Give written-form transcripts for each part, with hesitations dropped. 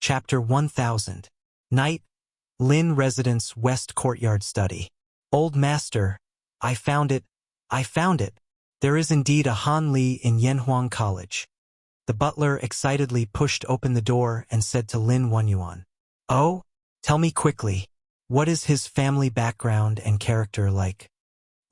Chapter 1000. Night, Lin Residence West Courtyard Study. Old Master, I found it. There is indeed a Han Li in Yanhuang College. The butler excitedly pushed open the door and said to Lin Wenyuan, "Oh, tell me quickly, what is his family background and character like?"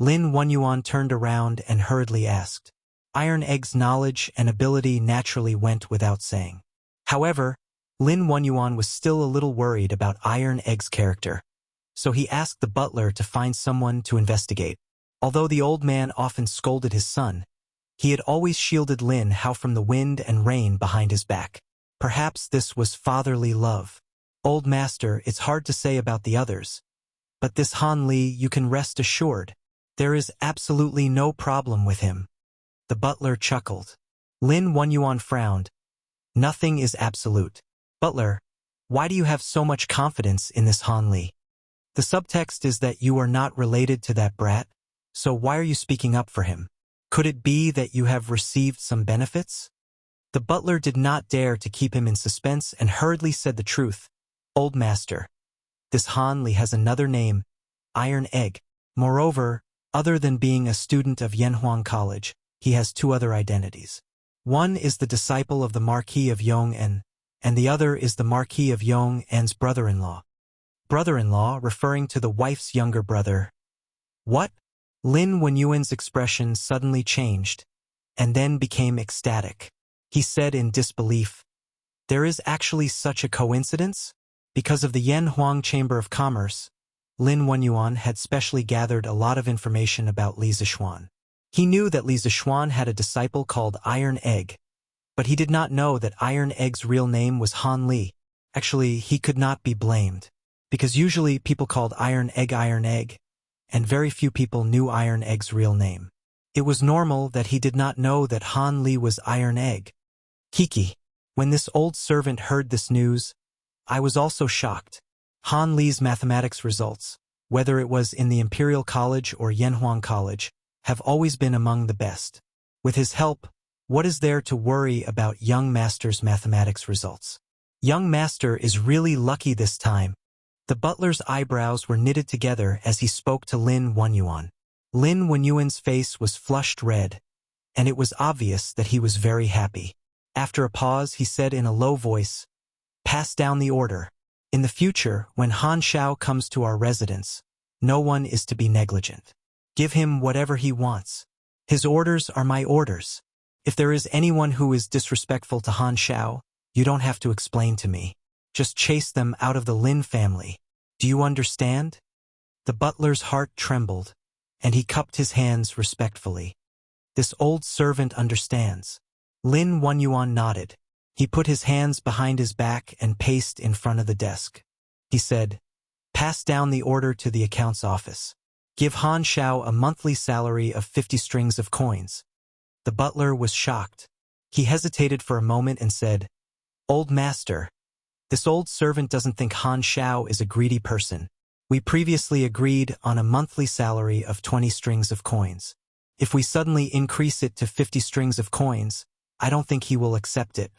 Lin Wenyuan turned around and hurriedly asked. Iron Egg's knowledge and ability naturally went without saying. However, Lin Wenyuan was still a little worried about Iron Egg's character, so he asked the butler to find someone to investigate. Although the old man often scolded his son, he had always shielded Lin Hao from the wind and rain behind his back. Perhaps this was fatherly love. Old Master, it's hard to say about the others, but this Han Li, you can rest assured, there is absolutely no problem with him. The butler chuckled. Lin Wenyuan frowned. Nothing is absolute. Butler, why do you have so much confidence in this Han Li? The subtext is that you are not related to that brat, so why are you speaking up for him? Could it be that you have received some benefits? The butler did not dare to keep him in suspense and hurriedly said the truth. Old Master, this Han Li has another name, Iron Egg. Moreover, other than being a student of Yanhuang College, he has two other identities. One is the disciple of the Marquis of Yong'an, and the other is the Marquis of Yong'an's brother-in-law. Brother-in-law referring to the wife's younger brother. What? Lin Wenyuan's expression suddenly changed, and then became ecstatic. He said in disbelief, "There is actually such a coincidence?" Because of the Yanhuang Chamber of Commerce, Lin Wenyuan had specially gathered a lot of information about Li Zixuan. He knew that Li Zixuan had a disciple called Iron Egg, but he did not know that Iron Egg's real name was Han Li. Actually, he could not be blamed, because usually people called Iron Egg, and very few people knew Iron Egg's real name. It was normal that he did not know that Han Li was Iron Egg. Kiki. When this old servant heard this news, I was also shocked. Han Li's mathematics results, whether it was in the Imperial College or Yanhuang College, have always been among the best. With his help, what is there to worry about young master's mathematics results? Young master is really lucky this time. The butler's eyebrows were knitted together as he spoke to Lin Wenyuan. Lin Wenyuan's face was flushed red, and it was obvious that he was very happy. After a pause, he said in a low voice, "Pass down the order. In the future, when Han Shao comes to our residence, no one is to be negligent. Give him whatever he wants. His orders are my orders. If there is anyone who is disrespectful to Han Shao, you don't have to explain to me. Just chase them out of the Lin family. Do you understand?" The butler's heart trembled, and he cupped his hands respectfully. This old servant understands. Lin Wenyuan nodded. He put his hands behind his back and paced in front of the desk. He said, "Pass down the order to the accounts office. Give Han Shao a monthly salary of 50 strings of coins." The butler was shocked. He hesitated for a moment and said, "Old Master, this old servant doesn't think Han Shao is a greedy person. We previously agreed on a monthly salary of 20 strings of coins. If we suddenly increase it to 50 strings of coins, I don't think he will accept it."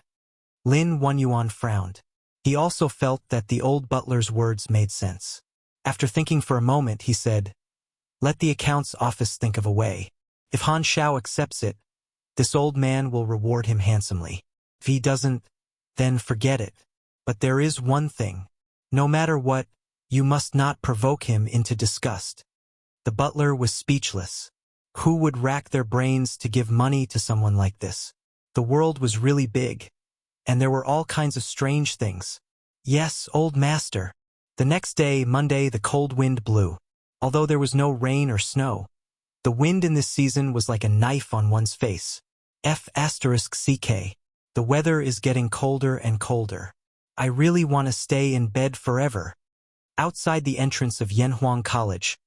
Lin Wenyuan frowned. He also felt that the old butler's words made sense. After thinking for a moment, he said, "Let the accounts office think of a way. If Han Shao accepts it, this old man will reward him handsomely. If he doesn't, then forget it. But there is one thing. No matter what, you must not provoke him into disgust." The butler was speechless. Who would rack their brains to give money to someone like this? The world was really big, and there were all kinds of strange things. "Yes, old master." The next day, Monday, the cold wind blew. Although there was no rain or snow, the wind in this season was like a knife on one's face. F***CK. The weather is getting colder and colder. I really want to stay in bed forever. Outside the entrance of Yanhuang College,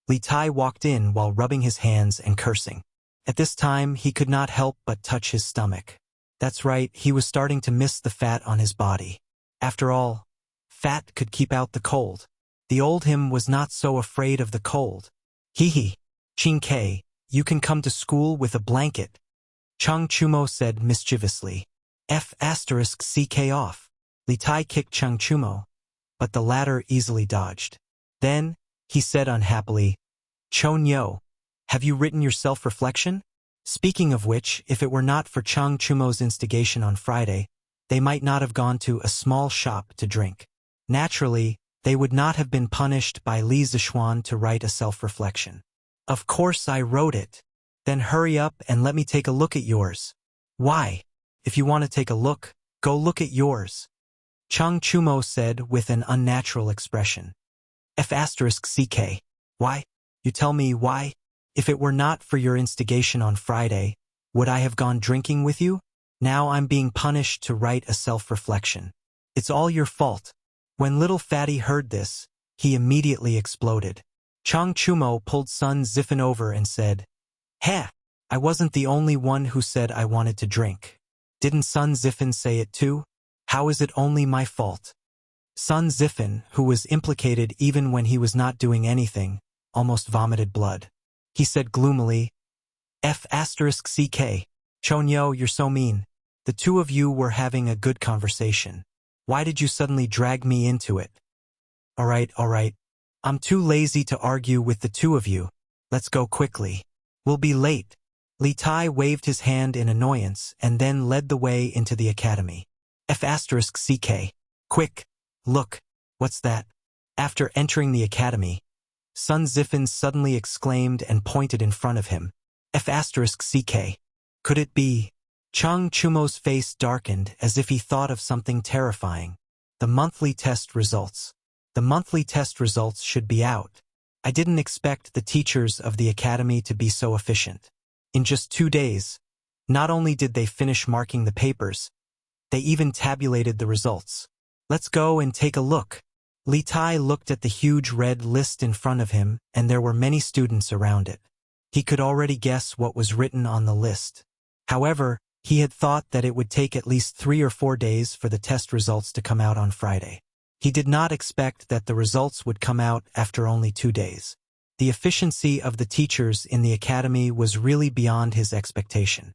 Li Tai walked in while rubbing his hands and cursing. At this time, he could not help but touch his stomach. That's right, he was starting to miss the fat on his body. After all, fat could keep out the cold. The old him was not so afraid of the cold. "Hee. Ching K, you can come to school with a blanket," Chang Chumo said mischievously. F***CK off. Li Tai kicked Cheng Chumo, but the latter easily dodged. Then, he said unhappily, Chon Yo, have you written your self-reflection? Speaking of which, if it were not for Cheng Chumo's instigation on Friday, they might not have gone to a small shop to drink. Naturally, they would not have been punished by Li Zishuan to write a self-reflection. Of course I wrote it. Then hurry up and let me take a look at yours. Why? If you want to take a look, go look at yours. Cheng Chumo said with an unnatural expression. F***CK. Why? You tell me why? If it were not for your instigation on Friday, would I have gone drinking with you? Now I'm being punished to write a self-reflection. It's all your fault. When little Fatty heard this, he immediately exploded. Cheng Chumo pulled Sun Zifen over and said, Heh, I wasn't the only one who said I wanted to drink. Didn't Sun Zifen say it too? How is it only my fault? Sun Zifen, who was implicated even when he was not doing anything, almost vomited blood. He said gloomily, F***CK. Chonyo, you're so mean. The two of you were having a good conversation. Why did you suddenly drag me into it? All right. I'm too lazy to argue with the two of you. Let's go quickly. We'll be late. Li Tai waved his hand in annoyance and then led the way into the academy. F***CK. Quick, look, what's that? After entering the academy, Sun Zifen suddenly exclaimed and pointed in front of him. F***CK. Could it be? Cheng Chumo's face darkened as if he thought of something terrifying. The monthly test results. The monthly test results should be out. I didn't expect the teachers of the academy to be so efficient. In just 2 days, not only did they finish marking the papers, they even tabulated the results. Let's go and take a look. Li Tai looked at the huge red list in front of him, and there were many students around it. He could already guess what was written on the list. However, he had thought that it would take at least 3 or 4 days for the test results to come out on Friday. He did not expect that the results would come out after only 2 days. The efficiency of the teachers in the academy was really beyond his expectation.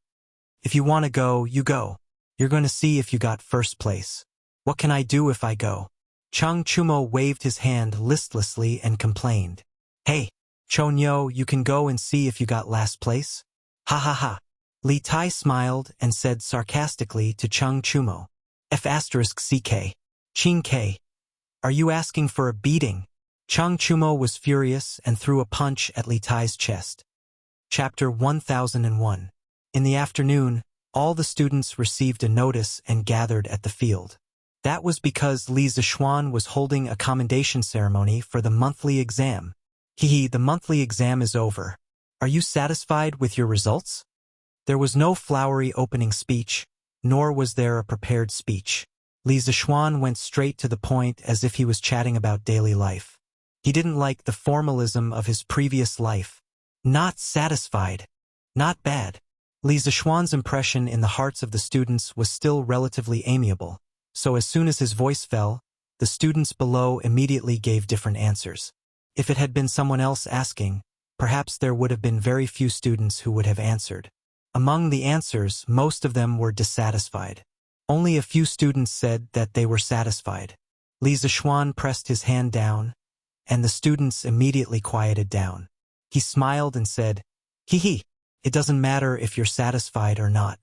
If you want to go, you go. You're going to see if you got first place. What can I do if I go? Cheng Chumo waved his hand listlessly and complained. Hey, Chonyo, you can go and see if you got last place? Ha ha ha. Li Tai smiled and said sarcastically to Cheng Chumo. F***CK. Chin K. Are you asking for a beating? Cheng Chumo was furious and threw a punch at Li Tai's chest. Chapter 1001. In the afternoon, all the students received a notice and gathered at the field. That was because Li Zishuan was holding a commendation ceremony for the monthly exam. The monthly exam is over. Are you satisfied with your results? There was no flowery opening speech, nor was there a prepared speech. Li Zishuan went straight to the point as if he was chatting about daily life. He didn't like the formalism of his previous life. Not satisfied. Not bad. Li Zishuan's impression in the hearts of the students was still relatively amiable, so as soon as his voice fell, the students below immediately gave different answers. If it had been someone else asking, perhaps there would have been very few students who would have answered. Among the answers, most of them were dissatisfied. Only a few students said that they were satisfied. Li Zishuan pressed his hand down, and the students immediately quieted down. He smiled and said, it doesn't matter if you're satisfied or not.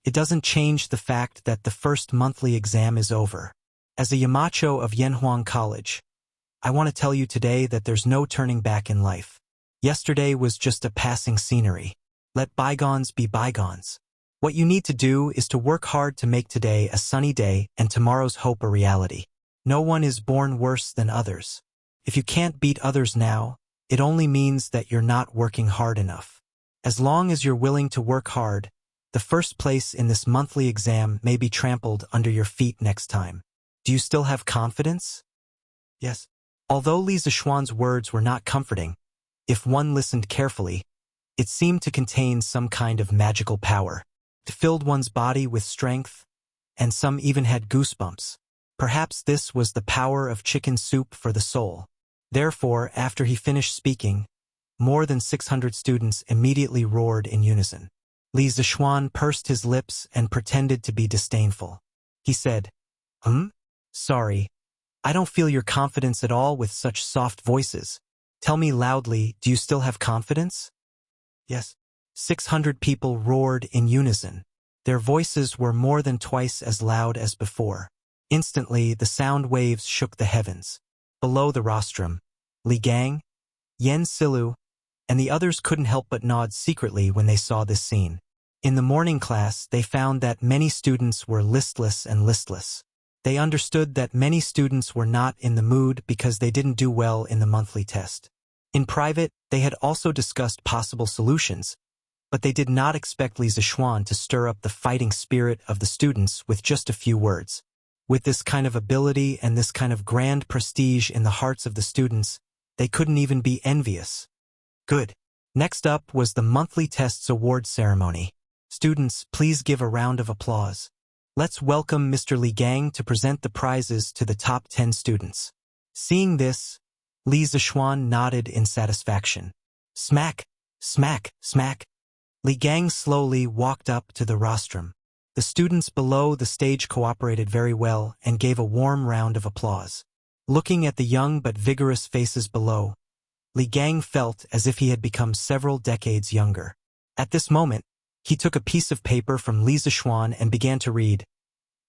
It doesn't change the fact that the first monthly exam is over. As a Yamacho of Yanhuang College, I want to tell you today that there's no turning back in life. Yesterday was just a passing scenery. Let bygones be bygones. What you need to do is to work hard to make today a sunny day and tomorrow's hope a reality. No one is born worse than others. If you can't beat others now, it only means that you're not working hard enough. As long as you're willing to work hard, the first place in this monthly exam may be trampled under your feet next time. Do you still have confidence? Yes. Although Li Zishuan's words were not comforting, if one listened carefully, it seemed to contain some kind of magical power. It filled one's body with strength, and some even had goosebumps. Perhaps this was the power of chicken soup for the soul. Therefore, after he finished speaking, more than 600 students immediately roared in unison. Li Zishuan pursed his lips and pretended to be disdainful. He said, Sorry, I don't feel your confidence at all with such soft voices. Tell me loudly, do you still have confidence? Yes. 600 people roared in unison. Their voices were more than twice as loud as before. Instantly, the sound waves shook the heavens. Below the rostrum, Li Gang, Yen Silu, and the others couldn't help but nod secretly when they saw this scene. In the morning class, they found that many students were listless and listless. They understood that many students were not in the mood because they didn't do well in the monthly test. In private, they had also discussed possible solutions, but they did not expect Li Zishuan to stir up the fighting spirit of the students with just a few words. With this kind of ability and this kind of grand prestige in the hearts of the students, they couldn't even be envious. Good. Next up was the monthly tests award ceremony. Students, please give a round of applause. Let's welcome Mr. Li Gang to present the prizes to the top 10 students. Seeing this, Li Zishuan nodded in satisfaction. Smack, smack, smack. Li Gang slowly walked up to the rostrum. The students below the stage cooperated very well and gave a warm round of applause. Looking at the young but vigorous faces below, Li Gang felt as if he had become several decades younger. At this moment, he took a piece of paper from Li Zishuan and began to read.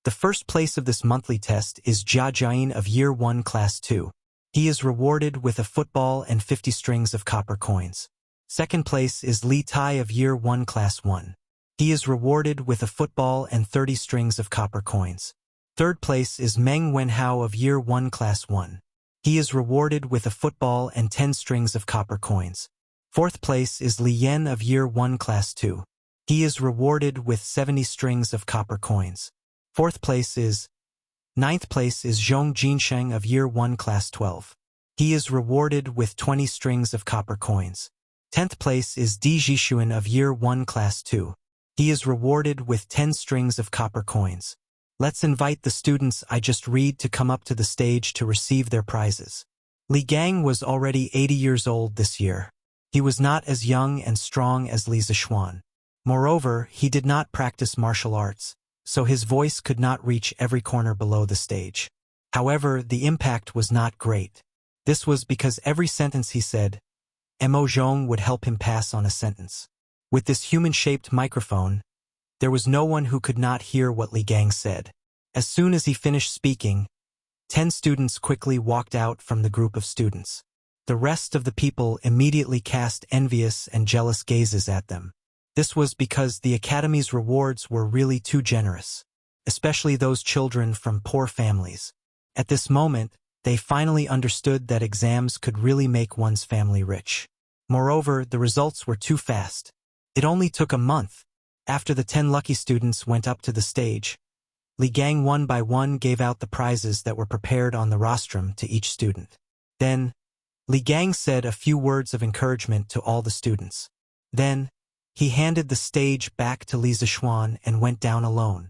The first place of this monthly test is Jia Jian of Year 1 Class 2. He is rewarded with a football and 50 strings of copper coins. Second place is Li Tai of Year 1 Class 1. He is rewarded with a football and 30 strings of copper coins. Third place is Meng Wenhao of Year 1 Class 1. He is rewarded with a football and 10 strings of copper coins. Fourth place is Li Yen of Year 1 Class 2. He is rewarded with 70 strings of copper coins. Ninth place is Zhong Jinsheng of Year 1 Class 12. He is rewarded with 20 strings of copper coins. 10th place is Di Jishuan of Year 1 Class 2. He is rewarded with 10 strings of copper coins. Let's invite the students I just read to come up to the stage to receive their prizes. Li Gang was already 80 years old this year. He was not as young and strong as Li Zishuan. Moreover, he did not practice martial arts, so his voice could not reach every corner below the stage. However, the impact was not great. This was because every sentence he said, Mo Zhong would help him pass on a sentence. With this human-shaped microphone, there was no one who could not hear what Li Gang said. As soon as he finished speaking, 10 students quickly walked out from the group of students. The rest of the people immediately cast envious and jealous gazes at them. This was because the Academy's rewards were really too generous, especially those children from poor families. At this moment, they finally understood that exams could really make one's family rich. Moreover, the results were too fast. It only took a month. After the 10 lucky students went up to the stage, Li Gang one by one gave out the prizes that were prepared on the rostrum to each student. Then, Li Gang said a few words of encouragement to all the students. Then, he handed the stage back to Li Zishuan and went down alone.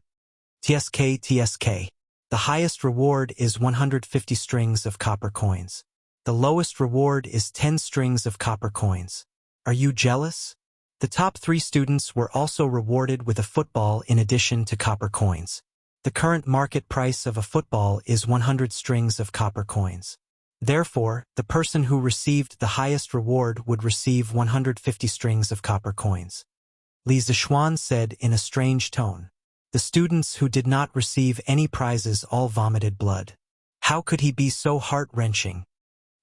TSK, TSK. The highest reward is 150 strings of copper coins. The lowest reward is 10 strings of copper coins. Are you jealous? The top 3 students were also rewarded with a football in addition to copper coins. The current market price of a football is 100 strings of copper coins. Therefore, the person who received the highest reward would receive 150 strings of copper coins. Li Zishuan said in a strange tone. The students who did not receive any prizes all vomited blood. How could he be so heart-wrenching?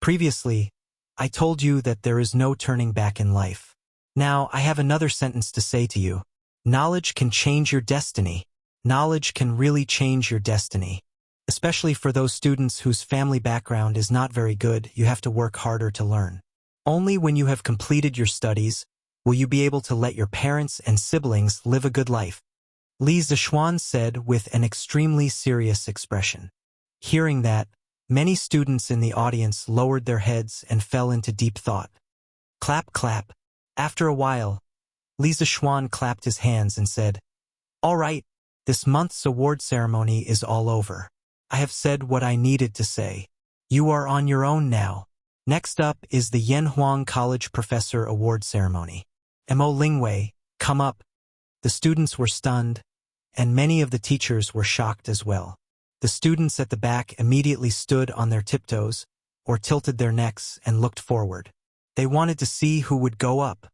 Previously, I told you that there is no turning back in life. Now, I have another sentence to say to you. Knowledge can change your destiny. Knowledge can really change your destiny. Especially for those students whose family background is not very good, you have to work harder to learn. Only when you have completed your studies will you be able to let your parents and siblings live a good life. Li Zishuan said with an extremely serious expression. Hearing that, many students in the audience lowered their heads and fell into deep thought. Clap, clap. After a while, Li Zishuan clapped his hands and said, All right, this month's award ceremony is all over. I have said what I needed to say. You are on your own now. Next up is the Yanhuang College Professor Award Ceremony. Mo Lingwei, come up. The students were stunned, and many of the teachers were shocked as well. The students at the back immediately stood on their tiptoes, or tilted their necks and looked forward. They wanted to see who would go up.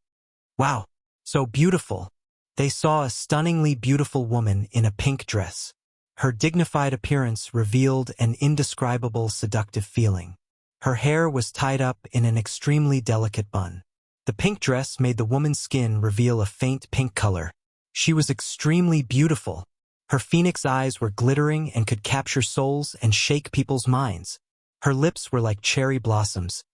Wow, so beautiful. They saw a stunningly beautiful woman in a pink dress. Her dignified appearance revealed an indescribable seductive feeling. Her hair was tied up in an extremely delicate bun. The pink dress made the woman's skin reveal a faint pink color. She was extremely beautiful. Her phoenix eyes were glittering and could capture souls and shake people's minds. Her lips were like cherry blossoms,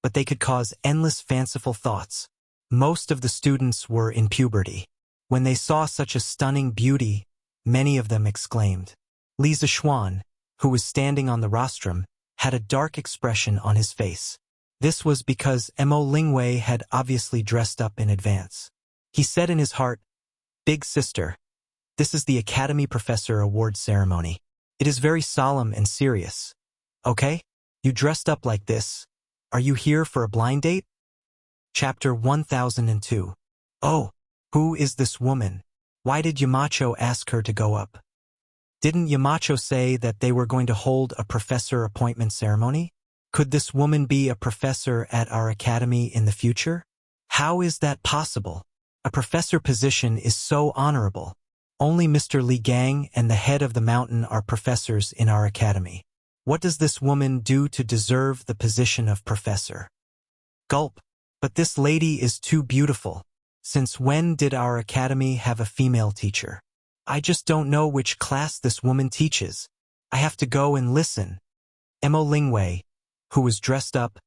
but they could cause endless fanciful thoughts. Most of the students were in puberty. When they saw such a stunning beauty, many of them exclaimed. Li Zixuan, who was standing on the rostrum, had a dark expression on his face. This was because Mo Lingwei had obviously dressed up in advance. He said in his heart, "Big sister, this is the Academy Professor Award ceremony. It is very solemn and serious. Okay? You dressed up like this. Are you here for a blind date?" Chapter 1002. Oh, who is this woman? Why did Yamacho ask her to go up? Didn't Yamacho say that they were going to hold a professor appointment ceremony? Could this woman be a professor at our academy in the future? How is that possible? A professor position is so honorable. Only Mr. Li Gang and the head of the mountain are professors in our academy. What does this woman do to deserve the position of professor? Gulp. But this lady is too beautiful. Since when did our academy have a female teacher? I just don't know which class this woman teaches. I have to go and listen. Mo Lingwei, who was dressed up,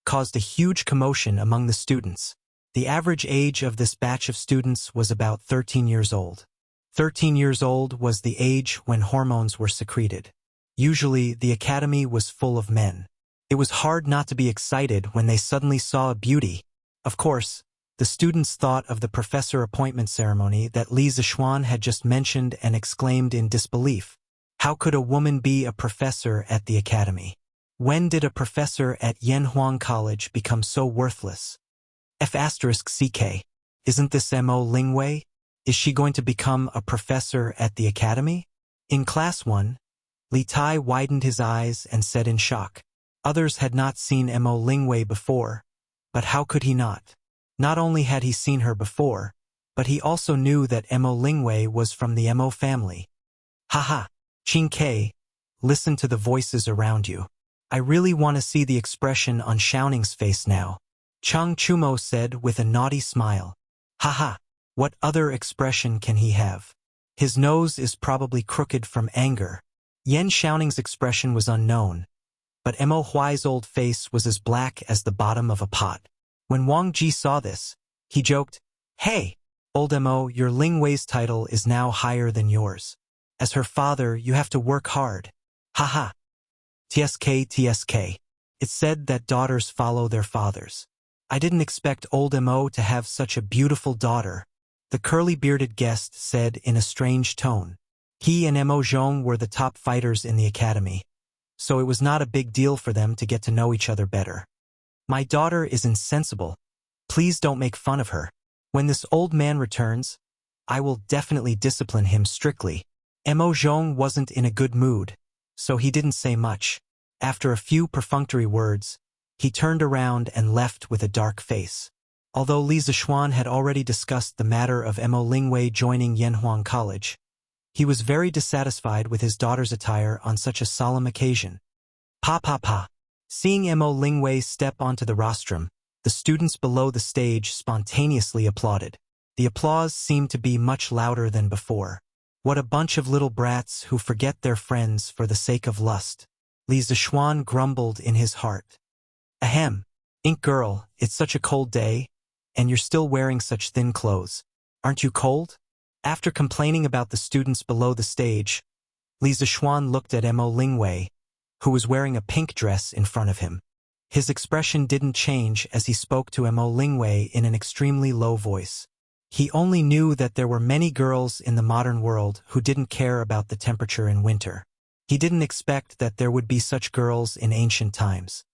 caused a huge commotion among the students. The average age of this batch of students was about 13 years old. 13 years old was the age when hormones were secreted. Usually, the academy was full of men. It was hard not to be excited when they suddenly saw a beauty. Of course, the students thought of the professor appointment ceremony that Li Zixuan had just mentioned and exclaimed in disbelief. How could a woman be a professor at the academy? When did a professor at Yanhuang College become so worthless? F*CK. Isn't this Mo Lingwei? Is she going to become a professor at the academy? In class 1, Li Tai widened his eyes and said in shock. Others had not seen Mo Lingwei before, but how could he not? Not only had he seen her before, but he also knew that Mo Lingwei was from the Mo family. Haha, Qing Ke, listen to the voices around you. I really want to see the expression on Xiaoning's face now. Chang Chumo said with a naughty smile. Haha, what other expression can he have? His nose is probably crooked from anger. Yan Xiaoning's expression was unknown, but Mo Huai's old face was as black as the bottom of a pot. When Wang Ji saw this, he joked, "Hey, old Mo, your Lingwei's title is now higher than yours. As her father, you have to work hard. Haha. TSK TSK. It's said that daughters follow their fathers. I didn't expect old Mo to have such a beautiful daughter," the curly-bearded guest said in a strange tone. He and Mo Zhong were the top fighters in the academy, so it was not a big deal for them to get to know each other better. "My daughter is insensible. Please don't make fun of her. When this old man returns, I will definitely discipline him strictly." Mo Zhong wasn't in a good mood, so he didn't say much. After a few perfunctory words, he turned around and left with a dark face. Although Li Zixuan had already discussed the matter of Mo Lingwei joining Yanhuang College, he was very dissatisfied with his daughter's attire on such a solemn occasion. Pa pa pa. Seeing Mo Lingwei step onto the rostrum, the students below the stage spontaneously applauded. The applause seemed to be much louder than before. What a bunch of little brats who forget their friends for the sake of lust. Li Zixuan grumbled in his heart. Ahem, Ink Girl, it's such a cold day, and you're still wearing such thin clothes. Aren't you cold? After complaining about the students below the stage, Li Zixuan looked at Mo Lingwei, who was wearing a pink dress in front of him. His expression didn't change as he spoke to Mo Lingwei in an extremely low voice. He only knew that there were many girls in the modern world who didn't care about the temperature in winter. He didn't expect that there would be such girls in ancient times.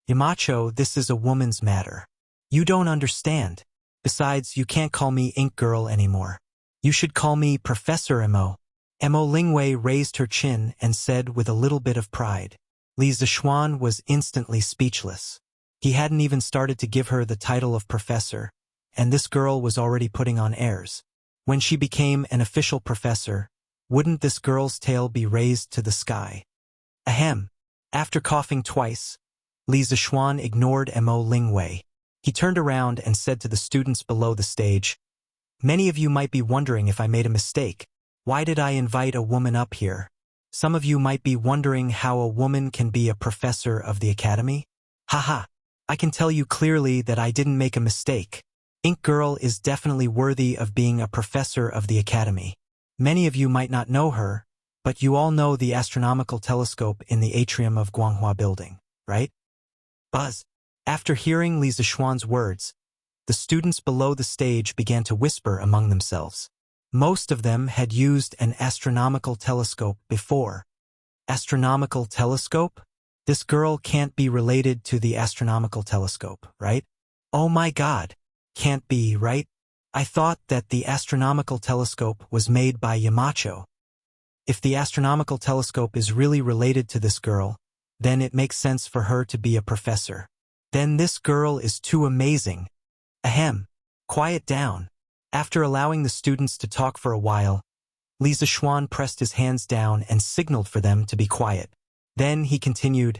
Yamacho, this is a woman's matter. You don't understand. Besides, you can't call me Ink Girl anymore. You should call me Professor Mo. Mo Lingwei raised her chin and said with a little bit of pride. Li Zixuan was instantly speechless. He hadn't even started to give her the title of professor, and this girl was already putting on airs. When she became an official professor, wouldn't this girl's tail be raised to the sky? Ahem. After coughing twice, Li Zixuan ignored Mo Lingwei. He turned around and said to the students below the stage, "Many of you might be wondering if I made a mistake. Why did I invite a woman up here? Some of you might be wondering how a woman can be a professor of the academy? Haha, I can tell you clearly that I didn't make a mistake. Ink Girl is definitely worthy of being a professor of the academy. Many of you might not know her, but you all know the astronomical telescope in the atrium of Guanghua Building, right?" Buzz. After hearing Li Zixuan's words, the students below the stage began to whisper among themselves. Most of them had used an astronomical telescope before. Astronomical telescope? This girl can't be related to the astronomical telescope, right? Oh my God. Can't be, right? I thought that the astronomical telescope was made by Yamacho. If the astronomical telescope is really related to this girl, then it makes sense for her to be a professor. Then this girl is too amazing. Ahem. Quiet down. After allowing the students to talk for a while, Li Zixuan pressed his hands down and signaled for them to be quiet. Then he continued,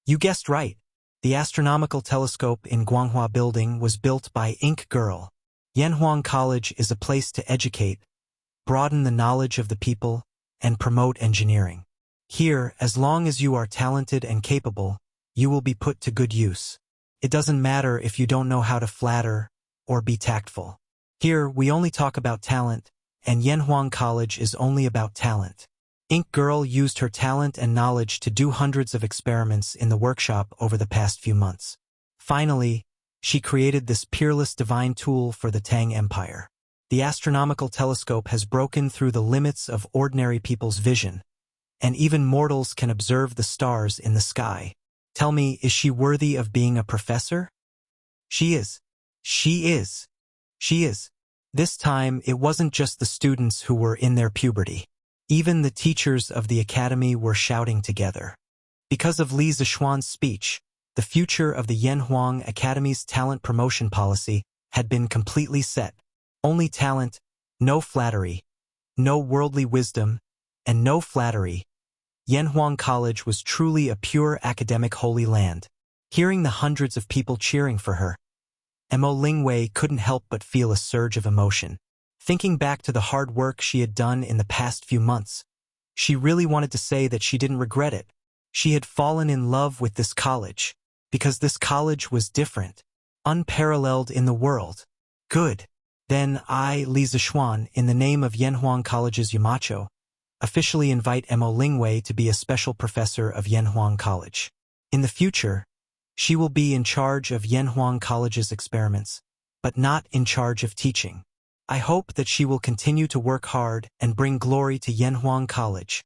"You guessed right. The astronomical telescope in Guanghua Building was built by Ink Girl. Yanhuang College is a place to educate, broaden the knowledge of the people, and promote engineering. Here, as long as you are talented and capable, you will be put to good use. It doesn't matter if you don't know how to flatter or be tactful. Here, we only talk about talent, and Yanhuang College is only about talent." Ink Girl used her talent and knowledge to do hundreds of experiments in the workshop over the past few months. Finally, she created this peerless divine tool for the Tang Empire. The astronomical telescope has broken through the limits of ordinary people's vision, and even mortals can observe the stars in the sky. Tell me, is she worthy of being a professor? She is. She is. She is. This time, it wasn't just the students who were in their puberty. Even the teachers of the academy were shouting together. Because of Li Zixuan's speech, the future of the Yanhuang Academy's talent promotion policy had been completely set. Only talent, no flattery, no worldly wisdom, and no flattery. Yanhuang College was truly a pure academic holy land. Hearing the hundreds of people cheering for her, Mo Lingwei couldn't help but feel a surge of emotion. Thinking back to the hard work she had done in the past few months, she really wanted to say that she didn't regret it. She had fallen in love with this college, because this college was different, unparalleled in the world. Good. Then I, Li Zixuan, in the name of Yanhuang College's Yamacho, officially invite Mo Lingwei to be a special professor of Yanhuang College. In the future, she will be in charge of Yanhuang College's experiments, but not in charge of teaching. I hope that she will continue to work hard and bring glory to Yanhuang College."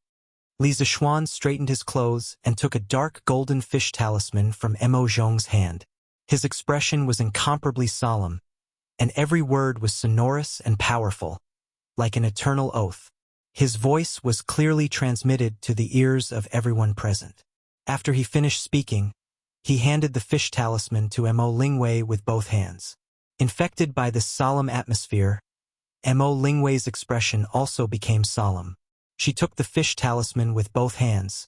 Li Zixuan straightened his clothes and took a dark golden fish talisman from Mo Zhong's hand. His expression was incomparably solemn, and every word was sonorous and powerful, like an eternal oath. His voice was clearly transmitted to the ears of everyone present. After he finished speaking, he handed the fish talisman to Mo Lingwei with both hands. Infected by this solemn atmosphere, Mo Lingwei's expression also became solemn. She took the fish talisman with both hands,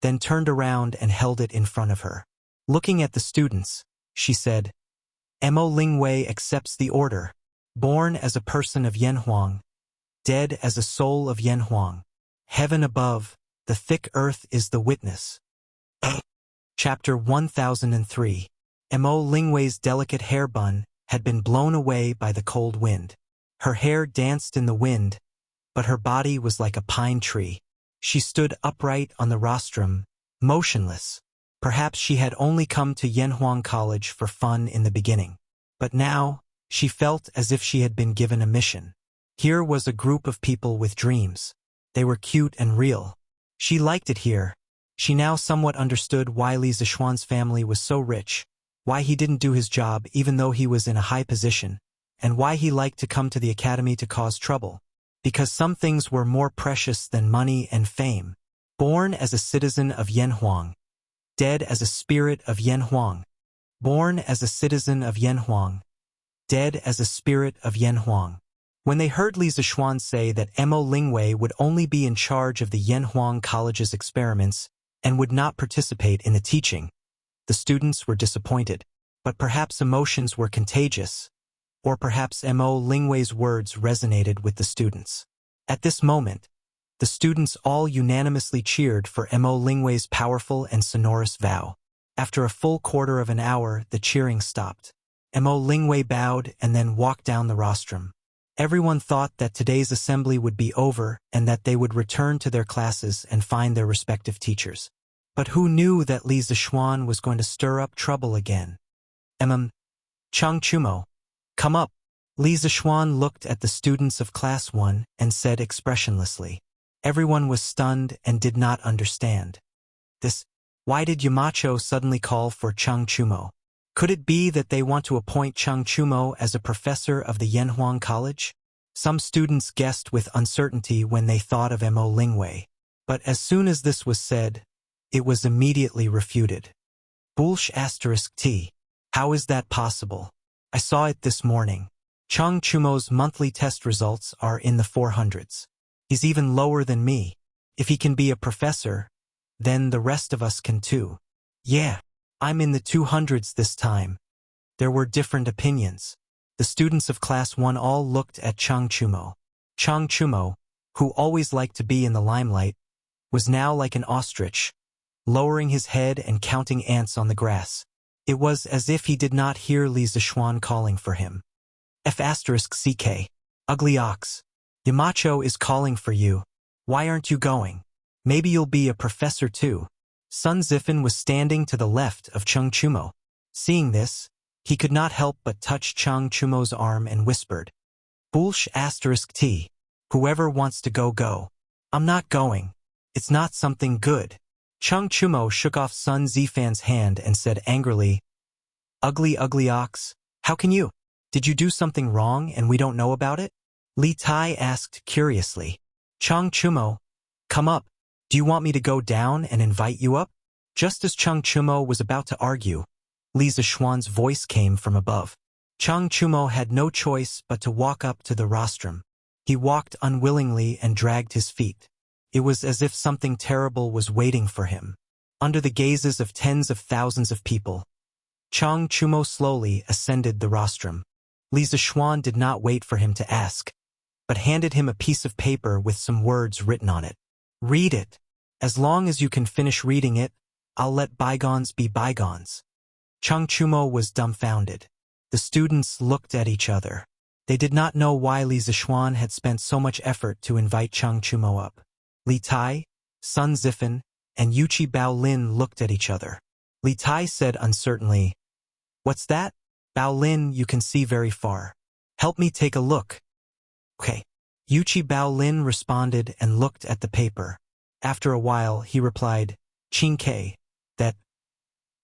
then turned around and held it in front of her. Looking at the students, she said, "Mo Lingwei accepts the order, born as a person of Yanhuang, dead as a soul of Yanhuang. Heaven above, the thick earth is the witness." Chapter 1003. Mo Lingwei's delicate hair bun had been blown away by the cold wind. Her hair danced in the wind, but her body was like a pine tree. She stood upright on the rostrum, motionless. Perhaps she had only come to Yanhuang College for fun in the beginning. But now, she felt as if she had been given a mission. Here was a group of people with dreams. They were cute and real. She liked it here. She now somewhat understood why Li Zixuan's family was so rich, why he didn't do his job even though he was in a high position, and why he liked to come to the academy to cause trouble. because some things were more precious than money and fame. Born as a citizen of Yanhuang, dead as a spirit of Yanhuang. Born as a citizen of Yanhuang, dead as a spirit of Yanhuang. When they heard Li Zixuan say that Mo Lingwei would only be in charge of the Yanhuang College's experiments and would not participate in the teaching, the students were disappointed. But perhaps emotions were contagious, or perhaps Mo Lingwei's words resonated with the students. At this moment, the students all unanimously cheered for Mo Lingwei's powerful and sonorous vow. After a full quarter of an hour, the cheering stopped. Mo Lingwei bowed and then walked down the rostrum. Everyone thought that today's assembly would be over and that they would return to their classes and find their respective teachers. But who knew that Li Zixuan was going to stir up trouble again? Chang Chumo, come up. Li Zixuan looked at the students of Class 1 and said expressionlessly. Everyone was stunned and did not understand. Why did Yamacho suddenly call for Chang Chumo? Could it be that they want to appoint Chang Chumo as a professor of the Yanhuang College? Some students guessed with uncertainty when they thought of Mo Lingwei. But as soon as this was said, it was immediately refuted. T. How is that possible? I saw it this morning. Chang Chumo's monthly test results are in the 400s. He's even lower than me. If he can be a professor, then the rest of us can too. Yeah. I'm in the 200s this time. There were different opinions. The students of Class 1 all looked at Chang Chumo. Chang Chumo, who always liked to be in the limelight, was now like an ostrich, lowering his head and counting ants on the grass. It was as if he did not hear Li Zixuan calling for him. F***CK. Ugly ox. Yamacho is calling for you. Why aren't you going? Maybe you'll be a professor too. Sun Zifan was standing to the left of Chang Chumo. Seeing this, he could not help but touch Chang Chumo's arm and whispered, T. Whoever wants to go, go. I'm not going. It's not something good. Chang Chumo shook off Sun Zifan's hand and said angrily, Ugly ox, how can you? Did you do something wrong and we don't know about it? Li Tai asked curiously. Chang Chumo, come up. Do you want me to go down and invite you up? Just as Chang Chumo was about to argue, Li Zixuan's voice came from above. Chang Chumo had no choice but to walk up to the rostrum. He walked unwillingly and dragged his feet. It was as if something terrible was waiting for him. Under the gazes of tens of thousands of people, Chang Chumo slowly ascended the rostrum. Li Zixuan did not wait for him to ask, but handed him a piece of paper with some words written on it. Read it. As long as you can finish reading it, I'll let bygones be bygones. Chang Chumo was dumbfounded. The students looked at each other. They did not know why Li Zixuan had spent so much effort to invite Chang Chumo up. Li Tai, Sun Zifan, and Yuchi Bao Lin looked at each other. Li Tai said uncertainly, What's that? Bao Lin, you can see very far. Help me take a look. Okay. Yuchi Bao Lin responded and looked at the paper. After a while, he replied, Qingke,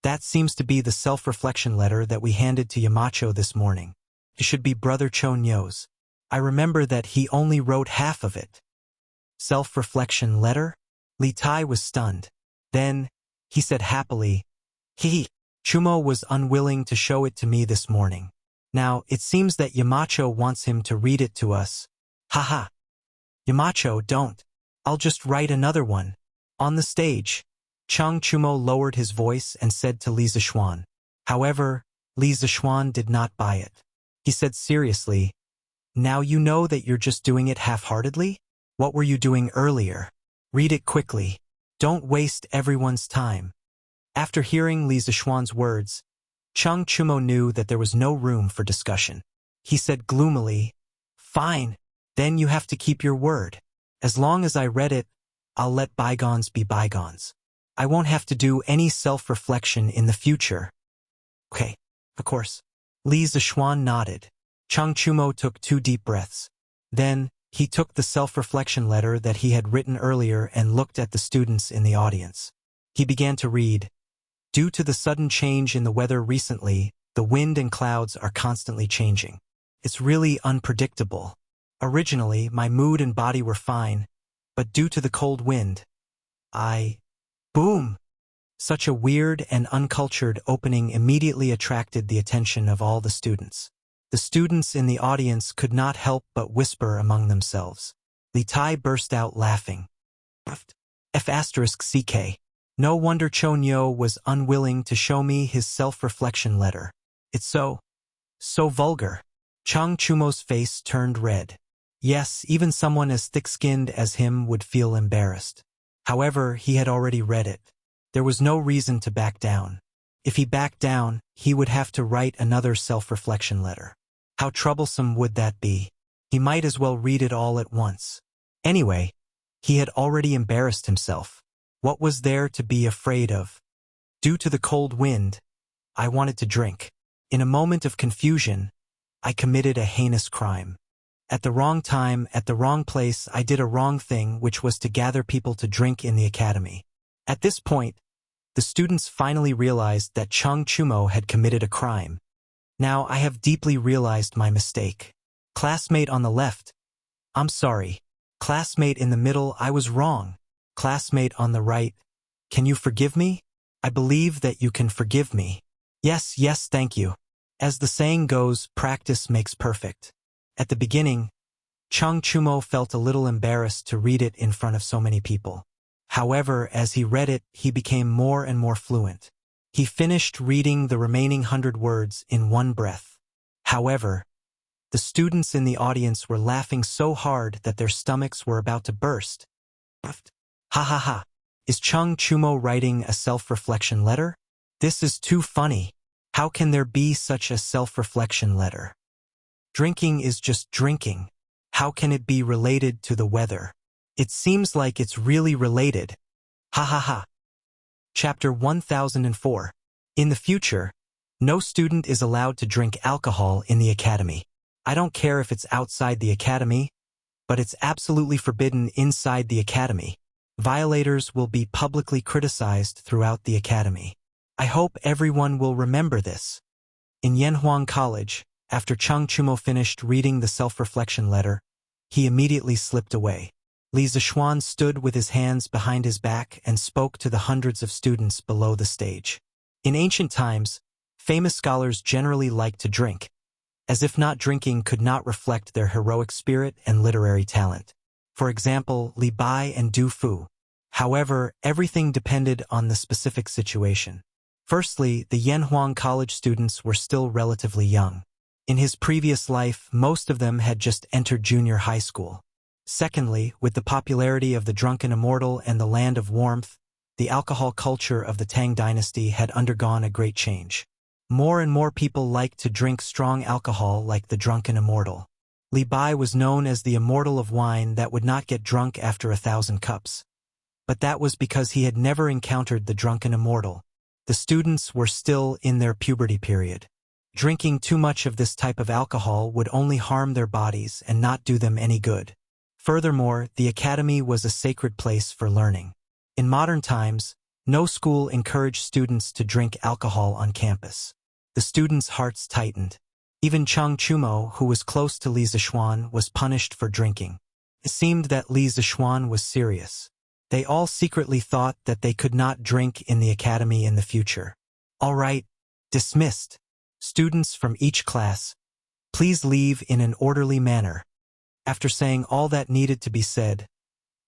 that seems to be the self-reflection letter that we handed to Yamacho this morning. It should be Brother Cho Nyo's. I remember that he only wrote half of it. Self-reflection letter? Li Tai was stunned. Then, he said happily, Chumo was unwilling to show it to me this morning. Now, it seems that Yamacho wants him to read it to us. Haha. Yamacho, don't. I'll just write another one. On the stage, Chang Chumo lowered his voice and said to Li Zixuan. However, Li Zixuan did not buy it. He said seriously, Now you know that you're just doing it half-heartedly? What were you doing earlier? Read it quickly. Don't waste everyone's time. After hearing Li Zixuan's words, Chang Chumo knew that there was no room for discussion. He said gloomily, Fine, then you have to keep your word. As long as I read it, I'll let bygones be bygones. I won't have to do any self-reflection in the future. Okay, of course. Li Zixuan nodded. Chang Chumo took 2 deep breaths. Then, he took the self-reflection letter that he had written earlier and looked at the students in the audience. He began to read, Due to the sudden change in the weather recently, the wind and clouds are constantly changing. It's really unpredictable. Originally, my mood and body were fine, but due to the cold wind, Boom! Such a weird and uncultured opening immediately attracted the attention of all the students. The students in the audience could not help but whisper among themselves. Li Tai burst out laughing. F***CK. No wonder Cho Nyo was unwilling to show me his self-reflection letter. It's so vulgar. Chang Chumo's face turned red. Yes, even someone as thick-skinned as him would feel embarrassed. However, he had already read it. There was no reason to back down. If he backed down, he would have to write another self-reflection letter. How troublesome would that be? He might as well read it all at once. Anyway, he had already embarrassed himself. What was there to be afraid of? Due to the cold wind, I wanted to drink. In a moment of confusion, I committed a heinous crime. At the wrong time, at the wrong place, I did a wrong thing, which was to gather people to drink in the academy. At this point, the students finally realized that Chang Chumo had committed a crime. Now I have deeply realized my mistake. Classmate on the left, I'm sorry. Classmate in the middle, I was wrong. Classmate on the right, can you forgive me? I believe that you can forgive me. Yes, thank you. As the saying goes, practice makes perfect. At the beginning, Chang Chumo felt a little embarrassed to read it in front of so many people. However, as he read it, he became more and more fluent. He finished reading the remaining 100 words in one breath. However, the students in the audience were laughing so hard that their stomachs were about to burst. Ha ha ha. Is Chang Chumo writing a self-reflection letter? This is too funny. How can there be such a self-reflection letter? Drinking is just drinking. How can it be related to the weather? It seems like it's really related. Ha ha ha. Chapter 1004. In the future, no student is allowed to drink alcohol in the academy. I don't care if it's outside the academy, but it's absolutely forbidden inside the academy. Violators will be publicly criticized throughout the academy. I hope everyone will remember this. In Yanhuang College, after Chang Chumo finished reading the self-reflection letter, he immediately slipped away. Li Zishuan stood with his hands behind his back and spoke to the hundreds of students below the stage. In ancient times, famous scholars generally liked to drink, as if not drinking could not reflect their heroic spirit and literary talent. For example, Li Bai and Du Fu. However, everything depended on the specific situation. Firstly, the Yanhuang College students were still relatively young. In his previous life, most of them had just entered junior high school. Secondly, with the popularity of the Drunken Immortal and the Land of Warmth, the alcohol culture of the Tang dynasty had undergone a great change. More and more people liked to drink strong alcohol like the Drunken Immortal. Li Bai was known as the immortal of wine that would not get drunk after 1,000 cups. But that was because he had never encountered the Drunken Immortal. The students were still in their puberty period. Drinking too much of this type of alcohol would only harm their bodies and not do them any good. Furthermore, the academy was a sacred place for learning. In modern times, no school encouraged students to drink alcohol on campus. The students' hearts tightened. Even Chang Chumo, who was close to Li Zishuan, was punished for drinking. It seemed that Li Zishuan was serious. They all secretly thought that they could not drink in the academy in the future. All right, dismissed. Students from each class, please leave in an orderly manner. After saying all that needed to be said,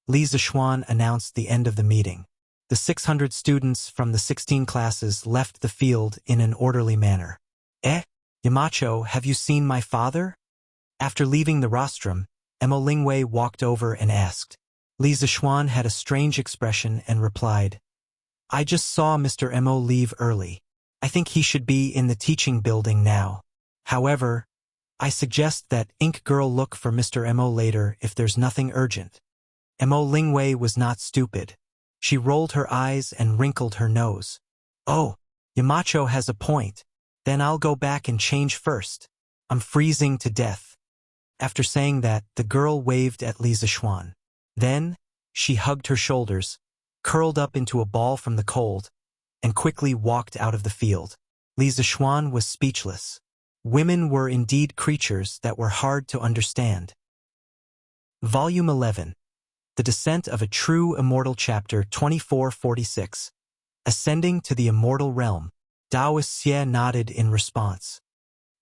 Li Zishuan announced the end of the meeting. The 600 students from the 16 classes left the field in an orderly manner. Yamacho, have you seen my father? After leaving the rostrum, Mo Lingwei walked over and asked. Li Zishuan had a strange expression and replied, I just saw Mr. Mo leave early. I think he should be in the teaching building now. However, I suggest that Ink Girl look for Mr. Mo later if there's nothing urgent. Mo Lingwei was not stupid. She rolled her eyes and wrinkled her nose. Oh, Yamacho has a point. Then I'll go back and change first. I'm freezing to death. After saying that, the girl waved at Li Zishuan. Then, she hugged her shoulders, curled up into a ball from the cold, and quickly walked out of the field. Li Zishuan was speechless. Women were indeed creatures that were hard to understand. Volume 11. The Descent of a True Immortal, Chapter 2446. Ascending to the Immortal Realm. Wuxia nodded in response.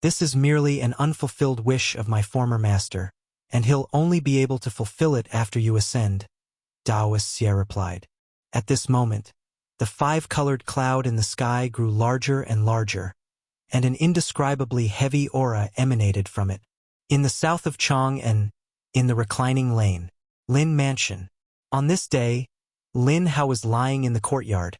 This is merely an unfulfilled wish of my former master, and he'll only be able to fulfill it after you ascend, Wuxia replied. At this moment, the five-colored cloud in the sky grew larger and larger, and an indescribably heavy aura emanated from it. In the south of Chong and in the reclining lane, Lin Mansion. On this day, Lin Hao was lying in the courtyard,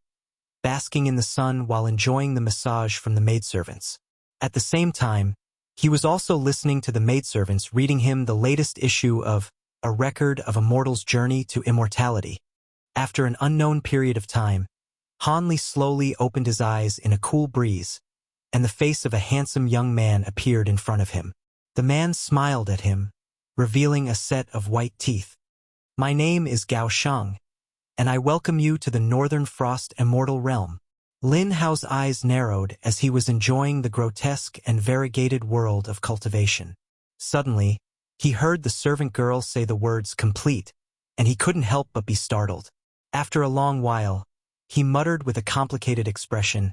basking in the sun while enjoying the massage from the maidservants. At the same time, he was also listening to the maidservants reading him the latest issue of A Record of a Mortal's Journey to Immortality. After an unknown period of time, Han Li slowly opened his eyes in a cool breeze, and the face of a handsome young man appeared in front of him. The man smiled at him, revealing a set of white teeth. My name is Gao Sheng, and I welcome you to the Northern Frost Immortal Realm. Lin Hao's eyes narrowed as he was enjoying the grotesque and variegated world of cultivation. Suddenly, he heard the servant girl say the words complete, and he couldn't help but be startled. After a long while, he muttered with a complicated expression,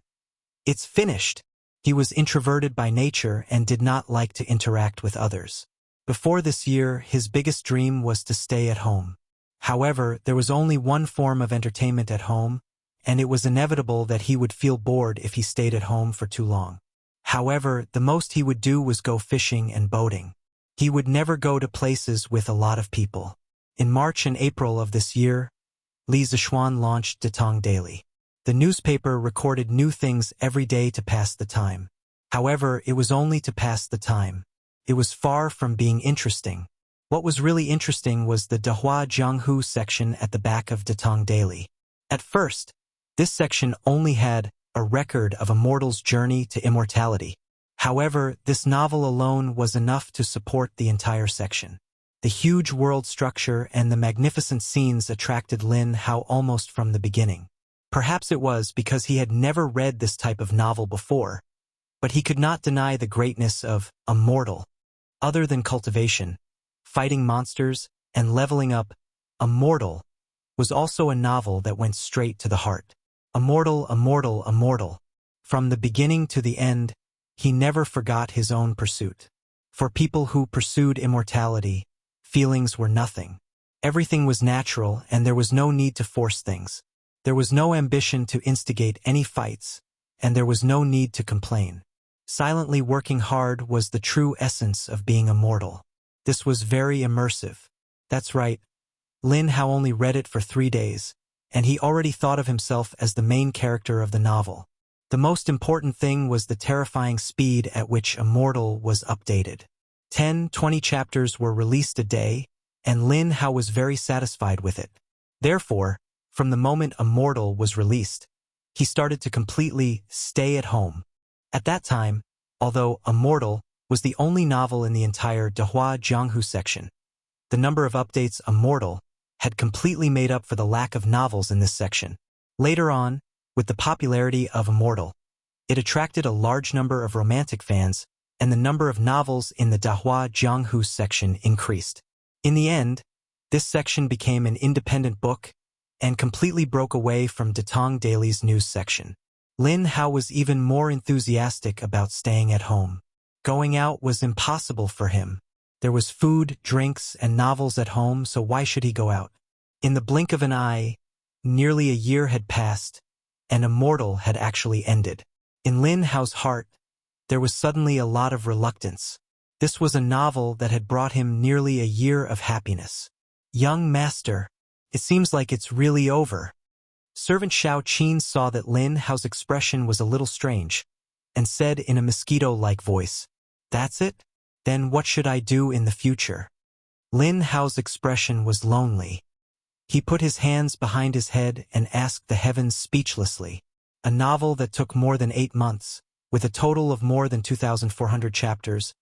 "It's finished." He was introverted by nature and did not like to interact with others. Before this year, his biggest dream was to stay at home. However, there was only one form of entertainment at home, and it was inevitable that he would feel bored if he stayed at home for too long. However, the most he would do was go fishing and boating. He would never go to places with a lot of people. In March and April of this year, Li Zixuan launched Datong Daily. The newspaper recorded new things every day to pass the time. However, it was only to pass the time. It was far from being interesting. What was really interesting was the Dahua Jianghu section at the back of Datong Daily. At first, this section only had A Record of a Mortal's Journey to Immortality. However, this novel alone was enough to support the entire section. The huge world structure and the magnificent scenes attracted Lin Hao almost from the beginning. Perhaps it was because he had never read this type of novel before, but he could not deny the greatness of a mortal. Other than cultivation, fighting monsters, and leveling up, Immortal was also a novel that went straight to the heart. Immortal, immortal, immortal. From the beginning to the end, he never forgot his own pursuit. For people who pursued immortality, feelings were nothing. Everything was natural and there was no need to force things. There was no ambition to instigate any fights, and there was no need to complain. Silently working hard was the true essence of being immortal. This was very immersive. That's right, Lin Hao only read it for 3 days, and he already thought of himself as the main character of the novel. The most important thing was the terrifying speed at which Immortal was updated. 10-20 chapters were released a day, and Lin Hao was very satisfied with it. Therefore, from the moment Immortal was released, he started to completely stay at home. At that time, although Immortal was the only novel in the entire Dahua Jianghu section, the number of updates Immortal had completely made up for the lack of novels in this section. Later on, with the popularity of Immortal, it attracted a large number of romantic fans, and the number of novels in the Dahua Jianghu section increased. In the end, this section became an independent book and completely broke away from Datong Daily's news section. Lin Hao was even more enthusiastic about staying at home. Going out was impossible for him. There was food, drinks, and novels at home, so why should he go out? In the blink of an eye, nearly a year had passed, and Immortal had actually ended. In Lin Hao's heart, there was suddenly a lot of reluctance. This was a novel that had brought him nearly a year of happiness. Young master, it seems like it's really over. Servant Xiao Qin saw that Lin Hao's expression was a little strange, and said in a mosquito-like voice, "That's it? Then what should I do in the future?" Lin Hao's expression was lonely. He put his hands behind his head and asked the heavens speechlessly. A novel that took more than 8 months, with a total of more than 2,400 chapters,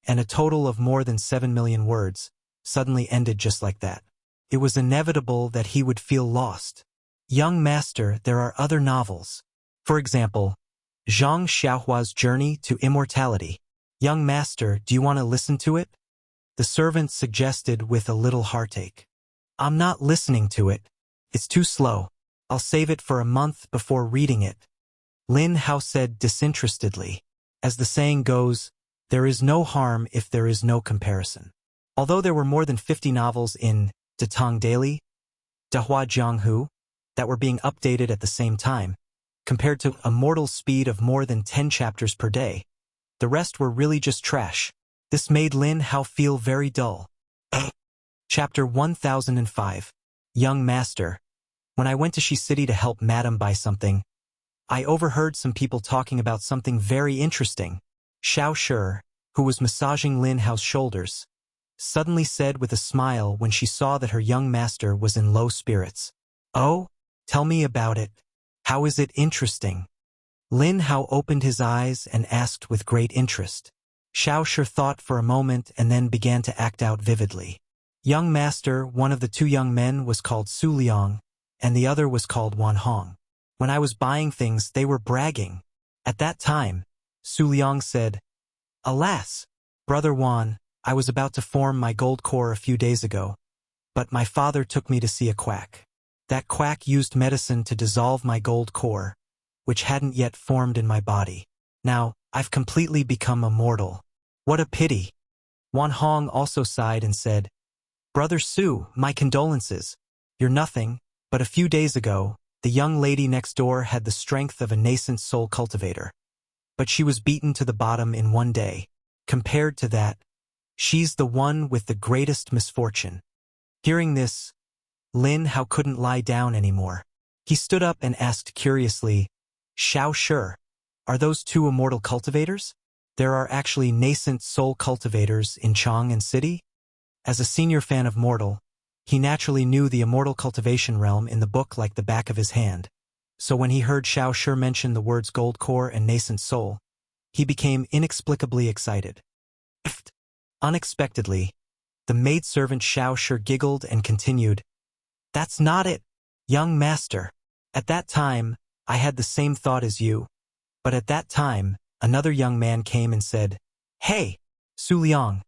and a total of more than 7 million words, suddenly ended just like that. It was inevitable that he would feel lost. Young master, there are other novels. For example, Zhang Xiaohua's Journey to Immortality. Young master, do you want to listen to it? the servant suggested with a little heartache. I'm not listening to it. It's too slow. I'll save it for a month before reading it. Lin Hao said disinterestedly. As the saying goes, there is no harm if there is no comparison. Although there were more than 50 novels in De Tong Daily, Dahua Jianghu, that were being updated at the same time, compared to a mortal speed of more than 10 chapters per day, the rest were really just trash. This made Lin Hao feel very dull. Chapter 1005. Young Master. When I went to Shi City to help Madam buy something, I overheard some people talking about something very interesting. Xiao Shi, who was massaging Lin Hao's shoulders, suddenly said with a smile when she saw that her young master was in low spirits. Oh, tell me about it. How is it interesting? Lin Hao opened his eyes and asked with great interest. Xiao Shi thought for a moment and then began to act out vividly. Young master, one of the two young men was called Su Liang, and the other was called Wan Hong. When I was buying things, they were bragging. At that time, Su Liang said, Alas, Brother Wan, I was about to form my gold core a few days ago, but my father took me to see a quack. That quack used medicine to dissolve my gold core, which hadn't yet formed in my body. Now, I've completely become immortal. What a pity. Wan Hong also sighed and said, Brother Su, my condolences. You're nothing, but a few days ago, the young lady next door had the strength of a nascent soul cultivator. But she was beaten to the bottom in one day. Compared to that, she's the one with the greatest misfortune. Hearing this, Lin Hao couldn't lie down anymore. He stood up and asked curiously, Xiao Shi, are those two immortal cultivators? There are actually nascent soul cultivators in Chang'an City? As a senior fan of Mortal, he naturally knew the immortal cultivation realm in the book like the back of his hand. So when he heard Xiao Shi mention the words gold core and nascent soul, he became inexplicably excited. Unexpectedly, the maidservant Xiao Shi giggled and continued, That's not it, young master. At that time, I had the same thought as you. But at that time, another young man came and said, Hey, Su Liang,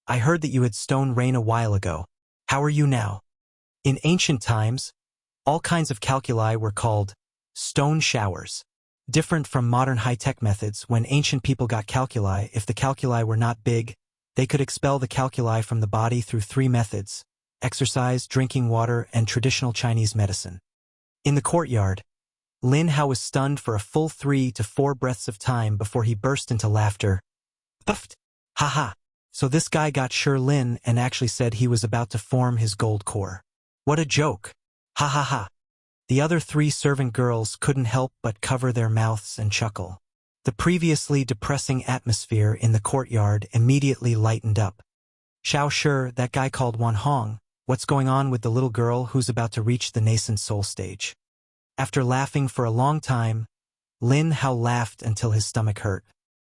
I heard that you had stone rain a while ago. How are you now? In ancient times, all kinds of calculi were called stone showers. Different from modern high-tech methods, when ancient people got calculi, if the calculi were not big, they could expel the calculi from the body through 3 methods: exercise, drinking water, and traditional Chinese medicine. In the courtyard, Lin Hao was stunned for a full 3 to 4 breaths of time before he burst into laughter. Puffed! Ha-ha! So this guy got Shi Lin and actually said he was about to form his gold core. What a joke! Ha ha ha! The other 3 servant girls couldn't help but cover their mouths and chuckle. The previously depressing atmosphere in the courtyard immediately lightened up. Xiao Shi, that guy called Wan Hong, what's going on with the little girl who's about to reach the nascent soul stage? After laughing for a long time, Lin Hao laughed until his stomach hurt.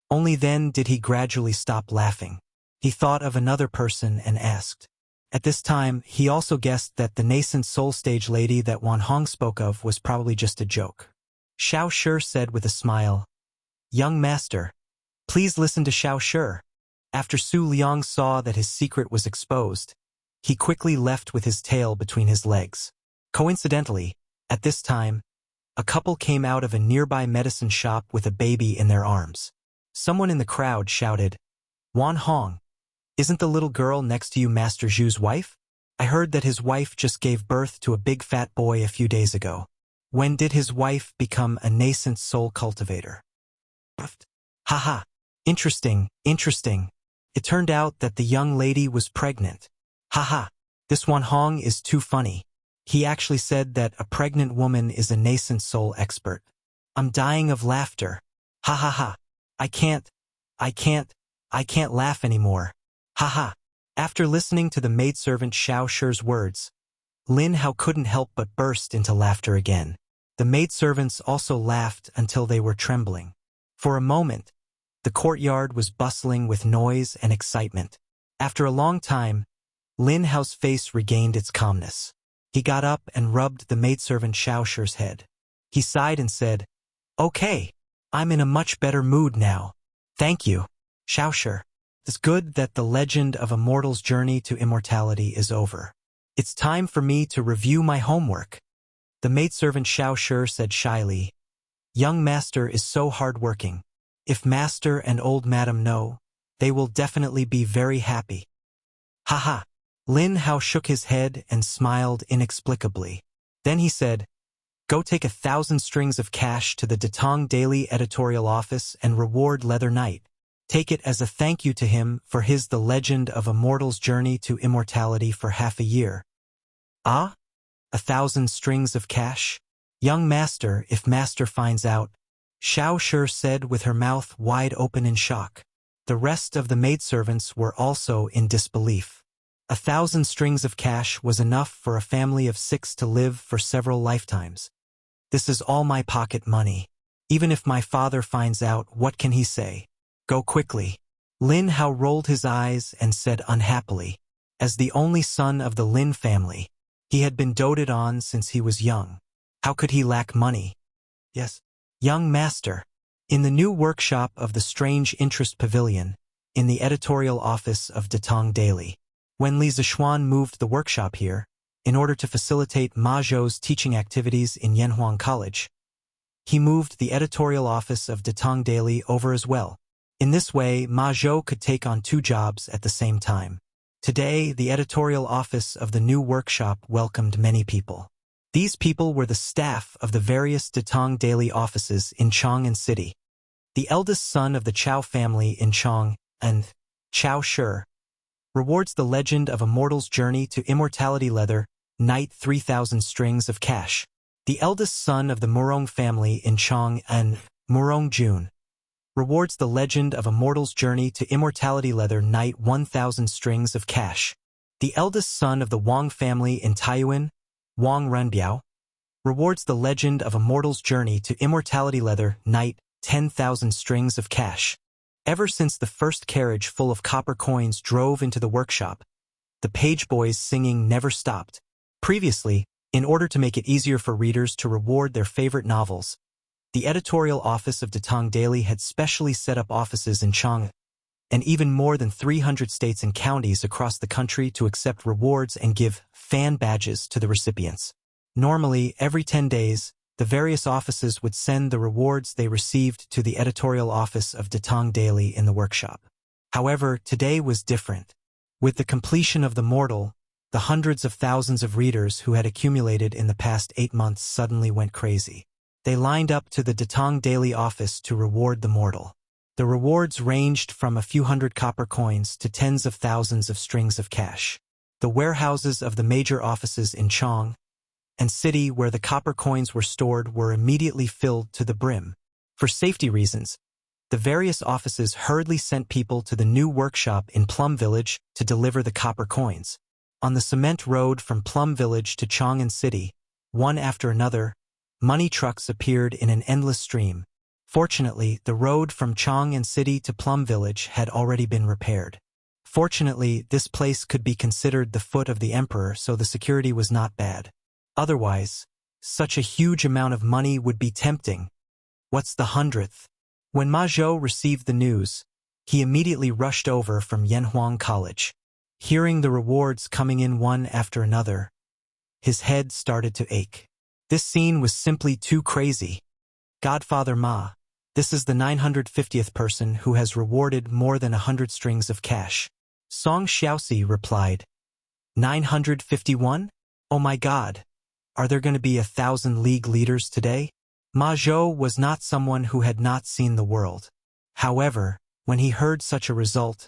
Only then did he gradually stop laughing. He thought of another person and asked. At this time, he also guessed that the nascent soul stage lady that Wan Hong spoke of was probably just a joke. Xiao Shi said with a smile, Young master, please listen to Xiao Shi. After Su Liang saw that his secret was exposed, he quickly left with his tail between his legs. Coincidentally, at this time, a couple came out of a nearby medicine shop with a baby in their arms. Someone in the crowd shouted, Wan Hong, isn't the little girl next to you Master Zhu's wife? I heard that his wife just gave birth to a big fat boy a few days ago. When did his wife become a nascent soul cultivator? Haha. Interesting, interesting. It turned out that the young lady was pregnant. Haha. This Wan Hong is too funny. He actually said that a pregnant woman is a nascent soul expert. I'm dying of laughter. Ha ha ha. I can't laugh anymore. Haha. After listening to the maidservant Xiao Shi's words, Lin Hao couldn't help but burst into laughter again. The maidservants also laughed until they were trembling. For a moment, the courtyard was bustling with noise and excitement. After a long time, Lin Hao's face regained its calmness. He got up and rubbed the maidservant Xiao Shi's head. He sighed and said, Okay, I'm in a much better mood now. Thank you, Xiao Shi. It's good that the legend of a mortal's journey to immortality is over. It's time for me to review my homework. The maidservant Xiao Shi said shyly. Young master is so hard-working. If master and old madam know, they will definitely be very happy. Ha. Lin Hao shook his head and smiled inexplicably. Then he said, Go take 1,000 strings of cash to the Datong Daily editorial office and reward Leather Knight. Take it as a thank you to him for his The Legend of a Mortal's Journey to Immortality for half a year. Ah? 1,000 strings of cash? Young master, if master finds out, Xiao Shi said with her mouth wide open in shock. The rest of the maidservants were also in disbelief. 1,000 strings of cash was enough for a family of 6 to live for several lifetimes. This is all my pocket money. Even if my father finds out, what can he say? Go quickly. Lin Hao rolled his eyes and said unhappily. As the only son of the Lin family, he had been doted on since he was young. How could he lack money? Yes. Young master. In the new workshop of the Strange Interest Pavilion, in the editorial office of Datong Daily. When Li Zixuan moved the workshop here, in order to facilitate Ma Zhou's teaching activities in Yanhuang College, he moved the editorial office of Datong Daily over as well. In this way, Ma Zhou could take on 2 jobs at the same time. Today, the editorial office of the new workshop welcomed many people. These people were the staff of the various Datong Daily offices in Chang'an City. The eldest son of the Chao family in Chang, and Xiao Shi, rewards The Legend of a Mortal's Journey to Immortality Leather Knight 3,000 strings of cash. The eldest son of the Murong family in Chang, and Murong Jun, rewards The Legend of a Mortal's Journey to Immortality Leather Knight 1,000 strings of cash. The eldest son of the Wang family in Taiyuan, Wang Renbiao, rewards The Legend of a Mortal's Journey to Immortality Leather Knight 10,000 strings of cash. Ever since the first carriage full of copper coins drove into the workshop, the page boys' singing never stopped. Previously, in order to make it easier for readers to reward their favorite novels, the editorial office of Datong Daily had specially set up offices in Chang'an, and even more than 300 states and counties across the country to accept rewards and give fan badges to the recipients. Normally, every 10 days, the various offices would send the rewards they received to the editorial office of Datong Daily in the workshop. However, today was different. With the completion of The Mortal, the hundreds of thousands of readers who had accumulated in the past 8 months suddenly went crazy. They lined up to the Datong Daily office to reward The Mortal. The rewards ranged from a few hundred copper coins to tens of thousands of strings of cash. The warehouses of the major offices in Chang and City where the copper coins were stored were immediately filled to the brim. For safety reasons, the various offices hurriedly sent people to the new workshop in Plum Village to deliver the copper coins. On the cement road from Plum Village to Chang'an City, one after another, money trucks appeared in an endless stream. Fortunately, the road from Chang'an City to Plum Village had already been repaired. Fortunately, this place could be considered the foot of the emperor, so the security was not bad. Otherwise, such a huge amount of money would be tempting. What's the 100th? When Ma Zhou received the news, he immediately rushed over from Yanhuang College. Hearing the rewards coming in one after another, his head started to ache. This scene was simply too crazy. Godfather Ma, this is the 950th person who has rewarded more than 100 strings of cash. Song Xiaoxi replied. 951? Oh my God! Are there going to be 1,000 league leaders today? Ma Zhou was not someone who had not seen the world. However, when he heard such a result,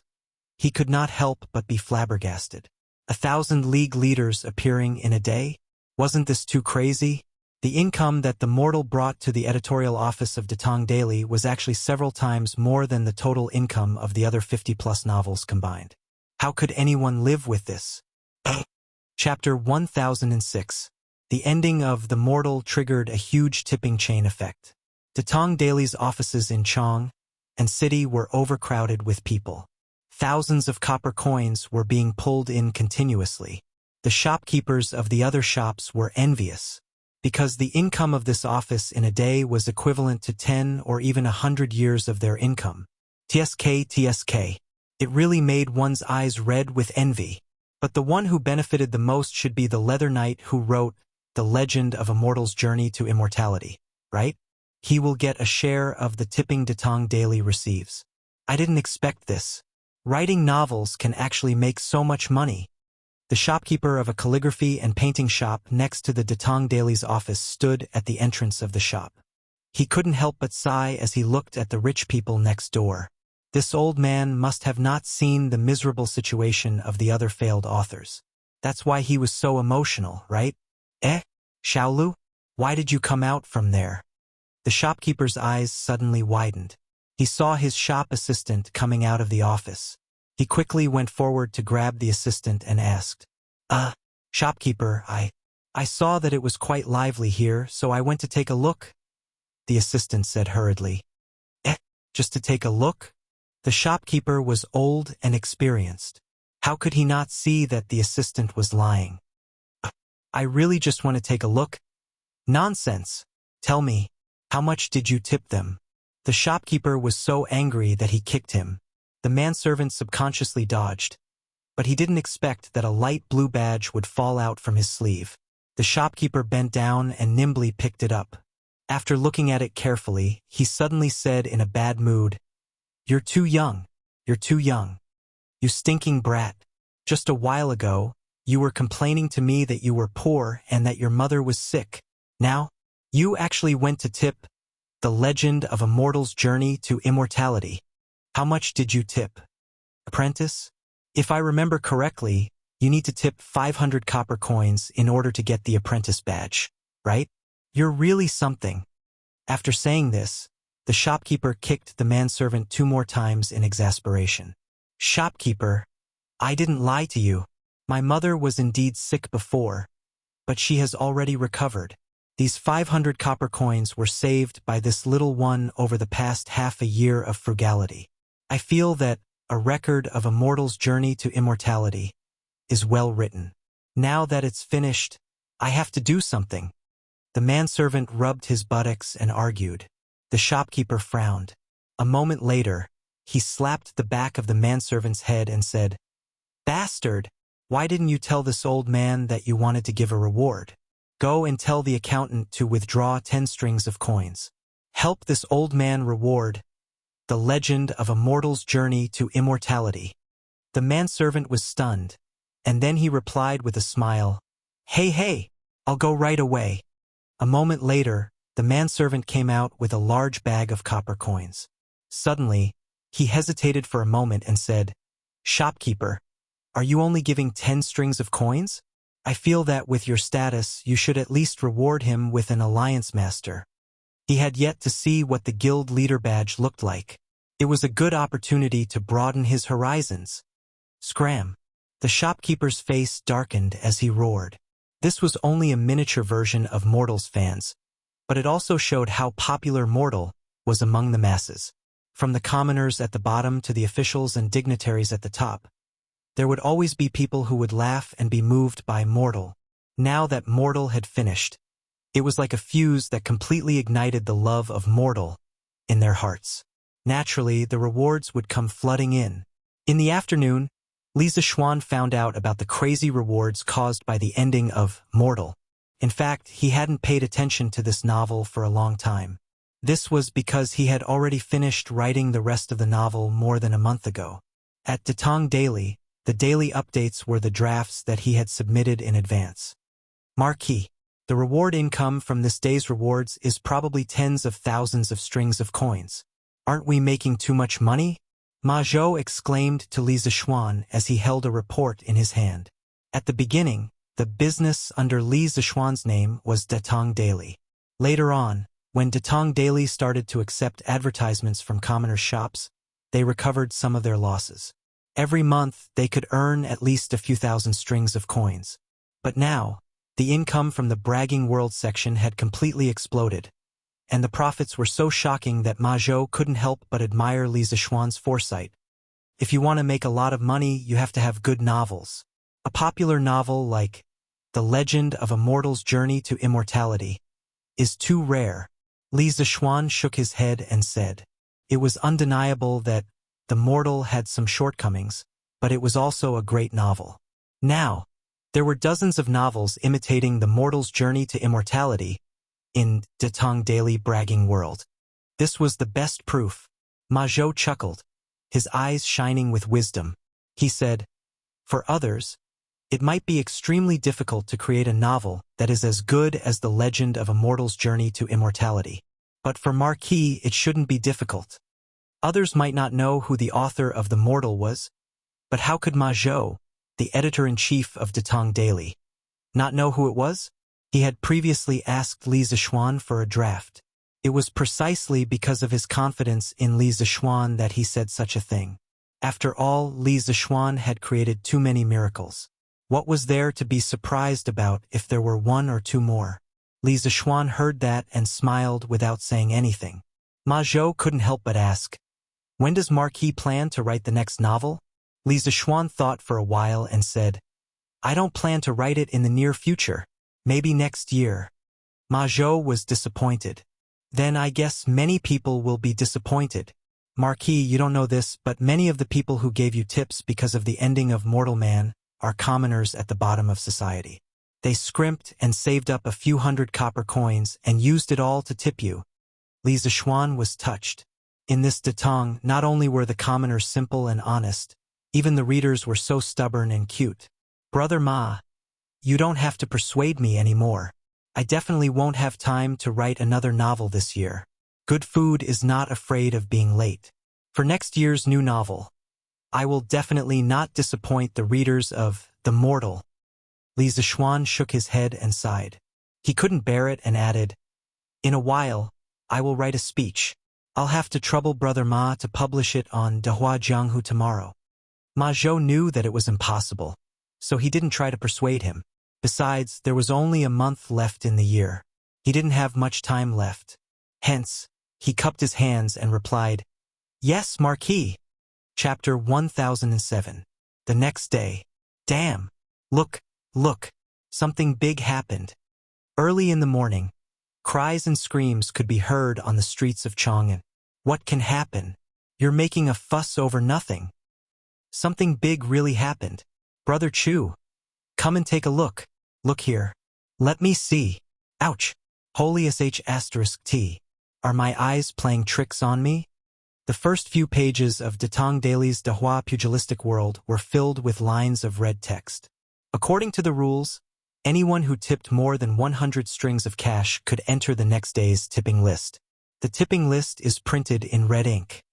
he could not help but be flabbergasted. 1,000 league leaders appearing in a day? Wasn't this too crazy? The income that the mortal brought to the editorial office of Datong Daily was actually several times more than the total income of the other 50-plus novels combined. How could anyone live with this? Chapter 1006. The ending of The Mortal triggered a huge tipping chain effect. Datong Daily's offices in Chang and City were overcrowded with people. Thousands of copper coins were being pulled in continuously. The shopkeepers of the other shops were envious, because the income of this office in a day was equivalent to 10 or even 100 years of their income. TSK. It really made one's eyes red with envy. But the one who benefited the most should be the Leather Knight who wrote The Legend of a Mortal's Journey to Immortality, right? He will get a share of the tipping Datang Daily receives. I didn't expect this. Writing novels can actually make so much money. The shopkeeper of a calligraphy and painting shop next to the Datang Daily's office stood at the entrance of the shop. He couldn't help but sigh as he looked at the rich people next door. This old man must have not seen the miserable situation of the other failed authors. That's why he was so emotional, right? Xiaolu, why did you come out from there? The shopkeeper's eyes suddenly widened. He saw his shop assistant coming out of the office. He quickly went forward to grab the assistant and asked, Shopkeeper, I saw that it was quite lively here, so I went to take a look. The assistant said hurriedly. Just to take a look? The shopkeeper was old and experienced. How could he not see that the assistant was lying? I really just want to take a look. Nonsense. Tell me, how much did you tip them? The shopkeeper was so angry that he kicked him. The manservant subconsciously dodged, but he didn't expect that a light blue badge would fall out from his sleeve. The shopkeeper bent down and nimbly picked it up. After looking at it carefully, he suddenly said in a bad mood, You're too young. You're too young. You stinking brat. Just a while ago, you were complaining to me that you were poor and that your mother was sick. Now, you actually went to tip The Legend of a Mortal's Journey to Immortality. How much did you tip? Apprentice? If I remember correctly, you need to tip 500 copper coins in order to get the apprentice badge, right? You're really something. After saying this, the shopkeeper kicked the manservant 2 more times in exasperation. Shopkeeper, I didn't lie to you. My mother was indeed sick before, but she has already recovered. These 500 copper coins were saved by this little one over the past half a year of frugality. I feel that A Record of a Mortal's Journey to Immortality is well written. Now that it's finished, I have to do something. The manservant rubbed his buttocks and argued. The shopkeeper frowned. A moment later, he slapped the back of the manservant's head and said, Bastard, why didn't you tell this old man that you wanted to give a reward? Go and tell the accountant to withdraw 10 strings of coins. Help this old man reward The Legend of a Mortal's Journey to Immortality. The manservant was stunned, and then he replied with a smile, Hey, I'll go right away. A moment later, the manservant came out with a large bag of copper coins. Suddenly, he hesitated for a moment and said, Shopkeeper, are you only giving 10 strings of coins? I feel that with your status, you should at least reward him with an alliance master. He had yet to see what the guild leader badge looked like. It was a good opportunity to broaden his horizons. Scram! The shopkeeper's face darkened as he roared. This was only a miniature version of Mortal's fans, but it also showed how popular Mortal was among the masses. From the commoners at the bottom to the officials and dignitaries at the top, there would always be people who would laugh and be moved by Mortal. Now that Mortal had finished, it was like a fuse that completely ignited the love of Mortal in their hearts. Naturally, the rewards would come flooding in. In the afternoon, Li Zixuan found out about the crazy rewards caused by the ending of Mortal. In fact, he hadn't paid attention to this novel for a long time. This was because he had already finished writing the rest of the novel more than a month ago. At Datang Daily, the daily updates were the drafts that he had submitted in advance. Marquis, the reward income from this day's rewards is probably tens of thousands of strings of coins. Aren't we making too much money? Ma Zhou exclaimed to Li Zixuan as he held a report in his hand. At the beginning, the business under Li Zixuan's name was Datang Daily. Later on, when Datang Daily started to accept advertisements from commoners' shops, they recovered some of their losses. Every month, they could earn at least a few thousand strings of coins. But now, the income from the Bragging World section had completely exploded, and the profits were so shocking that Ma Zhou couldn't help but admire Li Zixuan's foresight. If you want to make a lot of money, you have to have good novels. A popular novel like The Legend of a Mortal's Journey to Immortality is too rare. Li Zixuan shook his head and said, It was undeniable that The Mortal had some shortcomings, but it was also a great novel. Now, there were dozens of novels imitating the mortal's journey to immortality in Datong Daily Bragging World. This was the best proof. Ma Zhou chuckled, his eyes shining with wisdom. He said, "For others, it might be extremely difficult to create a novel that is as good as the legend of a mortal's journey to immortality. But for Marquis, it shouldn't be difficult. Others might not know who the author of The Mortal was, but how could Ma Zhou, the editor-in-chief of Datong Daily, not know who it was?" He had previously asked Li Zixuan for a draft. It was precisely because of his confidence in Li Zixuan that he said such a thing. After all, Li Zixuan had created too many miracles. What was there to be surprised about if there were one or two more? Li Zixuan heard that and smiled without saying anything. Ma Zhou couldn't help but ask, "When does Marquis plan to write the next novel?" Li Zixuan thought for a while and said, "I don't plan to write it in the near future. Maybe next year." Ma Zhou was disappointed. "Then I guess many people will be disappointed. Marquis, you don't know this, but many of the people who gave you tips because of the ending of Mortal Man are commoners at the bottom of society. They scrimped and saved up a few hundred copper coins and used it all to tip you." Li Zixuan was touched. In this Datong, not only were the commoners simple and honest, even the readers were so stubborn and cute. "Brother Ma, you don't have to persuade me anymore. I definitely won't have time to write another novel this year. Good food is not afraid of being late. For next year's new novel, I will definitely not disappoint the readers of The Mortal." Li Zixuan shook his head and sighed. He couldn't bear it and added, "In a while, I will write a speech. I'll have to trouble Brother Ma to publish it on Dehua Jianghu tomorrow." Ma Zhou knew that it was impossible, so he didn't try to persuade him. Besides, there was only a month left in the year. He didn't have much time left. Hence, he cupped his hands and replied, "Yes, Marquis." Chapter 1007. The next day. Damn! Look, look! Something big happened. Early in the morning, cries and screams could be heard on the streets of Chang'an. "What can happen? You're making a fuss over nothing. Something big really happened. Brother Chu, come and take a look. Look here. Let me see. Ouch! Holy sh*t. Are my eyes playing tricks on me?" The first few pages of Datong Daily's Dehua Pugilistic World were filled with lines of red text. According to the rules, anyone who tipped more than 100 strings of cash could enter the next day's tipping list. The tipping list is printed in red ink.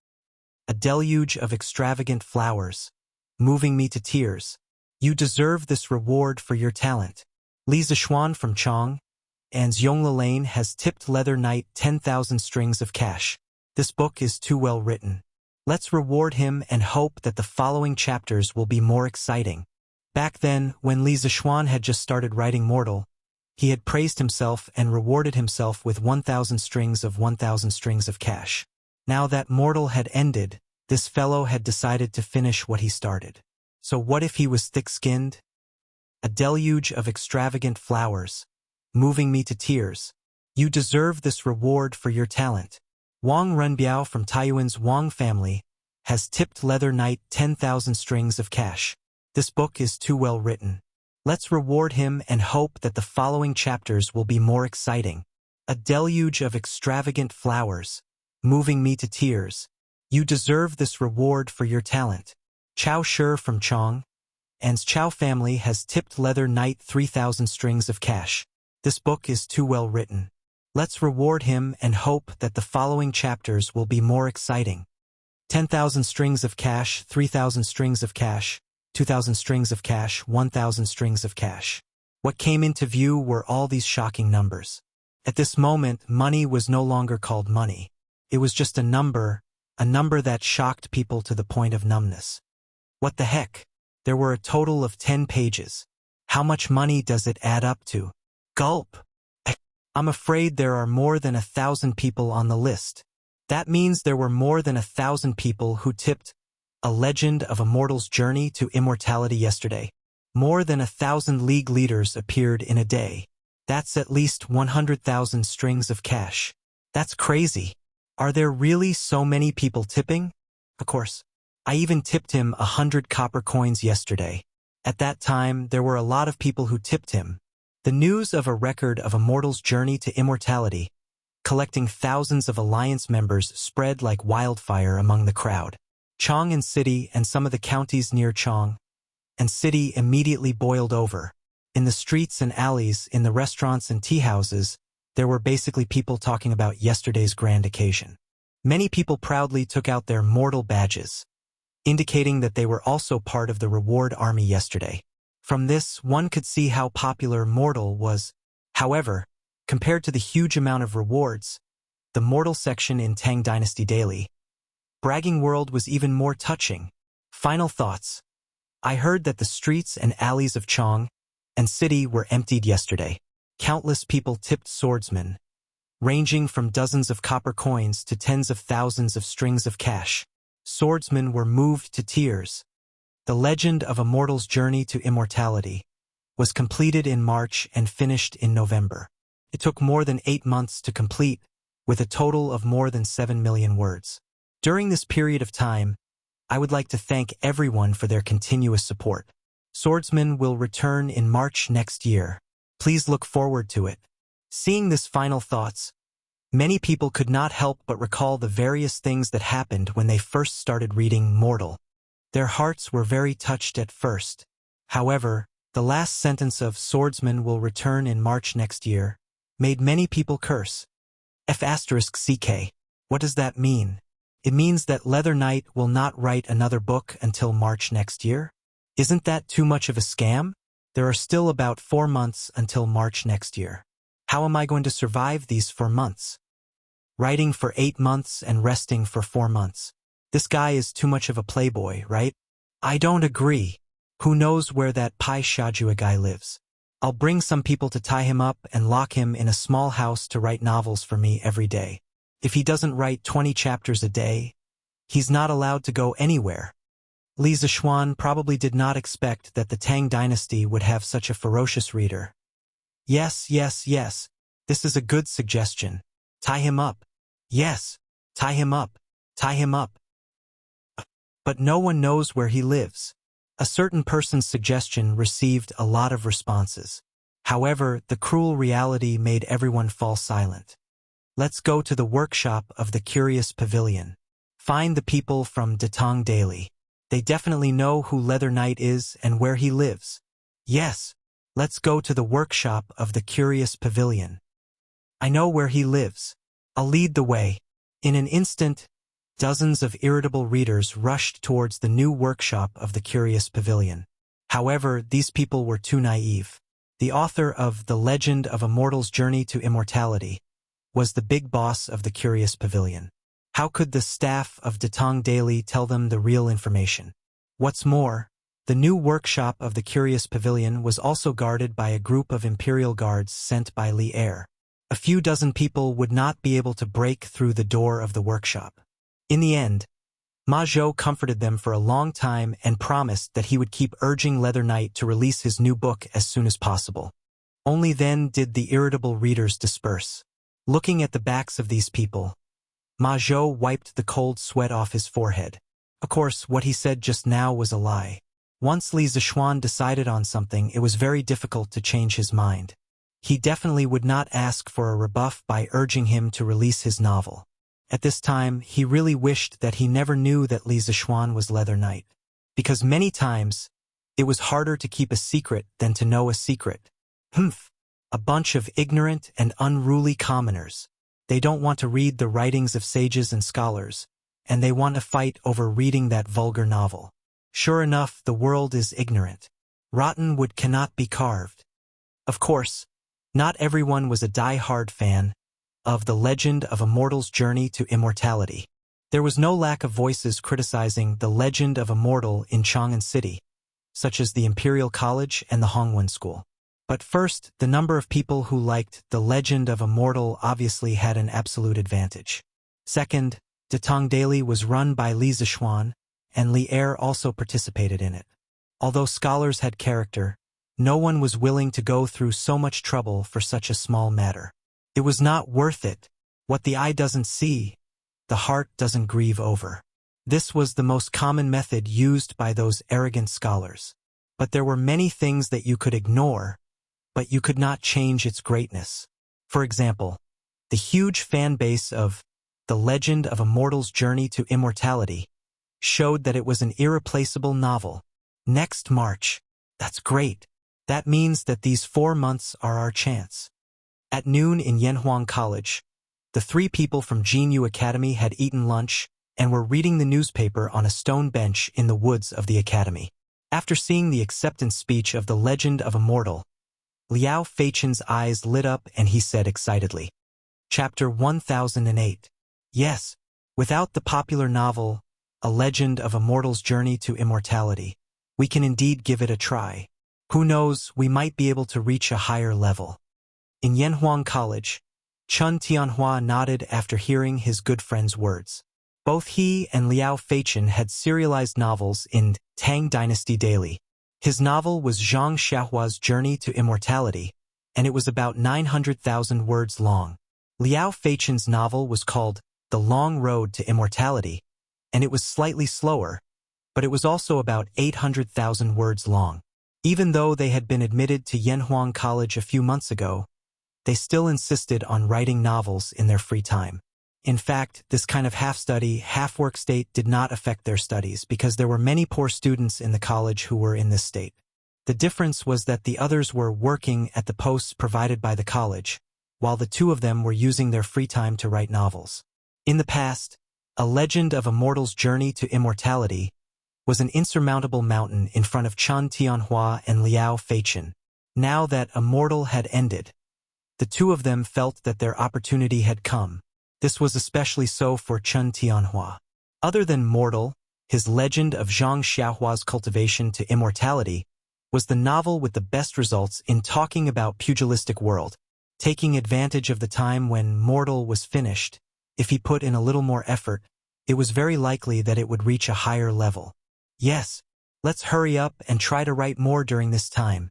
"A deluge of extravagant flowers, moving me to tears. You deserve this reward for your talent. Li Zixuan from Chong and Yongla Lane has tipped Leather Knight 10,000 strings of cash. This book is too well written. Let's reward him and hope that the following chapters will be more exciting." Back then, when Li Zixuan had just started writing Mortal, he had praised himself and rewarded himself with 1,000 strings of cash. Now that Mortal had ended, this fellow had decided to finish what he started. So what if he was thick-skinned? "A deluge of extravagant flowers, moving me to tears. You deserve this reward for your talent. Wang Renbiao from Taiyuan's Wang family has tipped Leather Knight 10,000 strings of cash. This book is too well written. Let's reward him and hope that the following chapters will be more exciting. A deluge of extravagant flowers, moving me to tears. You deserve this reward for your talent. Chao Shi from Chong and's Chao family has tipped Leather Knight 3,000 strings of cash. This book is too well written. Let's reward him and hope that the following chapters will be more exciting. 10,000 strings of cash, 3,000 strings of cash, 2,000 strings of cash, 1,000 strings of cash. What came into view were all these shocking numbers. At this moment, money was no longer called money. It was just a number that shocked people to the point of numbness. What the heck? There were a total of 10 pages. How much money does it add up to? Gulp! I'm afraid there are more than 1,000 people on the list. That means there were more than 1,000 people who tipped A Legend of a Mortal's Journey to Immortality yesterday. More than 1,000 league leaders appeared in a day. That's at least 100,000 strings of cash. That's crazy. Are there really so many people tipping? Of course, I even tipped him 100 copper coins yesterday. At that time, there were a lot of people who tipped him. The news of a record of a mortal's journey to immortality, collecting thousands of alliance members, spread like wildfire among the crowd. Chang'an City and some of the counties near Chang'an City immediately boiled over. In the streets and alleys, in the restaurants and tea houses, there were basically people talking about yesterday's grand occasion. Many people proudly took out their mortal badges, indicating that they were also part of the reward army yesterday. From this, one could see how popular mortal was. However, compared to the huge amount of rewards, the mortal section in Tang Dynasty Daily, Bragging World was even more touching. Final thoughts. I heard that the streets and alleys of Chang'an City were emptied yesterday. Countless people tipped swordsmen, ranging from dozens of copper coins to tens of thousands of strings of cash. Swordsmen were moved to tears. The legend of a mortal's journey to immortality was completed in March and finished in November. It took more than 8 months to complete, with a total of more than 7 million words. During this period of time, I would like to thank everyone for their continuous support. Swordsman will return in March next year. Please look forward to it. Seeing this final thoughts, many people could not help but recall the various things that happened when they first started reading Mortal. Their hearts were very touched at first. However, the last sentence of Swordsman will return in March next year made many people curse. F***CK. What does that mean? It means that Leather Knight will not write another book until March next year? Isn't that too much of a scam? There are still about 4 months until March next year. How am I going to survive these 4 months? Writing for 8 months and resting for 4 months. This guy is too much of a playboy, right? I don't agree. Who knows where that Pai Shajua guy lives? I'll bring some people to tie him up and lock him in a small house to write novels for me every day. If he doesn't write 20 chapters a day, he's not allowed to go anywhere. Li Zishuan probably did not expect that the Tang Dynasty would have such a ferocious reader. Yes, this is a good suggestion. Tie him up. Yes, tie him up. Tie him up. But no one knows where he lives. A certain person's suggestion received a lot of responses. However, the cruel reality made everyone fall silent. Let's go to the workshop of the Curious Pavilion. Find the people from Datong Daily. They definitely know who Leather Knight is and where he lives. Yes, let's go to the workshop of the Curious Pavilion. I know where he lives. I'll lead the way. In an instant, dozens of irritable readers rushed towards the new workshop of the Curious Pavilion. However, these people were too naive. The author of The Legend of a Mortal's Journey to Immortality was the big boss of the Curious Pavilion. How could the staff of Datong Daily tell them the real information? What's more, the new workshop of the Curious Pavilion was also guarded by a group of Imperial Guards sent by Li Er. A few dozen people would not be able to break through the door of the workshop. In the end, Ma Zhou comforted them for a long time and promised that he would keep urging Leather Knight to release his new book as soon as possible. Only then did the irritable readers disperse. Looking at the backs of these people, Ma Zhou wiped the cold sweat off his forehead. Of course, what he said just now was a lie. Once Li Zishuan decided on something, it was very difficult to change his mind. He definitely would not ask for a rebuff by urging him to release his novel. At this time, he really wished that he never knew that Li Zishuan was Leather Knight, because many times, it was harder to keep a secret than to know a secret. A bunch of ignorant and unruly commoners. They don't want to read the writings of sages and scholars, and they want to fight over reading that vulgar novel. Sure enough, the world is ignorant. Rotten wood cannot be carved. Of course, not everyone was a die-hard fan of The Legend of a Mortal's Journey to Immortality. There was no lack of voices criticizing The Legend of a Mortal in Chang'an City, such as the Imperial College and the Hongwen School. But first, the number of people who liked The Legend of a Mortal obviously had an absolute advantage. Second, Datong Daily was run by Li Zishuan, and Li Er also participated in it. Although scholars had character, no one was willing to go through so much trouble for such a small matter. It was not worth it. What the eye doesn't see, the heart doesn't grieve over. This was the most common method used by those arrogant scholars. But there were many things that you could ignore, but you could not change its greatness. For example, the huge fan base of The Legend of a Mortal's Journey to Immortality showed that it was an irreplaceable novel. Next March. That's great. That means that these 4 months are our chance. At noon in Yanhuang College, the 3 people from Jinyu Academy had eaten lunch and were reading the newspaper on a stone bench in the woods of the academy. After seeing the acceptance speech of The Legend of a Mortal, Liao Feichen's eyes lit up and he said excitedly, Chapter 1008. Yes, without the popular novel, A Legend of a Mortal's Journey to Immortality, we can indeed give it a try. Who knows, we might be able to reach a higher level. In Yanhuang College, Chun Tianhua nodded after hearing his good friend's words. Both he and Liao Feichen had serialized novels in Tang Dynasty Daily. His novel was Zhang Xiaohua's Journey to Immortality, and it was about 900,000 words long. Liao Feichen's novel was called The Long Road to Immortality, and it was slightly slower, but it was also about 800,000 words long. Even though they had been admitted to Yanhuang College a few months ago, they still insisted on writing novels in their free time. In fact, this kind of half-study, half-work state did not affect their studies because there were many poor students in the college who were in this state. The difference was that the others were working at the posts provided by the college, while the 2 of them were using their free time to write novels. In the past, A Legend of a Mortal's Journey to Immortality was an insurmountable mountain in front of Chun Tianhua and Liao Feichen. Now that A Mortal had ended, the 2 of them felt that their opportunity had come. This was especially so for Chun Tianhua. Other than Mortal, his Legend of Zhang Xiaohua's Cultivation to Immortality was the novel with the best results in talking about pugilistic world, taking advantage of the time when Mortal was finished. If he put in a little more effort, it was very likely that it would reach a higher level. Yes, let's hurry up and try to write more during this time.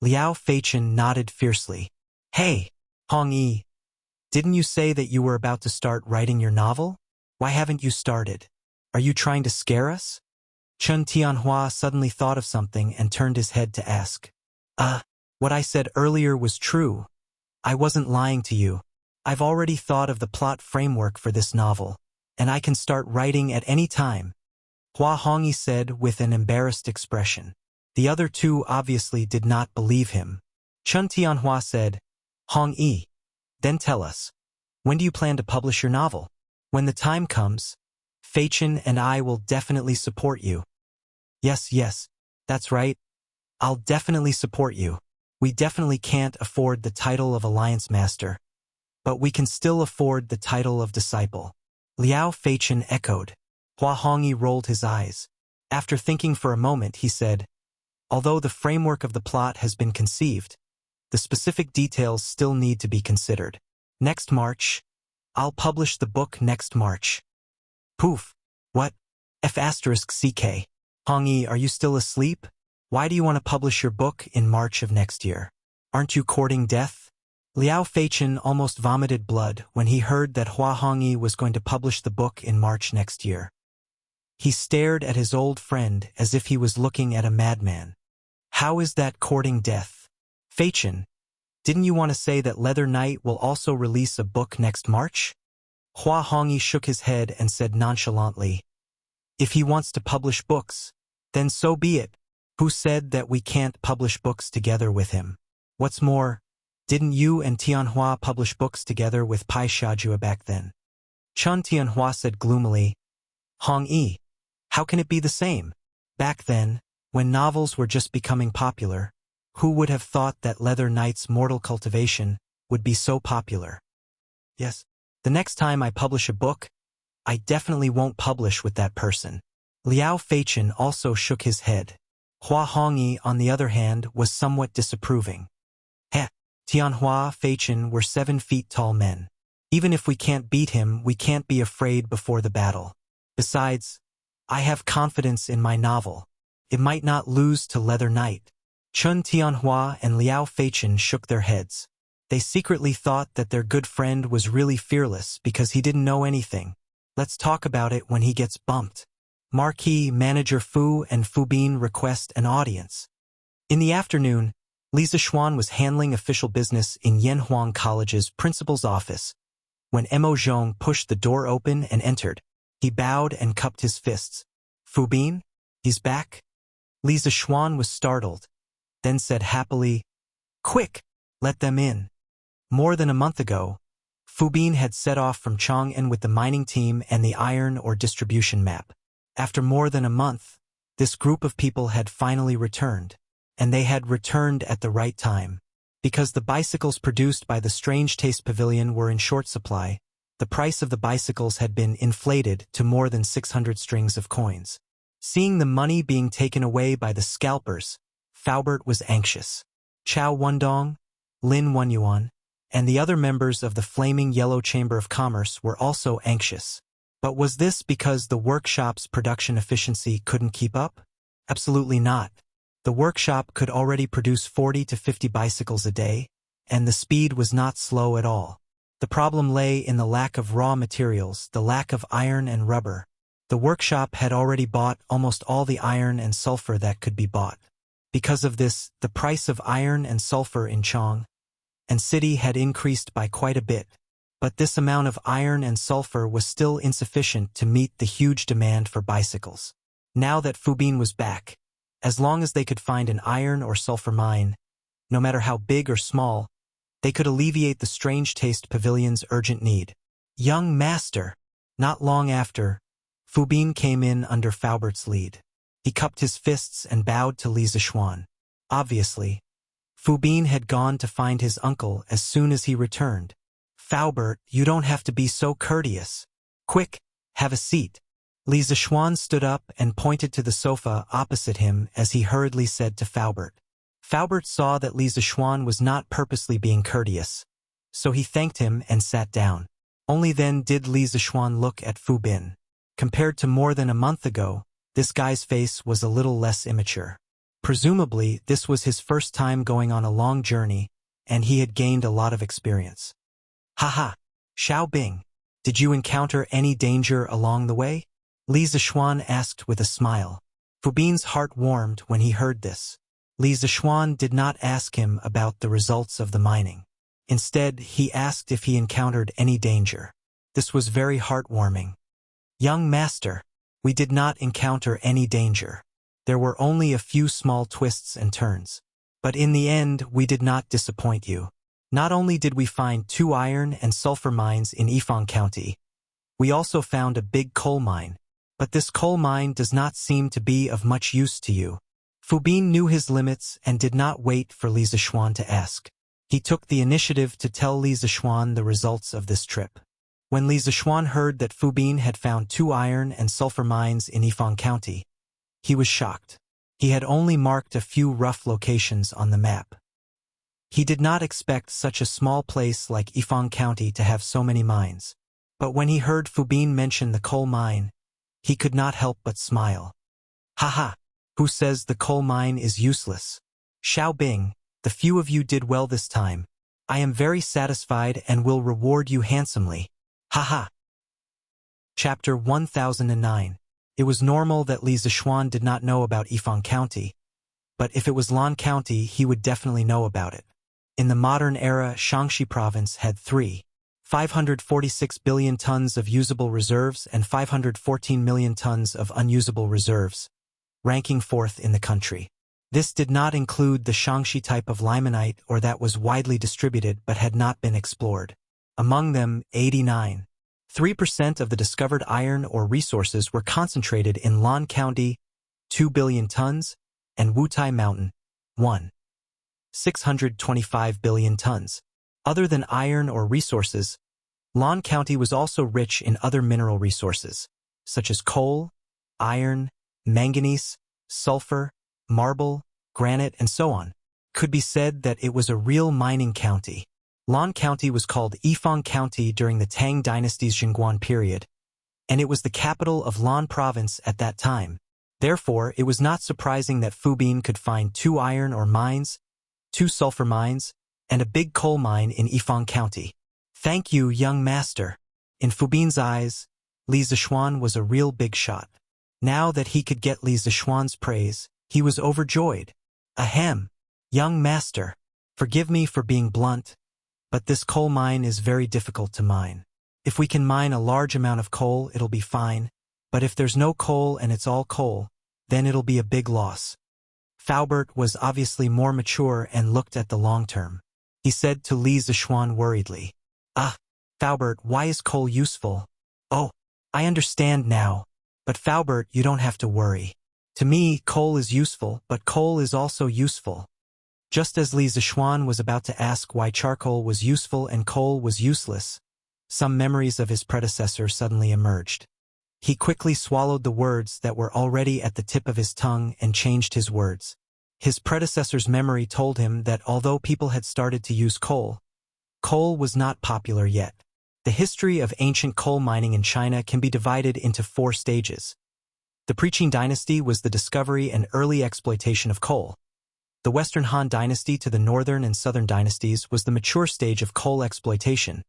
Liao Feichen nodded fiercely. Hey, Hong Yi, didn't you say that you were about to start writing your novel? Why haven't you started? Are you trying to scare us? Chun Tianhua suddenly thought of something and turned his head to ask. What I said earlier was true. I wasn't lying to you. I've already thought of the plot framework for this novel, and I can start writing at any time. Hua Hongyi said with an embarrassed expression. The other 2 obviously did not believe him. Chun Tianhua said, Hongyi, then tell us, when do you plan to publish your novel? When the time comes, Feichen and I will definitely support you. Yes, that's right. I'll definitely support you. We definitely can't afford the title of Alliance Master, but we can still afford the title of Disciple. Liao Feichen echoed. Hua Hongyi rolled his eyes. After thinking for a moment, he said, although the framework of the plot has been conceived, the specific details still need to be considered. Next March. I'll publish the book next March. Poof. What? F***CK. Hongyi, are you still asleep? Why do you want to publish your book in March of next year? Aren't you courting death? Liao Feichen almost vomited blood when he heard that Hua Hongyi was going to publish the book in March next year. He stared at his old friend as if he was looking at a madman. How is that courting death? Feichen, didn't you want to say that Leather Knight will also release a book next March? Hua Hongyi shook his head and said nonchalantly, if he wants to publish books, then so be it. Who said that we can't publish books together with him? What's more, didn't you and Tianhua publish books together with Pai Xiajua back then? Chun Tianhua said gloomily, Hong Yi, how can it be the same? Back then, when novels were just becoming popular, who would have thought that Leather Knight's Mortal Cultivation would be so popular? Yes, the next time I publish a book, I definitely won't publish with that person. Liao Feichen also shook his head. Hua Hongyi, on the other hand, was somewhat disapproving. Tianhua, Feichen were 7 feet tall men. Even if we can't beat him, we can't be afraid before the battle. Besides, I have confidence in my novel. It might not lose to Leather Knight. Chun Tianhua and Liao Feichen shook their heads. They secretly thought that their good friend was really fearless because he didn't know anything. Let's talk about it when he gets bumped. Marquis Manager Fu and Fu Bin request an audience. In the afternoon, Li Zixuan was handling official business in Yanhuang College's principal's office when Mo Zhong pushed the door open and entered. He bowed and cupped his fists. Fu Bin? He's back? Li Zixuan was startled, then said happily, "Quick, let them in." More than a month ago, Fu Bin had set off from Chang'an with the mining team and the iron ore distribution map. After more than a month, this group of people had finally returned, and they had returned at the right time. Because the bicycles produced by the Strange Taste Pavilion were in short supply, the price of the bicycles had been inflated to more than 600 strings of coins. Seeing the money being taken away by the scalpers, Faubert was anxious. Chao Wendong, Lin Wenyuan, and the other members of the Flaming Yellow Chamber of Commerce were also anxious. But was this because the workshop's production efficiency couldn't keep up? Absolutely not. The workshop could already produce 40 to 50 bicycles a day, and the speed was not slow at all. The problem lay in the lack of raw materials, the lack of iron and rubber. The workshop had already bought almost all the iron and sulfur that could be bought. Because of this, the price of iron and sulfur in Chang'an and city had increased by quite a bit. But this amount of iron and sulfur was still insufficient to meet the huge demand for bicycles. Now that Fu Bin was back, as long as they could find an iron or sulfur mine, no matter how big or small, they could alleviate the Strange Taste Pavilion's urgent need. Young master. Not long after, Fu Bin came in under Faubert's lead. He cupped his fists and bowed to Li Zixuan. Obviously, Fu Bin had gone to find his uncle as soon as he returned. "Faubert, you don't have to be so courteous. Quick, have a seat." Li Zixuan stood up and pointed to the sofa opposite him as he hurriedly said to Faubert. Faubert saw that Li Zixuan was not purposely being courteous, so he thanked him and sat down. Only then did Li Zixuan look at Fu Bin. Compared to more than a month ago, this guy's face was a little less immature. Presumably, this was his first time going on a long journey, and he had gained a lot of experience. "Haha, Xiao Bing, did you encounter any danger along the way?" Li Zixuan asked with a smile. Fu Bin's heart warmed when he heard this. Li Zixuan did not ask him about the results of the mining. Instead, he asked if he encountered any danger. This was very heartwarming. "Young master, we did not encounter any danger. There were only a few small twists and turns. But in the end, we did not disappoint you. Not only did we find 2 iron and sulfur mines in Yifang County, we also found a big coal mine. But this coal mine does not seem to be of much use to you." Fu Bin knew his limits and did not wait for Li Zixuan to ask. He took the initiative to tell Li Zixuan the results of this trip. When Li Zixuan heard that Fu Bin had found 2 iron and sulfur mines in Yifang County, he was shocked. He had only marked a few rough locations on the map. He did not expect such a small place like Yifang County to have so many mines. But when he heard Fu Bin mention the coal mine, he could not help but smile. "Haha, who says the coal mine is useless? Xiao Bing, the few of you did well this time. I am very satisfied and will reward you handsomely. Haha." Chapter 1009. It was normal that Li Zixuan did not know about Yifang County, but if it was Lan County, he would definitely know about it. In the modern era, Shaanxi province had 546 billion tons of usable reserves and 514 million tons of unusable reserves, ranking 4th in the country. This did not include the Shaanxi type of limonite or that was widely distributed but had not been explored. Among them, 89.3% of the discovered iron ore resources were concentrated in Lan County, 2 billion tons, and Wutai Mountain, 625 billion tons. Other than iron ore resources, Lan County was also rich in other mineral resources, such as coal, iron, manganese, sulfur, marble, granite, and so on. Could be said that it was a real mining county. Lan County was called Yifang County during the Tang Dynasty's Jingguan period, and it was the capital of Lan Province at that time. Therefore, it was not surprising that Fu Bin could find 2 iron ore mines, 2 sulfur mines, and a big coal mine in Yifang County. "Thank you, young master." In Fu Bin's eyes, Li Zixuan was a real big shot. Now that he could get Li Zixuan's praise, he was overjoyed. Ahem, young master, forgive me for being blunt, but this coal mine is very difficult to mine. If we can mine a large amount of coal, it'll be fine, but if there's no coal and it's all coal, then it'll be a big loss. Faubert was obviously more mature and looked at the long term. He said to Li Zixuan worriedly, Faubert, why is coal useful? Oh, I understand now. But Faubert, you don't have to worry. To me, coal is useful, but coal is also useful. Just as Li Zixuan was about to ask why charcoal was useful and coal was useless, some memories of his predecessor suddenly emerged. He quickly swallowed the words that were already at the tip of his tongue and changed his words. His predecessor's memory told him that although people had started to use coal, coal was not popular yet. The history of ancient coal mining in China can be divided into 4 stages. The Preqing dynasty was the discovery and early exploitation of coal. The Western Han dynasty to the northern and southern dynasties was the mature stage of coal exploitation.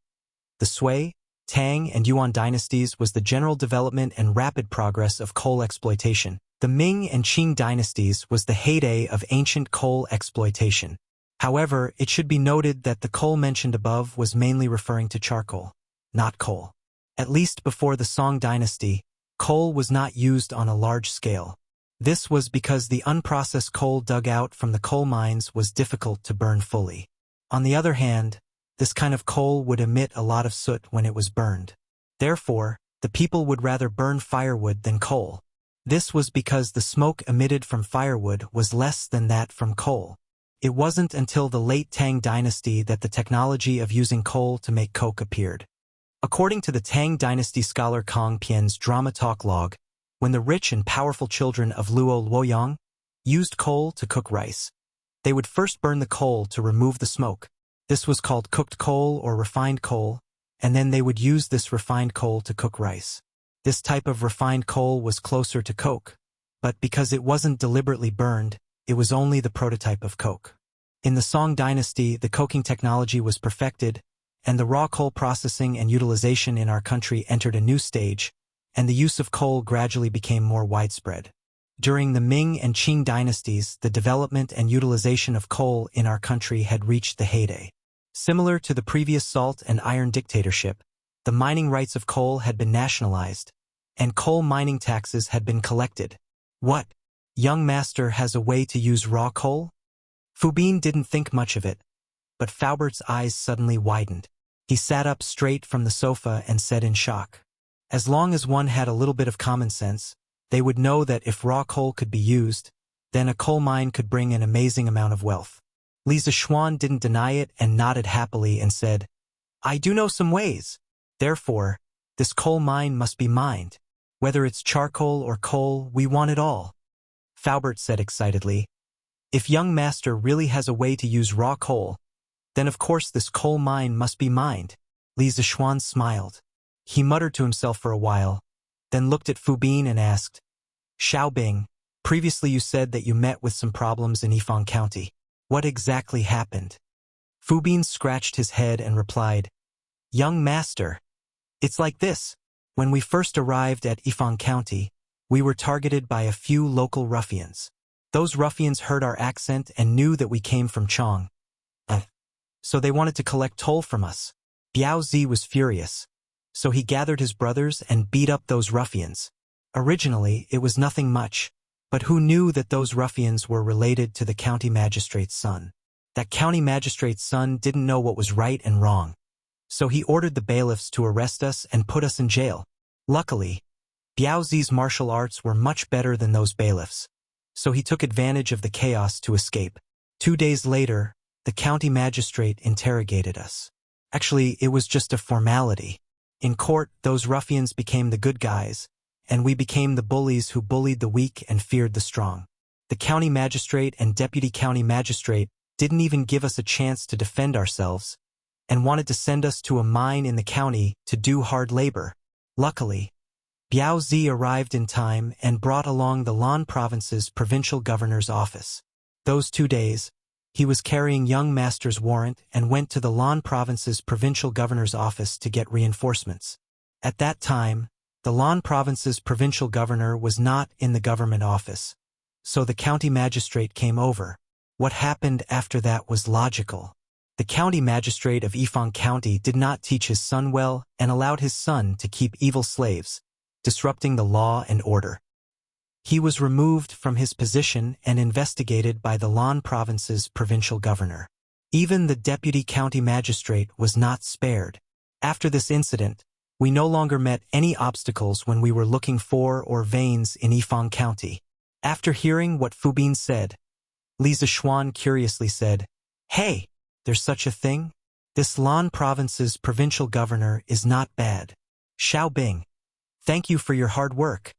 The Sui, Tang, and Yuan dynasties was the general development and rapid progress of coal exploitation. The Ming and Qing dynasties was the heyday of ancient coal exploitation. However, it should be noted that the coal mentioned above was mainly referring to charcoal, not coal. At least before the Song dynasty, coal was not used on a large scale. This was because the unprocessed coal dug out from the coal mines was difficult to burn fully. On the other hand, this kind of coal would emit a lot of soot when it was burned. Therefore, the people would rather burn firewood than coal. This was because the smoke emitted from firewood was less than that from coal. It wasn't until the late Tang dynasty that the technology of using coal to make coke appeared. According to the Tang dynasty scholar Kong Pian's drama talk log, when the rich and powerful children of Luo Luoyang used coal to cook rice, they would first burn the coal to remove the smoke. This was called cooked coal or refined coal, and then they would use this refined coal to cook rice. This type of refined coal was closer to coke, but because it wasn't deliberately burned, it was only the prototype of coke. In the Song dynasty, the coking technology was perfected, and the raw coal processing and utilization in our country entered a new stage, and the use of coal gradually became more widespread. During the Ming and Qing dynasties, the development and utilization of coal in our country had reached the heyday. Similar to the previous salt and iron dictatorship, the mining rights of coal had been nationalized, and coal mining taxes had been collected. What? Young master has a way to use raw coal? Fu Bin didn't think much of it, but Faubert's eyes suddenly widened. He sat up straight from the sofa and said in shock, as long as one had a little bit of common sense, they would know that if raw coal could be used, then a coal mine could bring an amazing amount of wealth. Li Zixuan didn't deny it and nodded happily and said, I do know some ways. Therefore, this coal mine must be mined. Whether it's charcoal or coal, we want it all. Faubert said excitedly, if young master really has a way to use raw coal, then of course this coal mine must be mined. Li Zixuan smiled. He muttered to himself for a while, then looked at Fu Bin and asked, Xiaobing, previously you said that you met with some problems in Yifang County. What exactly happened? Fu Bin scratched his head and replied, young master, it's like this. When we first arrived at Yifang County, we were targeted by a few local ruffians. Those ruffians heard our accent and knew that we came from Chong. So they wanted to collect toll from us. Biao Zi was furious. So he gathered his brothers and beat up those ruffians. Originally, it was nothing much, but who knew that those ruffians were related to the county magistrate's son? That county magistrate's son didn't know what was right and wrong. So he ordered the bailiffs to arrest us and put us in jail. Luckily, Biao Zi's martial arts were much better than those bailiffs. So he took advantage of the chaos to escape. 2 days later, the county magistrate interrogated us. Actually, it was just a formality. In court, those ruffians became the good guys, and we became the bullies who bullied the weak and feared the strong. The county magistrate and deputy county magistrate didn't even give us a chance to defend ourselves, and wanted to send us to a mine in the county to do hard labor. Luckily, Biao Zi arrived in time and brought along the Lan province's provincial governor's office. Those 2 days, he was carrying young master's warrant and went to the Lan province's provincial governor's office to get reinforcements. At that time, The Lan province's provincial governor was not in the government office, so the county magistrate came over. What happened after that was logical. The county magistrate of Yifang County did not teach his son well and allowed his son to keep evil slaves, disrupting the law and order. He was removed from his position and investigated by the Lan province's provincial governor. Even the deputy county magistrate was not spared. After this incident, we no longer met any obstacles when we were looking for or veins in Yifang County. After hearing what Fu Bin said, Li Zishuan curiously said, "Hey, there's such a thing? This Lan province's provincial governor is not bad. Xiao Bing, thank you for your hard work."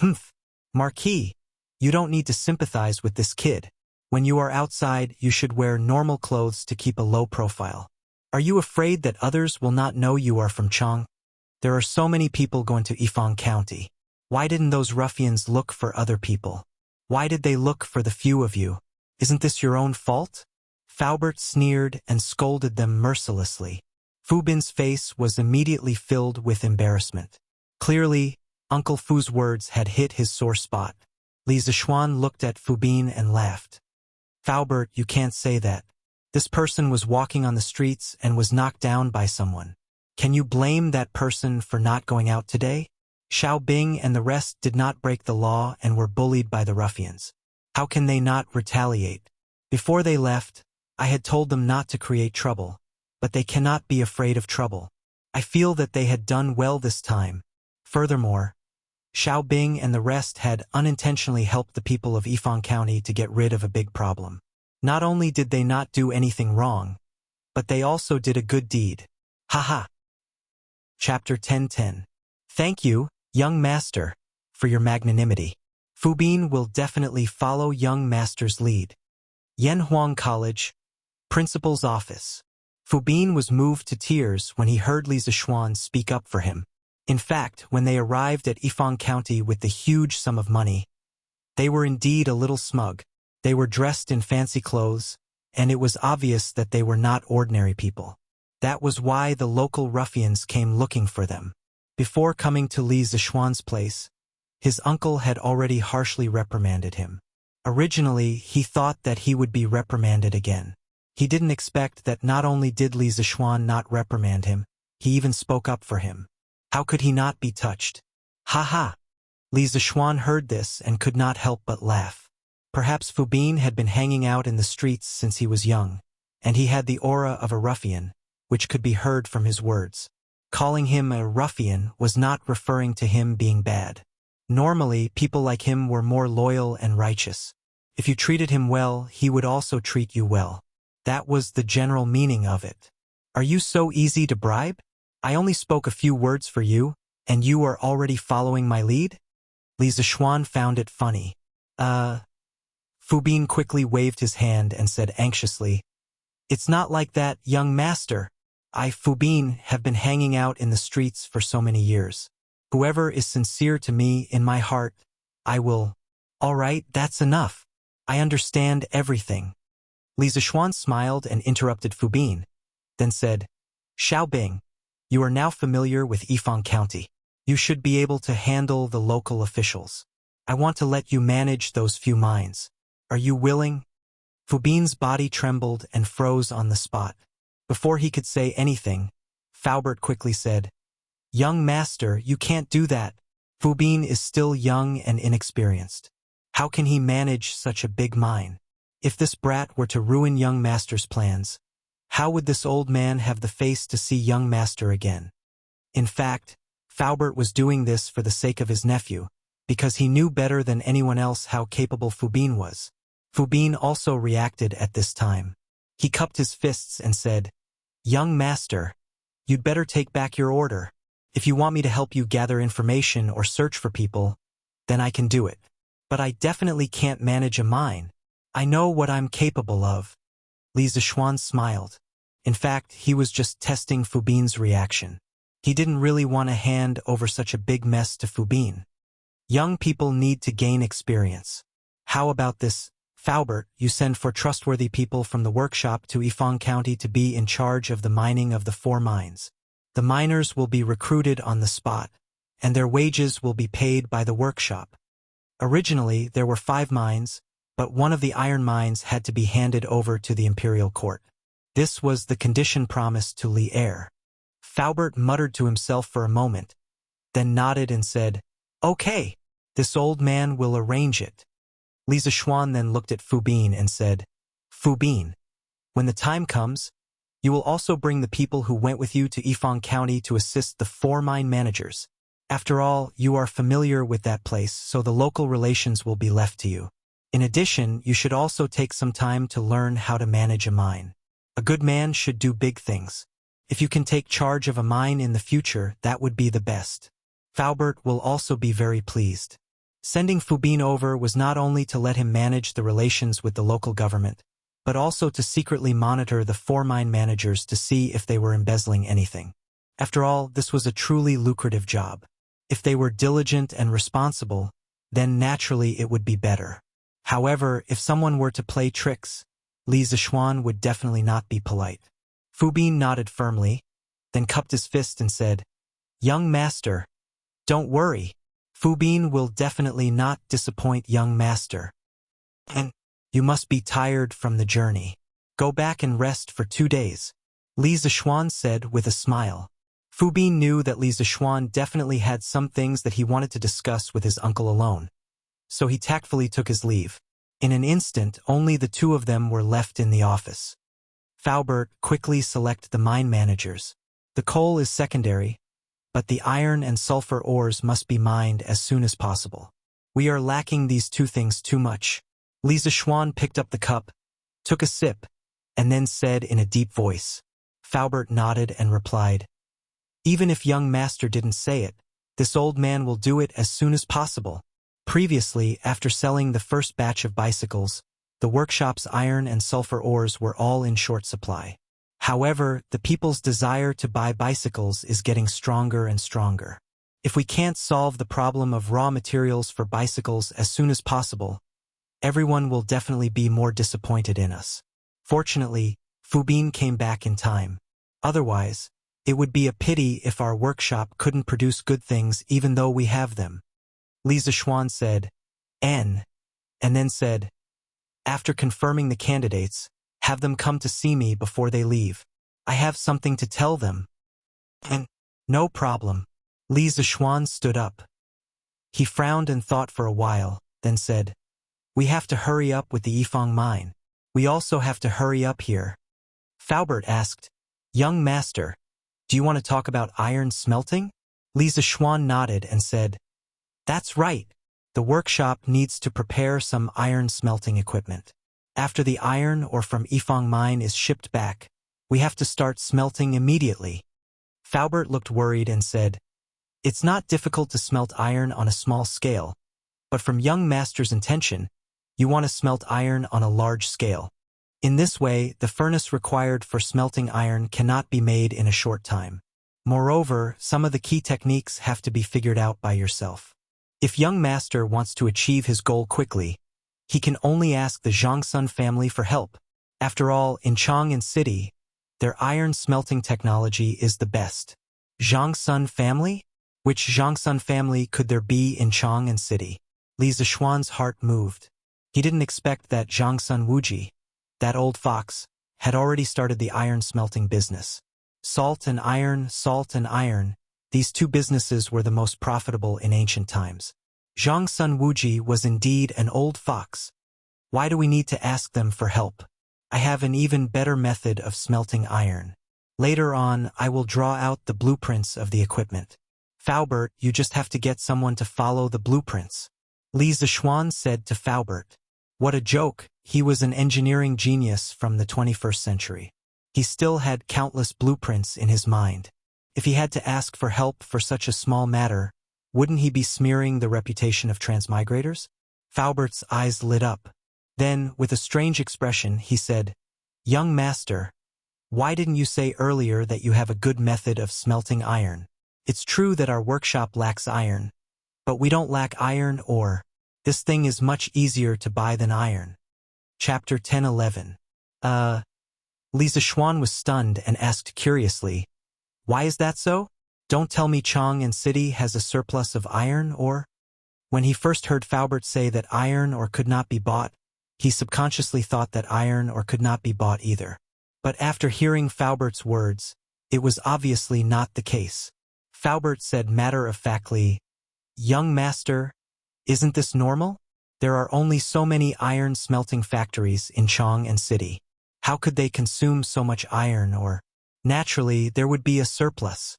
"Humph, Marquis, you don't need to sympathize with this kid. When you are outside, you should wear normal clothes to keep a low profile. Are you afraid that others will not know you are from Chang? There are so many people going to Yifang County. Why didn't those ruffians look for other people? Why did they look for the few of you? Isn't this your own fault?" Faubert sneered and scolded them mercilessly. Fu Bin's face was immediately filled with embarrassment. Clearly, Uncle Fu's words had hit his sore spot. Li Zishuan looked at Fu Bin and laughed. "Faubert, you can't say that. This person was walking on the streets and was knocked down by someone. Can you blame that person for not going out today? Xiao Bing and the rest did not break the law and were bullied by the ruffians. How can they not retaliate? Before they left, I had told them not to create trouble, but they cannot be afraid of trouble. I feel that they had done well this time. Furthermore, Xiao Bing and the rest had unintentionally helped the people of Yifang County to get rid of a big problem. Not only did they not do anything wrong, but they also did a good deed. Haha." Chapter 10:10. Thank you, young master, for your magnanimity. Fu Bin will definitely follow young master's lead. Yanhuang College, Principal's Office. Fu Bin was moved to tears when he heard Li Zishuan speak up for him. In fact, when they arrived at Yifang County with the huge sum of money, they were indeed a little smug. They were dressed in fancy clothes, and it was obvious that they were not ordinary people. That was why the local ruffians came looking for them. Before coming to Li Zishuan's place, his uncle had already harshly reprimanded him. Originally, he thought that he would be reprimanded again. He didn't expect that not only did Li Zishuan not reprimand him, he even spoke up for him. How could he not be touched? Ha ha! Li Zishuan heard this and could not help but laugh. Perhaps Fu Bin had been hanging out in the streets since he was young, and he had the aura of a ruffian, which could be heard from his words. Calling him a ruffian was not referring to him being bad. Normally, people like him were more loyal and righteous. If you treated him well, he would also treat you well. That was the general meaning of it. Are you so easy to bribe? I only spoke a few words for you, and you are already following my lead? Li Zishuan found it funny. Fu Bin quickly waved his hand and said anxiously, "It's not like that, young master. I, Fu Bin, have been hanging out in the streets for so many years. Whoever is sincere to me in my heart, I will—" "All right, that's enough. I understand everything." Li Zishuan smiled and interrupted Fu Bin, then said, "Xiao Bing, you are now familiar with Yifang County. You should be able to handle the local officials. I want to let you manage those few mines. Are you willing?" Fu Bin's body trembled and froze on the spot. Before he could say anything, Faubert quickly said, "Young master, you can't do that. Fu Bin is still young and inexperienced. How can he manage such a big mine? If this brat were to ruin young master's plans, how would this old man have the face to see young master again?" In fact, Faubert was doing this for the sake of his nephew, because he knew better than anyone else how capable Fu Bin was. Fu Bin also reacted at this time. He cupped his fists and said, "Young master, you'd better take back your order. If you want me to help you gather information or search for people, then I can do it. But I definitely can't manage a mine. I know what I'm capable of." Li Zishuan smiled. In fact, he was just testing Fu Bin's reaction. He didn't really want to hand over such a big mess to Fu Bin. Young people need to gain experience. How about this, Faubert, you send for trustworthy people from the workshop to Yifang County to be in charge of the mining of the 4 mines. The miners will be recruited on the spot, and their wages will be paid by the workshop. Originally, there were 5 mines, but one of the iron mines had to be handed over to the imperial court. This was the condition promised to Li Er. Faubert muttered to himself for a moment, then nodded and said, "Okay, this old man will arrange it." Li Zishuan then looked at Fu Bin and said, "Fu Bin, when the time comes, you will also bring the people who went with you to Yifang County to assist the 4 mine managers. After all, you are familiar with that place, so the local relations will be left to you. In addition, you should also take some time to learn how to manage a mine. A good man should do big things. If you can take charge of a mine in the future, that would be the best." Faubert will also be very pleased. Sending Fu Bin over was not only to let him manage the relations with the local government, but also to secretly monitor the 4 mine managers to see if they were embezzling anything. After all, this was a truly lucrative job. If they were diligent and responsible, then naturally it would be better. However, if someone were to play tricks, Li Zishuan would definitely not be polite. Fu Bin nodded firmly, then cupped his fist and said, "Young master, don't worry. Fu Bin will definitely not disappoint young master. And you must be tired from the journey. Go back and rest for 2 days," Li Zishuan said with a smile. Fu Bin knew that Li Zishuan definitely had some things that he wanted to discuss with his uncle alone, so he tactfully took his leave. In an instant, only the 2 of them were left in the office. Faubert quickly selected the mine managers. The coal is secondary, but the iron and sulfur ores must be mined as soon as possible. We are lacking these 2 things too much. Li Zishuan picked up the cup, took a sip, and then said in a deep voice. Faubert nodded and replied, "Even if young master didn't say it, this old man will do it as soon as possible." Previously, after selling the first batch of bicycles, the workshop's iron and sulfur ores were all in short supply. However, the people's desire to buy bicycles is getting stronger and stronger. If we can't solve the problem of raw materials for bicycles as soon as possible, everyone will definitely be more disappointed in us. Fortunately, Fu Bin came back in time. Otherwise, it would be a pity if our workshop couldn't produce good things even though we have them. Li Zishuan said, and then said, "After confirming the candidates, have them come to see me before they leave. I have something to tell them." "And no problem." Li Zishuan stood up. He frowned and thought for a while, then said, "We have to hurry up with the Yifang mine. We also have to hurry up here." Faubert asked, "Young master, do you want to talk about iron smelting?" Li Zishuan nodded and said, "That's right. The workshop needs to prepare some iron smelting equipment. After the iron ore from Yifang mine is shipped back, we have to start smelting immediately." Faubert looked worried and said, "It's not difficult to smelt iron on a small scale, but from young master's intention, you want to smelt iron on a large scale. In this way, the furnace required for smelting iron cannot be made in a short time. Moreover, some of the key techniques have to be figured out by yourself. If young master wants to achieve his goal quickly, he can only ask the Zhangsun family for help. After all, in Chang'an City, their iron smelting technology is the best." Zhangsun family? Which Zhangsun family could there be in Chang'an City? Li Zishuan's heart moved. He didn't expect that Zhangsun Wuji, that old fox, had already started the iron smelting business. Salt and iron, these 2 businesses were the most profitable in ancient times. Zhangsun Wuji was indeed an old fox. Why do we need to ask them for help? I have an even better method of smelting iron. Later on, I will draw out the blueprints of the equipment. Faubert, you just have to get someone to follow the blueprints." Li Zishuan said to Faubert. What a joke, he was an engineering genius from the 21st century. He still had countless blueprints in his mind. If he had to ask for help for such a small matter, wouldn't he be smearing the reputation of transmigrators? Faubert's eyes lit up. Then, with a strange expression, he said, "Young master, why didn't you say earlier that you have a good method of smelting iron? It's true that our workshop lacks iron, but we don't lack iron ore. This thing is much easier to buy than iron." Chapter 10:11. Li Zishuan was stunned and asked curiously, "Why is that so?" Don't tell me Chong and City has a surplus of iron or? When he first heard Faubert say that iron ore could not be bought, he subconsciously thought that iron ore could not be bought either. But after hearing Faubert's words, it was obviously not the case. Faubert said matter-of-factly, "Young master, isn't this normal? There are only so many iron smelting factories in Chong and City. How could they consume so much iron ore? Naturally, there would be a surplus."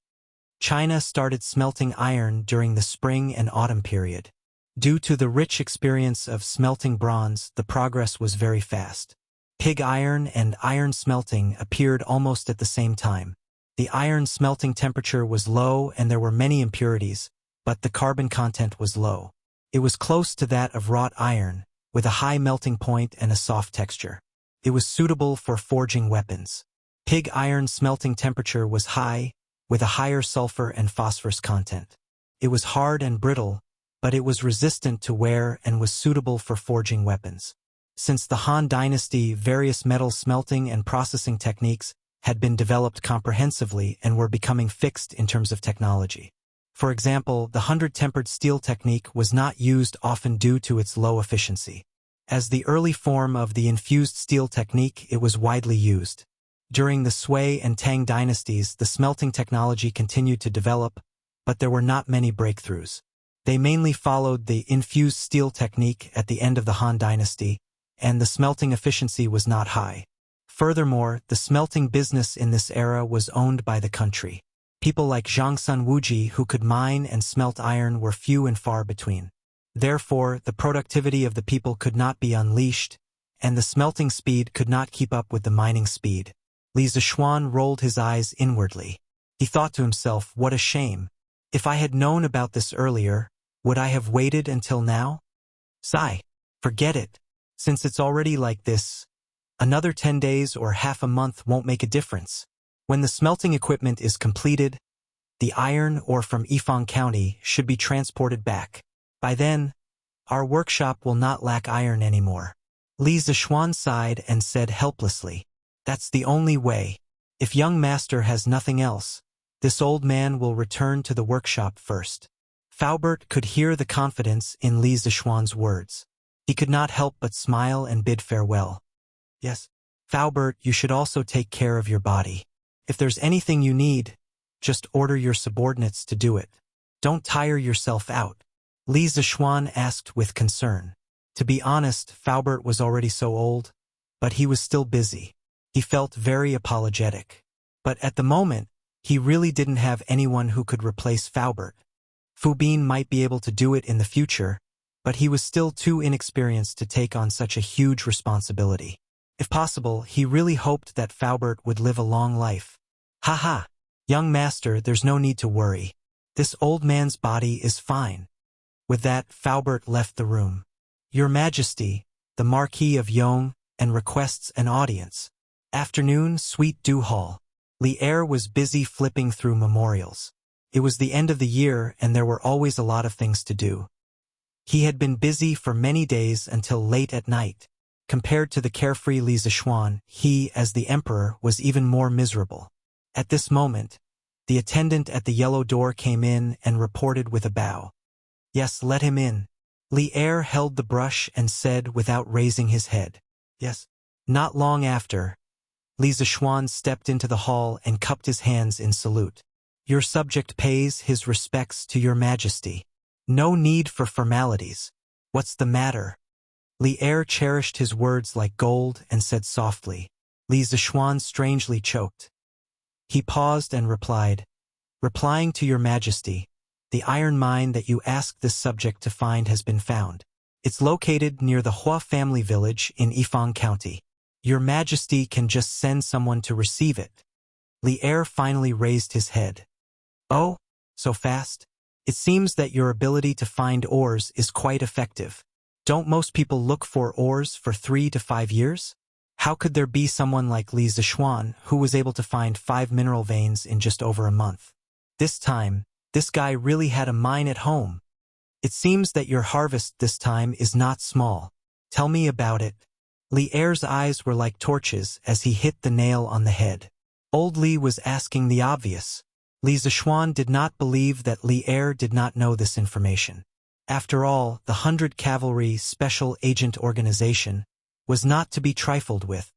China started smelting iron during the spring and autumn period. Due to the rich experience of smelting bronze, the progress was very fast. Pig iron and iron smelting appeared almost at the same time. The iron smelting temperature was low and there were many impurities, but the carbon content was low. It was close to that of wrought iron, with a high melting point and a soft texture. It was suitable for forging weapons. Pig iron smelting temperature was high, with a higher sulfur and phosphorus content. It was hard and brittle, but it was resistant to wear and was suitable for forging weapons. Since the Han Dynasty, various metal smelting and processing techniques had been developed comprehensively and were becoming fixed in terms of technology. For example, the 100-tempered steel technique was not used often due to its low efficiency. As the early form of the infused steel technique, it was widely used. During the Sui and Tang dynasties, the smelting technology continued to develop, but there were not many breakthroughs. They mainly followed the infused steel technique at the end of the Han Dynasty, and the smelting efficiency was not high. Furthermore, the smelting business in this era was owned by the country. People like Zhang Sun Wuji who could mine and smelt iron were few and far between. Therefore, the productivity of the people could not be unleashed, and the smelting speed could not keep up with the mining speed. Li Zishuan rolled his eyes inwardly. He thought to himself, what a shame. If I had known about this earlier, would I have waited until now? Sigh. Forget it. Since it's already like this, another 10 days or half a month won't make a difference. When the smelting equipment is completed, the iron ore from Yifang County should be transported back. By then, our workshop will not lack iron anymore. Li Zishuan sighed and said helplessly, "That's the only way. If young master has nothing else, this old man will return to the workshop first." Faubert could hear the confidence in Li Zishuan's words. He could not help but smile and bid farewell. "Yes, Faubert, you should also take care of your body. If there's anything you need, just order your subordinates to do it. Don't tire yourself out." Li Zishuan asked with concern. To be honest, Faubert was already so old, but he was still busy. He felt very apologetic. But at the moment, he really didn't have anyone who could replace Faubert. Fu Bin might be able to do it in the future, but he was still too inexperienced to take on such a huge responsibility. If possible, he really hoped that Faubert would live a long life. "Ha! Young master, there's no need to worry. This old man's body is fine." With that, Faubert left the room. "Your Majesty, the Marquis of Yong, and requests an audience." Afternoon, Suite Du Hall. Li Er was busy flipping through memorials. It was the end of the year and there were always a lot of things to do. He had been busy for many days until late at night. Compared to the carefree Li Zishuan, he, as the emperor, was even more miserable. At this moment, the attendant at the yellow door came in and reported with a bow. "Yes, let him in." Li Er held the brush and said without raising his head, "Yes." Not long after, Li Zishuan stepped into the hall and cupped his hands in salute. "Your subject pays his respects to your Majesty. No need for formalities. What's the matter?" Li Er cherished his words like gold and said softly. Li Zishuan strangely choked. He paused and replied, "Replying to your Majesty, the iron mine that you asked this subject to find has been found. It's located near the Hua family village in Yifang County. Your Majesty can just send someone to receive it." Li Er finally raised his head. "Oh, so fast? It seems that your ability to find ores is quite effective. Don't most people look for ores for 3 to 5 years? How could there be someone like Li Zishuan who was able to find 5 mineral veins in just over a month? This time, this guy really had a mine at home. It seems that your harvest this time is not small. Tell me about it." Li Er's eyes were like torches as he hit the nail on the head. Old Li was asking the obvious. Li Zishuan did not believe that Li Er did not know this information. After all, the 100 Cavalry Special Agent Organization was not to be trifled with.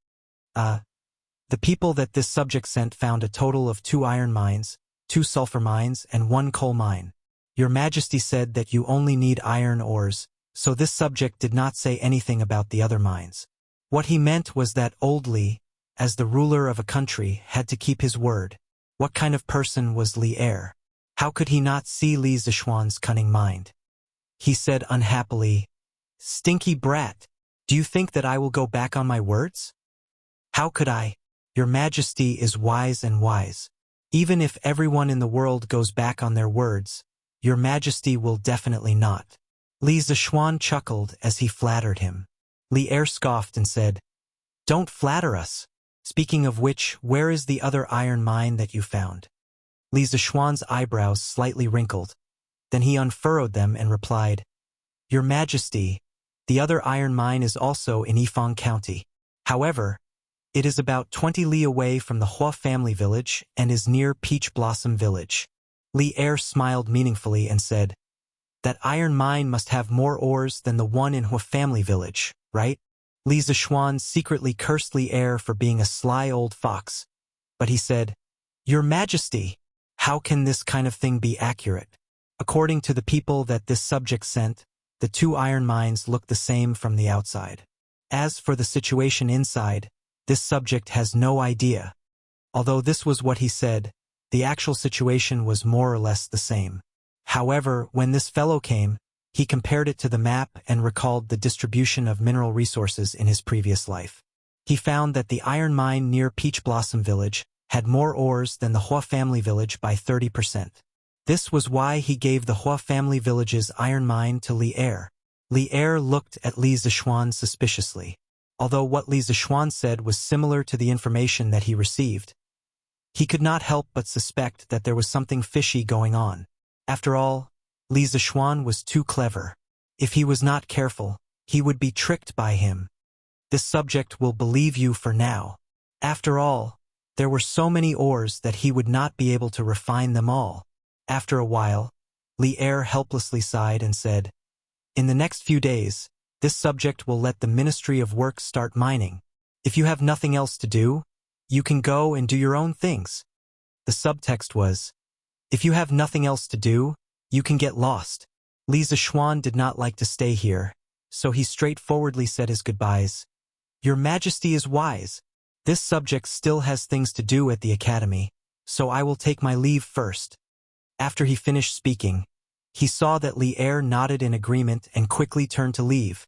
The people that this subject sent found a total of 2 iron mines, 2 sulfur mines, and 1 coal mine. Your Majesty said that you only need iron ores, so this subject did not say anything about the other mines. What he meant was that old Li, as the ruler of a country, had to keep his word. What kind of person was Li Er? How could he not see Li Zishuan's cunning mind? He said unhappily, "Stinky brat, do you think that I will go back on my words? How could I? Your Majesty is wise and wise. Even if everyone in the world goes back on their words, Your Majesty will definitely not." Li Zishuan chuckled as he flattered him. Li Er scoffed and said, "Don't flatter us. Speaking of which, where is the other iron mine that you found?" Li Zishuan's eyebrows slightly wrinkled. Then he unfurrowed them and replied, "Your Majesty, the other iron mine is also in Yifang County. However, it is about 20 li away from the Hua family village and is near Peach Blossom Village." Li Er smiled meaningfully and said, "That iron mine must have more ores than the one in Hua family village, right?" Li Zishuan secretly cursed Li Er for being a sly old fox, but he said, "Your Majesty, how can this kind of thing be accurate? According to the people that this subject sent, the 2 iron mines look the same from the outside. As for the situation inside, this subject has no idea." Although this was what he said, the actual situation was more or less the same. However, when this fellow came, he compared it to the map and recalled the distribution of mineral resources in his previous life. He found that the iron mine near Peach Blossom Village had more ores than the Hua family village by 30%. This was why he gave the Hua family village's iron mine to Li Er. Li Er looked at Li Zishuan suspiciously. Although what Li Zishuan said was similar to the information that he received, he could not help but suspect that there was something fishy going on. After all, Li Zishuan was too clever. If he was not careful, he would be tricked by him. This subject will believe you for now. After all, there were so many ores that he would not be able to refine them all. After a while, Li Er helplessly sighed and said, "In the next few days, this subject will let the Ministry of Works start mining. If you have nothing else to do, you can go and do your own things." The subtext was, "If you have nothing else to do, you can get lost." Li Zishuan did not like to stay here, so he straightforwardly said his goodbyes. "Your Majesty is wise. This subject still has things to do at the academy, so I will take my leave first." After he finished speaking, he saw that Li Er nodded in agreement and quickly turned to leave.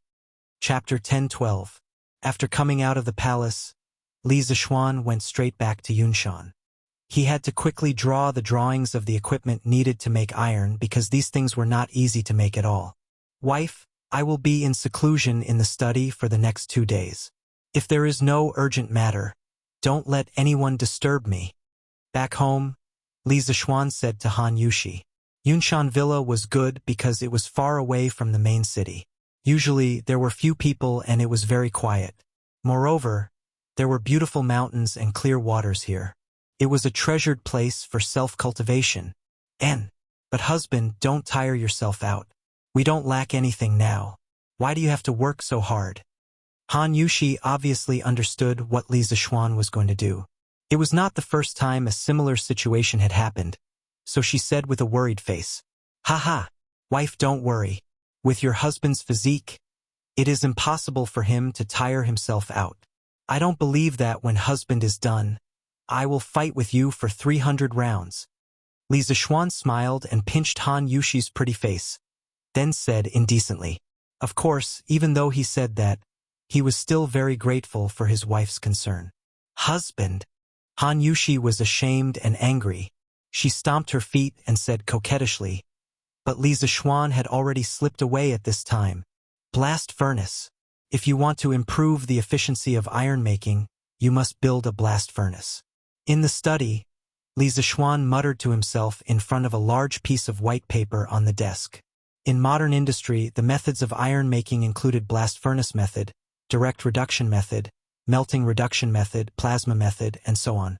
Chapter 10-12. After coming out of the palace, Li Zishuan went straight back to Yunshan. He had to quickly draw the drawings of the equipment needed to make iron because these things were not easy to make at all. "Wife, I will be in seclusion in the study for the next 2 days. If there is no urgent matter, don't let anyone disturb me." Back home, Li Zishuan said to Han Yushi. Yunshan Villa was good because it was far away from the main city. Usually, there were few people and it was very quiet. Moreover, there were beautiful mountains and clear waters here. It was a treasured place for self-cultivation. But husband, don't tire yourself out. We don't lack anything now. Why do you have to work so hard? Han Yushi obviously understood what Li Zishuan was going to do. It was not the first time a similar situation had happened, so she said with a worried face, "Haha, wife, don't worry. With your husband's physique, it is impossible for him to tire himself out. I don't believe that when husband is done, I will fight with you for 300 rounds." Li Zishuan smiled and pinched Han Yushi's pretty face, then said indecently, of course, even though he said that, he was still very grateful for his wife's concern. "Husband." Han Yushi was ashamed and angry. She stomped her feet and said coquettishly, but Li Zishuan had already slipped away at this time. "Blast furnace. If you want to improve the efficiency of iron making, you must build a blast furnace." In the study, Li Zishuan muttered to himself in front of a large piece of white paper on the desk. In modern industry, the methods of iron making included blast furnace method, direct reduction method, melting reduction method, plasma method, and so on.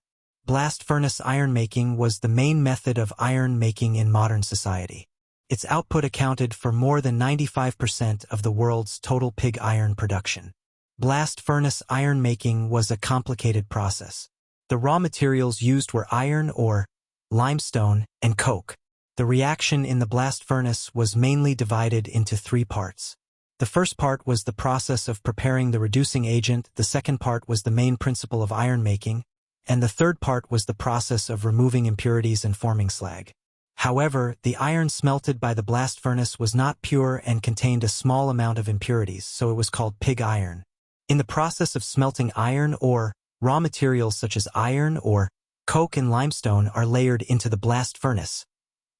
Blast furnace iron making was the main method of iron making in modern society. Its output accounted for more than 95% of the world's total pig iron production. Blast furnace iron making was a complicated process. The raw materials used were iron ore, limestone, and coke. The reaction in the blast furnace was mainly divided into three parts. The first part was the process of preparing the reducing agent, the second part was the main principle of iron making, and the third part was the process of removing impurities and forming slag. However, the iron smelted by the blast furnace was not pure and contained a small amount of impurities, so it was called pig iron. In the process of smelting iron ore, raw materials such as iron ore, coke and limestone are layered into the blast furnace,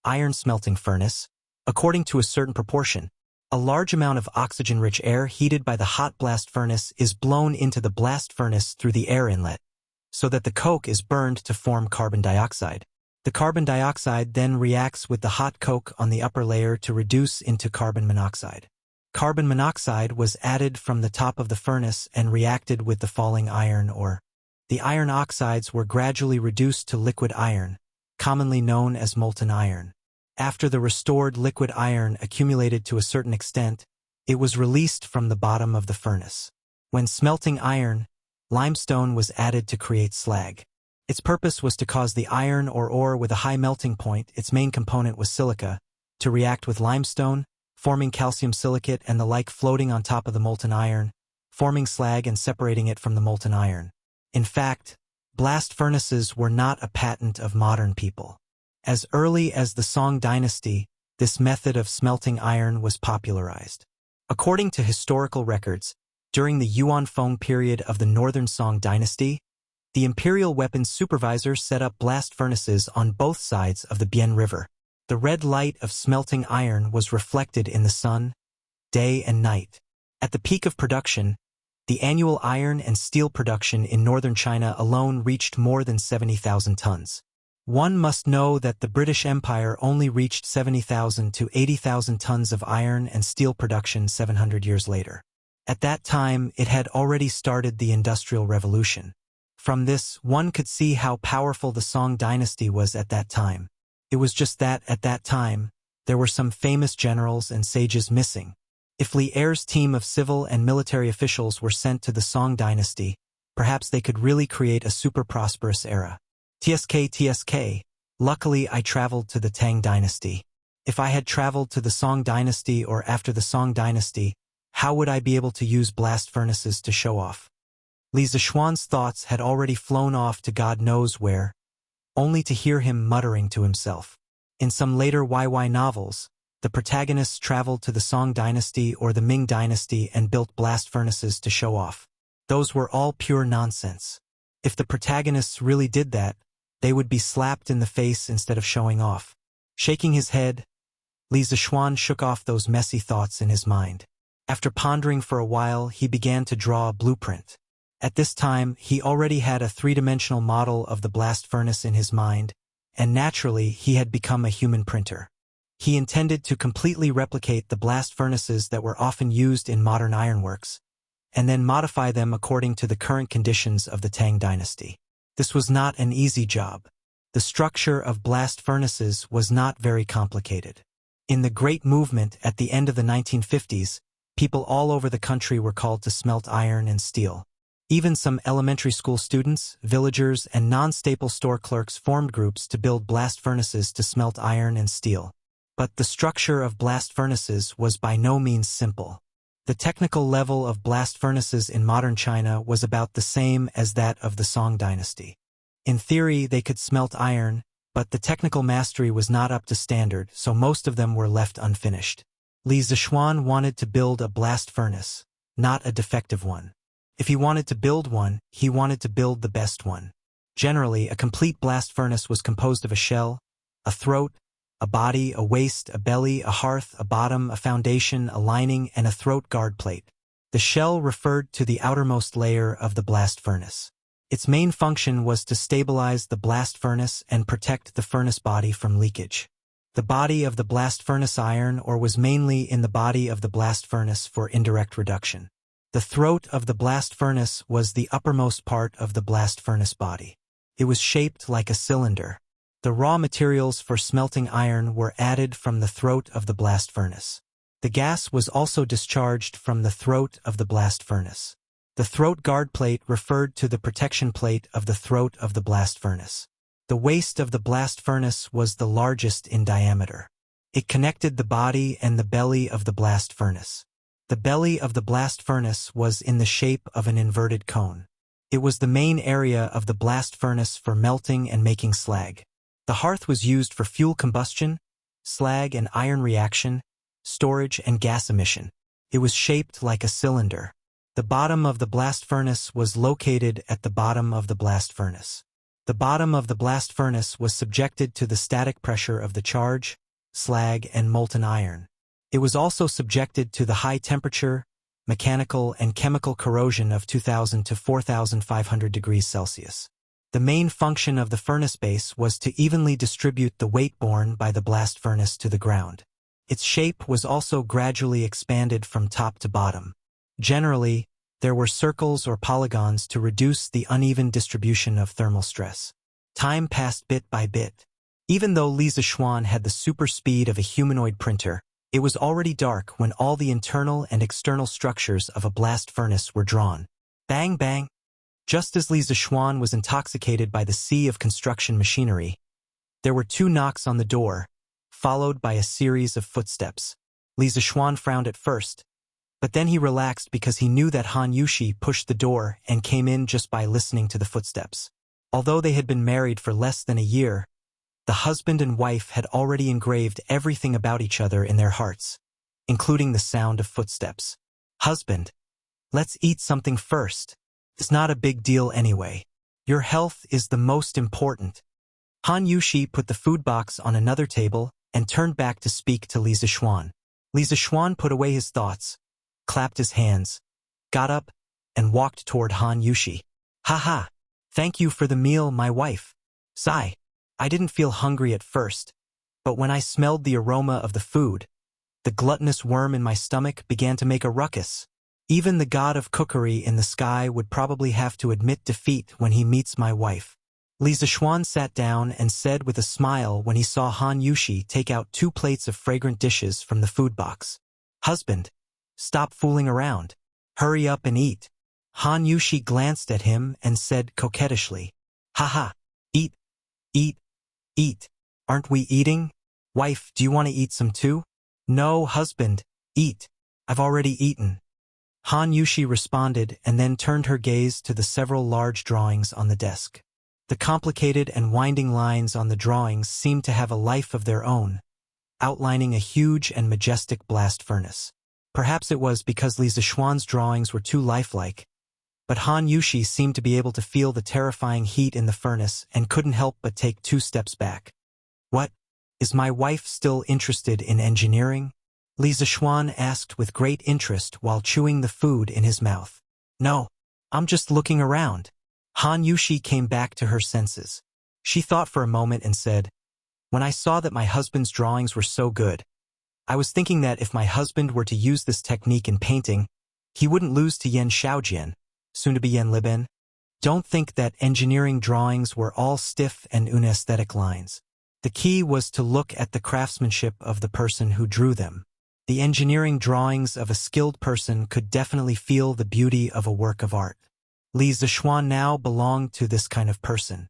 iron smelting furnace, according to a certain proportion. A large amount of oxygen-rich air heated by the hot blast furnace is blown into the blast furnace through the air inlet, so that the coke is burned to form carbon dioxide. The carbon dioxide then reacts with the hot coke on the upper layer to reduce into carbon monoxide. Carbon monoxide was added from the top of the furnace and reacted with the falling iron ore. The iron oxides were gradually reduced to liquid iron, commonly known as molten iron. After the restored liquid iron accumulated to a certain extent, it was released from the bottom of the furnace. When smelting iron, limestone was added to create slag. Its purpose was to cause the iron or ore with a high melting point, its main component was silica, to react with limestone, forming calcium silicate and the like floating on top of the molten iron, forming slag and separating it from the molten iron. In fact, blast furnaces were not a patent of modern people. As early as the Song dynasty, this method of smelting iron was popularized. According to historical records, during the Yuan-Feng period of the Northern Song dynasty, the imperial weapons supervisor set up blast furnaces on both sides of the Bian River. The red light of smelting iron was reflected in the sun, day and night. At the peak of production, the annual iron and steel production in northern China alone reached more than 70,000 tons. One must know that the British Empire only reached 70,000 to 80,000 tons of iron and steel production 700 years later. At that time, it had already started the Industrial Revolution. From this, one could see how powerful the Song dynasty was at that time. It was just that, at that time, there were some famous generals and sages missing. If Li Er's team of civil and military officials were sent to the Song dynasty, perhaps they could really create a super prosperous era. TSK. Luckily I traveled to the Tang dynasty. If I had traveled to the Song dynasty or after the Song dynasty, how would I be able to use blast furnaces to show off? Li Zishuan's thoughts had already flown off to God knows where, only to hear him muttering to himself. In some later YY novels, the protagonists traveled to the Song dynasty or the Ming dynasty and built blast furnaces to show off. Those were all pure nonsense. If the protagonists really did that, they would be slapped in the face instead of showing off. Shaking his head, Li Zishuan shook off those messy thoughts in his mind. After pondering for a while, he began to draw a blueprint. At this time, he already had a three-dimensional model of the blast furnace in his mind, and naturally, he had become a human printer. He intended to completely replicate the blast furnaces that were often used in modern ironworks, and then modify them according to the current conditions of the Tang dynasty. This was not an easy job. The structure of blast furnaces was not very complicated. In the Great Movement at the end of the 1950s, people all over the country were called to smelt iron and steel. Even some elementary school students, villagers, and non-staple store clerks formed groups to build blast furnaces to smelt iron and steel. But the structure of blast furnaces was by no means simple. The technical level of blast furnaces in modern China was about the same as that of the Song dynasty. In theory, they could smelt iron, but the technical mastery was not up to standard, so most of them were left unfinished. Li Zishuan wanted to build a blast furnace, not a defective one. If he wanted to build one, he wanted to build the best one. Generally, a complete blast furnace was composed of a shell, a throat, a body, a waist, a belly, a hearth, a bottom, a foundation, a lining, and a throat guard plate. The shell referred to the outermost layer of the blast furnace. Its main function was to stabilize the blast furnace and protect the furnace body from leakage. The body of the blast furnace iron ore was mainly in the body of the blast furnace for indirect reduction. The throat of the blast furnace was the uppermost part of the blast furnace body. It was shaped like a cylinder. The raw materials for smelting iron were added from the throat of the blast furnace. The gas was also discharged from the throat of the blast furnace. The throat guard plate referred to the protection plate of the throat of the blast furnace. The waist of the blast furnace was the largest in diameter. It connected the body and the belly of the blast furnace. The belly of the blast furnace was in the shape of an inverted cone. It was the main area of the blast furnace for melting and making slag. The hearth was used for fuel combustion, slag and iron reaction, storage and gas emission. It was shaped like a cylinder. The bottom of the blast furnace was located at the bottom of the blast furnace. The bottom of the blast furnace was subjected to the static pressure of the charge, slag, and molten iron. It was also subjected to the high temperature, mechanical and chemical corrosion of 2,000 to 4,500 degrees Celsius. The main function of the furnace base was to evenly distribute the weight borne by the blast furnace to the ground. Its shape was also gradually expanded from top to bottom. Generally, there were circles or polygons to reduce the uneven distribution of thermal stress. Time passed bit by bit. Even though Li Zixuan had the super speed of a humanoid printer, it was already dark when all the internal and external structures of a blast furnace were drawn. Bang bang! Just as Li Zixuan was intoxicated by the sea of construction machinery, there were 2 knocks on the door, followed by a series of footsteps. Li Zixuan frowned at first, but then he relaxed because he knew that Han Yushi pushed the door and came in just by listening to the footsteps. Although they had been married for less than a year, the husband and wife had already engraved everything about each other in their hearts, including the sound of footsteps. Husband, let's eat something first. It's not a big deal anyway. Your health is the most important. Han Yushi put the food box on another table and turned back to speak to Li Zixuan. Li Zixuan put away his thoughts, clapped his hands, got up, and walked toward Han Yushi. Haha, thank you for the meal, my wife. Sigh. I didn't feel hungry at first, but when I smelled the aroma of the food, the gluttonous worm in my stomach began to make a ruckus. Even the god of cookery in the sky would probably have to admit defeat when he meets my wife. Li Zixuan sat down and said with a smile when he saw Han Yushi take out 2 plates of fragrant dishes from the food box. Husband, stop fooling around. Hurry up and eat. Han Yushi glanced at him and said coquettishly, Haha, eat, eat, eat. Aren't we eating? Wife, do you want to eat some too? No, husband, eat. I've already eaten. Han Yushi responded and then turned her gaze to the several large drawings on the desk. The complicated and winding lines on the drawings seemed to have a life of their own, outlining a huge and majestic blast furnace. Perhaps it was because Li Zixuan's drawings were too lifelike, but Han Yushi seemed to be able to feel the terrifying heat in the furnace and couldn't help but take 2 steps back. What? Is my wife still interested in engineering? Li Zixuan asked with great interest while chewing the food in his mouth. No, I'm just looking around. Han Yushi came back to her senses. She thought for a moment and said, When I saw that my husband's drawings were so good, I was thinking that if my husband were to use this technique in painting, he wouldn't lose to Yan Xiaojian, soon to be Yan Liben. Don't think that engineering drawings were all stiff and unesthetic lines. The key was to look at the craftsmanship of the person who drew them. The engineering drawings of a skilled person could definitely feel the beauty of a work of art. Li Zixuan now belonged to this kind of person.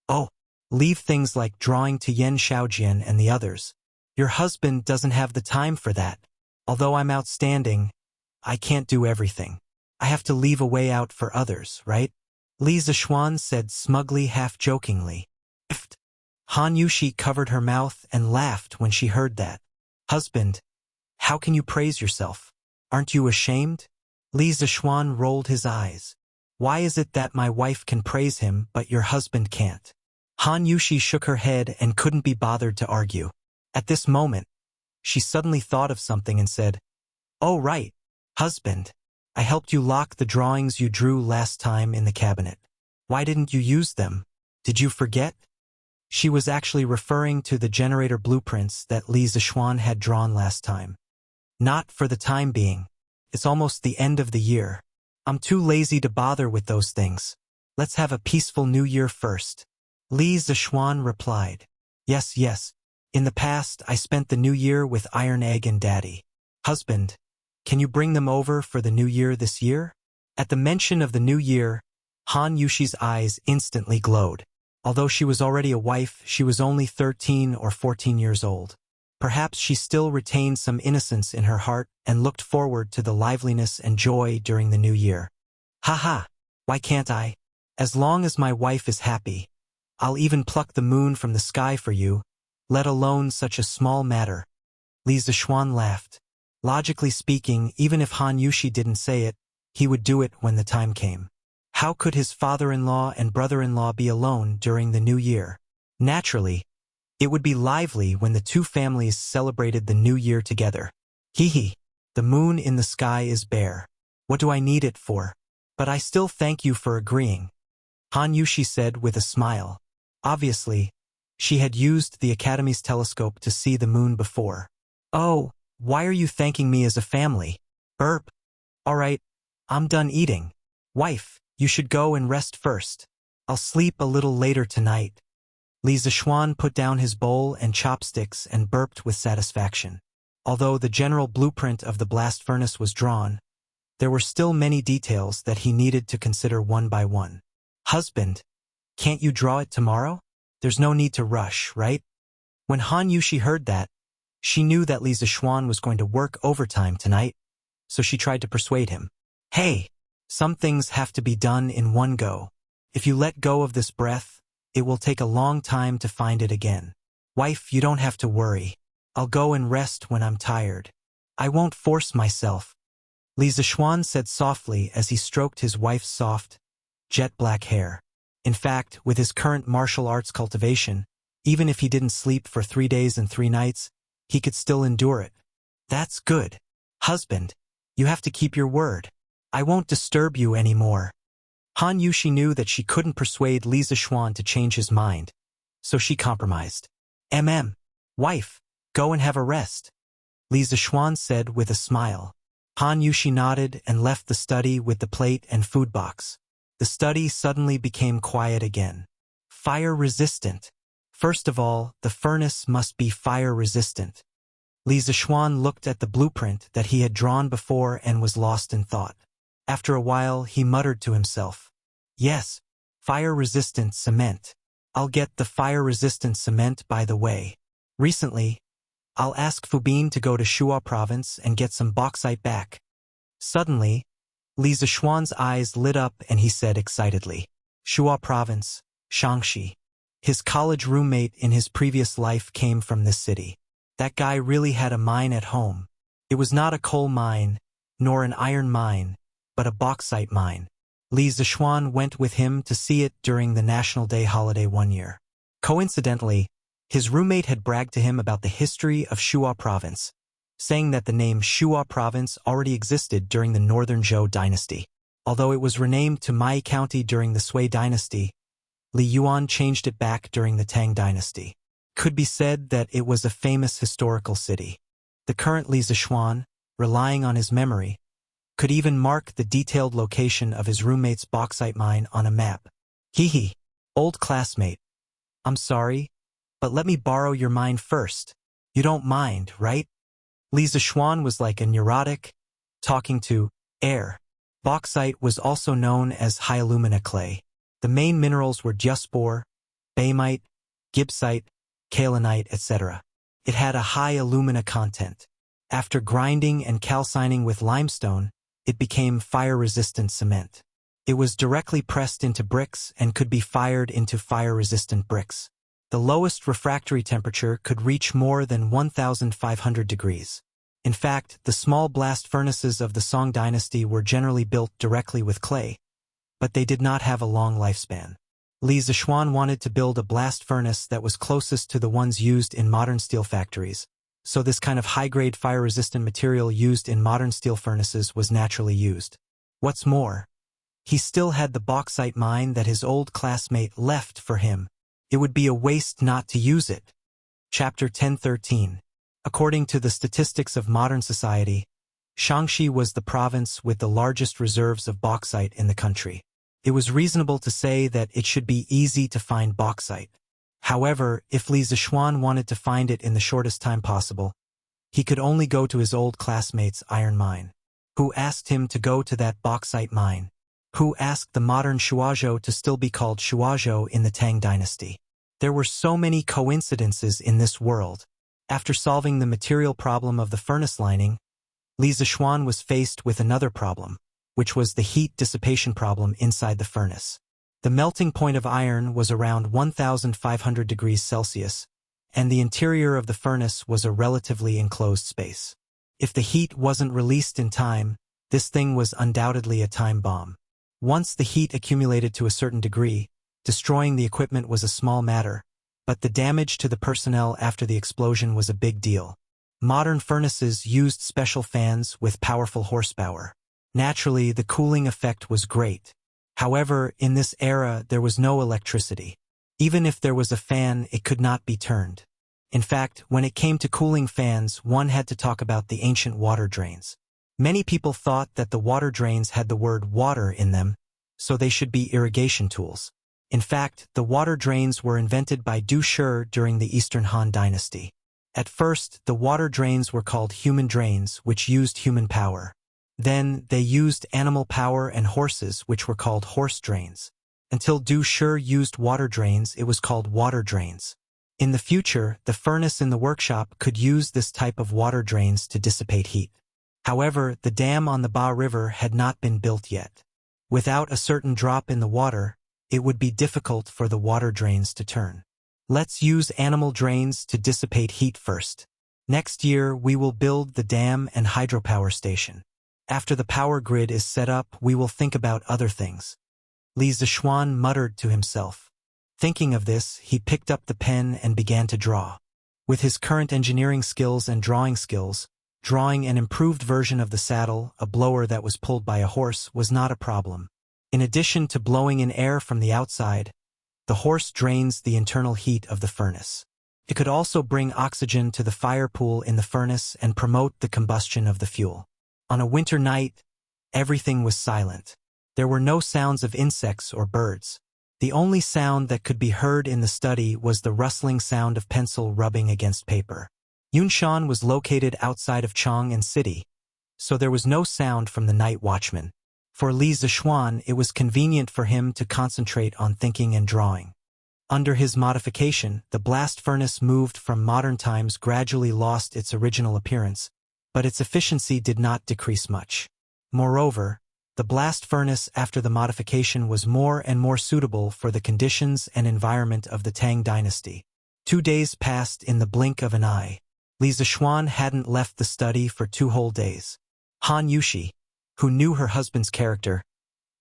Oh, leave things like drawing to Yan Xiaojian and the others. Your husband doesn't have the time for that. Although I'm outstanding, I can't do everything. I have to leave a way out for others, right? Li Zixuan said smugly, half-jokingly. Han Yushi covered her mouth and laughed when she heard that. Husband, how can you praise yourself? Aren't you ashamed? Li Zixuan rolled his eyes. Why is it that my wife can praise him but your husband can't? Han Yushi shook her head and couldn't be bothered to argue. At this moment, she suddenly thought of something and said, Oh right, husband. I helped you lock the drawings you drew last time in the cabinet. Why didn't you use them? Did you forget? She was actually referring to the generator blueprints that Li Zixuan had drawn last time. Not for the time being. It's almost the end of the year. I'm too lazy to bother with those things. Let's have a peaceful new year first. Li Zishuan replied. Yes, yes. In the past, I spent the new year with Iron Egg and Daddy. Husband, can you bring them over for the new year this year? At the mention of the new year, Han Yushi's eyes instantly glowed. Although she was already a wife, she was only 13 or 14 years old. Perhaps she still retained some innocence in her heart and looked forward to the liveliness and joy during the new year. Haha, why can't I? As long as my wife is happy, I'll even pluck the moon from the sky for you, let alone such a small matter. Li Zishuan laughed. Logically speaking, even if Han Yushi didn't say it, he would do it when the time came. How could his father-in-law and brother-in-law be alone during the new year? Naturally, it would be lively when the two families celebrated the new year together. Hee, the moon in the sky is bare. What do I need it for? But I still thank you for agreeing, Han Yushi said with a smile. Obviously, she had used the Academy's telescope to see the moon before. Oh, why are you thanking me as a family? Burp. All right, I'm done eating. Wife, you should go and rest first. I'll sleep a little later tonight. Li Zishuan put down his bowl and chopsticks and burped with satisfaction. Although the general blueprint of the blast furnace was drawn, there were still many details that he needed to consider one by one. Husband, can't you draw it tomorrow? There's no need to rush, right? When Han Yushi heard that, she knew that Li Zishuan was going to work overtime tonight, so she tried to persuade him. Hey, some things have to be done in one go. If you let go of this breath, it will take a long time to find it again. Wife, you don't have to worry. I'll go and rest when I'm tired. I won't force myself. Li Zishuan said softly as he stroked his wife's soft, jet-black hair. In fact, with his current martial arts cultivation, even if he didn't sleep for 3 days and 3 nights, he could still endure it. That's good. Husband, you have to keep your word. I won't disturb you anymore. Han Yushi knew that she couldn't persuade Li Zishuan to change his mind, so she compromised. Wife, go and have a rest, Li Zishuan said with a smile. Han Yushi nodded and left the study with the plate and food box. The study suddenly became quiet again. Fire-resistant. First of all, the furnace must be fire-resistant. Li Zishuan looked at the blueprint that he had drawn before and was lost in thought. After a while, he muttered to himself. Yes, fire-resistant cement. I'll get the fire-resistant cement by the way. Recently, I'll ask Fubin to go to Shuo province and get some bauxite back. Suddenly, Li Zishuan's eyes lit up and he said excitedly, Shuo province, Shangxi. His college roommate in his previous life came from this city. That guy really had a mine at home. It was not a coal mine, nor an iron mine, but a bauxite mine. Li Zishuan went with him to see it during the National Day holiday one year. Coincidentally, his roommate had bragged to him about the history of Shuo province, saying that the name Shuo province already existed during the Northern Zhou dynasty. Although it was renamed to Mai County during the Sui dynasty, Li Yuan changed it back during the Tang dynasty. Could be said that it was a famous historical city. The current Li Zishuan, relying on his memory, could even mark the detailed location of his roommate's bauxite mine on a map. Hee, old classmate. I'm sorry, but let me borrow your mine first. You don't mind, right? Li Zishuan was like a neurotic, talking to air. Bauxite was also known as high alumina clay. The main minerals were diaspore, baemite, gibbsite, kaolinite, etc. It had a high alumina content. After grinding and calcining with limestone, it became fire-resistant cement. It was directly pressed into bricks and could be fired into fire-resistant bricks. The lowest refractory temperature could reach more than 1,500 degrees. In fact, the small blast furnaces of the Song dynasty were generally built directly with clay, but they did not have a long lifespan. Li Zishuan wanted to build a blast furnace that was closest to the ones used in modern steel factories, so this kind of high-grade fire-resistant material used in modern steel furnaces was naturally used. What's more, he still had the bauxite mine that his old classmate left for him. It would be a waste not to use it. Chapter 1013. According to the statistics of modern society, Shangxi was the province with the largest reserves of bauxite in the country. It was reasonable to say that it should be easy to find bauxite. However, if Li Zixuan wanted to find it in the shortest time possible, he could only go to his old classmate's iron mine. Who asked him to go to that bauxite mine? Who asked the modern Shuazhou to still be called Shuazhou in the Tang dynasty? There were so many coincidences in this world. After solving the material problem of the furnace lining, Li Zixuan was faced with another problem, which was the heat dissipation problem inside the furnace. The melting point of iron was around 1,500 degrees Celsius, and the interior of the furnace was a relatively enclosed space. If the heat wasn't released in time, this thing was undoubtedly a time bomb. Once the heat accumulated to a certain degree, destroying the equipment was a small matter, but the damage to the personnel after the explosion was a big deal. Modern furnaces used special fans with powerful horsepower. Naturally, the cooling effect was great. However, in this era, there was no electricity. Even if there was a fan, it could not be turned. In fact, when it came to cooling fans, one had to talk about the ancient water drains. Many people thought that the water drains had the word water in them, so they should be irrigation tools. In fact, the water drains were invented by Du Shi during the Eastern Han Dynasty. At first, the water drains were called human drains, which used human power. Then, they used animal power and horses, which were called horse drains. Until Du Shi used water drains, it was called water drains. In the future, the furnace in the workshop could use this type of water drains to dissipate heat. However, the dam on the Ba River had not been built yet. Without a certain drop in the water, it would be difficult for the water drains to turn. Let's use animal drains to dissipate heat first. Next year, we will build the dam and hydropower station. After the power grid is set up, we will think about other things. Li Zixuan muttered to himself. Thinking of this, he picked up the pen and began to draw. With his current engineering skills and drawing skills, drawing an improved version of the saddle, a blower that was pulled by a horse, was not a problem. In addition to blowing in air from the outside, the horse drains the internal heat of the furnace. It could also bring oxygen to the fire pool in the furnace and promote the combustion of the fuel. On a winter night, everything was silent. There were no sounds of insects or birds. The only sound that could be heard in the study was the rustling sound of pencil rubbing against paper. Yunshan was located outside of Chang'an City, so there was no sound from the night watchman. For Li Zixuan, it was convenient for him to concentrate on thinking and drawing. Under his modification, the blast furnace moved from modern times gradually lost its original appearance, but its efficiency did not decrease much. Moreover, the blast furnace after the modification was more and more suitable for the conditions and environment of the Tang dynasty. 2 days passed in the blink of an eye. Li Zixuan hadn't left the study for 2 whole days. Han Yushi, who knew her husband's character,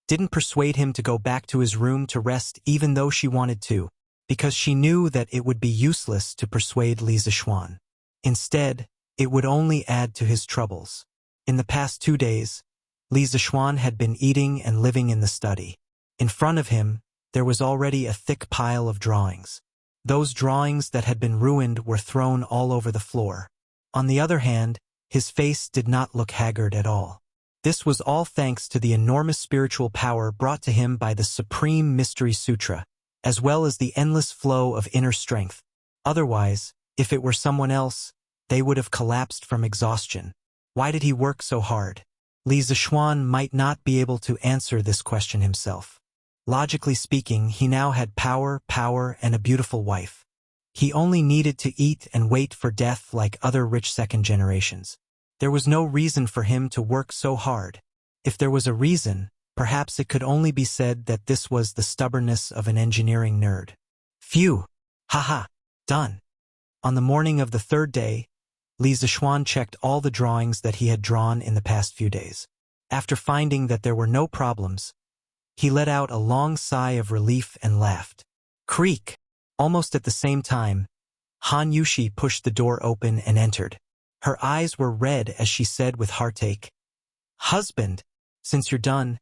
didn't persuade him to go back to his room to rest even though she wanted to, because she knew that it would be useless to persuade Li Zixuan. Instead, it would only add to his troubles. In the past 2 days, Li Zixuan had been eating and living in the study. In front of him, there was already a thick pile of drawings. Those drawings that had been ruined were thrown all over the floor. On the other hand, his face did not look haggard at all. This was all thanks to the enormous spiritual power brought to him by the Supreme Mystery Sutra, as well as the endless flow of inner strength. Otherwise, if it were someone else, they would have collapsed from exhaustion. Why did he work so hard? Li Zixuan might not be able to answer this question himself. Logically speaking, he now had power, and a beautiful wife. He only needed to eat and wait for death like other rich second generations. There was no reason for him to work so hard. If there was a reason, perhaps it could only be said that this was the stubbornness of an engineering nerd. Phew! Haha! Done! On the morning of the 3rd day, Li Zixuan checked all the drawings that he had drawn in the past few days. After finding that there were no problems, he let out a long sigh of relief and laughed. Creak! Almost at the same time, Han Yushi pushed the door open and entered. Her eyes were red as she said with heartache, "Husband, since you're done,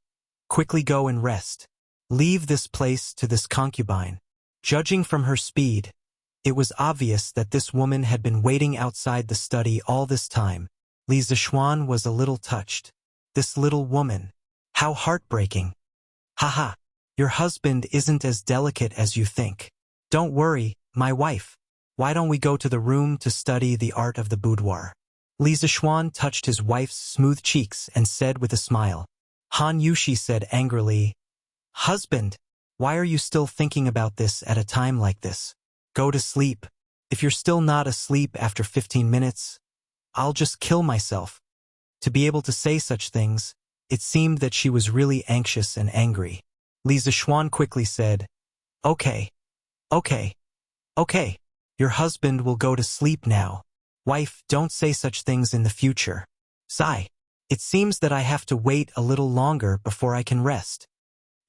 quickly go and rest. Leave this place to this concubine." Judging from her speed, it was obvious that this woman had been waiting outside the study all this time. Li Zixuan was a little touched. This little woman. How heartbreaking. Haha. Your husband isn't as delicate as you think. Don't worry, my wife. Why don't we go to the room to study the art of the boudoir? Li Zishuan touched his wife's smooth cheeks and said with a smile. Han Yushi said angrily, Husband, why are you still thinking about this at a time like this? Go to sleep. If you're still not asleep after 15 minutes, I'll just kill myself. To be able to say such things, it seemed that she was really anxious and angry. Li Zishuan quickly said, Okay. Your husband will go to sleep now. Wife, don't say such things in the future. Sigh. It seems that I have to wait a little longer before I can rest.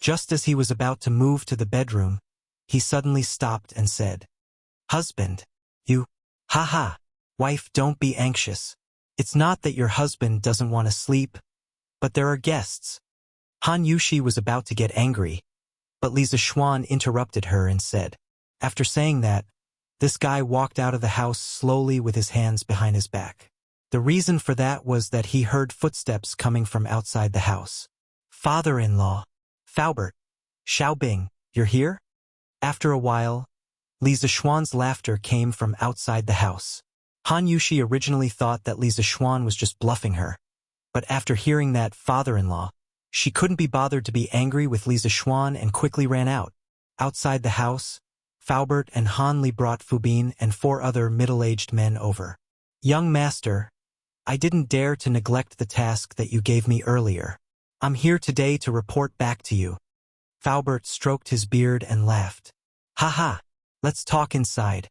Just as he was about to move to the bedroom, he suddenly stopped and said, Husband, you. Haha. Wife, don't be anxious. It's not that your husband doesn't want to sleep, but there are guests. Han Yushi was about to get angry, but Li Zishuan interrupted her and said, After saying that, this guy walked out of the house slowly with his hands behind his back. The reason for that was that he heard footsteps coming from outside the house. Father-in-law. Faubert. Xiaobing, you're here? After a while, Li Zishuan's laughter came from outside the house. Han Yushi originally thought that Li Zishuan was just bluffing her, but after hearing that father-in-law, she couldn't be bothered to be angry with Li Zishuan and quickly ran out. Outside the house, Faubert and Han Li brought Fubin and 4 other middle-aged men over. Young master, I didn't dare to neglect the task that you gave me earlier. I'm here today to report back to you. Faubert stroked his beard and laughed. Haha, let's talk inside.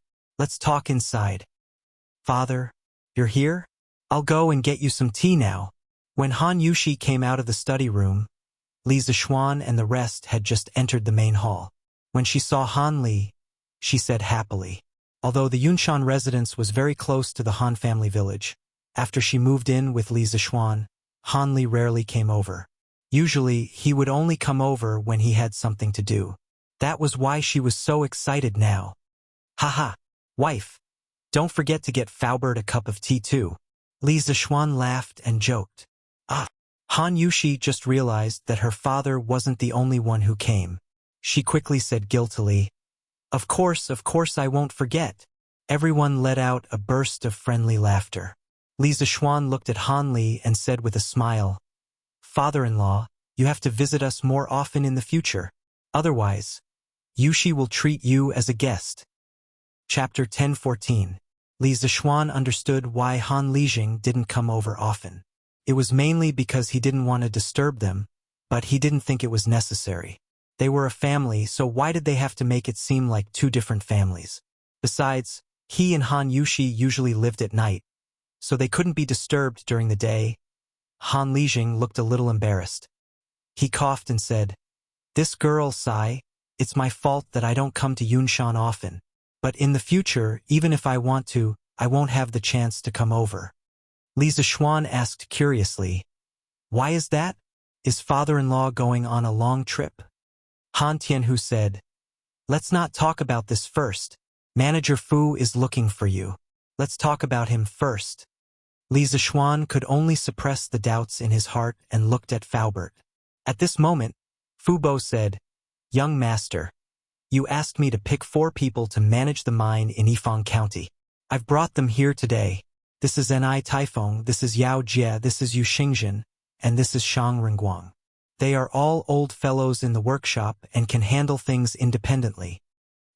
Father, you're here? I'll go and get you some tea now. When Han Yushi came out of the study room, Li Zishuan and the rest had just entered the main hall. When she saw Han Li, she said happily. Although the Yunshan residence was very close to the Han family village, after she moved in with Li Zishuan, Han Li rarely came over. Usually, he would only come over when he had something to do. That was why she was so excited now. Haha, wife, don't forget to get Faubert a cup of tea too. Li Zishuan laughed and joked. Han Yushi just realized that her father wasn't the only one who came. She quickly said guiltily, Of course I won't forget. Everyone let out a burst of friendly laughter. Li Zishuan looked at Han Li and said with a smile, Father-in-law, you have to visit us more often in the future. Otherwise, Yushi will treat you as a guest. Chapter 10:14. Li Zishuan understood why Han Lijing didn't come over often. It was mainly because he didn't want to disturb them, but he didn't think it was necessary. They were a family, so why did they have to make it seem like 2 different families? Besides, he and Han Yushi usually lived at night, so they couldn't be disturbed during the day. Han Lijing looked a little embarrassed. He coughed and said, This girl, Sai, it's my fault that I don't come to Yunshan often. But in the future, even if I want to, I won't have the chance to come over. Li Zishuan asked curiously, Why is that? Is father-in-law going on a long trip? Han Tianhu said, Let's not talk about this first. Manager Fu is looking for you. Let's talk about him first. Li Zishuan could only suppress the doubts in his heart and looked at Faubert. At this moment, Fu Bo said, Young master, you asked me to pick 4 people to manage the mine in Yifang County. I've brought them here today. This is Ni Taifeng, this is Yao Jie, this is Yu Xingzhen, and this is Shang Renguang. They are all old fellows in the workshop and can handle things independently.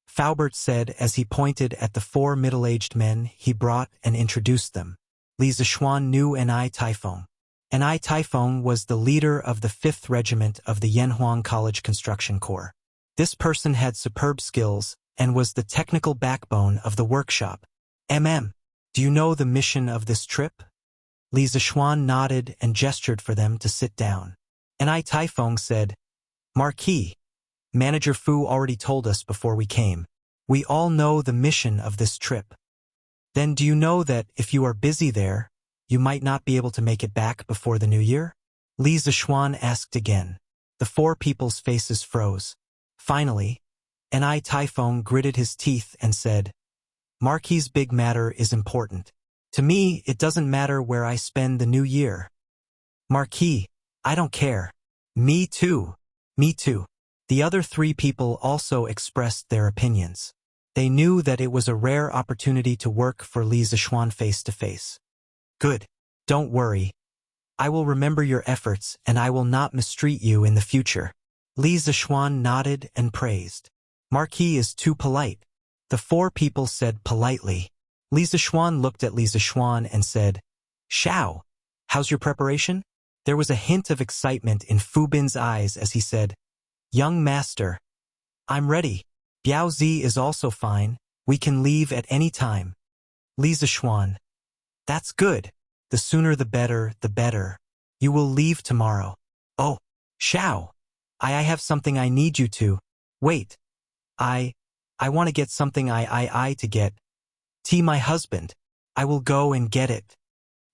Faubert said as he pointed at the 4 middle-aged men he brought and introduced them. Li Zishuan knew Ni Taifeng. Ni Taifeng was the leader of the 5th Regiment of the Yanhuang College Construction Corps. This person had superb skills and was the technical backbone of the workshop. Do you know the mission of this trip? Li Zishuan nodded and gestured for them to sit down. Ni Taifeng said, Marquis, Manager Fu already told us before we came. We all know the mission of this trip. Then do you know that if you are busy there, you might not be able to make it back before the new year? Li Zishuan asked again. The 4 people's faces froze. Finally, Ni Taifeng gritted his teeth and said, Marquis' big matter is important. To me, it doesn't matter where I spend the new year. Marquis, I don't care. Me too. The The other three people also expressed their opinions. They knew that it was a rare opportunity to work for Li Zixuan face to face. Good. Don't worry. I will remember your efforts and I will not mistreat you in the future. Li Zixuan nodded and praised. Marquis is too polite. The four people said politely. Li Zixuan looked at Li Zixuan and said, Xiao, how's your preparation? There was a hint of excitement in Fu Bin's eyes as he said, Young master, I'm ready. Biao Zi is also fine. We can leave at any time. Li Zixuan, that's good. The sooner the better, the better. You will leave tomorrow. Oh, Xiao, I have something I need you to. Wait. I want to get something I to get. Tea my husband. I will go and get it.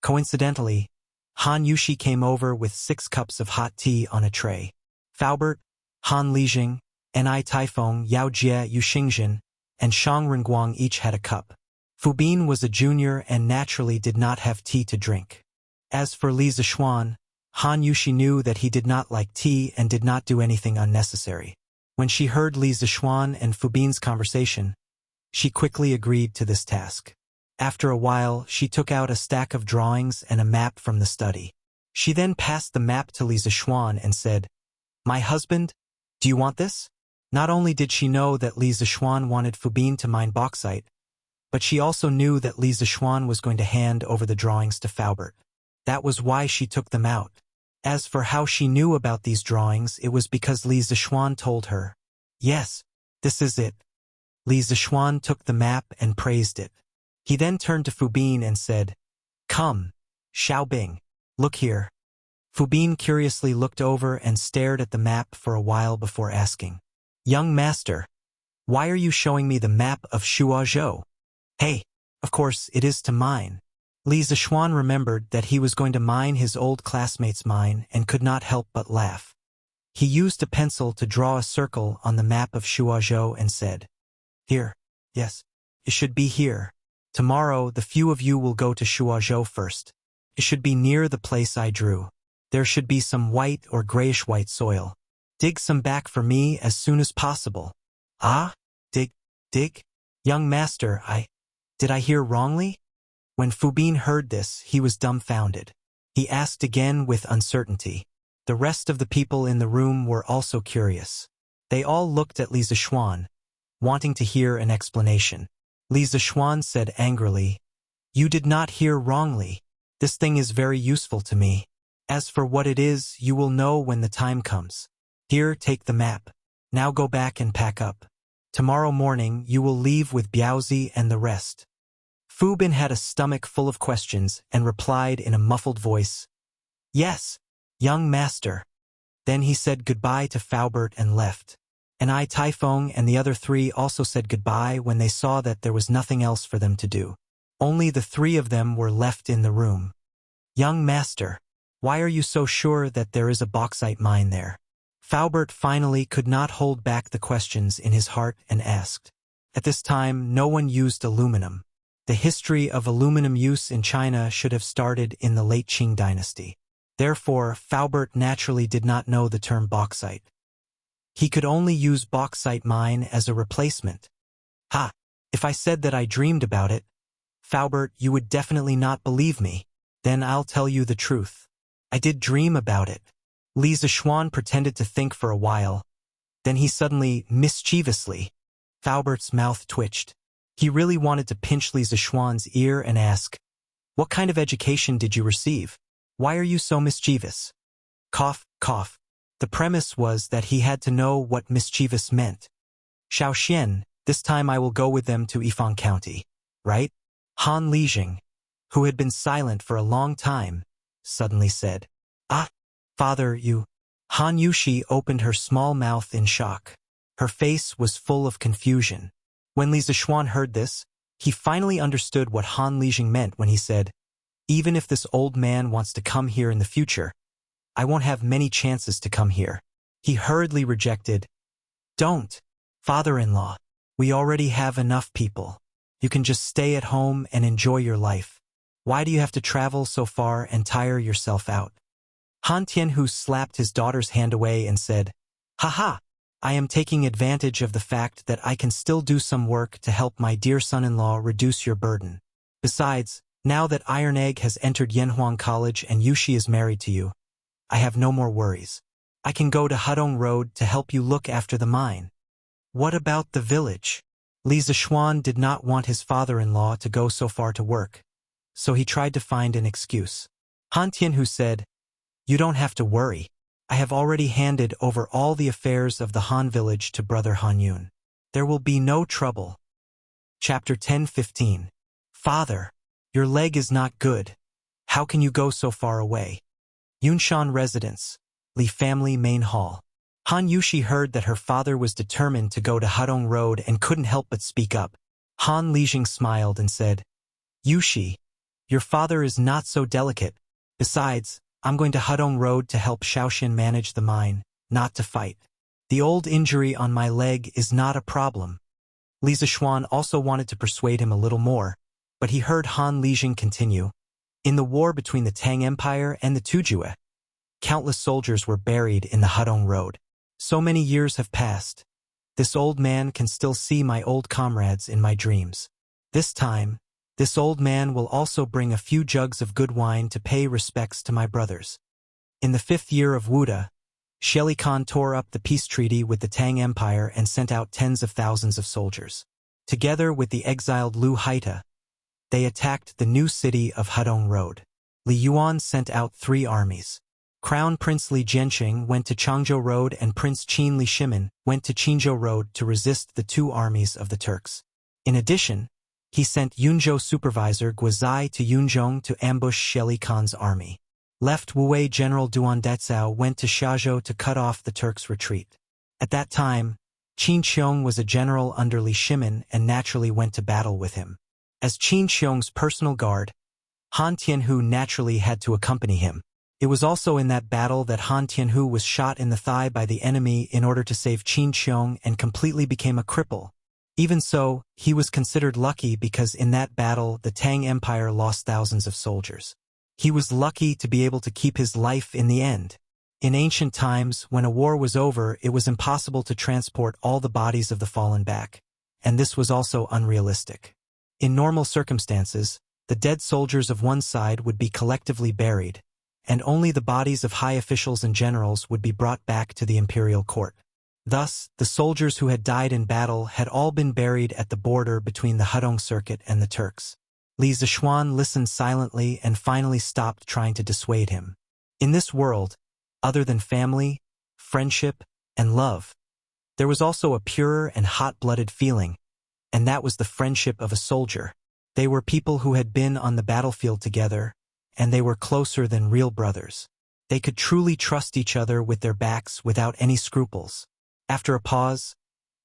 Coincidentally, Han Yushi came over with 6 cups of hot tea on a tray. Faubert, Han Lijing, Ni Taifeng, Yao Jie, Yu Xingzhen, and Shang Renguang each had a cup. Fu Bin was a junior and naturally did not have tea to drink. As for Li Zixuan, Han Yushi knew that he did not like tea and did not do anything unnecessary. When she heard Li Zixuan and Fu Bin's conversation, she quickly agreed to this task. After a while, she took out a stack of drawings and a map from the study. She then passed the map to Li Zixuan and said, My husband, do you want this? Not only did she know that Li Zixuan wanted Fu Bin to mine bauxite, but she also knew that Li Zixuan was going to hand over the drawings to Faubert. That was why she took them out. As for how she knew about these drawings, it was because Li Zixuan told her. Yes, this is it. Li Zixuan took the map and praised it. He then turned to Fu Bin and said, Come, Xiaobing, look here. Fu Bin curiously looked over and stared at the map for a while before asking, Young master, why are you showing me the map of Shuozhou? Hey, of course it is to mine. Li Zixuan remembered that he was going to mine his old classmate's mine and could not help but laugh. He used a pencil to draw a circle on the map of Shuozhou and said, Here, yes, it should be here. Tomorrow the few of you will go to Shuozhou first. It should be near the place I drew. There should be some white or grayish-white soil. Dig some back for me as soon as possible. Ah? Dig? Young master, did I hear wrongly? When Fu Bin heard this, he was dumbfounded. He asked again with uncertainty. The rest of the people in the room were also curious. They all looked at Li Zixuan, wanting to hear an explanation. Li Zixuan said angrily, You did not hear wrongly. This thing is very useful to me. As for what it is, you will know when the time comes. Here, take the map. Now go back and pack up. Tomorrow morning, you will leave with Biaozi and the rest. Fu Bin had a stomach full of questions and replied in a muffled voice, Yes, young master. Then he said goodbye to Faubert and left. Ni Taifeng and the other three also said goodbye when they saw that there was nothing else for them to do. Only the 3 of them were left in the room. Young master, why are you so sure that there is a bauxite mine there? Faubert finally could not hold back the questions in his heart and asked. At this time, no one used aluminum. The history of aluminum use in China should have started in the late Qing dynasty. Therefore, Faubert naturally did not know the term bauxite. He could only use bauxite mine as a replacement. Ha! If I said that I dreamed about it, Faubert, you would definitely not believe me. Then I'll tell you the truth. I did dream about it. Li Zixuan pretended to think for a while. Then he suddenly, mischievously, Faubert's mouth twitched. He really wanted to pinch Li Zixuan's ear and ask, What kind of education did you receive? Why are you so mischievous? Cough, cough. The premise was that he had to know what mischievous meant. Xiaoxian, this time I will go with them to Yifang County. Right? Han Lijing, who had been silent for a long time, suddenly said, Ah, father, you. Han Yushi opened her small mouth in shock. Her face was full of confusion. When Li Zixuan heard this, he finally understood what Han Lijing meant when he said, Even if this old man wants to come here in the future, I won't have many chances to come here. He hurriedly rejected, Don't, father-in-law. We already have enough people. You can just stay at home and enjoy your life. Why do you have to travel so far and tire yourself out? Han Tianhu slapped his daughter's hand away and said, Ha ha! I am taking advantage of the fact that I can still do some work to help my dear son-in-law reduce your burden. Besides, now that Iron Egg has entered Yanhuang College and Yushi is married to you, I have no more worries. I can go to Hudong Road to help you look after the mine. What about the village? Li Zishuan did not want his father-in-law to go so far to work, so he tried to find an excuse. Han Tianhu said, "You don't have to worry. I have already handed over all the affairs of the Han village to Brother Han Yun. There will be no trouble." Chapter 10:15. Father, your leg is not good. How can you go so far away? Yunshan Residence, Li Family Main Hall. Han Yushi heard that her father was determined to go to Hudong Road and couldn't help but speak up. Han Lijing smiled and said, "Yushi, your father is not so delicate. Besides, I'm going to Hudong Road to help Shaoxin manage the mine, not to fight. The old injury on my leg is not a problem." Li Zishuan also wanted to persuade him a little more, but he heard Han Lijing continue. In the war between the Tang Empire and the Tujue, countless soldiers were buried in the Hudong Road. So many years have passed. This old man can still see my old comrades in my dreams. This time, this old man will also bring a few jugs of good wine to pay respects to my brothers. In the 5th year of Wuda, Sheli Khan tore up the peace treaty with the Tang Empire and sent out tens of thousands of soldiers. Together with the exiled Lu Haita, they attacked the new city of Hudong Road. Li Yuan sent out 3 armies. Crown Prince Li Jianqing went to Changzhou Road and Prince Qin Li Shimin went to Qinzhou Road to resist the 2 armies of the Turks. In addition, he sent Yunzhou supervisor Guizai to Yunzhong to ambush Sheli Khan's army. Left Wuwei General Duan Daizhao went to Shazhou to cut off the Turks' retreat. At that time, Qin Qiong was a general under Li Shimin and naturally went to battle with him. As Qin Qiong's personal guard, Han Tianhu naturally had to accompany him. It was also in that battle that Han Tianhu was shot in the thigh by the enemy in order to save Qin Qiong and completely became a cripple. Even so, he was considered lucky because in that battle the Tang Empire lost thousands of soldiers. He was lucky to be able to keep his life in the end. In ancient times, when a war was over, it was impossible to transport all the bodies of the fallen back, and this was also unrealistic. In normal circumstances, the dead soldiers of one side would be collectively buried, and only the bodies of high officials and generals would be brought back to the imperial court. Thus, the soldiers who had died in battle had all been buried at the border between the Hudong Circuit and the Turks. Li Zishuan listened silently and finally stopped trying to dissuade him. In this world, other than family, friendship, and love, there was also a purer and hot-blooded feeling, and that was the friendship of a soldier. They were people who had been on the battlefield together, and they were closer than real brothers. They could truly trust each other with their backs without any scruples. After a pause,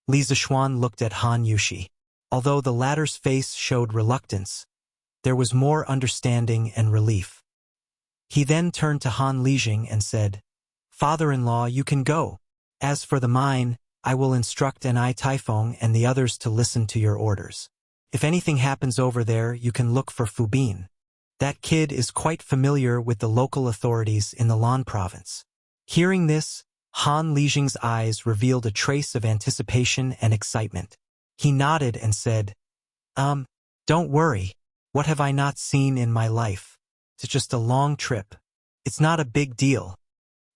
Li Zishuan looked at Han Yushi. Although the latter's face showed reluctance, there was more understanding and relief. He then turned to Han Lijing and said, "Father-in-law, you can go. As for the mine, I will instruct Ai Taifeng and the others to listen to your orders. If anything happens over there, you can look for Fu Bin. That kid is quite familiar with the local authorities in the Lan province." Hearing this, Han Lijing's eyes revealed a trace of anticipation and excitement. He nodded and said, Don't worry. What have I not seen in my life? It's just a long trip. It's not a big deal."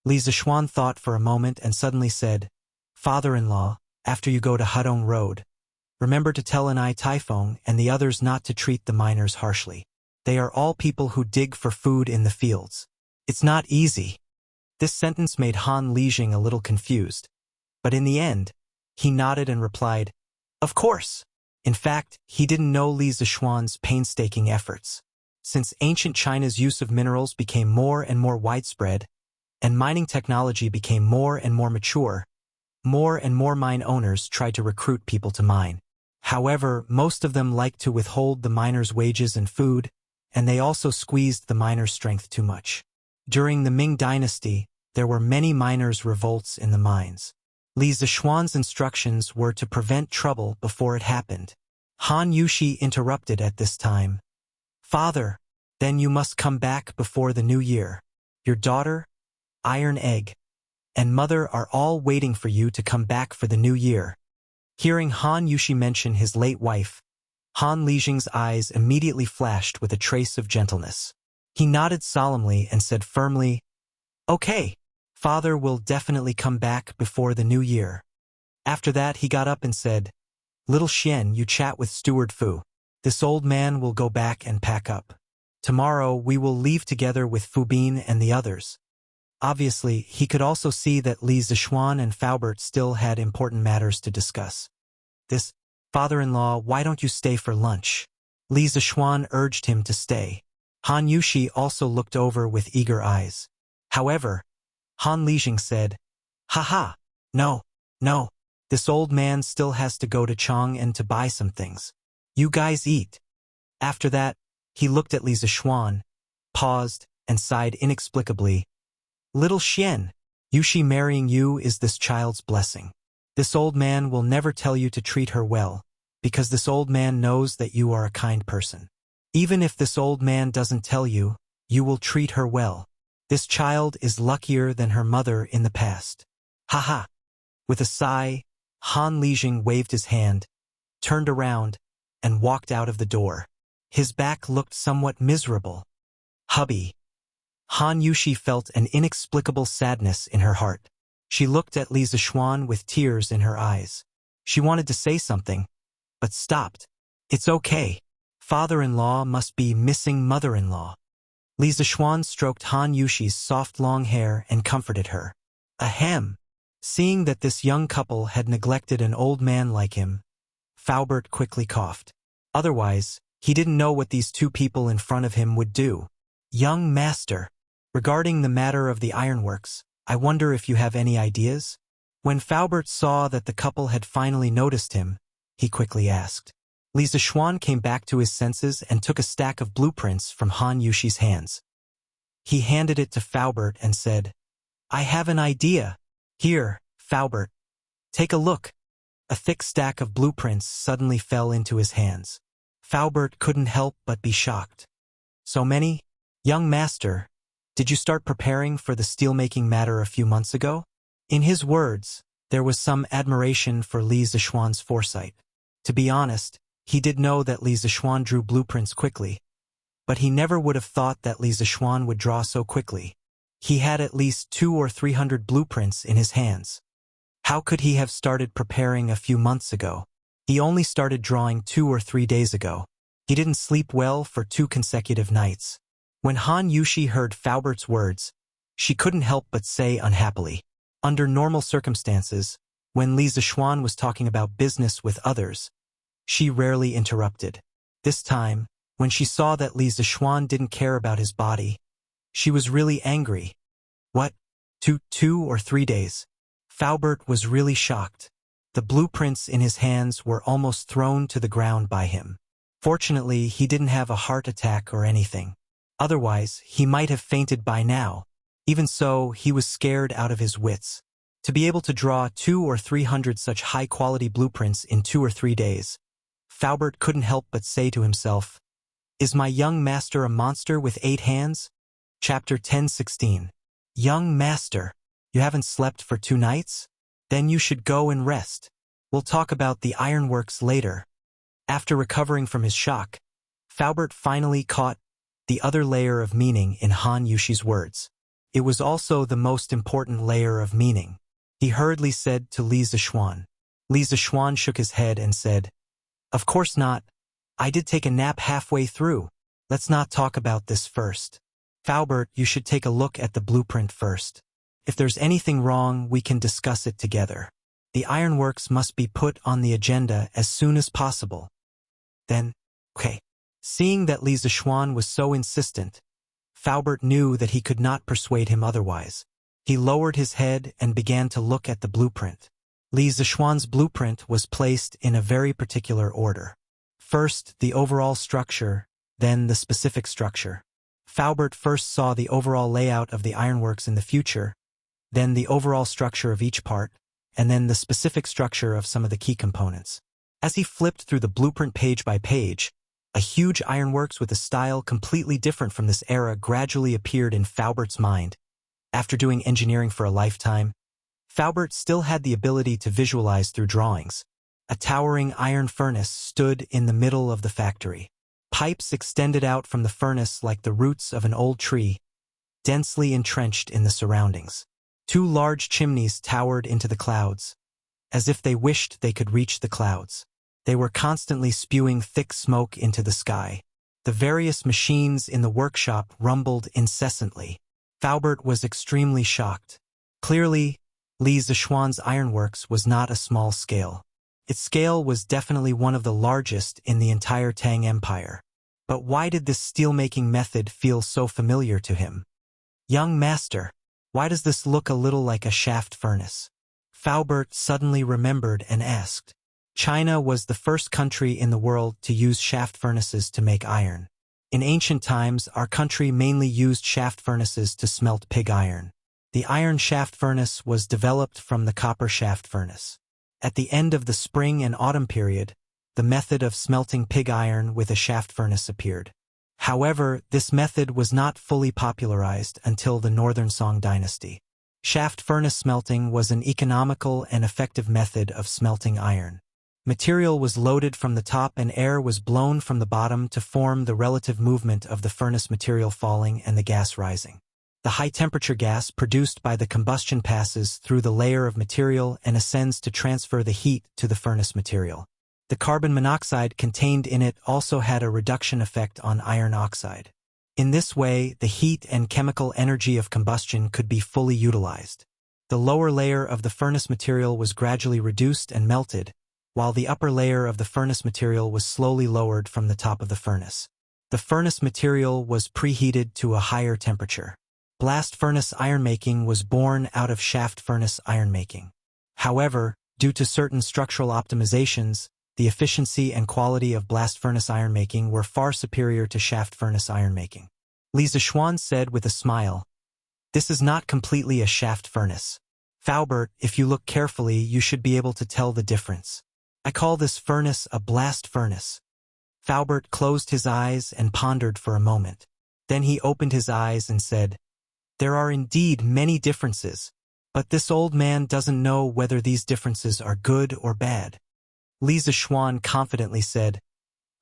Li Zishuan thought for a moment and suddenly said, "Father-in-law, after you go to Hudong Road, remember to tell Ai Taifeng and the others not to treat the miners harshly. They are all people who dig for food in the fields. It's not easy." This sentence made Han Lijing a little confused, but in the end, he nodded and replied, "Of course." In fact, he didn't know Li Zishuan's painstaking efforts. Since ancient China's use of minerals became more and more widespread, and mining technology became more and more mature, more and more mine owners tried to recruit people to mine. However, most of them liked to withhold the miners' wages and food, and they also squeezed the miners' strength too much. During the Ming Dynasty, there were many miners' revolts in the mines. Li Zishuan's instructions were to prevent trouble before it happened. Han Yushi interrupted at this time. "Father, then you must come back before the new year. Your daughter, Iron Egg, and Mother are all waiting for you to come back for the new year." Hearing Han Yushi mention his late wife, Han Lijing's eyes immediately flashed with a trace of gentleness. He nodded solemnly and said firmly, "Okay, Father will definitely come back before the new year." After that he got up and said, "Little Xian, you chat with Steward Fu. This old man will go back and pack up. Tomorrow we will leave together with Fu Bin and the others." Obviously, he could also see that Li Zixuan and Faubert still had important matters to discuss. "This, father-in-law, why don't you stay for lunch?" Li Zixuan urged him to stay. Han Yushi also looked over with eager eyes. However, Han Lijing said, "Haha, no, no. This old man still has to go to Chang'an to buy some things. You guys eat." After that, he looked at Li Zixuan, paused, and sighed inexplicably. "Little Xian, Yushi marrying you is this child's blessing. This old man will never tell you to treat her well, because this old man knows that you are a kind person. Even if this old man doesn't tell you, you will treat her well. This child is luckier than her mother in the past. Haha." With a sigh, Han Lijing waved his hand, turned around, and walked out of the door. His back looked somewhat miserable. "Hubby." Han Yushi felt an inexplicable sadness in her heart. She looked at Li Zixuan with tears in her eyes. She wanted to say something, but stopped. "It's okay. Father-in-law must be missing mother-in-law." Li Zixuan stroked Han Yushi's soft long hair and comforted her. Ahem. Seeing that this young couple had neglected an old man like him, Faubert quickly coughed. Otherwise, he didn't know what these two people in front of him would do. "Young master, regarding the matter of the ironworks, I wonder if you have any ideas?" When Faubert saw that the couple had finally noticed him, he quickly asked. Li Zixuan came back to his senses and took a stack of blueprints from Han Yushi's hands. He handed it to Faubert and said, "I have an idea. Here, Faubert. Take a look." A thick stack of blueprints suddenly fell into his hands. Faubert couldn't help but be shocked. "So many? Young master, did you start preparing for the steelmaking matter a few months ago?" In his words, there was some admiration for Li Zixuan's foresight. To be honest, he did know that Li Zixuan drew blueprints quickly, but he never would have thought that Li Zixuan would draw so quickly. He had at least 200 or 300 blueprints in his hands. How could he have started preparing a few months ago? He only started drawing 2 or 3 days ago. He didn't sleep well for 2 consecutive nights. When Han Yushi heard Faubert's words, she couldn't help but say unhappily. Under normal circumstances, when Li Zixuan was talking about business with others, she rarely interrupted. This time, when she saw that Li Zixuan didn't care about his body, she was really angry. "What? 2 or 3 days?" Faubert was really shocked. The blueprints in his hands were almost thrown to the ground by him. Fortunately, he didn't have a heart attack or anything. Otherwise, he might have fainted by now. Even so, he was scared out of his wits. To be able to draw 200 or 300 such high-quality blueprints in 2 or 3 days, Faubert couldn't help but say to himself, "Is my young master a monster with 8 hands?" Chapter 10:16. Young master, you haven't slept for 2 nights? Then you should go and rest. We'll talk about the ironworks later. After recovering from his shock, Faubert finally caught the other layer of meaning in Han Yushi's words. It was also the most important layer of meaning. He hurriedly said to Li Zixuan. Li Zixuan shook his head and said, "Of course not. I did take a nap halfway through. Let's not talk about this first. Faubert, you should take a look at the blueprint first. If there's anything wrong, we can discuss it together. The ironworks must be put on the agenda as soon as possible." Then, okay. Seeing that Li Zixuan was so insistent, Faubert knew that he could not persuade him otherwise. He lowered his head and began to look at the blueprint. Li Zixuan's blueprint was placed in a very particular order. First, the overall structure, then the specific structure. Faubert first saw the overall layout of the ironworks in the future, then the overall structure of each part, and then the specific structure of some of the key components. As he flipped through the blueprint page by page, a huge ironworks with a style completely different from this era gradually appeared in Faubert's mind. After doing engineering for a lifetime, Faubert still had the ability to visualize through drawings. A towering iron furnace stood in the middle of the factory. Pipes extended out from the furnace like the roots of an old tree, densely entrenched in the surroundings. Two large chimneys towered into the clouds, as if they wished they could reach the clouds. They were constantly spewing thick smoke into the sky. The various machines in the workshop rumbled incessantly. Faubert was extremely shocked. Clearly, Li Zishuan's ironworks was not a small scale. Its scale was definitely one of the largest in the entire Tang Empire. But why did this steelmaking method feel so familiar to him? Young master, why does this look a little like a shaft furnace? Faubert suddenly remembered and asked. China was the first country in the world to use shaft furnaces to make iron. In ancient times, our country mainly used shaft furnaces to smelt pig iron. The iron shaft furnace was developed from the copper shaft furnace. At the end of the spring and autumn period, the method of smelting pig iron with a shaft furnace appeared. However, this method was not fully popularized until the Northern Song dynasty. Shaft furnace smelting was an economical and effective method of smelting iron. Material was loaded from the top and air was blown from the bottom to form the relative movement of the furnace material falling and the gas rising. The high-temperature gas produced by the combustion passes through the layer of material and ascends to transfer the heat to the furnace material. The carbon monoxide contained in it also had a reduction effect on iron oxide. In this way, the heat and chemical energy of combustion could be fully utilized. The lower layer of the furnace material was gradually reduced and melted, while the upper layer of the furnace material was slowly lowered from the top of the furnace. The furnace material was preheated to a higher temperature. Blast furnace ironmaking was born out of shaft furnace ironmaking. However, due to certain structural optimizations, the efficiency and quality of blast furnace ironmaking were far superior to shaft furnace ironmaking. Li Zishuan said with a smile, "This is not completely a shaft furnace. Faubert, if you look carefully, you should be able to tell the difference. I call this furnace a blast furnace." Faubert closed his eyes and pondered for a moment. Then he opened his eyes and said, "There are indeed many differences, but this old man doesn't know whether these differences are good or bad." Li Zishuan confidently said,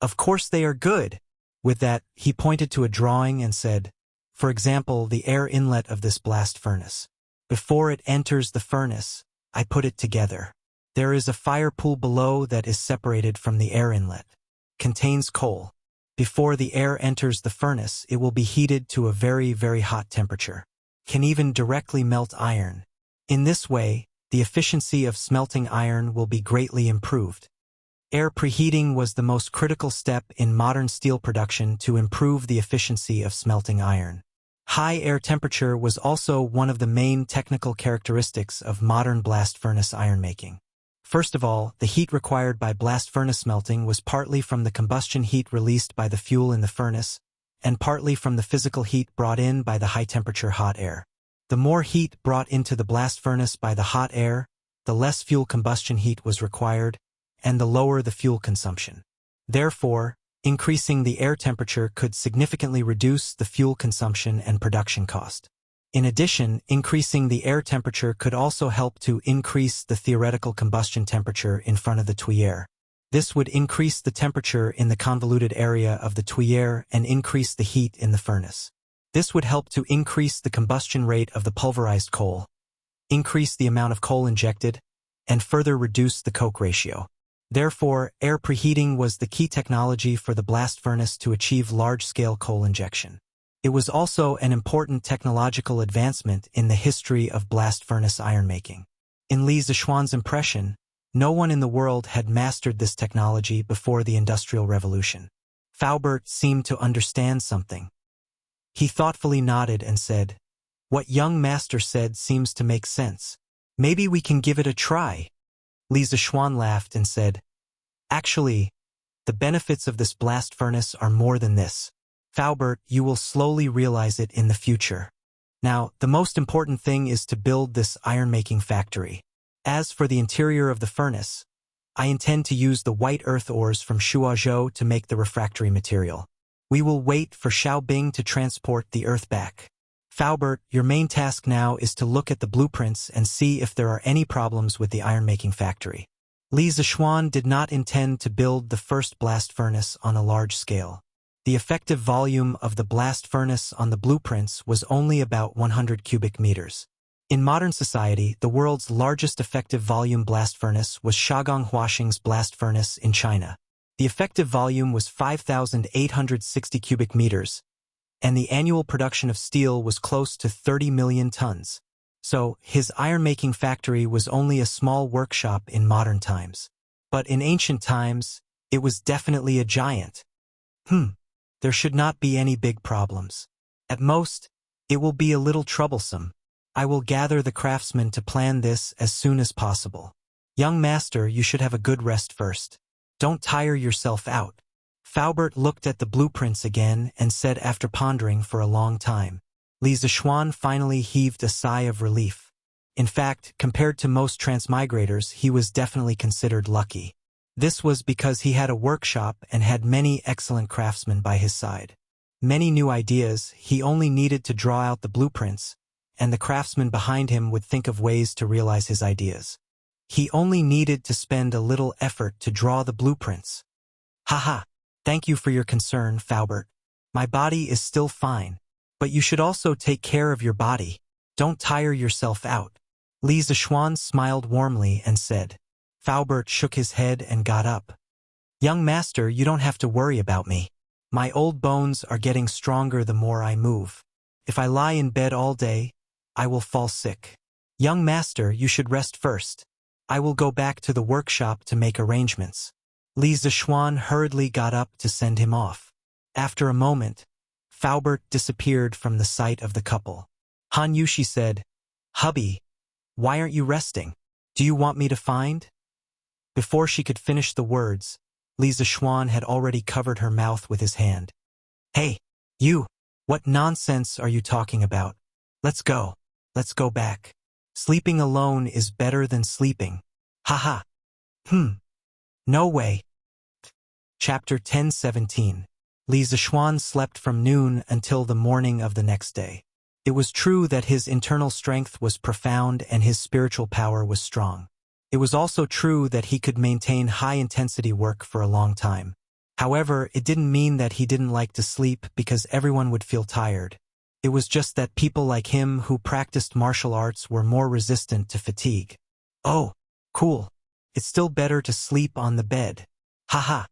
"Of course they are good." With that, he pointed to a drawing and said, "For example, the air inlet of this blast furnace. Before it enters the furnace, I put it together. There is a fire pool below that is separated from the air inlet. Contains coal. Before the air enters the furnace, it will be heated to a very, very hot temperature. Can even directly melt iron. In this way, the efficiency of smelting iron will be greatly improved. Air preheating was the most critical step in modern steel production to improve the efficiency of smelting iron. High air temperature was also one of the main technical characteristics of modern blast furnace ironmaking. First of all, the heat required by blast furnace smelting was partly from the combustion heat released by the fuel in the furnace, and partly from the physical heat brought in by the high-temperature hot air. The more heat brought into the blast furnace by the hot air, the less fuel combustion heat was required, and the lower the fuel consumption. Therefore, increasing the air temperature could significantly reduce the fuel consumption and production cost. In addition, increasing the air temperature could also help to increase the theoretical combustion temperature in front of the tuyere. This would increase the temperature in the convoluted area of the tuyere and increase the heat in the furnace. This would help to increase the combustion rate of the pulverized coal, increase the amount of coal injected, and further reduce the coke ratio. Therefore, air preheating was the key technology for the blast furnace to achieve large-scale coal injection. It was also an important technological advancement in the history of blast furnace ironmaking. In Li Zishuan's impression, no one in the world had mastered this technology before the Industrial Revolution. Faubert seemed to understand something. He thoughtfully nodded and said, "What young master said seems to make sense. Maybe we can give it a try." Li Zishuan laughed and said, "Actually, the benefits of this blast furnace are more than this. Faubert, you will slowly realize it in the future. Now, the most important thing is to build this iron-making factory. As for the interior of the furnace, I intend to use the white earth ores from Shuazhou to make the refractory material. We will wait for Xiaobing to transport the earth back." Faubert, your main task now is to look at the blueprints and see if there are any problems with the iron-making factory. Li Zishuan did not intend to build the first blast furnace on a large scale. The effective volume of the blast furnace on the blueprints was only about 100 cubic meters. In modern society, the world's largest effective volume blast furnace was Shagong Huaxing's blast furnace in China. The effective volume was 5,860 cubic meters, and the annual production of steel was close to 30 million tons. So, his iron-making factory was only a small workshop in modern times. But in ancient times, it was definitely a giant. There should not be any big problems. At most, it will be a little troublesome. I will gather the craftsmen to plan this as soon as possible. Young master, you should have a good rest first. Don't tire yourself out. Faubert looked at the blueprints again and said after pondering for a long time. Li Zishuan finally heaved a sigh of relief. In fact, compared to most transmigrators, he was definitely considered lucky. This was because he had a workshop and had many excellent craftsmen by his side. Many new ideas, he only needed to draw out the blueprints, and the craftsmen behind him would think of ways to realize his ideas. He only needed to spend a little effort to draw the blueprints. Haha, thank you for your concern, Faubert. My body is still fine, but you should also take care of your body. Don't tire yourself out. Li Zishuan smiled warmly and said. Faubert shook his head and got up. Young master, you don't have to worry about me. My old bones are getting stronger the more I move. If I lie in bed all day, I will fall sick. Young master, you should rest first. I will go back to the workshop to make arrangements. Li Zishuan hurriedly got up to send him off. After a moment, Faubert disappeared from the sight of the couple. Han Yushi said, Hubby, why aren't you resting? Do you want me to find? Before she could finish the words, Li Zishuan had already covered her mouth with his hand. Hey, you! What nonsense are you talking about? Let's go. Let's go back. Sleeping alone is better than sleeping. Haha. No way. Chapter 1017. Li Zishuan slept from noon until the morning of the next day. It was true that his internal strength was profound and his spiritual power was strong. It was also true that he could maintain high-intensity work for a long time. However, it didn't mean that he didn't like to sleep because everyone would feel tired. It was just that people like him who practiced martial arts were more resistant to fatigue. Oh, cool. It's still better to sleep on the bed. Haha.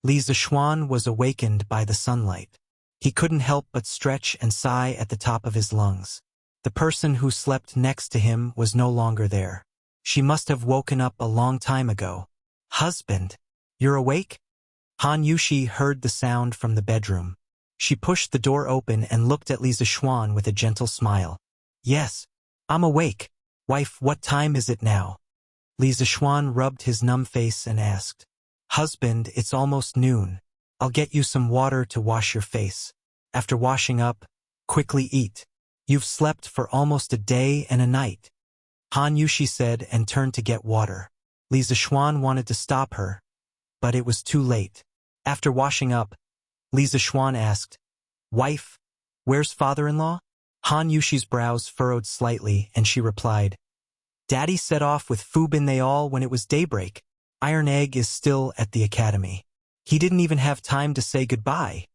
Li Zishuan was awakened by the sunlight. He couldn't help but stretch and sigh at the top of his lungs. The person who slept next to him was no longer there. She must have woken up a long time ago. Husband, you're awake? Han Yushi heard the sound from the bedroom. She pushed the door open and looked at Li Zishuan with a gentle smile. Yes, I'm awake. Wife, what time is it now? Li Zishuan rubbed his numb face and asked. Husband, it's almost noon. I'll get you some water to wash your face. After washing up, quickly eat. You've slept for almost a day and a night. Han Yushi said and turned to get water. Li Zishuan wanted to stop her, but it was too late. After washing up, Li Zishuan asked, Wife, where's father-in-law? Han Yushi's brows furrowed slightly and she replied, Daddy set off with Fu Binayal when it was daybreak. Iron Egg is still at the academy. He didn't even have time to say goodbye.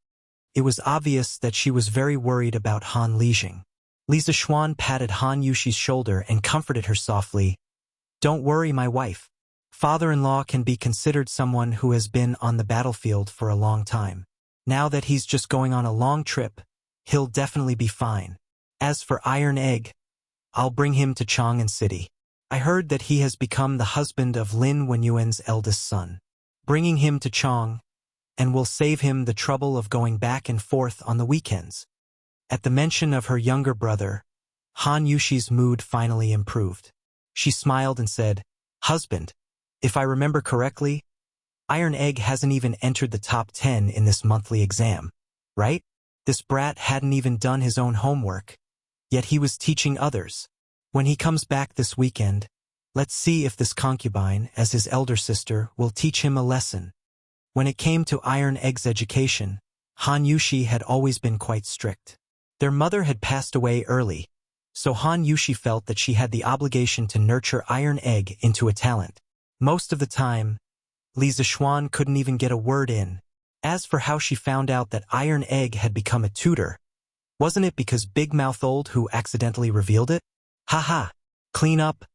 It was obvious that she was very worried about Han Lijing. Li Zishuan patted Han Yushi's shoulder and comforted her softly. Don't worry, my wife. Father-in-law can be considered someone who has been on the battlefield for a long time. Now that he's just going on a long trip, he'll definitely be fine. As for Iron Egg, I'll bring him to Chang'an City. I heard that he has become the husband of Lin Wenyuan's eldest son. Bringing him to Chang, and will save him the trouble of going back and forth on the weekends. At the mention of her younger brother, Han Yushi's mood finally improved. She smiled and said, Husband, if I remember correctly, Iron Egg hasn't even entered the top 10 in this monthly exam, right? This brat hadn't even done his own homework, yet he was teaching others. When he comes back this weekend, let's see if this concubine, as his elder sister, will teach him a lesson. When it came to Iron Egg's education, Han Yushi had always been quite strict. Their mother had passed away early, so Han Yushi felt that she had the obligation to nurture Iron Egg into a talent. Most of the time, Li Zixuan couldn't even get a word in. As for how she found out that Iron Egg had become a tutor, wasn't it because Big Mouth Old who accidentally revealed it? Haha, clean up,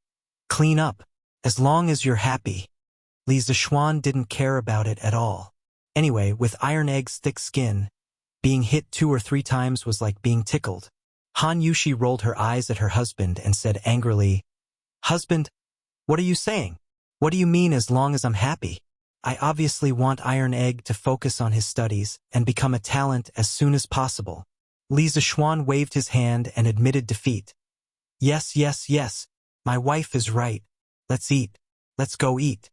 as long as you're happy. Li Zixuan didn't care about it at all. Anyway, with Iron Egg's thick skin, being hit 2 or 3 times was like being tickled. Han Yushi rolled her eyes at her husband and said angrily, "Husband, what are you saying? What do you mean as long as I'm happy? I obviously want Iron Egg to focus on his studies and become a talent as soon as possible." Li Zixuan waved his hand and admitted defeat. Yes, my wife is right. Let's eat. Let's go eat."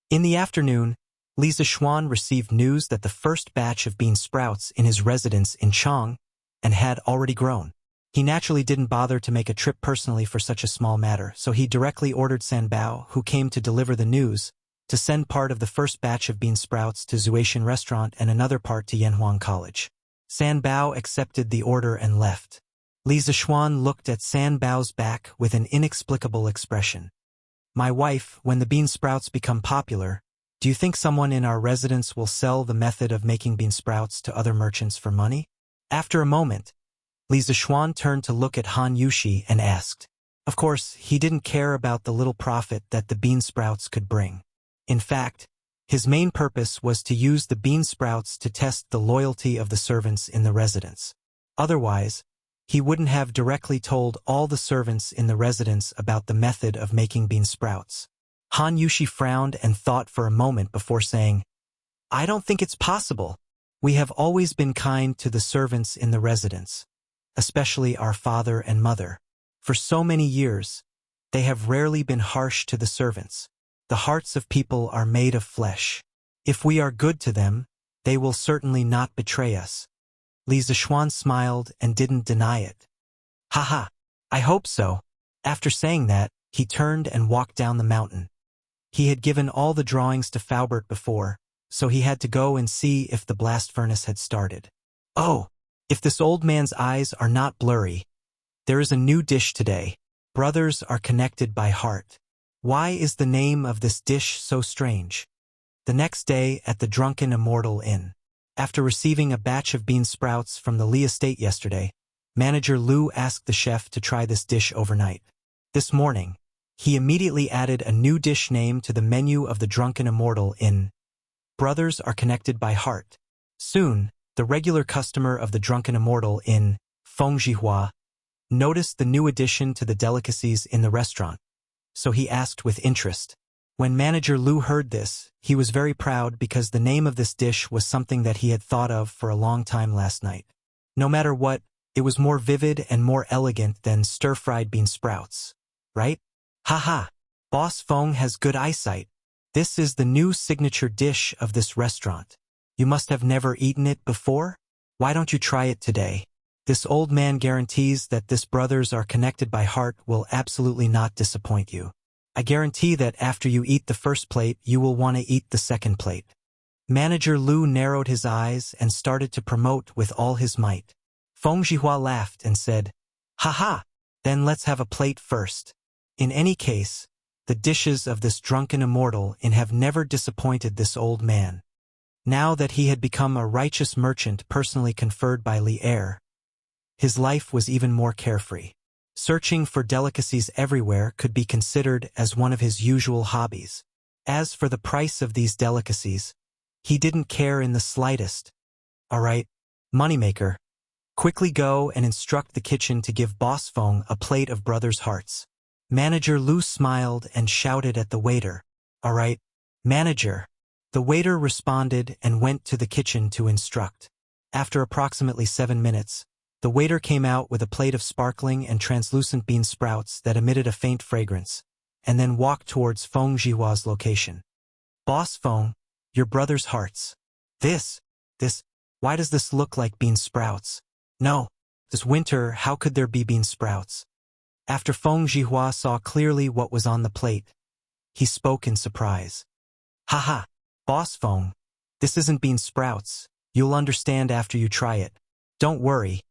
In the afternoon, Li Zixuan received news that the first batch of bean sprouts in his residence in Chang and had already grown. He naturally didn't bother to make a trip personally for such a small matter, so he directly ordered San Bao, who came to deliver the news, to send part of the first batch of bean sprouts to Zuaishan Restaurant and another part to Yanhuang College. San Bao accepted the order and left. Li Zixuan looked at San Bao's back with an inexplicable expression. "My wife, when the bean sprouts become popular, do you think someone in our residence will sell the method of making bean sprouts to other merchants for money?" After a moment, Li Zixuan turned to look at Han Yushi and asked. Of course, he didn't care about the little profit that the bean sprouts could bring. In fact, his main purpose was to use the bean sprouts to test the loyalty of the servants in the residence. Otherwise, he wouldn't have directly told all the servants in the residence about the method of making bean sprouts. Han Yushi frowned and thought for a moment before saying, "I don't think it's possible. We have always been kind to the servants in the residence, especially our father and mother. For so many years, they have rarely been harsh to the servants. The hearts of people are made of flesh. If we are good to them, they will certainly not betray us." Li Zixuan smiled and didn't deny it. "Haha, I hope so." After saying that, he turned and walked down the mountain. He had given all the drawings to Faubert before, so he had to go and see if the blast furnace had started. Oh, if this old man's eyes are not blurry. There is a new dish today. Brothers are connected by heart. Why is the name of this dish so strange? The next day at the Drunken Immortal Inn. After receiving a batch of bean sprouts from the Li estate yesterday, Manager Lu asked the chef to try this dish overnight. This morning, he immediately added a new dish name to the menu of the Drunken Immortal Inn. Brothers are connected by heart. Soon, the regular customer of the Drunken Immortal Inn, Feng Jihua, noticed the new addition to the delicacies in the restaurant, so he asked with interest. When Manager Lu heard this, he was very proud because the name of this dish was something that he had thought of for a long time last night. No matter what, it was more vivid and more elegant than stir-fried bean sprouts, right? Haha, Boss Feng has good eyesight. This is the new signature dish of this restaurant. You must have never eaten it before? Why don't you try it today? This old man guarantees that this brothers are connected by heart will absolutely not disappoint you. I guarantee that after you eat the first plate, you will want to eat the second plate. Manager Lu narrowed his eyes and started to promote with all his might. Feng Jihua laughed and said, "Haha, then let's have a plate first." In any case, the dishes of this Drunken Immortal Inn have never disappointed this old man. Now that he had become a righteous merchant personally conferred by Li Er, his life was even more carefree. Searching for delicacies everywhere could be considered as one of his usual hobbies. As for the price of these delicacies, he didn't care in the slightest. All right, moneymaker, quickly go and instruct the kitchen to give Boss Feng a plate of brothers' hearts. Manager Lu smiled and shouted at the waiter. All right, manager. The waiter responded and went to the kitchen to instruct. After approximately 7 minutes, the waiter came out with a plate of sparkling and translucent bean sprouts that emitted a faint fragrance, and then walked towards Feng Jihua's location. Boss Feng, your brother's hearts. Why does this look like bean sprouts? No, this winter, how could there be bean sprouts? After Feng Jihua saw clearly what was on the plate, he spoke in surprise. Haha, Boss Feng, this isn't bean sprouts. You'll understand after you try it. Don't worry.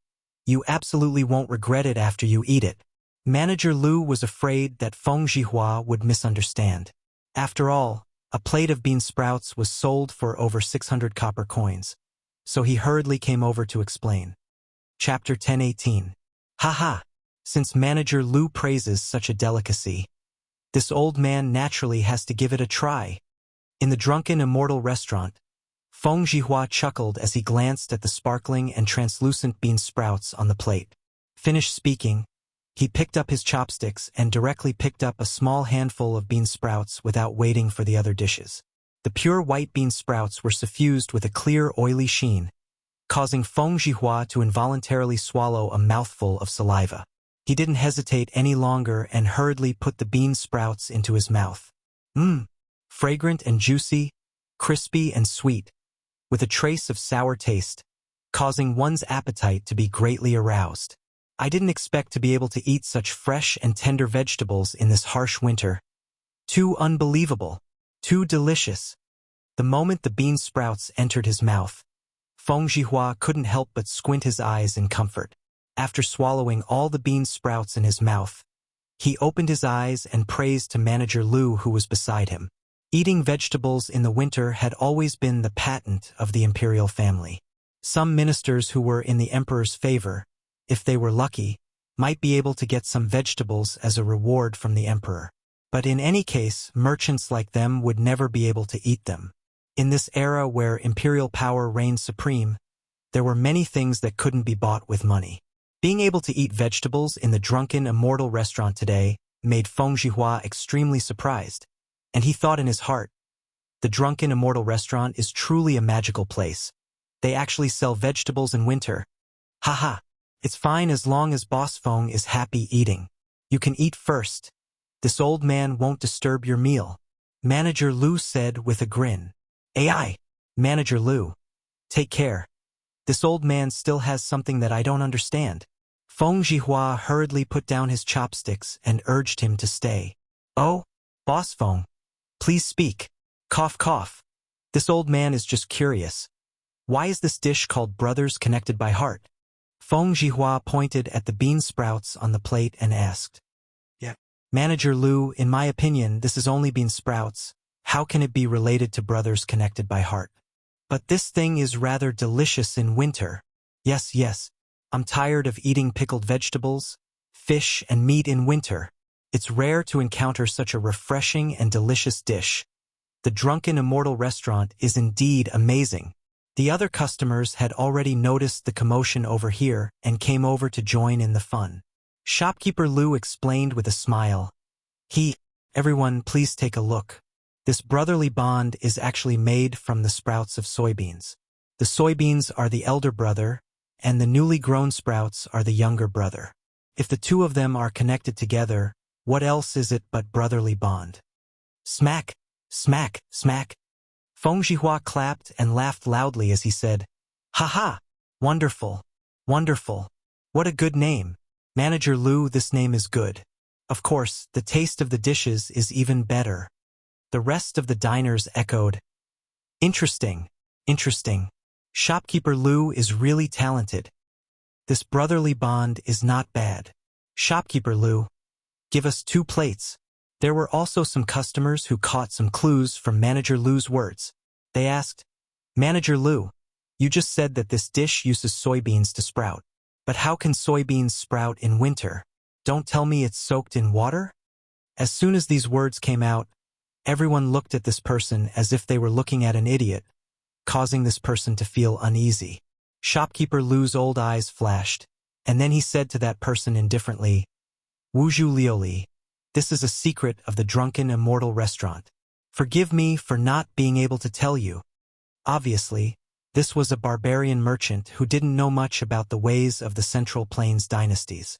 You absolutely won't regret it after you eat it. Manager Lu was afraid that Feng Zhihua would misunderstand. After all, a plate of bean sprouts was sold for over 600 copper coins, so he hurriedly came over to explain. Chapter 10:18. Haha! Since Manager Lu praises such a delicacy, this old man naturally has to give it a try. In the drunken immortal restaurant, Feng Zhihua chuckled as he glanced at the sparkling and translucent bean sprouts on the plate. Finished speaking, he picked up his chopsticks and directly picked up a small handful of bean sprouts without waiting for the other dishes. The pure white bean sprouts were suffused with a clear, oily sheen, causing Feng Zhihua to involuntarily swallow a mouthful of saliva. He didn't hesitate any longer and hurriedly put the bean sprouts into his mouth. Fragrant and juicy, crispy and sweet, with a trace of sour taste, causing one's appetite to be greatly aroused. I didn't expect to be able to eat such fresh and tender vegetables in this harsh winter. Too unbelievable. Too delicious. The moment the bean sprouts entered his mouth, Feng Zhihua couldn't help but squint his eyes in comfort. After swallowing all the bean sprouts in his mouth, he opened his eyes and praised to Manager Lu, who was beside him. Eating vegetables in the winter had always been the patent of the imperial family. Some ministers who were in the emperor's favor, if they were lucky, might be able to get some vegetables as a reward from the emperor. But in any case, merchants like them would never be able to eat them. In this era where imperial power reigned supreme, there were many things that couldn't be bought with money. Being able to eat vegetables in the drunken immortal restaurant today made Feng Zhihua extremely surprised, and he thought in his heart, the drunken immortal restaurant is truly a magical place. They actually sell vegetables in winter. Haha, it's fine as long as Boss Feng is happy eating. You can eat first. This old man won't disturb your meal, Manager Lu said with a grin. AI, Manager Lu, take care. This old man still has something that I don't understand. Feng Zhihua hurriedly put down his chopsticks and urged him to stay. Oh, Boss Feng, please speak. Cough cough. This old man is just curious. Why is this dish called Brothers Connected by Heart? Feng Zhihua pointed at the bean sprouts on the plate and asked. Yeah. Manager Lu, in my opinion, this is only bean sprouts. How can it be related to Brothers Connected by Heart? But this thing is rather delicious in winter. Yes. I'm tired of eating pickled vegetables, fish, and meat in winter. It's rare to encounter such a refreshing and delicious dish. The drunken immortal restaurant is indeed amazing. The other customers had already noticed the commotion over here and came over to join in the fun. Shopkeeper Lu explained with a smile. Everyone, please take a look. This brotherly bond is actually made from the sprouts of soybeans. The soybeans are the elder brother, and the newly grown sprouts are the younger brother. If the two of them are connected together, what else is it but brotherly bond? Smack, smack, smack. Feng Zhihua clapped and laughed loudly as he said, "Ha! Wonderful, wonderful. What a good name. Manager Lu, this name is good. Of course, the taste of the dishes is even better." The rest of the diners echoed, Interesting. Shopkeeper Lu is really talented. This brotherly bond is not bad. Shopkeeper Lu, give us 2 plates. There were also some customers who caught some clues from Manager Lu's words. They asked, Manager Lu, you just said that this dish uses soybeans to sprout. But how can soybeans sprout in winter? Don't tell me it's soaked in water? As soon as these words came out, everyone looked at this person as if they were looking at an idiot, causing this person to feel uneasy. Shopkeeper Lu's old eyes flashed, and then he said to that person indifferently, Wuzhu Lioli, this is a secret of the drunken immortal restaurant. Forgive me for not being able to tell you. Obviously, this was a barbarian merchant who didn't know much about the ways of the Central Plains dynasties.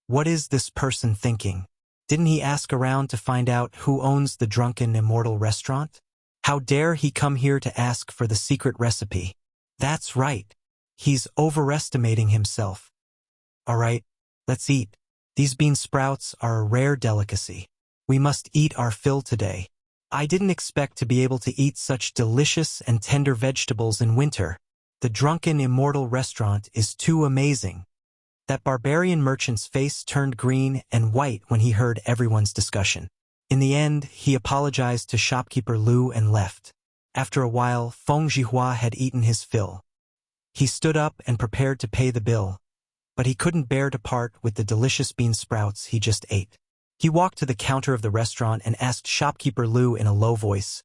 What is this person thinking? Didn't he ask around to find out who owns the drunken immortal restaurant? How dare he come here to ask for the secret recipe? That's right. He's overestimating himself. All right, let's eat. These bean sprouts are a rare delicacy. We must eat our fill today. I didn't expect to be able to eat such delicious and tender vegetables in winter. The drunken immortal restaurant is too amazing. That barbarian merchant's face turned green and white when he heard everyone's discussion. In the end, he apologized to shopkeeper Lu and left. After a while, Feng Zhihua had eaten his fill. He stood up and prepared to pay the bill, but he couldn't bear to part with the delicious bean sprouts he just ate. He walked to the counter of the restaurant and asked shopkeeper Lu in a low voice,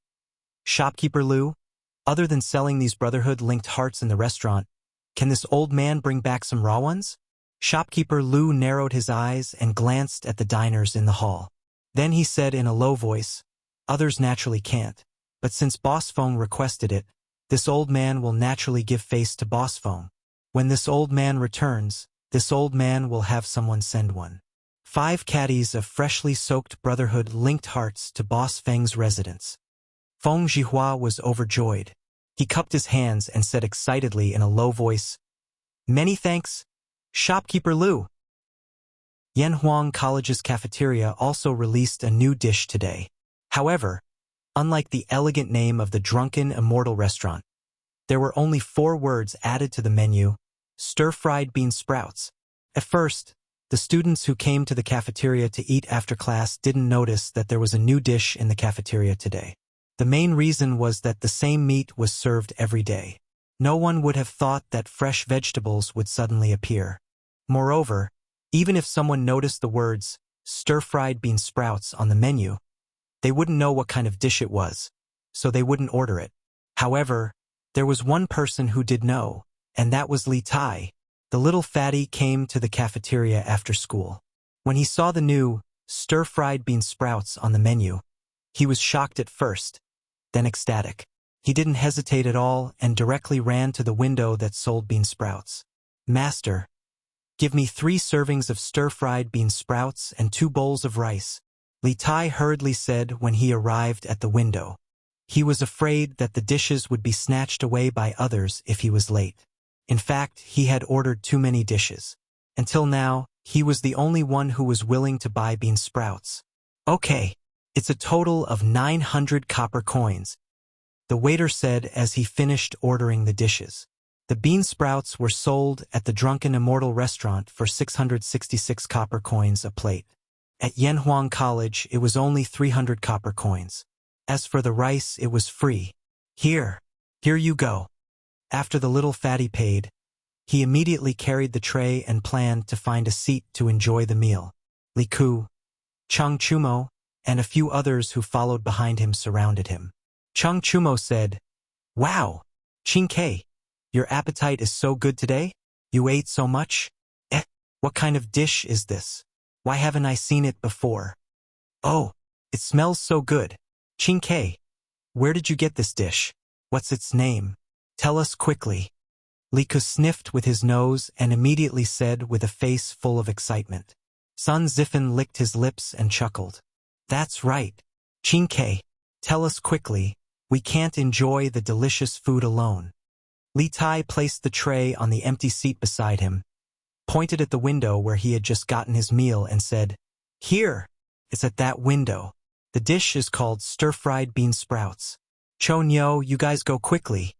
"Shopkeeper Lu, other than selling these brotherhood-linked hearts in the restaurant, can this old man bring back some raw ones?" Shopkeeper Lu narrowed his eyes and glanced at the diners in the hall. Then he said in a low voice, "Others naturally can't, but since Boss Feng requested it, this old man will naturally give face to Boss Feng. When this old man returns, this old man will have someone send one. 5 caddies of freshly soaked brotherhood-linked hearts to Boss Feng's residence." Feng Zhihua was overjoyed. He cupped his hands and said excitedly in a low voice, "Many thanks, Shopkeeper Lu." Yanhuang College's cafeteria also released a new dish today. However, unlike the elegant name of the drunken immortal restaurant, there were only 4 words added to the menu: stir-fried bean sprouts. At first, the students who came to the cafeteria to eat after class didn't notice that there was a new dish in the cafeteria today. The main reason was that the same meat was served every day. No one would have thought that fresh vegetables would suddenly appear. Moreover, even if someone noticed the words stir-fried bean sprouts on the menu, they wouldn't know what kind of dish it was, so they wouldn't order it. However, there was one person who did know, and that was Li Tai. The little fatty came to the cafeteria after school. When he saw the new stir-fried bean sprouts on the menu, he was shocked at first, then ecstatic. He didn't hesitate at all and directly ran to the window that sold bean sprouts. "Master, give me 3 servings of stir-fried bean sprouts and 2 bowls of rice," Li Tai hurriedly said when he arrived at the window. He was afraid that the dishes would be snatched away by others if he was late. In fact, he had ordered too many dishes. Until now, he was the only one who was willing to buy bean sprouts. "Okay, it's a total of 900 copper coins," the waiter said as he finished ordering the dishes. The bean sprouts were sold at the Drunken Immortal restaurant for 666 copper coins a plate. At Yanhuang College, it was only 300 copper coins. As for the rice, it was free. Here you go." After the little fatty paid, he immediately carried the tray and planned to find a seat to enjoy the meal. Li Ku, Cheng Chumo, and a few others who followed behind him surrounded him. Cheng Chumo said, "Wow, Qing Kei, your appetite is so good today? You ate so much? What kind of dish is this? Why haven't I seen it before? Oh, it smells so good. Qing Kei, where did you get this dish? What's its name? Tell us quickly." Li Ku sniffed with his nose and immediately said with a face full of excitement. Sun Zifen licked his lips and chuckled. "That's right. Qing Kei, tell us quickly. We can't enjoy the delicious food alone." Li Tai placed the tray on the empty seat beside him, pointed at the window where he had just gotten his meal and said, "Here, it's at that window. The dish is called stir-fried bean sprouts. Cho Nyo, you guys go quickly."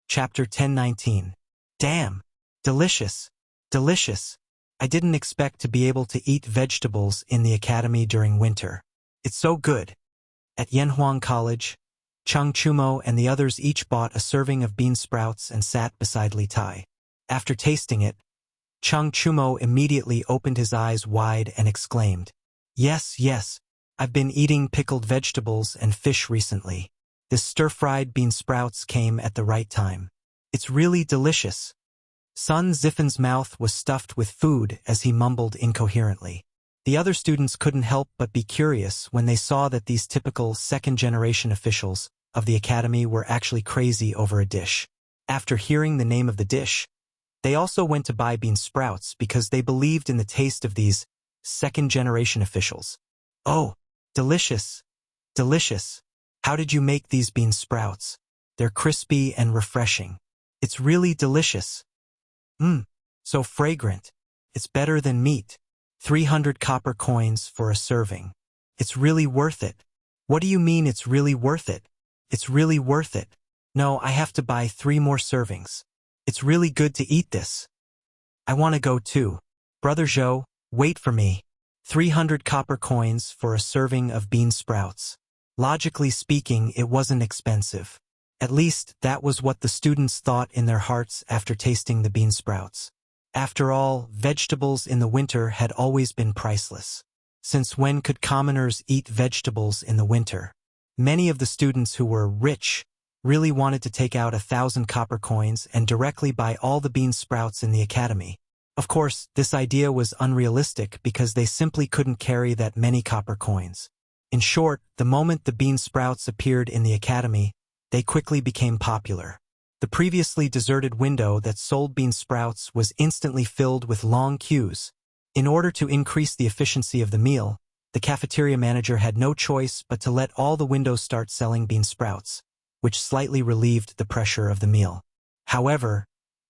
Chapter 1019. Damn! Delicious! Delicious! I didn't expect to be able to eat vegetables in the academy during winter. It's so good. At Yanhuang College, Cheng Chumo and the others each bought a serving of bean sprouts and sat beside Li Tai. After tasting it, Cheng Chumo immediately opened his eyes wide and exclaimed, Yes, I've been eating pickled vegetables and fish recently. This stir-fried bean sprouts came at the right time. It's really delicious." Sun Zifen's mouth was stuffed with food as he mumbled incoherently. The other students couldn't help but be curious when they saw that these typical second-generation officials of the academy were actually crazy over a dish. After hearing the name of the dish, they also went to buy bean sprouts because they believed in the taste of these second-generation officials. "Oh, delicious, delicious. How did you make these bean sprouts? They're crispy and refreshing. It's really delicious. So fragrant. It's better than meat. 300 copper coins for a serving. It's really worth it." "What do you mean it's really worth it?" "It's really worth it. No, I have to buy 3 more servings." It's really good to eat this. I want to go too. Brother Zhou, wait for me. 300 copper coins for a serving of bean sprouts. Logically speaking, it wasn't expensive. At least, that was what the students thought in their hearts after tasting the bean sprouts. After all, vegetables in the winter had always been priceless. Since when could commoners eat vegetables in the winter? Many of the students who were rich really wanted to take out 1,000 copper coins and directly buy all the bean sprouts in the academy. Of course, this idea was unrealistic because they simply couldn't carry that many copper coins. In short, the moment the bean sprouts appeared in the academy, they quickly became popular. The previously deserted window that sold bean sprouts was instantly filled with long queues. In order to increase the efficiency of the meal, the cafeteria manager had no choice but to let all the windows start selling bean sprouts, which slightly relieved the pressure of the meal. However,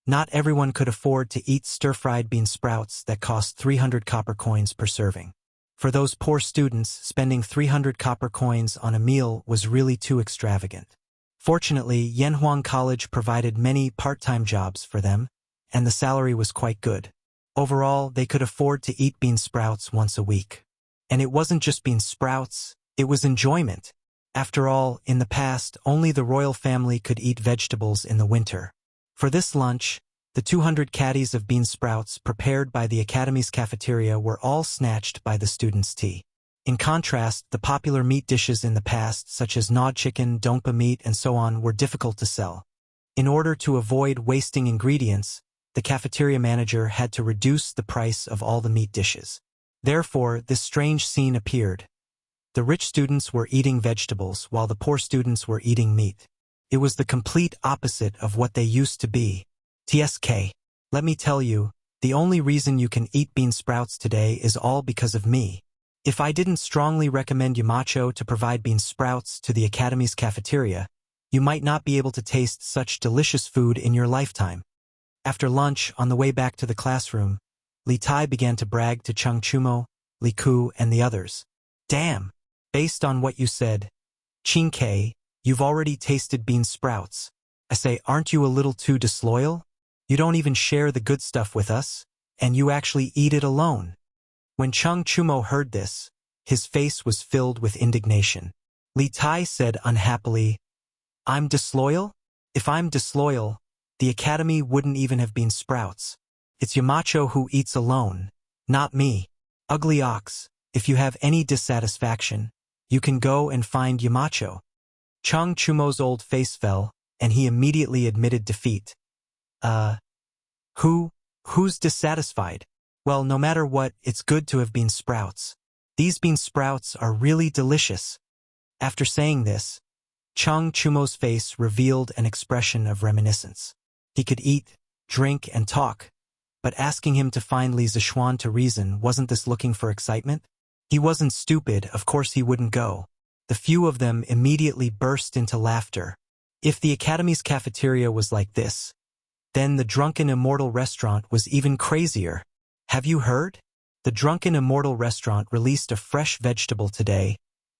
not everyone could afford to eat stir-fried bean sprouts that cost 300 copper coins per serving. For those poor students, spending 300 copper coins on a meal was really too extravagant. Fortunately, Yanhuang College provided many part-time jobs for them, and the salary was quite good. Overall, they could afford to eat bean sprouts once a week. And it wasn't just bean sprouts, it was enjoyment. After all, in the past, only the royal family could eat vegetables in the winter. For this lunch, the 200 caddies of bean sprouts prepared by the academy's cafeteria were all snatched by the students' tea. In contrast, the popular meat dishes in the past, such as gnawed chicken, dongpa meat, and so on, were difficult to sell. In order to avoid wasting ingredients, the cafeteria manager had to reduce the price of all the meat dishes. Therefore, this strange scene appeared. The rich students were eating vegetables while the poor students were eating meat. It was the complete opposite of what they used to be. TSK. Let me tell you, the only reason you can eat bean sprouts today is all because of me. If I didn't strongly recommend Yamacho to provide bean sprouts to the academy's cafeteria, you might not be able to taste such delicious food in your lifetime. After lunch, on the way back to the classroom, Li Tai began to brag to Cheng Chumo, Li Ku, and the others. Damn! Based on what you said, Qing Ke, you've already tasted bean sprouts. I say, aren't you a little too disloyal? You don't even share the good stuff with us, and you actually eat it alone. When Cheng Chumo heard this, his face was filled with indignation. Li Tai said unhappily, I'm disloyal? If I'm disloyal, the academy wouldn't even have been sprouts. It's Yamacho who eats alone, not me. Ugly ox, if you have any dissatisfaction, you can go and find Yamacho. Cheng Chumo's old face fell, and he immediately admitted defeat. Who's dissatisfied? Well, no matter what, it's good to have bean sprouts. These bean sprouts are really delicious. After saying this, Cheng Chumo's face revealed an expression of reminiscence. He could eat, drink, and talk, but asking him to find Li Zixuan to reason, wasn't this looking for excitement? He wasn't stupid, of course he wouldn't go. The few of them immediately burst into laughter. If the academy's cafeteria was like this, then the Drunken Immortal restaurant was even crazier. Have you heard? The Drunken Immortal restaurant released a fresh vegetable today,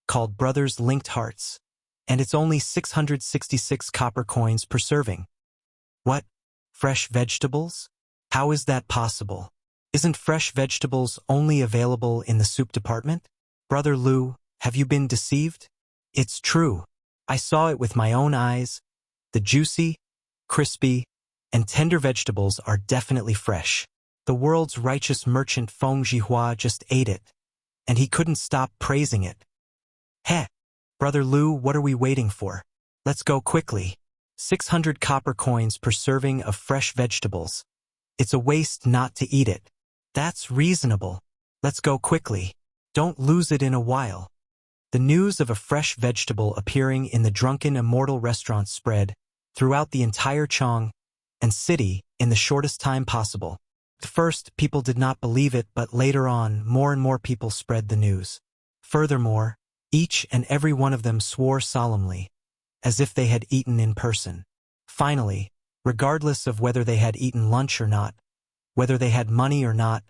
called Brothers Linked Hearts, and it's only 666 copper coins per serving. What? Fresh vegetables? How is that possible? Isn't fresh vegetables only available in the soup department? Brother Lu, have you been deceived? It's true. I saw it with my own eyes. The juicy, crispy, and tender vegetables are definitely fresh. The world's righteous merchant Feng Zhihua just ate it, and he couldn't stop praising it. Heh! Brother Lu, what are we waiting for? Let's go quickly. 600 copper coins per serving of fresh vegetables. It's a waste not to eat it. That's reasonable. Let's go quickly. Don't lose it in a while. The news of a fresh vegetable appearing in the Drunken Immortal restaurant spread throughout the entire Chong and city in the shortest time possible. At first, people did not believe it, but later on, more and more people spread the news. Furthermore, each and every one of them swore solemnly, as if they had eaten in person. Finally, regardless of whether they had eaten lunch or not, whether they had money or not,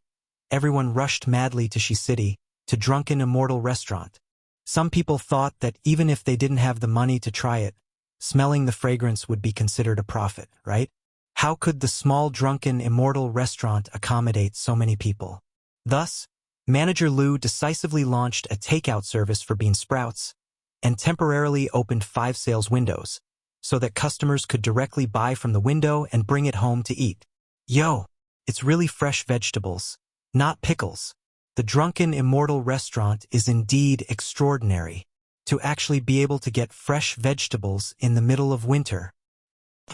everyone rushed madly to Shi City, to Drunken Immortal restaurant. Some people thought that even if they didn't have the money to try it, smelling the fragrance would be considered a profit, right? How could the small drunken immortal restaurant accommodate so many people? Thus, Manager Liu decisively launched a takeout service for bean sprouts and temporarily opened 5 sales windows so that customers could directly buy from the window and bring it home to eat. Yo, it's really fresh vegetables, not pickles. The drunken immortal restaurant is indeed extraordinary. To actually be able to get fresh vegetables in the middle of winter.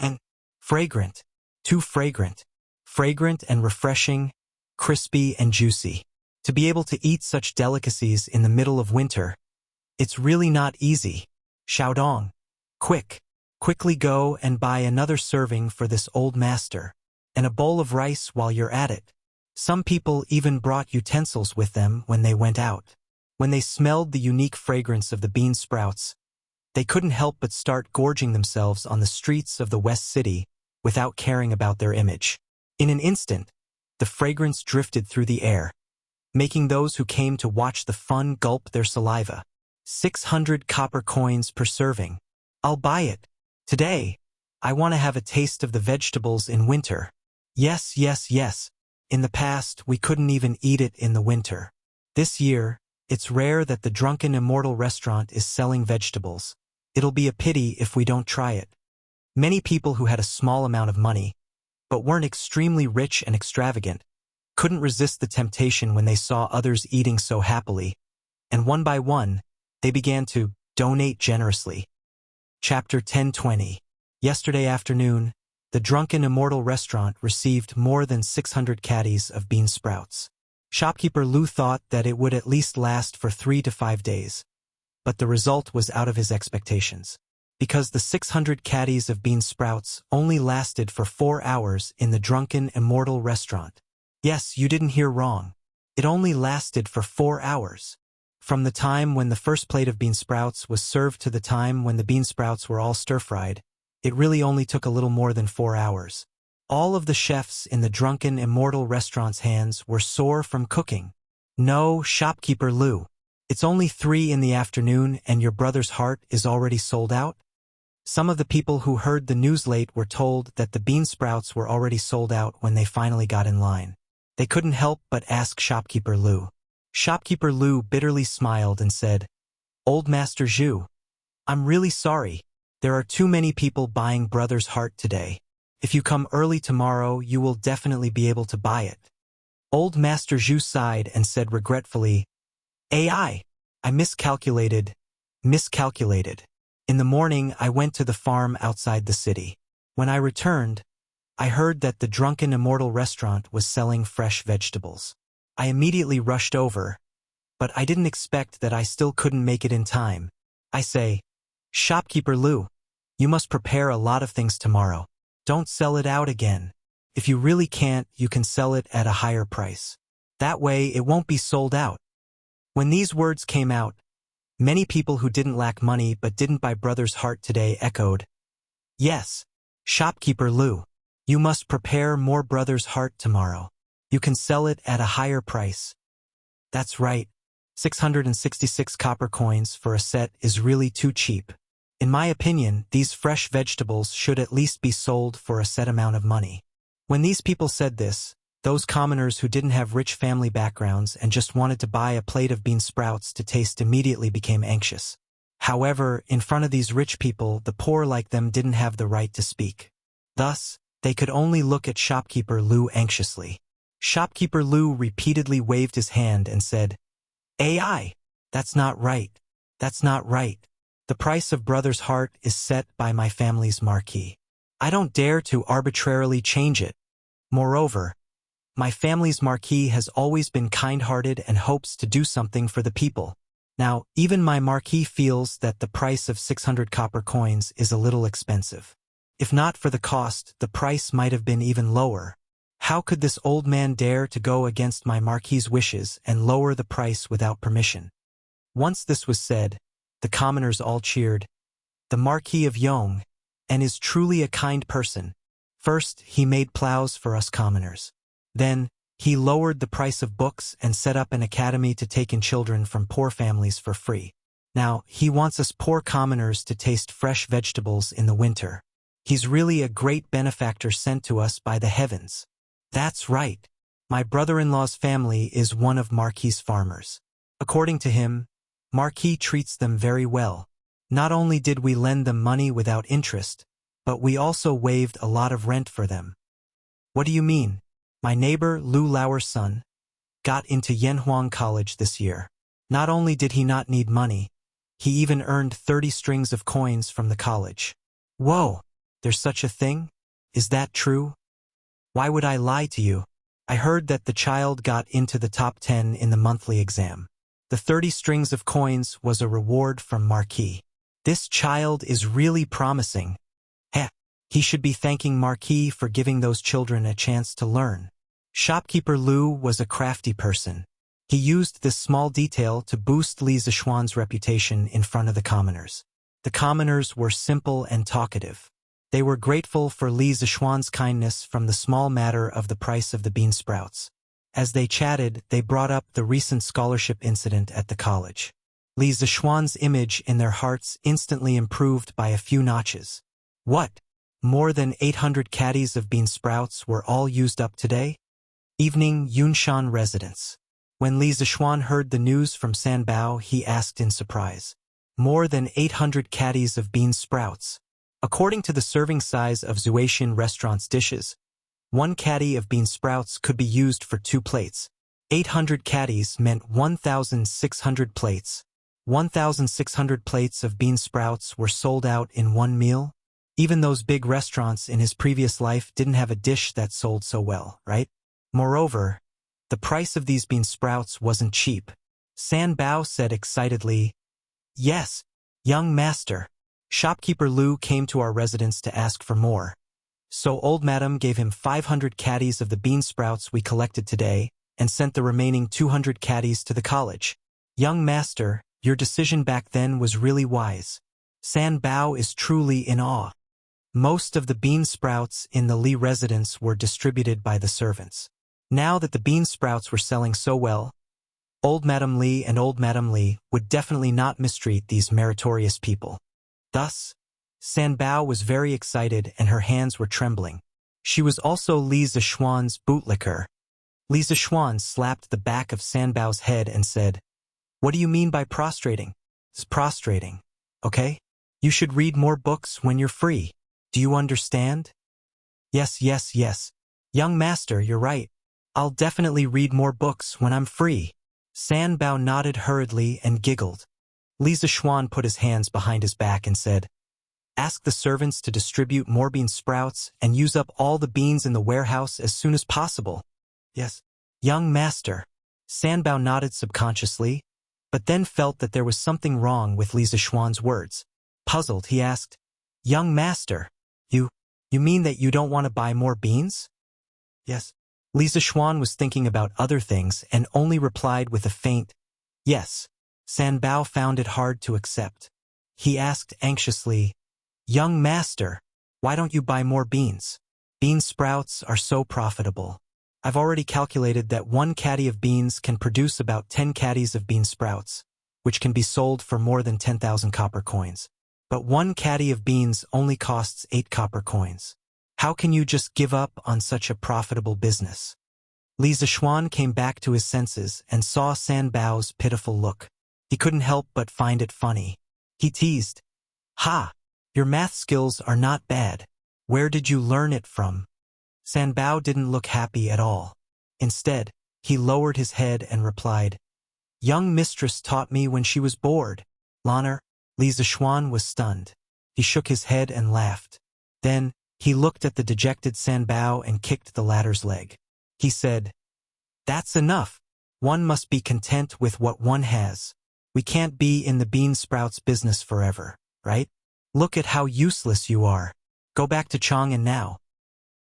And fragrant. Too fragrant. Fragrant and refreshing, crispy and juicy. To be able to eat such delicacies in the middle of winter, it's really not easy. Xiaodong. Quickly go and buy another serving for this old master. And a bowl of rice while you're at it. Some people even brought utensils with them when they went out. When they smelled the unique fragrance of the bean sprouts, they couldn't help but start gorging themselves on the streets of the West City without caring about their image. In an instant, the fragrance drifted through the air, making those who came to watch the fun gulp their saliva. 600 copper coins per serving. I'll buy it. Today, I want to have a taste of the vegetables in winter. Yes. In the past, we couldn't even eat it in the winter. This year, it's rare that the drunken immortal restaurant is selling vegetables. It'll be a pity if we don't try it. Many people who had a small amount of money, but weren't extremely rich and extravagant, couldn't resist the temptation when they saw others eating so happily, and one by one, they began to donate generously. Chapter 1020. Yesterday afternoon, the drunken immortal restaurant received more than 600 caddies of bean sprouts. Shopkeeper Liu thought that it would at least last for 3 to 5 days, but the result was out of his expectations. Because the 600 caddies of bean sprouts only lasted for 4 hours in the drunken immortal restaurant. Yes, you didn't hear wrong. It only lasted for 4 hours. From the time when the first plate of bean sprouts was served to the time when the bean sprouts were all stir-fried, it really only took a little more than 4 hours. All of the chefs in the drunken immortal restaurant's hands were sore from cooking. No, Shopkeeper Liu. It's only 3 in the afternoon and your brother's heart is already sold out? Some of the people who heard the news late were told that the bean sprouts were already sold out when they finally got in line. They couldn't help but ask Shopkeeper Liu. Shopkeeper Liu bitterly smiled and said, "Old Master Zhu, I'm really sorry. There are too many people buying brother's heart today. If you come early tomorrow, you will definitely be able to buy it." Old Master Zhu sighed and said regretfully, "I miscalculated. In the morning, I went to the farm outside the city. When I returned, I heard that the drunken immortal restaurant was selling fresh vegetables. I immediately rushed over, but I didn't expect that I still couldn't make it in time. I say, Shopkeeper Liu, you must prepare a lot of things tomorrow. Don't sell it out again. If you really can't, you can sell it at a higher price. That way, it won't be sold out." When these words came out, many people who didn't lack money but didn't buy brother's heart today echoed, "Yes, Shopkeeper Liu, you must prepare more brother's heart tomorrow. You can sell it at a higher price." That's right, 666 copper coins for a set is really too cheap. In my opinion, these fresh vegetables should at least be sold for a set amount of money. When these people said this, those commoners who didn't have rich family backgrounds and just wanted to buy a plate of bean sprouts to taste immediately became anxious. However, in front of these rich people, the poor like them didn't have the right to speak. Thus, they could only look at Shopkeeper Liu anxiously. Shopkeeper Liu repeatedly waved his hand and said, That's not right. That's not right. The price of brother's heart is set by my family's marquee. I don't dare to arbitrarily change it. Moreover, my family's marquis has always been kind-hearted and hopes to do something for the people. Now, even my marquis feels that the price of 600 copper coins is a little expensive. If not for the cost, the price might have been even lower. How could this old man dare to go against my marquis's wishes and lower the price without permission? Once this was said, the commoners all cheered. The Marquis of Yong, and is truly a kind person. First, he made plows for us commoners. Then, he lowered the price of books and set up an academy to take in children from poor families for free. Now, he wants us poor commoners to taste fresh vegetables in the winter. He's really a great benefactor sent to us by the heavens. That's right. My brother-in-law's family is one of Marquis's farmers. According to him, Marquis treats them very well. Not only did we lend them money without interest, but we also waived a lot of rent for them. What do you mean? My neighbor, Lu Lauer's son, got into Yanhuang College this year. Not only did he not need money, he even earned 30 strings of coins from the college. Whoa, there's such a thing? Is that true? Why would I lie to you? I heard that the child got into the top 10 in the monthly exam. The 30 strings of coins was a reward from Marquis. This child is really promising. Heh, he should be thanking Marquis for giving those children a chance to learn. Shopkeeper Lu was a crafty person. He used this small detail to boost Li Zishuan's reputation in front of the commoners. The commoners were simple and talkative. They were grateful for Li Zishuan's kindness from the small matter of the price of the bean sprouts. As they chatted, they brought up the recent scholarship incident at the college. Li Zishuan's image in their hearts instantly improved by a few notches. What? More than 800 caddies of bean sprouts were all used up today? Evening, Yunshan residence. When Li Zishuan heard the news from Sanbao, he asked in surprise. More than 800 caddies of bean sprouts. According to the serving size of Zuaxian restaurant's dishes, 1 caddy of bean sprouts could be used for 2 plates. 800 caddies meant 1,600 plates. 1,600 plates of bean sprouts were sold out in one meal? Even those big restaurants in his previous life didn't have a dish that sold so well, right? Moreover, the price of these bean sprouts wasn't cheap. Sanbao said excitedly, "Yes, young master." Shopkeeper Lu came to our residence to ask for more. So old madam gave him 500 caddies of the bean sprouts we collected today and sent the remaining 200 caddies to the college. Young master, your decision back then was really wise. Sanbao is truly in awe. Most of the bean sprouts in the Li residence were distributed by the servants. Now that the bean sprouts were selling so well, old Madam Li and old Madam Li would definitely not mistreat these meritorious people. Thus, Sanbao was very excited and her hands were trembling. She was also Li Zishuan's bootlicker. Li Zishuan slapped the back of Sanbao's head and said, "What do you mean by prostrating? It's prostrating, okay? You should read more books when you're free. Do you understand?" Yes. Young master, you're right. I'll definitely read more books when I'm free." Sanbao nodded hurriedly and giggled. Li Zishuan put his hands behind his back and said, "Ask the servants to distribute more bean sprouts and use up all the beans in the warehouse as soon as possible." Yes. Young master. Sanbao nodded subconsciously, but then felt that there was something wrong with Li Zishuan's words. Puzzled, he asked, "Young master, you mean that you don't want to buy more beans?" Yes. Li Zishuan was thinking about other things and only replied with a faint yes. Sanbao found it hard to accept. He asked anxiously, "Young master, why don't you buy more beans? Bean sprouts are so profitable. I've already calculated that 1 caddy of beans can produce about 10 caddies of bean sprouts, which can be sold for more than 10,000 copper coins. But 1 caddy of beans only costs 8 copper coins. How can you just give up on such a profitable business?" Li Zishuan came back to his senses and saw Sanbao's pitiful look. He couldn't help but find it funny. He teased, "Ha! Your math skills are not bad. Where did you learn it from?" Sanbao didn't look happy at all. Instead, he lowered his head and replied, "Young mistress taught me when she was bored." L'honneur. Li Zishuan was stunned. He shook his head and laughed. Then, he looked at the dejected Sanbao and kicked the latter's leg. He said, "That's enough. One must be content with what one has. We can't be in the bean sprouts business forever, right? Look at how useless you are. Go back to Chang'an now."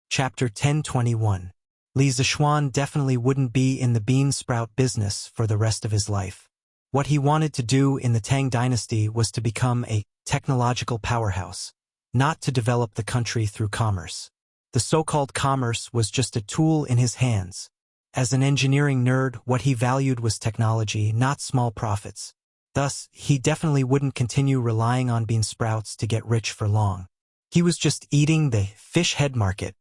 Chapter 1021. Li Zishuan definitely wouldn't be in the bean sprout business for the rest of his life. What he wanted to do in the Tang dynasty was to become a technological powerhouse, not to develop the country through commerce. The so-called commerce was just a tool in his hands. As an engineering nerd, what he valued was technology, not small profits. Thus, he definitely wouldn't continue relying on bean sprouts to get rich for long. He was just eating the fish head market.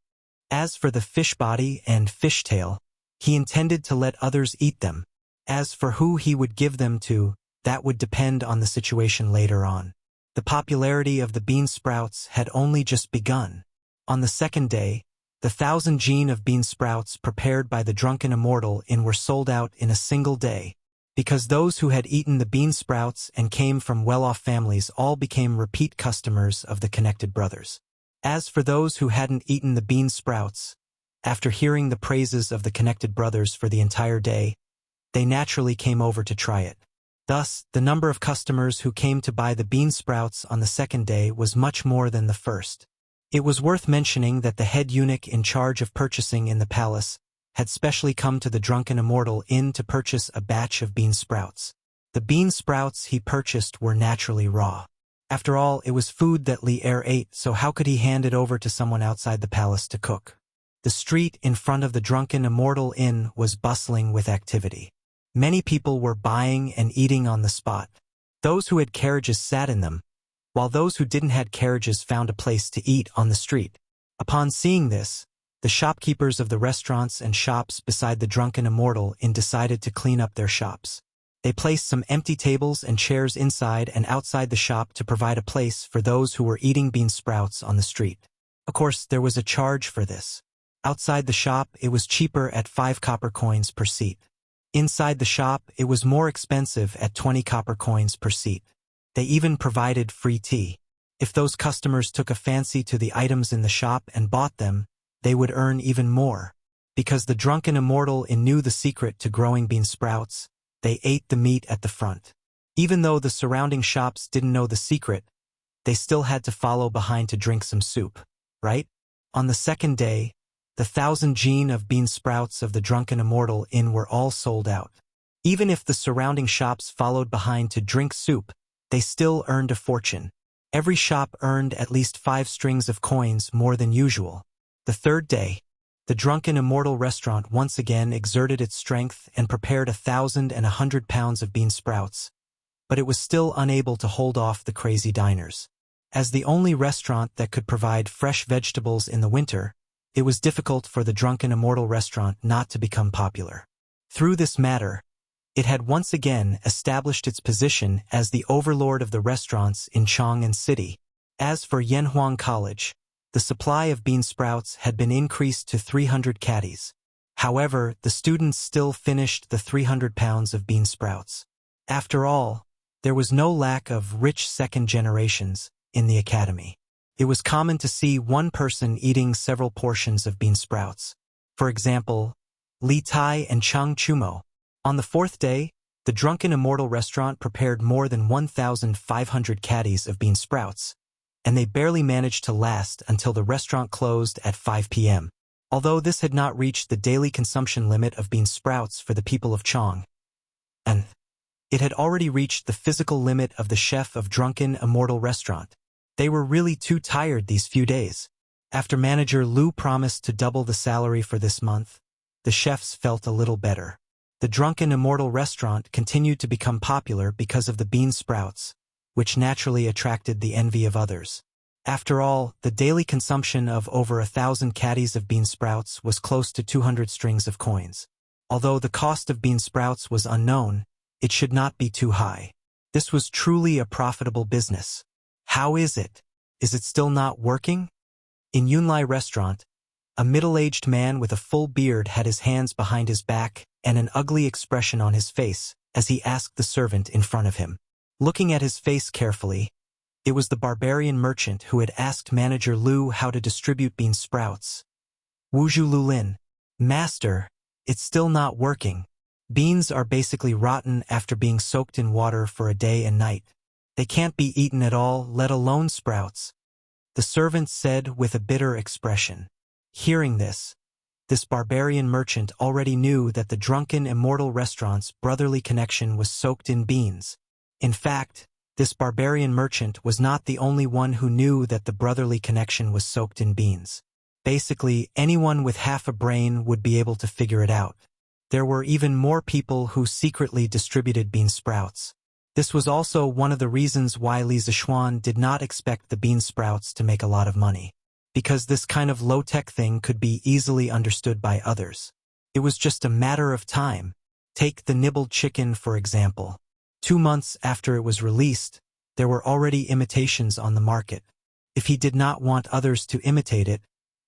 As for the fish body and fish tail, he intended to let others eat them. As for who he would give them to, that would depend on the situation later on. The popularity of the bean sprouts had only just begun. On the second day, the 1,000 jin of bean sprouts prepared by the drunken immortal in were sold out in a single day, because those who had eaten the bean sprouts and came from well-off families all became repeat customers of the connected brothers. As for those who hadn't eaten the bean sprouts, after hearing the praises of the connected brothers for the entire day, they naturally came over to try it. Thus, the number of customers who came to buy the bean sprouts on the second day was much more than the first. It was worth mentioning that the head eunuch in charge of purchasing in the palace had specially come to the drunken immortal inn to purchase a batch of bean sprouts. The bean sprouts he purchased were naturally raw. After all, it was food that Li Er ate, so how could he hand it over to someone outside the palace to cook? The street in front of the drunken immortal inn was bustling with activity. Many people were buying and eating on the spot. Those who had carriages sat in them, while those who didn't have carriages found a place to eat on the street. Upon seeing this, the shopkeepers of the restaurants and shops beside the drunken immortal inn decided to clean up their shops. They placed some empty tables and chairs inside and outside the shop to provide a place for those who were eating bean sprouts on the street. Of course, there was a charge for this. Outside the shop, it was cheaper at 5 copper coins per seat. Inside the shop, it was more expensive at 20 copper coins per seat. They even provided free tea. If those customers took a fancy to the items in the shop and bought them, they would earn even more. Because the drunken immortal knew the secret to growing bean sprouts, they ate the meat at the front. Even though the surrounding shops didn't know the secret, they still had to follow behind to drink some soup, right? On the second day, the 1,000 jin of bean sprouts of the drunken immortal inn were all sold out. Even if the surrounding shops followed behind to drink soup, they still earned a fortune. Every shop earned at least 5 strings of coins more than usual. The third day, the drunken immortal restaurant once again exerted its strength and prepared 1,100 pounds of bean sprouts, but it was still unable to hold off the crazy diners. As the only restaurant that could provide fresh vegetables in the winter, it was difficult for the drunken immortal restaurant not to become popular. Through this matter, it had once again established its position as the overlord of the restaurants in Chang'an City. As for Yanhuang College, the supply of bean sprouts had been increased to 300 caddies. However, the students still finished the 300 pounds of bean sprouts. After all, there was no lack of rich second generations in the academy. It was common to see one person eating several portions of bean sprouts. For example, Li Tai and Chang Chumo. On the fourth day, the drunken immortal restaurant prepared more than 1,500 caddies of bean sprouts, and they barely managed to last until the restaurant closed at 5 p.m. Although this had not reached the daily consumption limit of bean sprouts for the people of Chang, and it had already reached the physical limit of the chef of drunken immortal restaurant. They were really too tired these few days. After manager Lu promised to double the salary for this month, the chefs felt a little better. The drunken immortal restaurant continued to become popular because of the bean sprouts, which naturally attracted the envy of others. After all, the daily consumption of over 1,000 caddies of bean sprouts was close to 200 strings of coins. Although the cost of bean sprouts was unknown, it should not be too high. This was truly a profitable business. How is it? Is it still not working? In Yunlai restaurant, a middle-aged man with a full beard had his hands behind his back and an ugly expression on his face as he asked the servant in front of him. Looking at his face carefully, it was the barbarian merchant who had asked manager Lu how to distribute bean sprouts. Wuzhu Lulin, Master, it's still not working. Beans are basically rotten after being soaked in water for a day and night. They can't be eaten at all, let alone sprouts, the servant said with a bitter expression. Hearing this barbarian merchant already knew that the drunken immortal restaurant's brotherly connection was soaked in beans. In fact, this barbarian merchant was not the only one who knew that the brotherly connection was soaked in beans. Basically, anyone with half a brain would be able to figure it out. There were even more people who secretly distributed bean sprouts. This was also one of the reasons why Li Zixuan did not expect the bean sprouts to make a lot of money, because this kind of low-tech thing could be easily understood by others. It was just a matter of time. Take the nibbled chicken, for example. 2 months after it was released, there were already imitations on the market. If he did not want others to imitate it,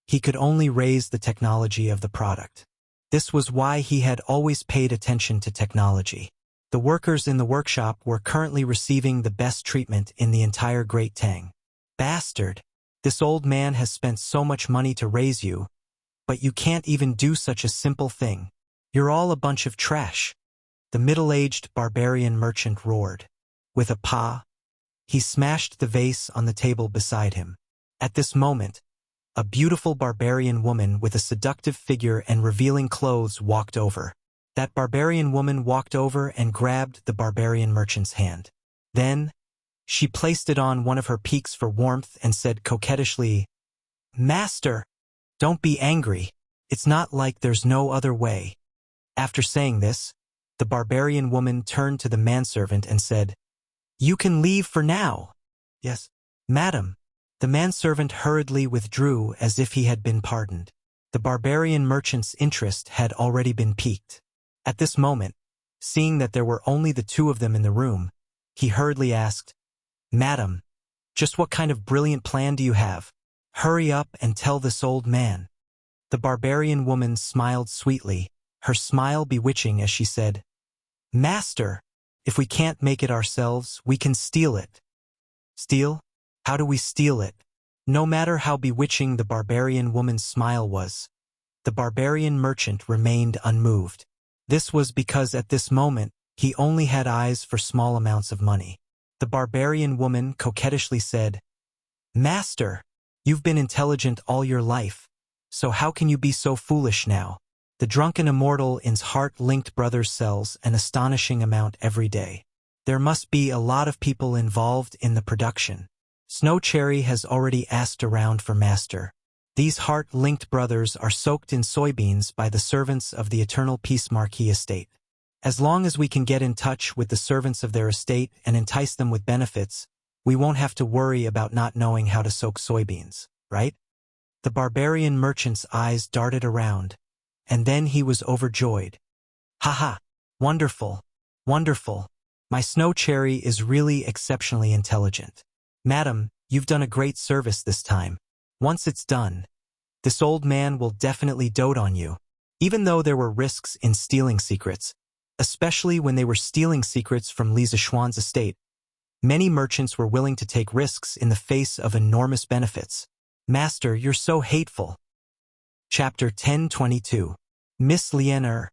he could only raise the technology of the product. This was why he had always paid attention to technology. The workers in the workshop were currently receiving the best treatment in the entire Great Tang. Bastard! This old man has spent so much money to raise you, but you can't even do such a simple thing. You're all a bunch of trash. The middle-aged barbarian merchant roared. With a paw, he smashed the vase on the table beside him. At this moment, a beautiful barbarian woman with a seductive figure and revealing clothes walked over. That barbarian woman walked over and grabbed the barbarian merchant's hand. Then, she placed it on one of her peaks for warmth and said coquettishly, "Master, don't be angry. It's not like there's no other way." After saying this, the barbarian woman turned to the manservant and said, "You can leave for now." "Yes, madam." The manservant hurriedly withdrew as if he had been pardoned. The barbarian merchant's interest had already been piqued. At this moment, seeing that there were only the two of them in the room, he hurriedly asked, "Madam, just what kind of brilliant plan do you have? Hurry up and tell this old man." The barbarian woman smiled sweetly, her smile bewitching as she said, "Master, if we can't make it ourselves, we can steal it." "Steal? How do we steal it?" No matter how bewitching the barbarian woman's smile was, the barbarian merchant remained unmoved. This was because at this moment, he only had eyes for small amounts of money. The barbarian woman coquettishly said, "Master, you've been intelligent all your life, so how can you be so foolish now? The drunken immortal in's heart-linked brothers sells an astonishing amount every day. There must be a lot of people involved in the production. Snow Cherry has already asked around for master. These heart-linked brothers are soaked in soybeans by the servants of the Eternal Peace Marquis estate. As long as we can get in touch with the servants of their estate and entice them with benefits, we won't have to worry about not knowing how to soak soybeans, right?" The barbarian merchant's eyes darted around, and then he was overjoyed. "Haha! Wonderful! Wonderful! My Snow Cherry is really exceptionally intelligent. Madam, you've done a great service this time. Once it's done, this old man will definitely dote on you." Even though there were risks in stealing secrets, especially when they were stealing secrets from Li Zixuan's estate, many merchants were willing to take risks in the face of enormous benefits. "Master, you're so hateful." Chapter 1022. Miss Lianer,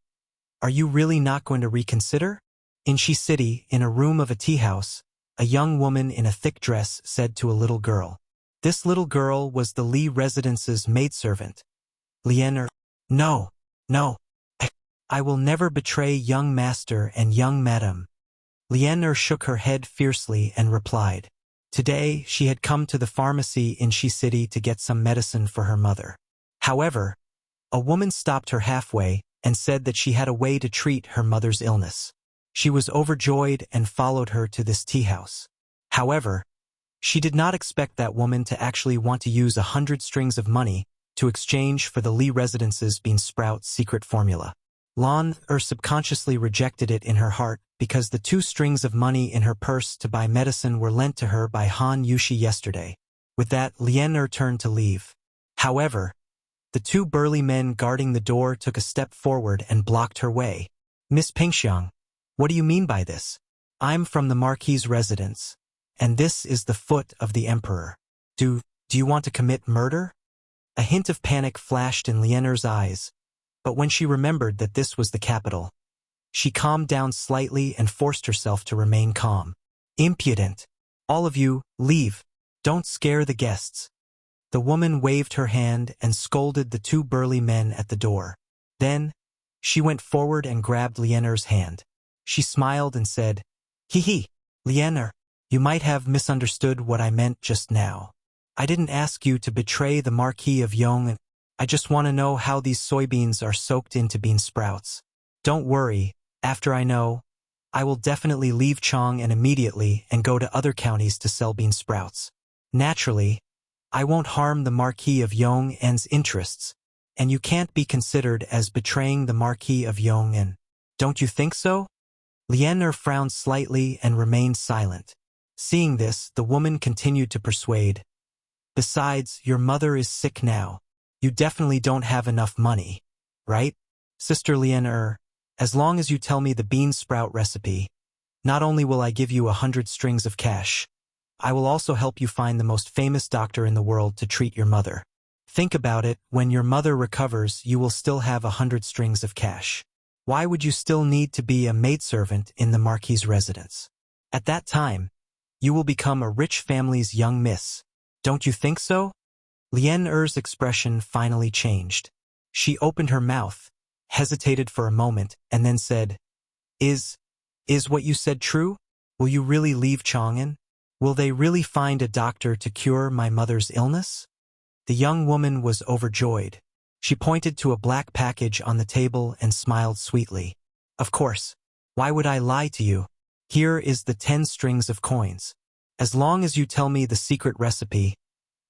are you really not going to reconsider? In Shi City, in a room of a tea house, a young woman in a thick dress said to a little girl. This little girl was the Li residence's maidservant. Lianer, no, no, I will never betray young master and young madam. Lianer shook her head fiercely and replied. Today, she had come to the pharmacy in Shi City to get some medicine for her mother. However, a woman stopped her halfway and said that she had a way to treat her mother's illness. She was overjoyed and followed her to this tea house. However, she did not expect that woman to actually want to use 100 strings of money to exchange for the Li residence's bean sprout secret formula. Lan subconsciously rejected it in her heart because the 2 strings of money in her purse to buy medicine were lent to her by Han Yushi yesterday. With that, Lian turned to leave. However, the 2 burly men guarding the door took a step forward and blocked her way. Miss Pingxiang, what do you mean by this? I'm from the Marquis's residence, and this is the foot of the Emperor. Do you want to commit murder? A hint of panic flashed in Lianer's eyes, but when she remembered that this was the capital, she calmed down slightly and forced herself to remain calm. Impudent! All of you, leave! Don't scare the guests! The woman waved her hand and scolded the 2 burly men at the door. Then, she went forward and grabbed Lianer's hand. She smiled and said, Hee, Lianer, you might have misunderstood what I meant just now. I didn't ask you to betray the Marquis of Yong. I just want to know how these soybeans are soaked into bean sprouts. Don't worry, after I know, I will definitely leave Chong'an immediately and go to other counties to sell bean sprouts. Naturally, I won't harm the Marquis of Yong'an's interests, and you can't be considered as betraying the Marquis of Yong'an. Don't you think so? Lian frowned slightly and remained silent. Seeing this, the woman continued to persuade. Besides, your mother is sick now. You definitely don't have enough money, right? Sister Lian, as long as you tell me the bean sprout recipe, not only will I give you 100 strings of cash, I will also help you find the most famous doctor in the world to treat your mother. Think about it, when your mother recovers, you will still have 100 strings of cash. Why would you still need to be a maidservant in the Marquis's residence? At that time, you will become a rich family's young miss. Don't you think so? Lian expression finally changed. She opened her mouth, hesitated for a moment, and then said, Is what you said true? Will you really leave Chong'an? Will they really find a doctor to cure my mother's illness? The young woman was overjoyed. She pointed to a black package on the table and smiled sweetly. Of course. Why would I lie to you? Here is the 10 strings of coins. As long as you tell me the secret recipe,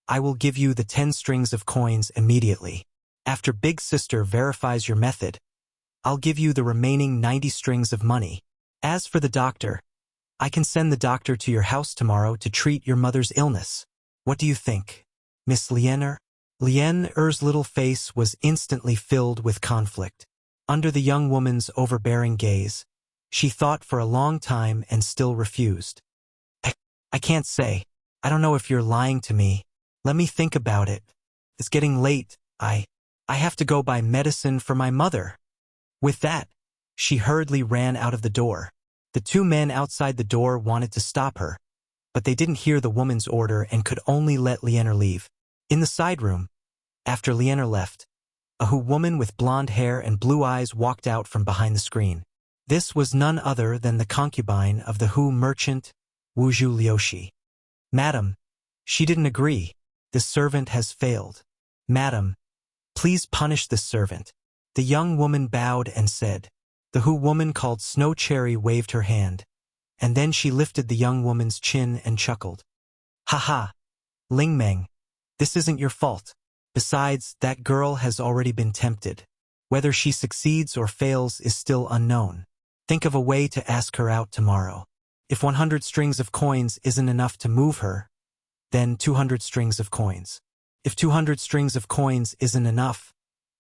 I will give you the 10 strings of coins immediately. After Big Sister verifies your method, I'll give you the remaining 90 strings of money. As for the doctor, I can send the doctor to your house tomorrow to treat your mother's illness. What do you think, Miss Lian? Lian-er's little face was instantly filled with conflict. Under the young woman's overbearing gaze, she thought for a long time and still refused. I can't say. I don't know if you're lying to me. Let me think about it. It's getting late. I have to go buy medicine for my mother. With that, she hurriedly ran out of the door. The 2 men outside the door wanted to stop her, but they didn't hear the woman's order and could only let Lian leave. In the side room, after Lian left, a Hu woman with blonde hair and blue eyes walked out from behind the screen. This was none other than the concubine of the Hu merchant, Wuzhu Liushi. Madam, she didn't agree. This servant has failed. Madam, please punish this servant. The young woman bowed and said. The Hu woman called Snow Cherry waved her hand, and then she lifted the young woman's chin and chuckled. Ha ha, Ling Meng, this isn't your fault. Besides, that girl has already been tempted. Whether she succeeds or fails is still unknown. Think of a way to ask her out tomorrow. If 100 strings of coins isn't enough to move her, then 200 strings of coins. If 200 strings of coins isn't enough,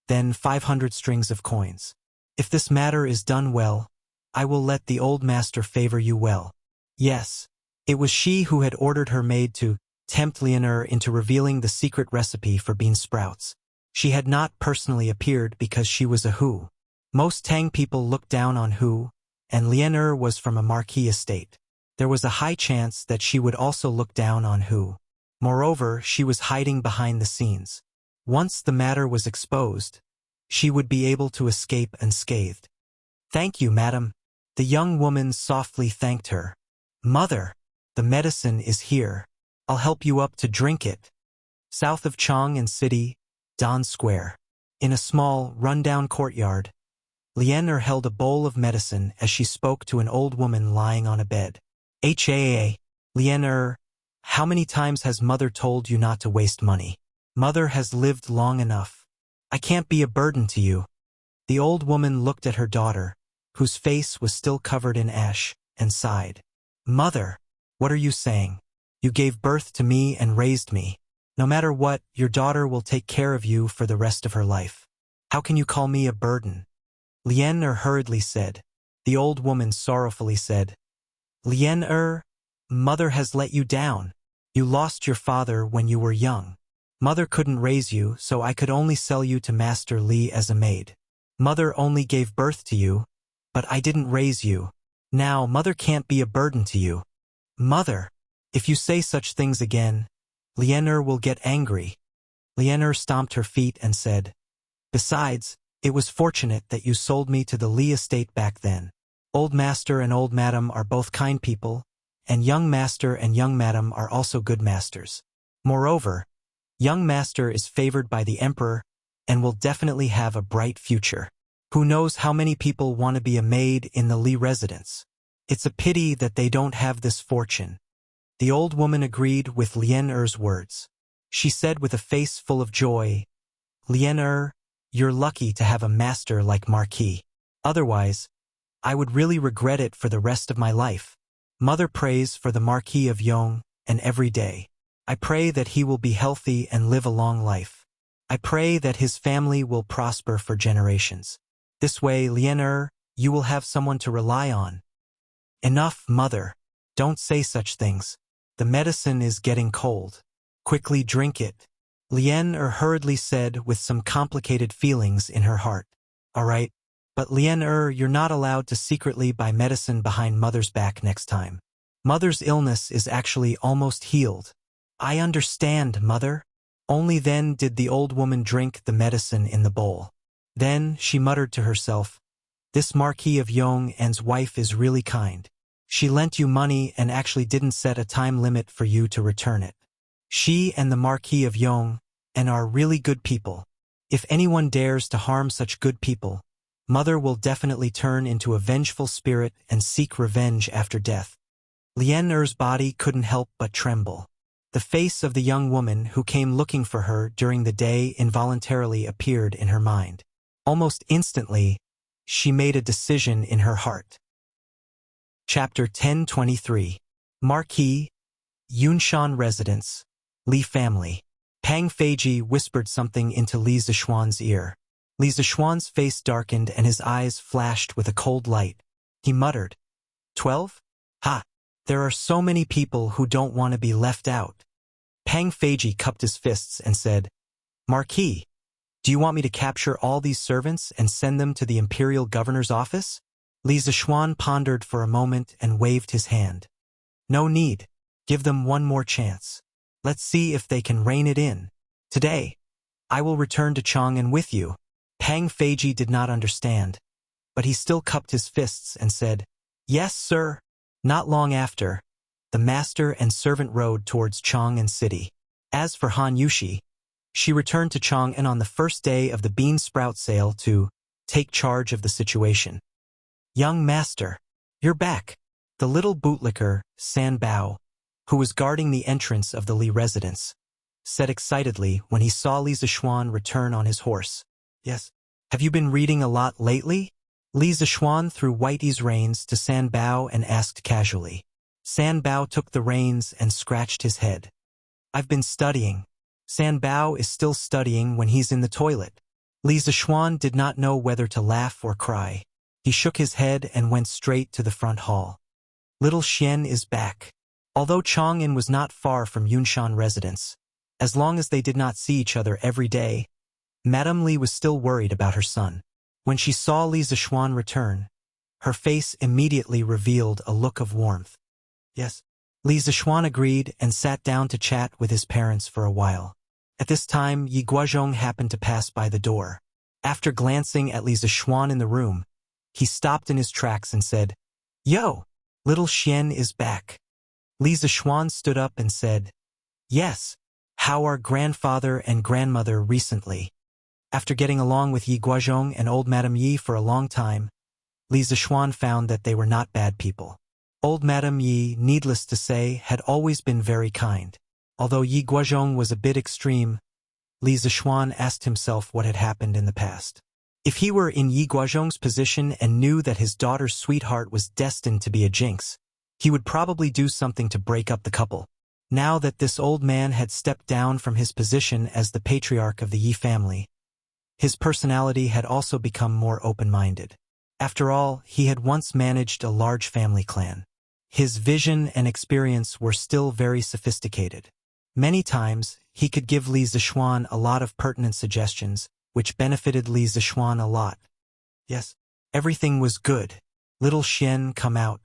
then 500 strings of coins. If this matter is done well, I will let the old master favor you well. Yes, it was she who had ordered her maid to tempt Lian into revealing the secret recipe for bean sprouts. She had not personally appeared because she was a Hu. Most Tang people looked down on Hu, and Lian was from a marquis estate. There was a high chance that she would also look down on Hu. Moreover, she was hiding behind the scenes. Once the matter was exposed, she would be able to escape unscathed. Thank you, madam. The young woman softly thanked her. Mother, the medicine is here. I'll help you up to drink it. South of Chong'an City, Don Square. In a small, run-down courtyard, Lian held a bowl of medicine as she spoke to an old woman lying on a bed. Lian, how many times has mother told you not to waste money? Mother has lived long enough. I can't be a burden to you. The old woman looked at her daughter, whose face was still covered in ash, and sighed. Mother, what are you saying? You gave birth to me and raised me. No matter what, your daughter will take care of you for the rest of her life. How can you call me a burden? Lian hurriedly said. The old woman sorrowfully said, Lian, mother has let you down. You lost your father when you were young. Mother couldn't raise you, so I could only sell you to Master Li as a maid. Mother only gave birth to you, but I didn't raise you. Now mother can't be a burden to you. Mother, if you say such things again, Lian will get angry. Lian stomped her feet and said, Besides, it was fortunate that you sold me to the Li estate back then. Old master and old madam are both kind people, and young master and young madam are also good masters. Moreover, young master is favored by the emperor and will definitely have a bright future. Who knows how many people want to be a maid in the Li residence? It's a pity that they don't have this fortune. The old woman agreed with Lien Er's words. She said with a face full of joy, Lien Er, you're lucky to have a master like Marquis. Otherwise, I would really regret it for the rest of my life. Mother prays for the Marquis of Yong, and every day. I pray that he will be healthy and live a long life. I pray that his family will prosper for generations. This way, Lien Er, you will have someone to rely on. Enough, mother. Don't say such things. The medicine is getting cold. Quickly drink it. Lien Er hurriedly said with some complicated feelings in her heart. All right, but Lien Er, you're not allowed to secretly buy medicine behind mother's back next time. Mother's illness is actually almost healed. I understand, mother. Only then did the old woman drink the medicine in the bowl. Then she muttered to herself, this Marquis of Yong and's wife is really kind. She lent you money and actually didn't set a time limit for you to return it. She and the Marquis of Yong and are really good people. If anyone dares to harm such good people, mother will definitely turn into a vengeful spirit and seek revenge after death. Lien Er's body couldn't help but tremble. The face of the young woman who came looking for her during the day involuntarily appeared in her mind. Almost instantly, she made a decision in her heart. Chapter 1023. Marquis, Yunshan Residence, Li Family. Pang Feiji whispered something into Li Zishuan's ear. Li Zishuan's face darkened and his eyes flashed with a cold light. He muttered, 12? Ha! There are so many people who don't want to be left out. Pang Feiji cupped his fists and said, Marquis, do you want me to capture all these servants and send them to the imperial governor's office? Li Zishuan pondered for a moment and waved his hand. No need. Give them one more chance. Let's see if they can rein it in. Today, I will return to Chang'an with you. Pang Feiji did not understand, but he still cupped his fists and said, Yes, sir. Not long after, the master and servant rode towards Chang'an City. As for Han Yushi, she returned to Chang'an on the first day of the bean sprout sale to take charge of the situation. Young master, you're back. The little bootlicker, San Bao, who was guarding the entrance of the Li residence, said excitedly when he saw Li Zishuan return on his horse. Yes. Have you been reading a lot lately? Li Zishuan threw Whitey's reins to San Bao and asked casually. San Bao took the reins and scratched his head. I've been studying. San Bao is still studying when he's in the toilet. Li Zishuan did not know whether to laugh or cry. He shook his head and went straight to the front hall. Little Xian is back. Although Chang'an was not far from Yunshan residence, as long as they did not see each other every day, Madame Li was still worried about her son. When she saw Li Zishuan return, her face immediately revealed a look of warmth. Yes. Li Zishuan agreed and sat down to chat with his parents for a while. At this time, Yi Guozhong happened to pass by the door. After glancing at Li Zishuan in the room, he stopped in his tracks and said, Yo, little Xian is back. Li Zishuan stood up and said, Yes, how are grandfather and grandmother recently? After getting along with Yi Guozhong and old Madame Yi for a long time, Li Zishuan found that they were not bad people. Old Madame Yi, needless to say, had always been very kind. Although Yi Guozhong was a bit extreme, Li Zishuan asked himself what had happened in the past. If he were in Yi Guozhong's position and knew that his daughter's sweetheart was destined to be a jinx, he would probably do something to break up the couple. Now that this old man had stepped down from his position as the patriarch of the Yi family, his personality had also become more open-minded. After all, he had once managed a large family clan. His vision and experience were still very sophisticated. Many times, he could give Li Zishuan a lot of pertinent suggestions, which benefited Li Zishuan a lot. Yes, everything was good. Little Xian, come out.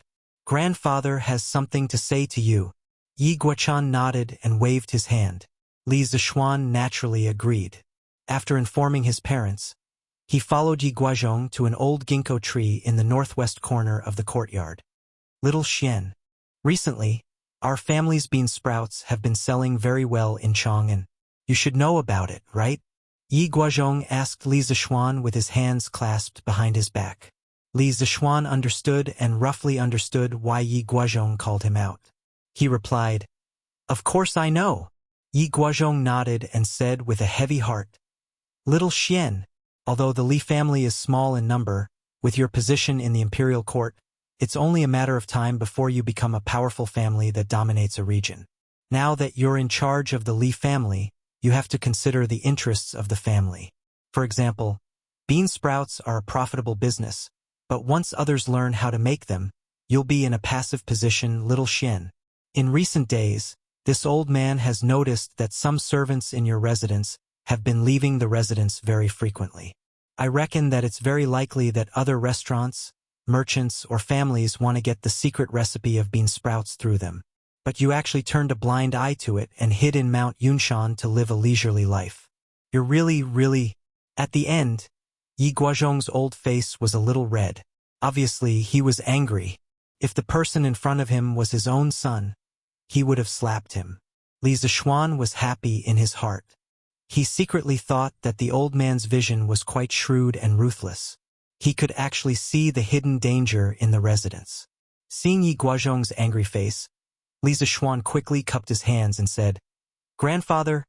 Grandfather has something to say to you. Yi Guochan nodded and waved his hand. Li Zishuan naturally agreed. After informing his parents, he followed Yi Guozhong to an old ginkgo tree in the northwest corner of the courtyard. Little Xian, recently, our family's bean sprouts have been selling very well in Chang'an. You should know about it, right? Yi Guozhong asked Li Zishuan with his hands clasped behind his back. Li Zishuan understood and roughly understood why Yi Guozhong called him out. He replied, "Of course I know." Yi Guozhong nodded and said with a heavy heart, "Little Xian, although the Li family is small in number, with your position in the imperial court, it's only a matter of time before you become a powerful family that dominates a region. Now that you're in charge of the Li family, you have to consider the interests of the family. For example, bean sprouts are a profitable business, but once others learn how to make them, you'll be in a passive position, little Xian. In recent days, this old man has noticed that some servants in your residence have been leaving the residence very frequently. I reckon that it's very likely that other restaurants, merchants, or families want to get the secret recipe of bean sprouts through them. But you actually turned a blind eye to it and hid in Mount Yunshan to live a leisurely life. You're really... At the end, Yi Guozhong's old face was a little red. Obviously, he was angry. If the person in front of him was his own son, he would have slapped him. Li Zishuan was happy in his heart. He secretly thought that the old man's vision was quite shrewd and ruthless. He could actually see the hidden danger in the residence. Seeing Yi Guozhong's angry face, Li Zishuan quickly cupped his hands and said, "Grandfather,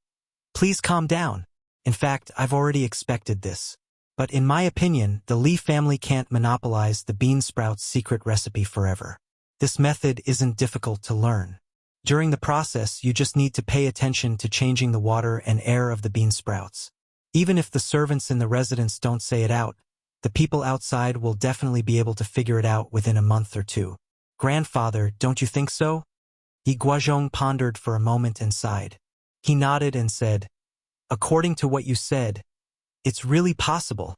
please calm down. In fact, I've already expected this. But in my opinion, the Li family can't monopolize the bean sprouts secret recipe forever. This method isn't difficult to learn. During the process, you just need to pay attention to changing the water and air of the bean sprouts. Even if the servants in the residence don't say it out, the people outside will definitely be able to figure it out within a month or two. Grandfather, don't you think so?" Yi Guozhong pondered for a moment and sighed. He nodded and said, "According to what you said, it's really possible.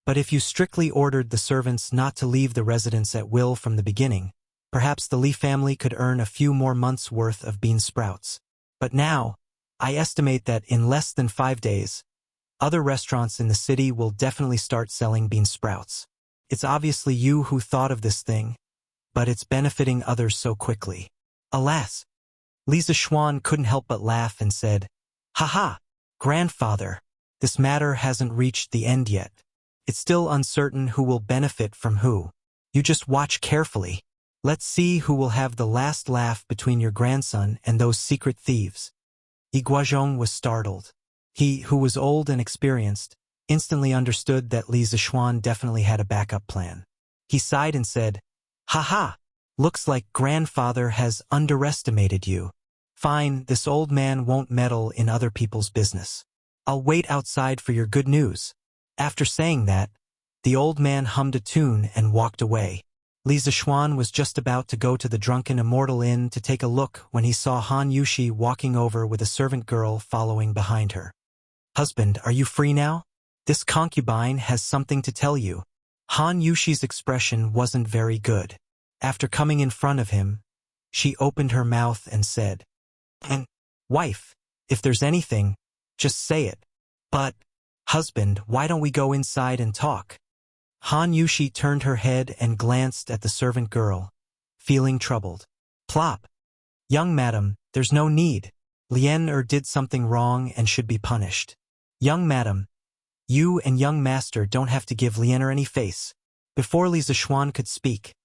But if you strictly ordered the servants not to leave the residence at will from the beginning, perhaps the Li family could earn a few more months' worth of bean sprouts. But now, I estimate that in less than 5 days, other restaurants in the city will definitely start selling bean sprouts. It's obviously you who thought of this thing, but it's benefiting others so quickly." Alas! Li Zishuan couldn't help but laugh and said, "Haha, grandfather, this matter hasn't reached the end yet. It's still uncertain who will benefit from who. You just watch carefully. Let's see who will have the last laugh between your grandson and those secret thieves." Yi Guozhong was startled. He, who was old and experienced, instantly understood that Li Zishuan definitely had a backup plan. He sighed and said, "Haha, looks like grandfather has underestimated you. Fine, this old man won't meddle in other people's business. I'll wait outside for your good news." After saying that, the old man hummed a tune and walked away. Li Zishuan was just about to go to the Drunken Immortal Inn to take a look when he saw Han Yushi walking over with a servant girl following behind her. "Husband, are you free now? This concubine has something to tell you." Han Yushi's expression wasn't very good. After coming in front of him, she opened her mouth and said, "And, wife, if there's anything, just say it. But, husband, why don't we go inside and talk?" Han Yushi turned her head and glanced at the servant girl, feeling troubled. Plop. "Young madam, there's no need. Lian did something wrong and should be punished. Young madam, you and young master don't have to give Lian any face." Before Li Zishuan could speak,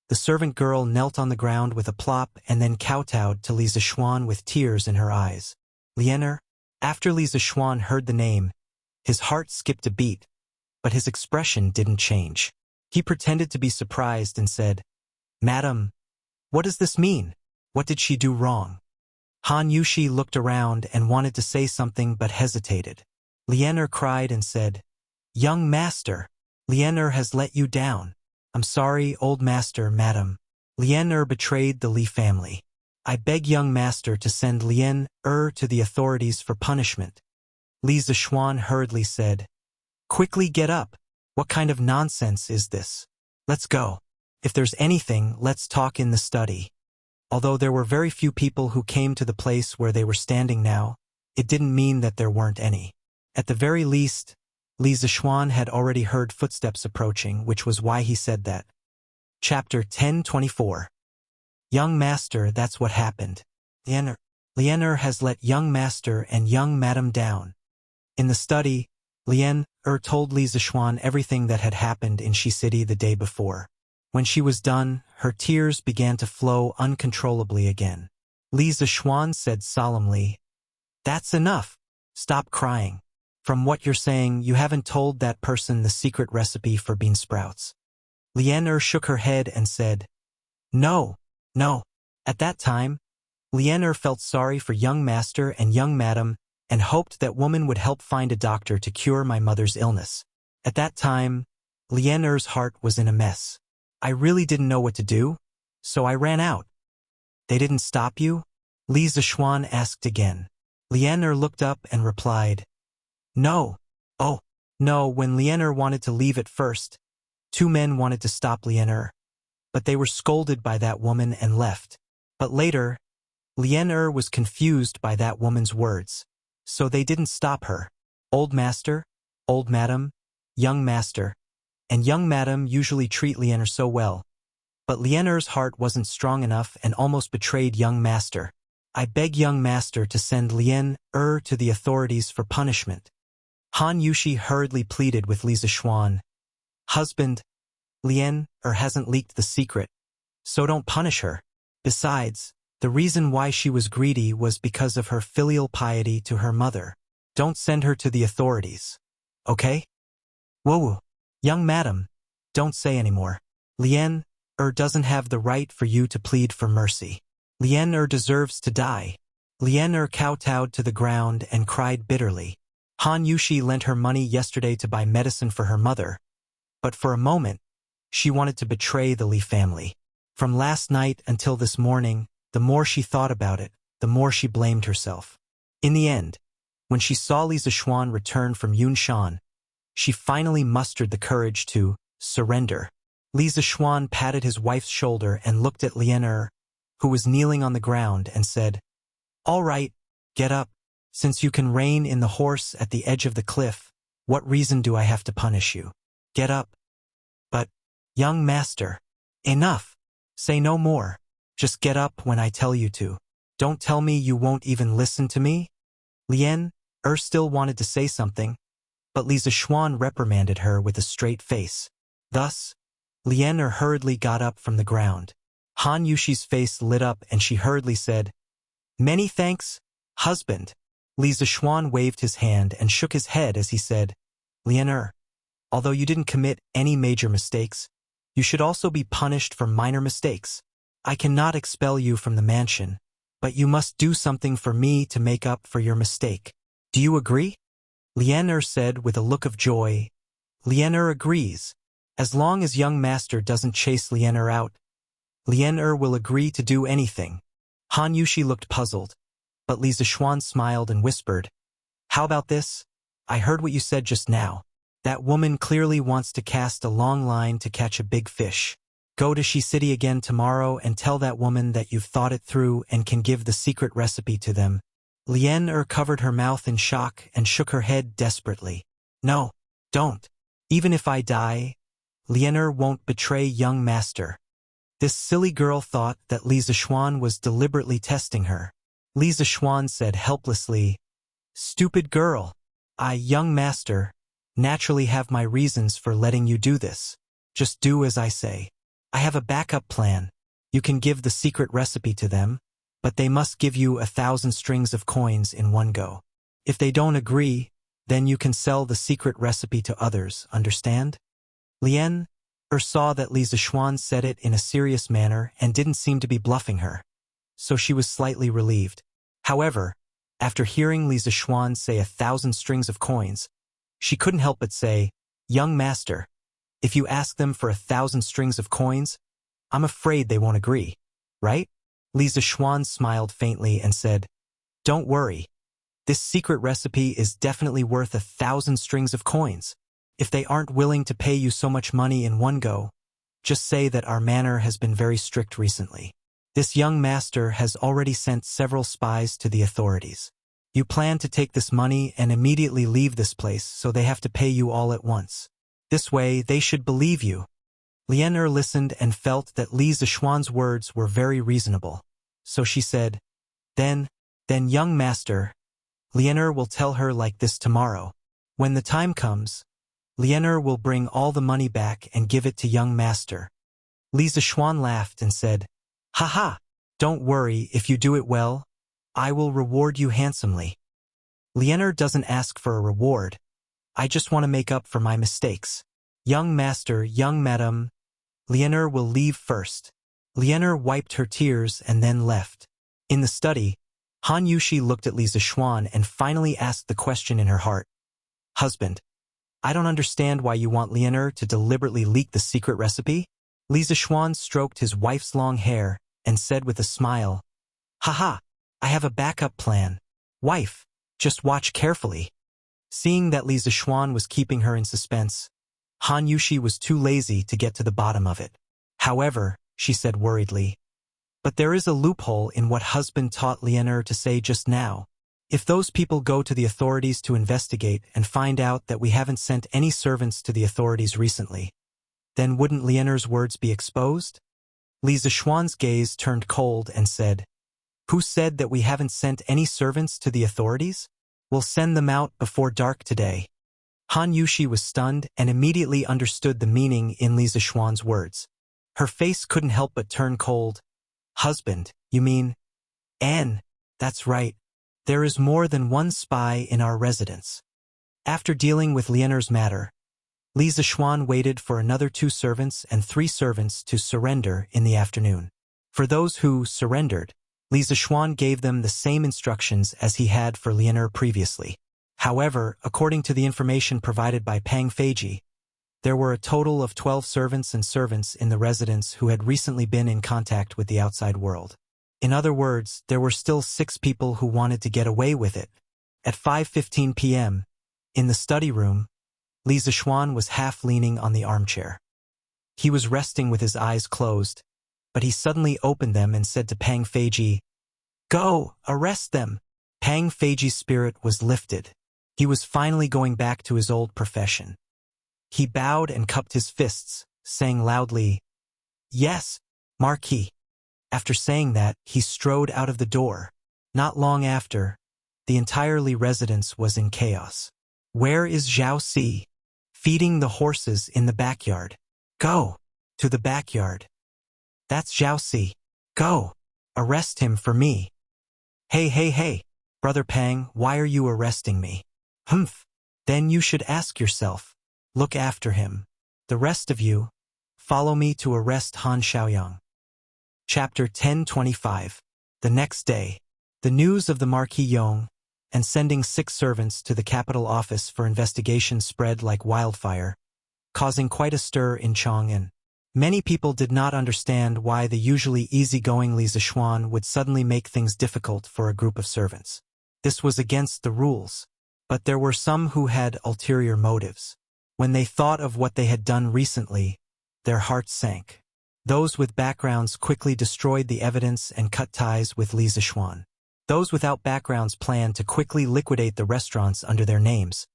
the servant girl knelt on the ground with a plop and then kowtowed to Li Zishuan with tears in her eyes. Lian. After Li Zishuan heard the name, his heart skipped a beat, but his expression didn't change. He pretended to be surprised and said, "Madam, what does this mean? What did she do wrong?" Han Yushi looked around and wanted to say something but hesitated. Lian cried and said, "Young master, Lian has let you down. I'm sorry, old master, madam. Lian betrayed the Li family. I beg young master to send Lian to the authorities for punishment." Li Zishuan hurriedly said, "Quickly get up. What kind of nonsense is this? Let's go. If there's anything, let's talk in the study." Although there were very few people who came to the place where they were standing now, it didn't mean that there weren't any. At the very least, Li Zishuan had already heard footsteps approaching, which was why he said that. Chapter 10:24. Young master, that's what happened. Lian has let young master and young madam down. In the study, Lian told Li Zixuan everything that had happened in Shi City the day before. When she was done, her tears began to flow uncontrollably again. Li Zixuan said solemnly, "That's enough. Stop crying. From what you're saying, you haven't told that person the secret recipe for bean sprouts." Lian shook her head and said, "No, no." At that time, Lian felt sorry for young master and young madam and hoped that woman would help find a doctor to cure my mother's illness. At that time, Lian's heart was in a mess. I really didn't know what to do, so I ran out. They didn't stop you? Li Zixuan asked again. Lian looked up and replied, "No. Oh, no." When Lian wanted to leave at first, two men wanted to stop Lian, but they were scolded by that woman and left. But later, Lian was confused by that woman's words, so they didn't stop her. Old master, old madam, young master, and young madam usually treat Lian so well. But Lian's heart wasn't strong enough and almost betrayed young master. I beg young master to send Lian to the authorities for punishment. Han Yushi hurriedly pleaded with Li Zixuan. Husband, Lian hasn't leaked the secret, so don't punish her. Besides, the reason why she was greedy was because of her filial piety to her mother. Don't send her to the authorities. Okay? Whoa, young madam, don't say anymore. Lian doesn't have the right for you to plead for mercy. Lian deserves to die. Lian kowtowed to the ground and cried bitterly. Han Yushi lent her money yesterday to buy medicine for her mother, but for a moment, she wanted to betray the Li family. From last night until this morning, the more she thought about it, the more she blamed herself. In the end, when she saw Li Zixuan return from Yunshan, she finally mustered the courage to surrender. Li Zixuan patted his wife's shoulder and looked at Lian who was kneeling on the ground, and said, "All right, get up. Since you can rein in the horse at the edge of the cliff, what reason do I have to punish you? Get up." "But, young master, enough. Say no more. Just get up when I tell you to. Don't tell me you won't even listen to me." Lian still wanted to say something, but Li Zixuan reprimanded her with a straight face. Thus, Lian hurriedly got up from the ground. Han Yushi's face lit up and she hurriedly said, "Many thanks, husband." Li Zixuan waved his hand and shook his head as he said, "Lian, although you didn't commit any major mistakes, you should also be punished for minor mistakes. I cannot expel you from the mansion, but you must do something for me to make up for your mistake. Do you agree?" Lian said with a look of joy, "Lian agrees. As long as young master doesn't chase Lian out, Lian will agree to do anything." Han Yushi looked puzzled, but Li Zixuan smiled and whispered, "How about this? I heard what you said just now. That woman clearly wants to cast a long line to catch a big fish. Go to Shi City again tomorrow and tell that woman that you've thought it through and can give the secret recipe to them." Lian covered her mouth in shock and shook her head desperately. "No, don't. Even if I die, Lian won't betray young master." This silly girl thought that Li Zixuan was deliberately testing her. Li Zixuan said helplessly, "Stupid girl. I, young master, naturally have my reasons for letting you do this. Just do as I say. I have a backup plan. You can give the secret recipe to them, but they must give you 1,000 strings of coins in one go. If they don't agree, then you can sell the secret recipe to others, understand?" Lian saw that Li Zixuan said it in a serious manner and didn't seem to be bluffing her, so she was slightly relieved. However, after hearing Li Zixuan say 1,000 strings of coins, she couldn't help but say, "Young master, if you ask them for 1,000 strings of coins, I'm afraid they won't agree, right?" Li Zixuan smiled faintly and said, "Don't worry. This secret recipe is definitely worth 1,000 strings of coins. If they aren't willing to pay you so much money in one go, just say that our manor has been very strict recently. This young master has already sent several spies to the authorities. You plan to take this money and immediately leave this place, so they have to pay you all at once. This way, they should believe you." Lian listened and felt that Li Zixuan's words were very reasonable, so she said, Then, young master, Lian will tell her like this tomorrow. When the time comes, Lianer will bring all the money back and give it to young master. Li Zishuan laughed and said, "Haha, don't worry, if you do it well, I will reward you handsomely." Lianer doesn't ask for a reward. I just want to make up for my mistakes. Young master, young madam, Lianer will leave first. Lianer wiped her tears and then left. In the study, Han Yushi looked at Li Zishuan and finally asked the question in her heart. "Husband, I don't understand why you want Lianer to deliberately leak the secret recipe?" Li Zishuan stroked his wife's long hair and said with a smile, "Haha, I have a backup plan. Wife, just watch carefully." Seeing that Li Zishuan was keeping her in suspense, Han Yushi was too lazy to get to the bottom of it. "However," she said worriedly, "but there is a loophole in what husband taught Lianer to say just now. If those people go to the authorities to investigate and find out that we haven't sent any servants to the authorities recently, then wouldn't Lianer's words be exposed?" Li Zishuan's gaze turned cold and said, "Who said that we haven't sent any servants to the authorities? We'll send them out before dark today." Han Yushi was stunned and immediately understood the meaning in Li Zishuan's words. Her face couldn't help but turn cold. "Husband, you mean?" "Anne, that's right. There is more than one spy in our residence." After dealing with Lianer's matter, Li Zishuan waited for another 2 servants and 3 servants to surrender in the afternoon. For those who surrendered, Li Zishuan gave them the same instructions as he had for Lianer previously. However, according to the information provided by Pang Feiji, there were a total of 12 servants and servants in the residence who had recently been in contact with the outside world. In other words, there were still 6 people who wanted to get away with it. At 5:15 p.m., in the study room, Li Zishuan was half leaning on the armchair. He was resting with his eyes closed, but he suddenly opened them and said to Pang Feiji, "Go, arrest them." Pang Feiji's spirit was lifted. He was finally going back to his old profession. He bowed and cupped his fists, saying loudly, "Yes, Marquis." After saying that, he strode out of the door. Not long after, the entire Li residence was in chaos. "Where is Zhao Si?" "Feeding the horses in the backyard." "Go to the backyard." "That's Zhao Si. Go. Arrest him for me." Hey, Brother Pang, why are you arresting me?" "Humph. Then you should ask yourself. Look after him. The rest of you, follow me to arrest Han Xiaoyang." Chapter 1025. The next day, the news of the Marquis Yong and sending 6 servants to the capital office for investigation spread like wildfire, causing quite a stir in Chang'an. Many people did not understand why the usually easygoing Li Zishuan would suddenly make things difficult for a group of servants. This was against the rules, but there were some who had ulterior motives. When they thought of what they had done recently, their hearts sank. Those with backgrounds quickly destroyed the evidence and cut ties with Li Zishuan. Those without backgrounds planned to quickly liquidate the restaurants under their names,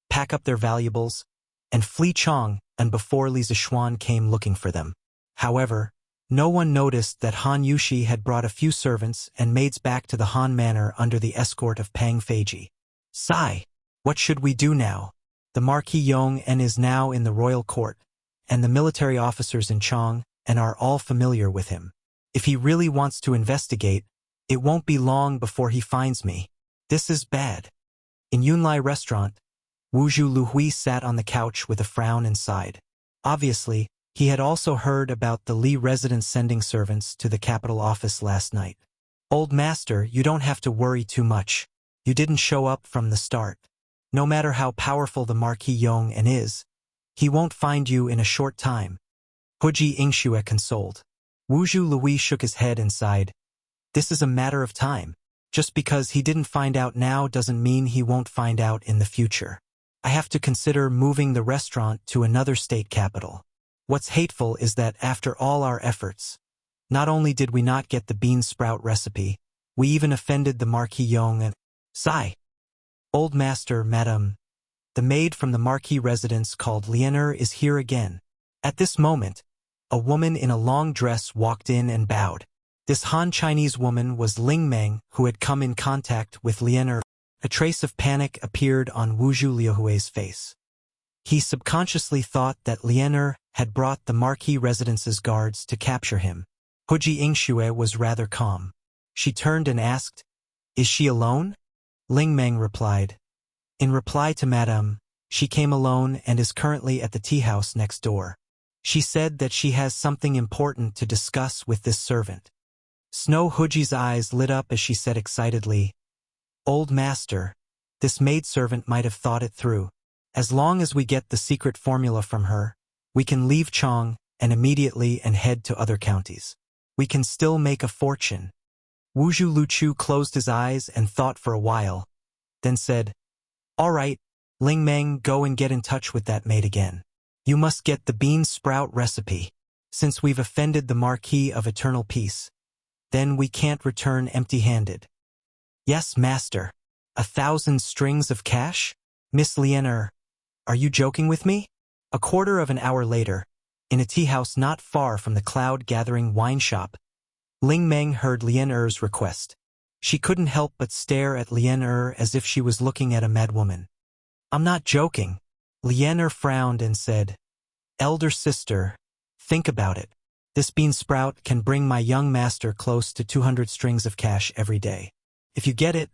pack up their valuables, and flee Chang and before Li Zishuan came looking for them. However, no one noticed that Han Yushi had brought a few servants and maids back to the Han Manor under the escort of Pang Feiji. "Sai, what should we do now? The Marquis Yong is now in the royal court, and the military officers in Chang and are all familiar with him. If he really wants to investigate, it won't be long before he finds me. This is bad." In Yunlai restaurant, Wuzhu Luhui sat on the couch with a frown and sighed. Obviously, he had also heard about the Li residence sending servants to the capital office last night. "Old master, you don't have to worry too much. You didn't show up from the start. No matter how powerful the Marquis Yong is, he won't find you in a short time." Huji Ingxue consoled. Wuzhu Lui shook his head and sighed. "This is a matter of time. Just because he didn't find out now doesn't mean he won't find out in the future. I have to consider moving the restaurant to another state capital. What's hateful is that after all our efforts, not only did we not get the bean sprout recipe, we even offended the Marquis Yong and Sai. Old master, madam, the maid from the Marquis residence called Lianer is here again." At this moment, a woman in a long dress walked in and bowed. This Han Chinese woman was Ling Meng, who had come in contact with Lianer. A trace of panic appeared on Wuzhu Liuhui's face. He subconsciously thought that Lianer had brought the Marquis residence's guards to capture him. Huji Yingxue was rather calm. She turned and asked, "Is she alone?" Ling Meng replied. In reply to Madame, she came alone and is currently at the tea house next door. She said that she has something important to discuss with this servant. Snow Huji's eyes lit up as she said excitedly, "Old master, this maidservant might have thought it through. As long as we get the secret formula from her, we can leave Chong and immediately and head to other counties. We can still make a fortune." Wuzhu Luchu closed his eyes and thought for a while, then said, "All right, Ling Meng, go and get in touch with that maid again. You must get the bean sprout recipe. Since we've offended the Marquis of Eternal Peace, then we can't return empty-handed." "Yes, master. 1,000 strings of cash? Miss Lianer, are you joking with me?" A quarter of an hour later, in a tea house not far from the cloud-gathering wine shop, Ling Meng heard Lianer's request. She couldn't help but stare at Lianer as if she was looking at a madwoman. "I'm not joking." Lianer frowned and said, "Elder sister, think about it. This bean sprout can bring my young master close to 200 strings of cash every day. If you get it,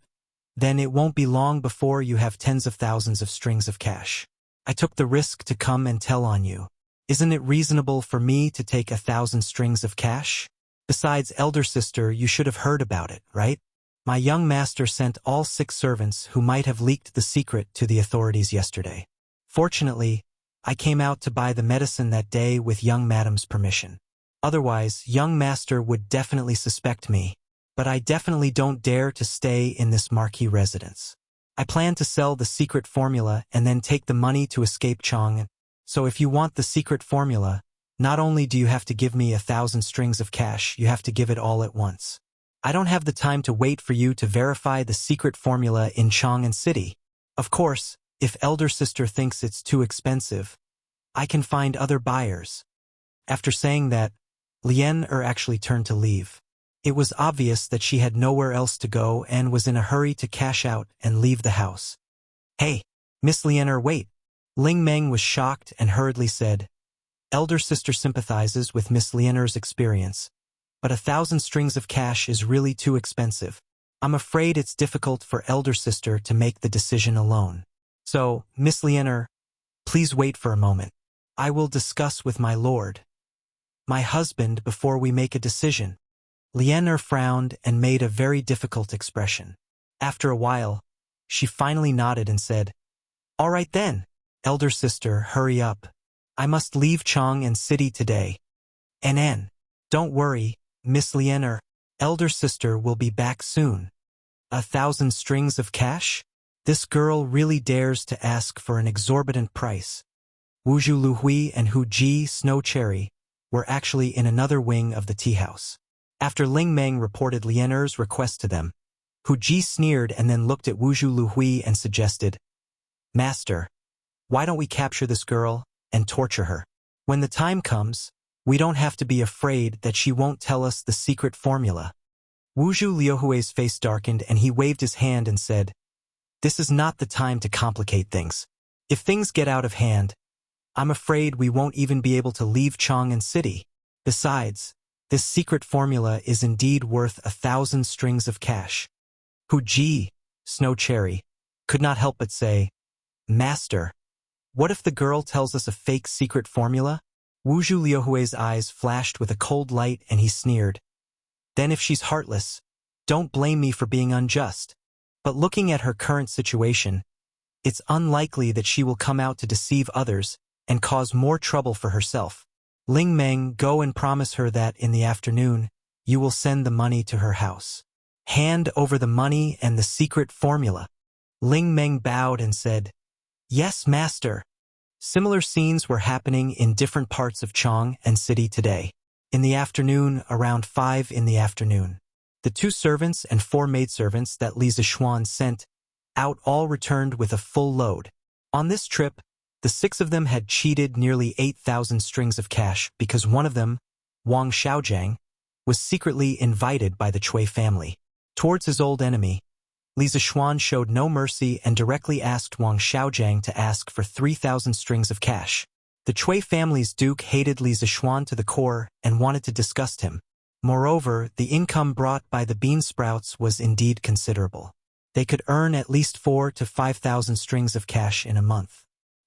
then it won't be long before you have tens of thousands of strings of cash. I took the risk to come and tell on you. Isn't it reasonable for me to take 1,000 strings of cash? Besides, elder sister, you should have heard about it, right? My young master sent all 6 servants who might have leaked the secret to the authorities yesterday. Fortunately, I came out to buy the medicine that day with young madam's permission. Otherwise, young master would definitely suspect me, but I definitely don't dare to stay in this Marquis residence. I plan to sell the secret formula and then take the money to escape Chong. So if you want the secret formula, not only do you have to give me 1,000 strings of cash, you have to give it all at once. I don't have the time to wait for you to verify the secret formula in Chang'an City. Of course, if elder sister thinks it's too expensive, I can find other buyers." After saying that, Lianer actually turned to leave. It was obvious that she had nowhere else to go and was in a hurry to cash out and leave the house. "Hey, Miss Lianer, wait." Ling Meng was shocked and hurriedly said, "Elder sister sympathizes with Miss Lianer's experience, but 1,000 strings of cash is really too expensive. I'm afraid it's difficult for elder sister to make the decision alone. So, Miss Lianer, please wait for a moment. I will discuss with my lord, my husband, before we make a decision." Lianer frowned and made a very difficult expression. After a while, she finally nodded and said, "All right then, elder sister, hurry up. I must leave Chang'an City today. And don't worry, Miss Lianer, elder sister will be back soon." 1,000 strings of cash? This girl really dares to ask for an exorbitant price. Wuzhu Luhui and Hu Ji Snow Cherry were actually in another wing of the tea house. After Ling Meng reported Lianer's request to them, Hu Ji sneered and then looked at Wuzhu Luhui and suggested, "Master, why don't we capture this girl and torture her? When the time comes, we don't have to be afraid that she won't tell us the secret formula." Wuzhu Liuhui's face darkened and he waved his hand and said, "This is not the time to complicate things. If things get out of hand, I'm afraid we won't even be able to leave Chang'an City. Besides, this secret formula is indeed worth 1,000 strings of cash." Hu Ji, Snow Cherry, could not help but say, "Master, what if the girl tells us a fake secret formula?" Wuzhu Liuhui's eyes flashed with a cold light and he sneered, "Then if she's heartless, don't blame me for being unjust. But looking at her current situation, it's unlikely that she will come out to deceive others and cause more trouble for herself. Ling Meng, go and promise her that in the afternoon, you will send the money to her house. Hand over the money and the secret formula." Ling Meng bowed and said, "Yes, master." Similar scenes were happening in different parts of Chang'an City today. In the afternoon, around 5 in the afternoon, the 2 servants and 4 maidservants that Li Zixuan sent out all returned with a full load. On this trip, the 6 of them had cheated nearly 8,000 strings of cash because one of them, Wang Xiaojiang, was secretly invited by the Cui family. Towards his old enemy, Li Zishuan showed no mercy and directly asked Wang Xiaojiang to ask for 3,000 strings of cash. The Cui family's duke hated Li Zishuan to the core and wanted to disgust him. Moreover, the income brought by the bean sprouts was indeed considerable. They could earn at least 4,000 to 5,000 strings of cash in a month.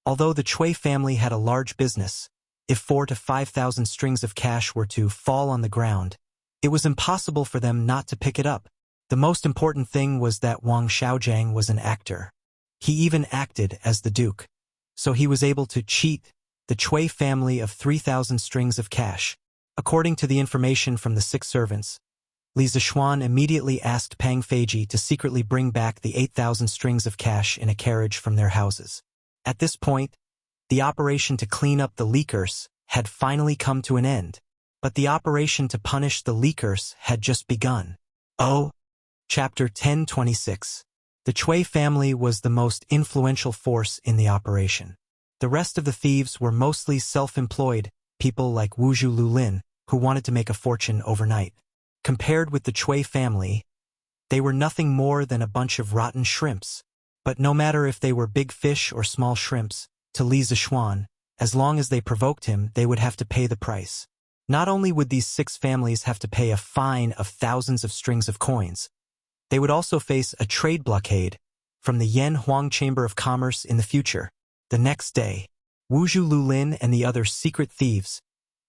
Although the Cui family had a large business, if 4,000 to 5,000 strings of cash were to fall on the ground, it was impossible for them not to pick it up. The most important thing was that Wang Xiaojiang was an actor. He even acted as the duke. So he was able to cheat the Cui family of 3,000 strings of cash. According to the information from the 6 servants, Li Zishuan immediately asked Pang Feiji to secretly bring back the 8,000 strings of cash in a carriage from their houses. At this point, the operation to clean up the leakers had finally come to an end, but the operation to punish the leakers had just begun. Chapter 1026. The Cui family was the most influential force in the operation. The rest of the thieves were mostly self-employed people like Wuxia Lulin, who wanted to make a fortune overnight. Compared with the Cui family, they were nothing more than a bunch of rotten shrimps. But no matter if they were big fish or small shrimps, to Li Zishuan, as long as they provoked him, they would have to pay the price. Not only would these 6 families have to pay a fine of thousands of strings of coins, they would also face a trade blockade from the Yan Huang Chamber of Commerce in the future. The next day, Wuxia Lulin and the other secret thieves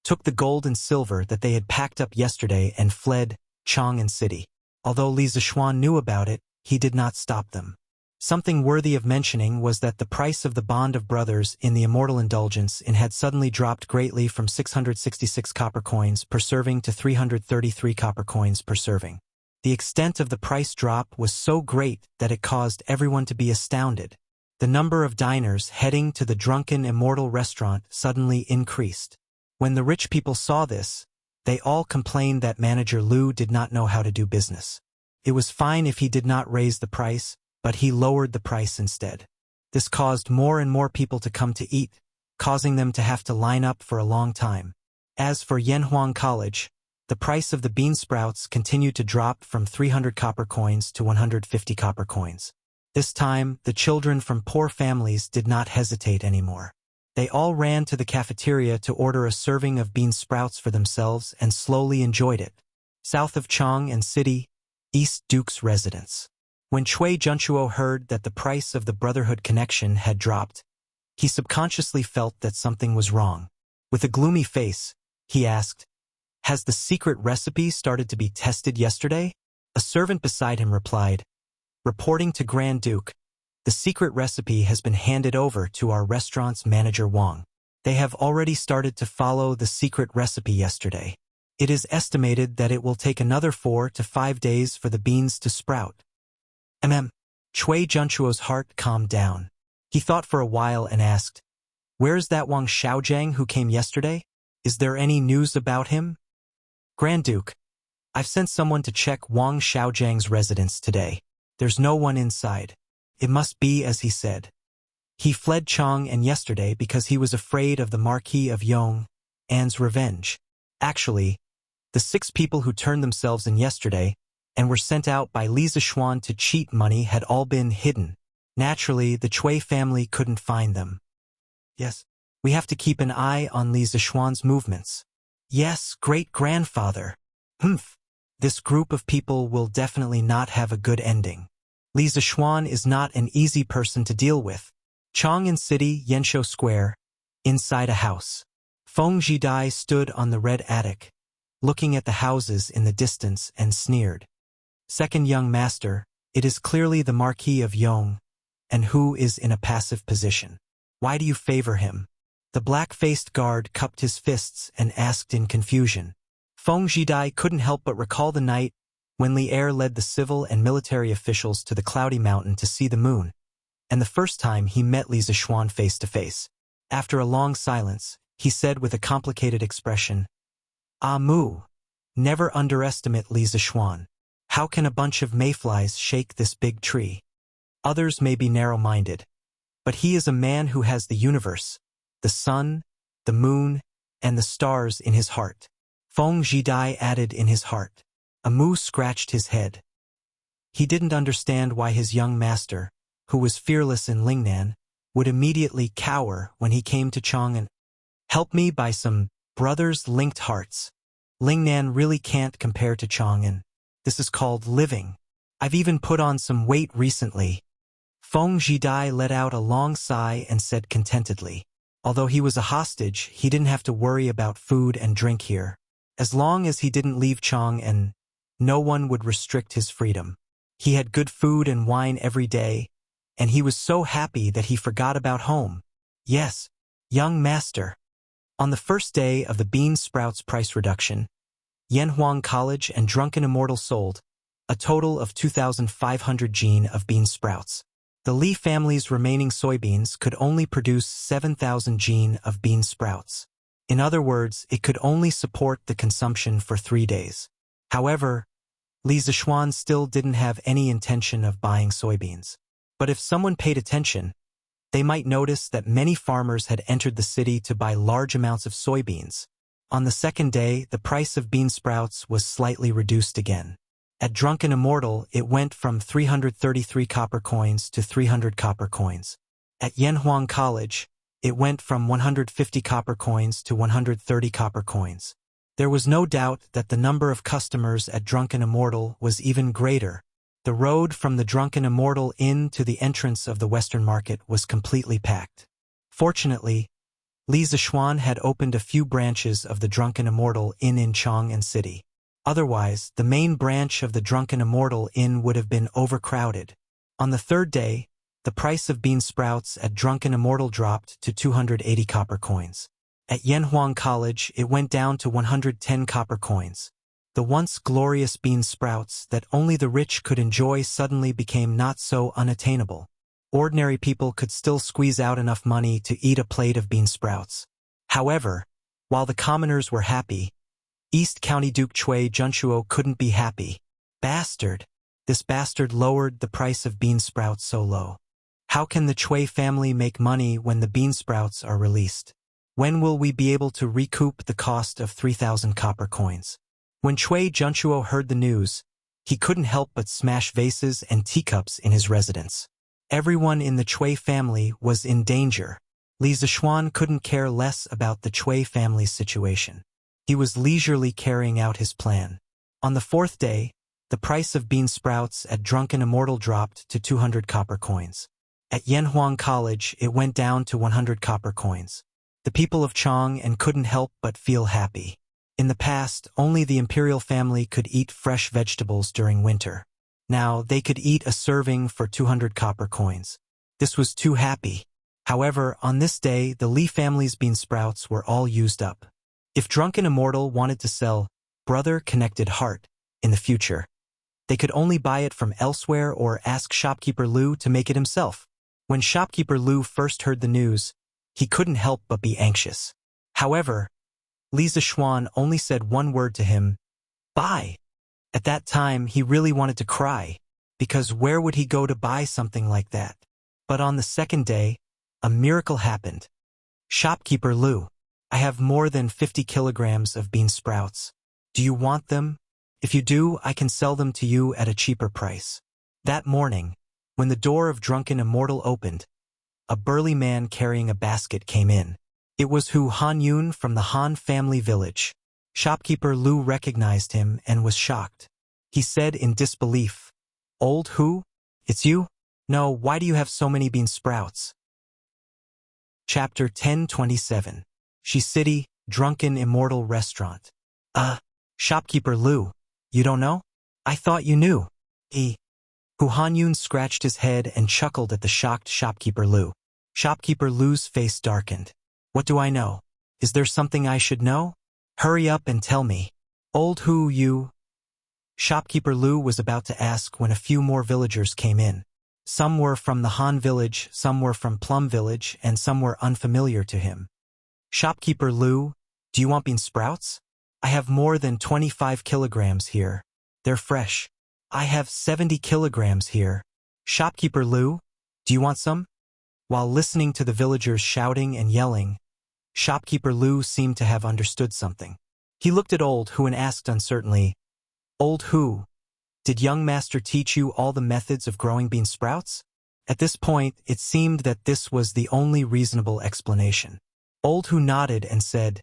took the gold and silver that they had packed up yesterday and fled Chang'an City. Although Li Zishuan knew about it, he did not stop them. Something worthy of mentioning was that the price of the bond of brothers in the Immortal Indulgence had suddenly dropped greatly from 666 copper coins per serving to 333 copper coins per serving. The extent of the price drop was so great that it caused everyone to be astounded. The number of diners heading to the drunken immortal restaurant suddenly increased. When the rich people saw this, they all complained that Manager Lu did not know how to do business. It was fine if he did not raise the price, but he lowered the price instead. This caused more and more people to come to eat, causing them to have to line up for a long time. As for Yanhuang College, the price of the bean sprouts continued to drop from 300 copper coins to 150 copper coins. This time, the children from poor families did not hesitate anymore. They all ran to the cafeteria to order a serving of bean sprouts for themselves and slowly enjoyed it. South of Chang'an City, East Duke's residence. When Cui Junchuo heard that the price of the Brotherhood connection had dropped, he subconsciously felt that something was wrong. With a gloomy face, he asked, "Has the secret recipe started to be tested yesterday?" A servant beside him replied, "Reporting to Grand Duke, the secret recipe has been handed over to our restaurant's manager Wang. They have already started to follow the secret recipe yesterday. It is estimated that it will take another 4 to 5 days for the beans to sprout." Cui Junchuo's heart calmed down. He thought for a while and asked, "Where's that Wang Xiaojiang who came yesterday? Is there any news about him?" "Grand Duke, I've sent someone to check Wang Xiaojiang's residence today. There's no one inside. It must be as he said. He fled Chang'an yesterday because he was afraid of the Marquis of Yong'an's revenge. Actually, the 6 people who turned themselves in yesterday and were sent out by Li Zishuan to cheat money had all been hidden. Naturally, the Cui family couldn't find them. Yes, we have to keep an eye on Li Zishuan's movements. Yes, great-grandfather. This group of people will definitely not have a good ending. Li Zishuan is not an easy person to deal with. Chang'an City, Yanshou Square, inside a house. Feng Jidai stood on the red attic, looking at the houses in the distance and sneered. "Second young master, it is clearly the Marquis of Yong, and who is in a passive position. Why do you favor him?" The black-faced guard cupped his fists and asked in confusion. Feng Jidai couldn't help but recall the night when Li Er led the civil and military officials to the cloudy mountain to see the moon, and the first time he met Li Zishuan face to face. After a long silence, he said with a complicated expression, "Ah Mu, never underestimate Li Zishuan. How can a bunch of mayflies shake this big tree? Others may be narrow-minded, but he is a man who has the universe, the sun, the moon, and the stars in his heart." Feng Jidai added in his heart. Amu scratched his head. He didn't understand why his young master, who was fearless in Lingnan, would immediately cower when he came to Chong and help me buy some brothers linked hearts. Lingnan really can't compare to Chang'an. This is called living. I've even put on some weight recently. Feng Jidai let out a long sigh and said contentedly. Although he was a hostage, he didn't have to worry about food and drink here. As long as he didn't leave Chang'an, no one would restrict his freedom. He had good food and wine every day, and he was so happy that he forgot about home. Yes, young master. On the first day of the bean sprouts price reduction, Yanhuang College and Drunken Immortal sold a total of 2,500 gene of bean sprouts. The Li family's remaining soybeans could only produce 7,000 gene of bean sprouts. In other words, it could only support the consumption for 3 days. However, Li Zishuan still didn't have any intention of buying soybeans. But if someone paid attention, they might notice that many farmers had entered the city to buy large amounts of soybeans. On the second day, the price of bean sprouts was slightly reduced again. At Drunken Immortal, it went from 333 copper coins to 300 copper coins. At Yanhuang College, it went from 150 copper coins to 130 copper coins. There was no doubt that the number of customers at Drunken Immortal was even greater. The road from the Drunken Immortal Inn to the entrance of the Western Market was completely packed. Fortunately, Li Zishuan had opened a few branches of the Drunken Immortal Inn in Chang'an City. Otherwise, the main branch of the Drunken Immortal Inn would have been overcrowded. On the third day, the price of bean sprouts at Drunken Immortal dropped to 280 copper coins. At Yanhuang College, it went down to 110 copper coins. The once glorious bean sprouts that only the rich could enjoy suddenly became not so unattainable. Ordinary people could still squeeze out enough money to eat a plate of bean sprouts. However, while the commoners were happy, East County Duke Chui Junchuo couldn't be happy. Bastard! This bastard lowered the price of bean sprouts so low. How can the Chui family make money when the bean sprouts are released? When will we be able to recoup the cost of 3,000 copper coins? When Chui Junchuo heard the news, he couldn't help but smash vases and teacups in his residence. Everyone in the Chui family was in danger. Li Zishuan couldn't care less about the Chui family's situation. He was leisurely carrying out his plan. On the fourth day, the price of bean sprouts at Drunken Immortal dropped to 200 copper coins. At Yanhuang College, it went down to 100 copper coins. The people of Chang'an couldn't help but feel happy. In the past, only the imperial family could eat fresh vegetables during winter. Now, they could eat a serving for 200 copper coins. This was too happy. However, on this day, the Li family's bean sprouts were all used up. If Drunken Immortal wanted to sell Brother Connected Heart in the future, they could only buy it from elsewhere or ask shopkeeper Lu to make it himself. When shopkeeper Lu first heard the news, he couldn't help but be anxious. However, Li Zishuan only said one word to him, "Buy." At that time, he really wanted to cry, because where would he go to buy something like that? But on the second day, a miracle happened. "Shopkeeper Lu, I have more than 50 kilograms of bean sprouts. Do you want them? If you do, I can sell them to you at a cheaper price." That morning, when the door of Drunken Immortal opened, a burly man carrying a basket came in. It was Hu Han-yun from the Han family village. Shopkeeper Lu recognized him and was shocked. He said in disbelief, "Old Hu? It's you? No, why do you have so many bean sprouts?" Chapter 1027. Shi City, Drunken Immortal Restaurant. Shopkeeper Lu, you don't know? I thought you knew. Hu Han-yun scratched his head and chuckled at the shocked Shopkeeper Lu. Shopkeeper Lu's face darkened. "What do I know? Is there something I should know? Hurry up and tell me." "Old Hu, you..." Shopkeeper Lu was about to ask when a few more villagers came in. Some were from the Han village, some were from Plum village, and some were unfamiliar to him. "Shopkeeper Lu, do you want bean sprouts? I have more than 25 kilograms here. They're fresh. I have 70 kilograms here. Shopkeeper Lu, do you want some?" While listening to the villagers shouting and yelling, Shopkeeper Lu seemed to have understood something. He looked at Old Hu and asked uncertainly, "Old Hu, Did young master teach you all the methods of growing bean sprouts? At this point, it seemed that this was the only reasonable explanation. Old Hu nodded and said,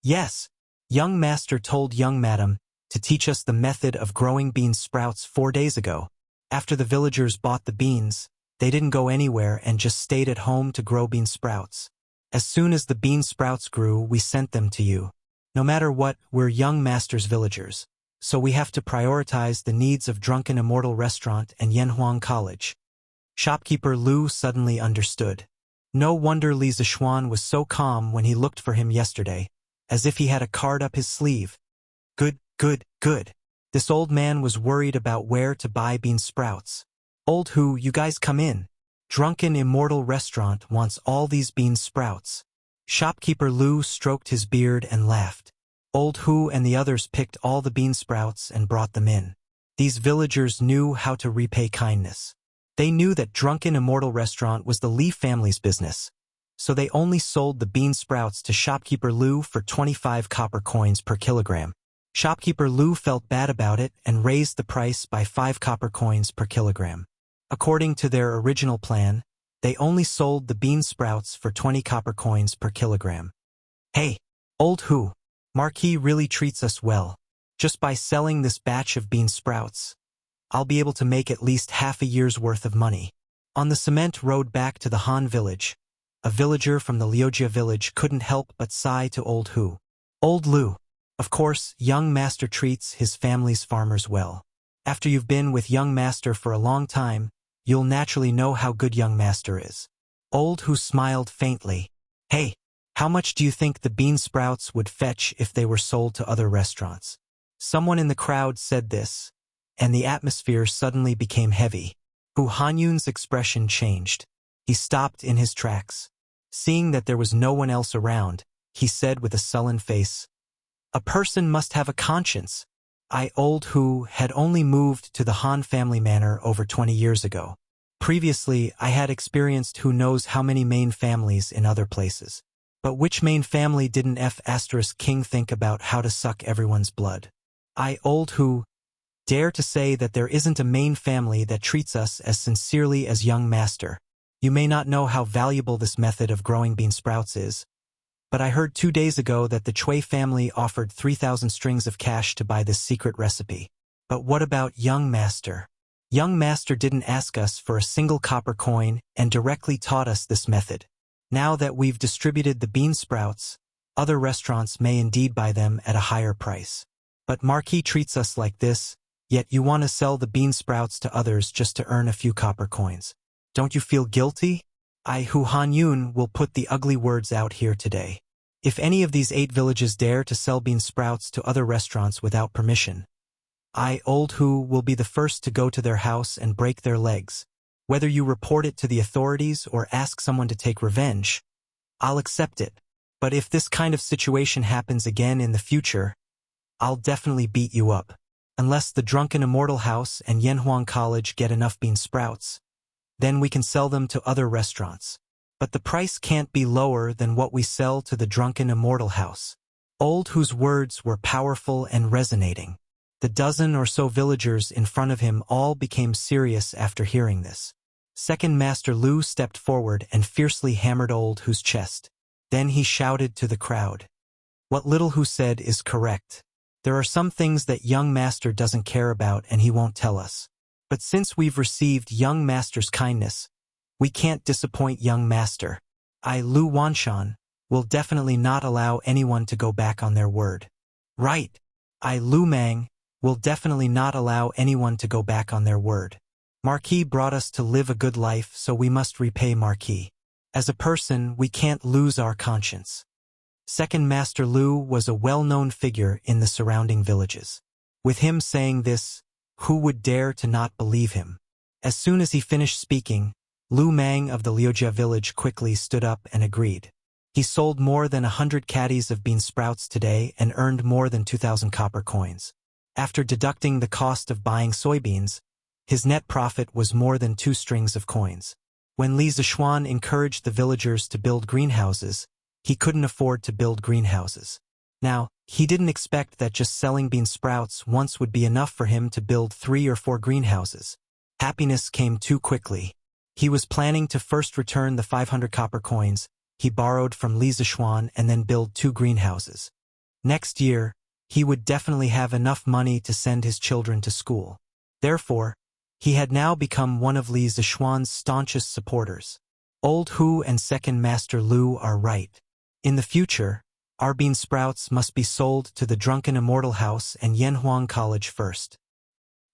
yes, young master told young madam to teach us the method of growing bean sprouts 4 days ago. After the villagers bought the beans, they didn't go anywhere and just stayed at home to grow bean sprouts. As soon as the bean sprouts grew, we sent them to you. No matter what, we're young master's villagers, so we have to prioritize the needs of Drunken Immortal Restaurant and Yanhuang College. Shopkeeper Lu suddenly understood. No wonder Li Zixuan was so calm when he looked for him yesterday, as if he had a card up his sleeve. Good. This old man was worried about where to buy bean sprouts. Old Hu, you guys come in. Drunken Immortal Restaurant wants all these bean sprouts. Shopkeeper Lu stroked his beard and laughed. Old Hu and the others picked all the bean sprouts and brought them in. These villagers knew how to repay kindness. They knew that Drunken Immortal Restaurant was the Li family's business, so they only sold the bean sprouts to Shopkeeper Lu for 25 copper coins per kilogram. Shopkeeper Lu felt bad about it and raised the price by 5 copper coins per kilogram. According to their original plan, they only sold the bean sprouts for 20 copper coins per kilogram. Hey, Old Hu, Marquis really treats us well. Just by selling this batch of bean sprouts, I'll be able to make at least half a year's worth of money. On the cement road back to the Han village, a villager from the Liujia village couldn't help but sigh to Old Hu. Old Lu, of course, young master treats his family's farmers well. After you've been with young master for a long time, you'll naturally know how good young master is. Old Hu smiled faintly. Hey, how much do you think the bean sprouts would fetch if they were sold to other restaurants? Someone in the crowd said this, and the atmosphere suddenly became heavy. Hu Hanyun's expression changed. He stopped in his tracks. Seeing that there was no one else around, he said with a sullen face, a person must have a conscience. Old Hu had only moved to the Han family manor over 20 years ago. Previously, I had experienced who knows how many main families in other places. But which main family didn't King think about how to suck everyone's blood? Old Hu dare to say that there isn't a main family that treats us as sincerely as young master. You may not know how valuable this method of growing bean sprouts is, but I heard 2 days ago that the Chui family offered 3,000 strings of cash to buy this secret recipe. But what about young master? Young master didn't ask us for a single copper coin and directly taught us this method. Now that we've distributed the bean sprouts, other restaurants may indeed buy them at a higher price. But Marquis treats us like this, yet you want to sell the bean sprouts to others just to earn a few copper coins. Don't you feel guilty? Hu Hanyun will put the ugly words out here today. If any of these 8 villages dare to sell bean sprouts to other restaurants without permission, Old Hu will be the first to go to their house and break their legs. Whether you report it to the authorities or ask someone to take revenge, I'll accept it. But if this kind of situation happens again in the future, I'll definitely beat you up. Unless the Drunken Immortal House and Yanhuang College get enough bean sprouts, then we can sell them to other restaurants. But the price can't be lower than what we sell to the Drunken Immortal House. Old Hu's words were powerful and resonating. The dozen or so villagers in front of him all became serious after hearing this. Second Master Lu stepped forward and fiercely hammered Old Hu's chest. Then he shouted to the crowd. What Little Hu said is correct. There are some things that young master doesn't care about and he won't tell us. But since we've received young master's kindness, we can't disappoint young master. Lu Wanshan will definitely not allow anyone to go back on their word. Right. Lu Mang will definitely not allow anyone to go back on their word. Marquis brought us to live a good life, so we must repay Marquis. As a person, we can't lose our conscience. Second Master Lu was a well-known figure in the surrounding villages. With him saying this, who would dare to not believe him? As soon as he finished speaking, Lu Mang of the Liujia village quickly stood up and agreed. He sold more than 100 caddies of bean sprouts today and earned more than 2,000 copper coins. After deducting the cost of buying soybeans, his net profit was more than 2 strings of coins. When Li Zixuan encouraged the villagers to build greenhouses, he couldn't afford to build greenhouses. Now, he didn't expect that just selling bean sprouts once would be enough for him to build 3 or 4 greenhouses. Happiness came too quickly. He was planning to first return the 500 copper coins he borrowed from Li Zishuan and then build 2 greenhouses. Next year, he would definitely have enough money to send his children to school. Therefore, he had now become one of Li Zishuan's staunchest supporters. Old Hu and Second Master Lu are right. In the future, our bean sprouts must be sold to the Drunken Immortal House and Yanhuang College first.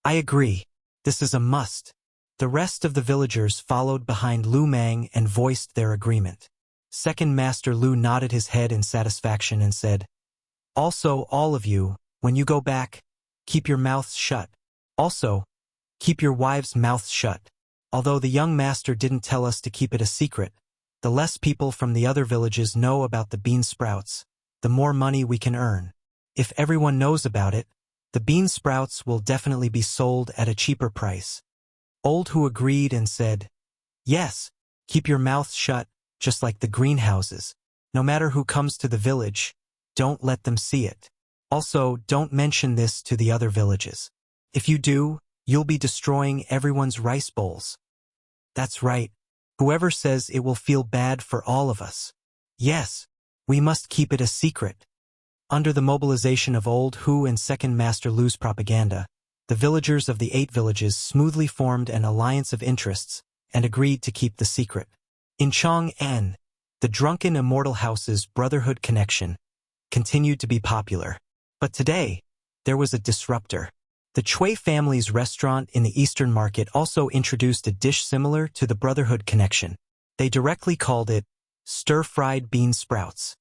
I agree. This is a must. The rest of the villagers followed behind Lu Mang and voiced their agreement. Second Master Lu nodded his head in satisfaction and said, "Also, all of you, when you go back, keep your mouths shut. Also, keep your wives' mouths shut. Although the young master didn't tell us to keep it a secret, the less people from the other villages know about the bean sprouts, the more money we can earn. If everyone knows about it, the bean sprouts will definitely be sold at a cheaper price." Old Hu agreed and said, "Yes, keep your mouths shut, just like the greenhouses. No matter who comes to the village, don't let them see it. Also, don't mention this to the other villages. If you do, you'll be destroying everyone's rice bowls." "That's right. Whoever says it will feel bad for all of us. Yes, we must keep it a secret." Under the mobilization of Old Hu and Second Master Lu's propaganda, the villagers of the 8 villages smoothly formed an alliance of interests and agreed to keep the secret. In Chang'an, the Drunken Immortal House's brotherhood connection continued to be popular. But today, there was a disruptor. The Chui family's restaurant in the Eastern Market also introduced a dish similar to the brotherhood connection. They directly called it stir-fried bean sprouts.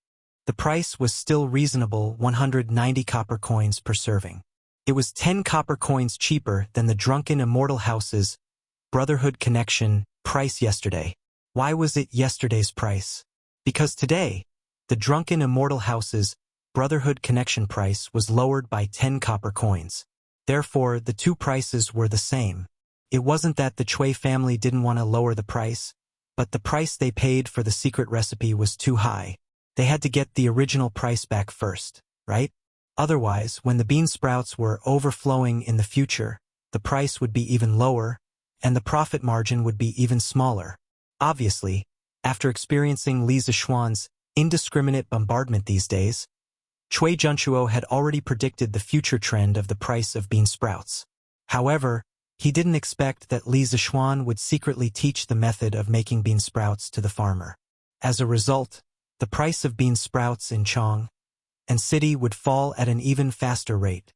The price was still reasonable, 190 copper coins per serving. It was 10 copper coins cheaper than the Drunken Immortal House's brotherhood connection price yesterday. Why was it yesterday's price? Because today, the Drunken Immortal House's brotherhood connection price was lowered by 10 copper coins. Therefore, the two prices were the same. It wasn't that the Chui family didn't want to lower the price, but the price they paid for the secret recipe was too high. They had to get the original price back first, right? Otherwise, when the bean sprouts were overflowing in the future, the price would be even lower, and the profit margin would be even smaller. Obviously, after experiencing Li Zishuan's indiscriminate bombardment these days, Cui Junchuo had already predicted the future trend of the price of bean sprouts. However, he didn't expect that Li Zishuan would secretly teach the method of making bean sprouts to the farmer. As a result, the price of bean sprouts in Chang and city would fall at an even faster rate.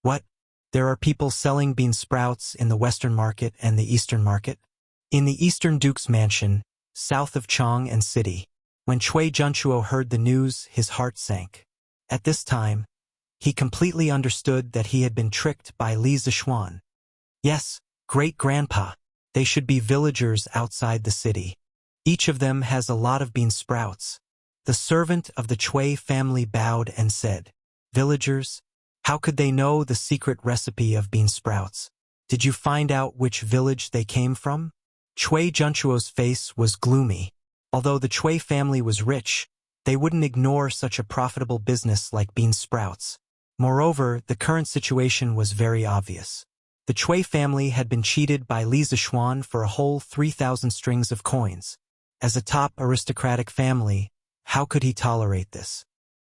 What? There are people selling bean sprouts in the Western Market and the Eastern Market? In the Eastern Duke's mansion, south of Chang and city, when Cui Junchuo heard the news, his heart sank. At this time, he completely understood that he had been tricked by Li Zishuan. Yes, great-grandpa, they should be villagers outside the city. Each of them has a lot of bean sprouts. The servant of the Cui family bowed and said, "Villagers, how could they know the secret recipe of bean sprouts? Did you find out which village they came from?" Cui Junchuo's face was gloomy. Although the Cui family was rich, they wouldn't ignore such a profitable business like bean sprouts. Moreover, the current situation was very obvious. The Cui family had been cheated by Li Zishuan for a whole 3,000 strings of coins. As a top aristocratic family, how could he tolerate this?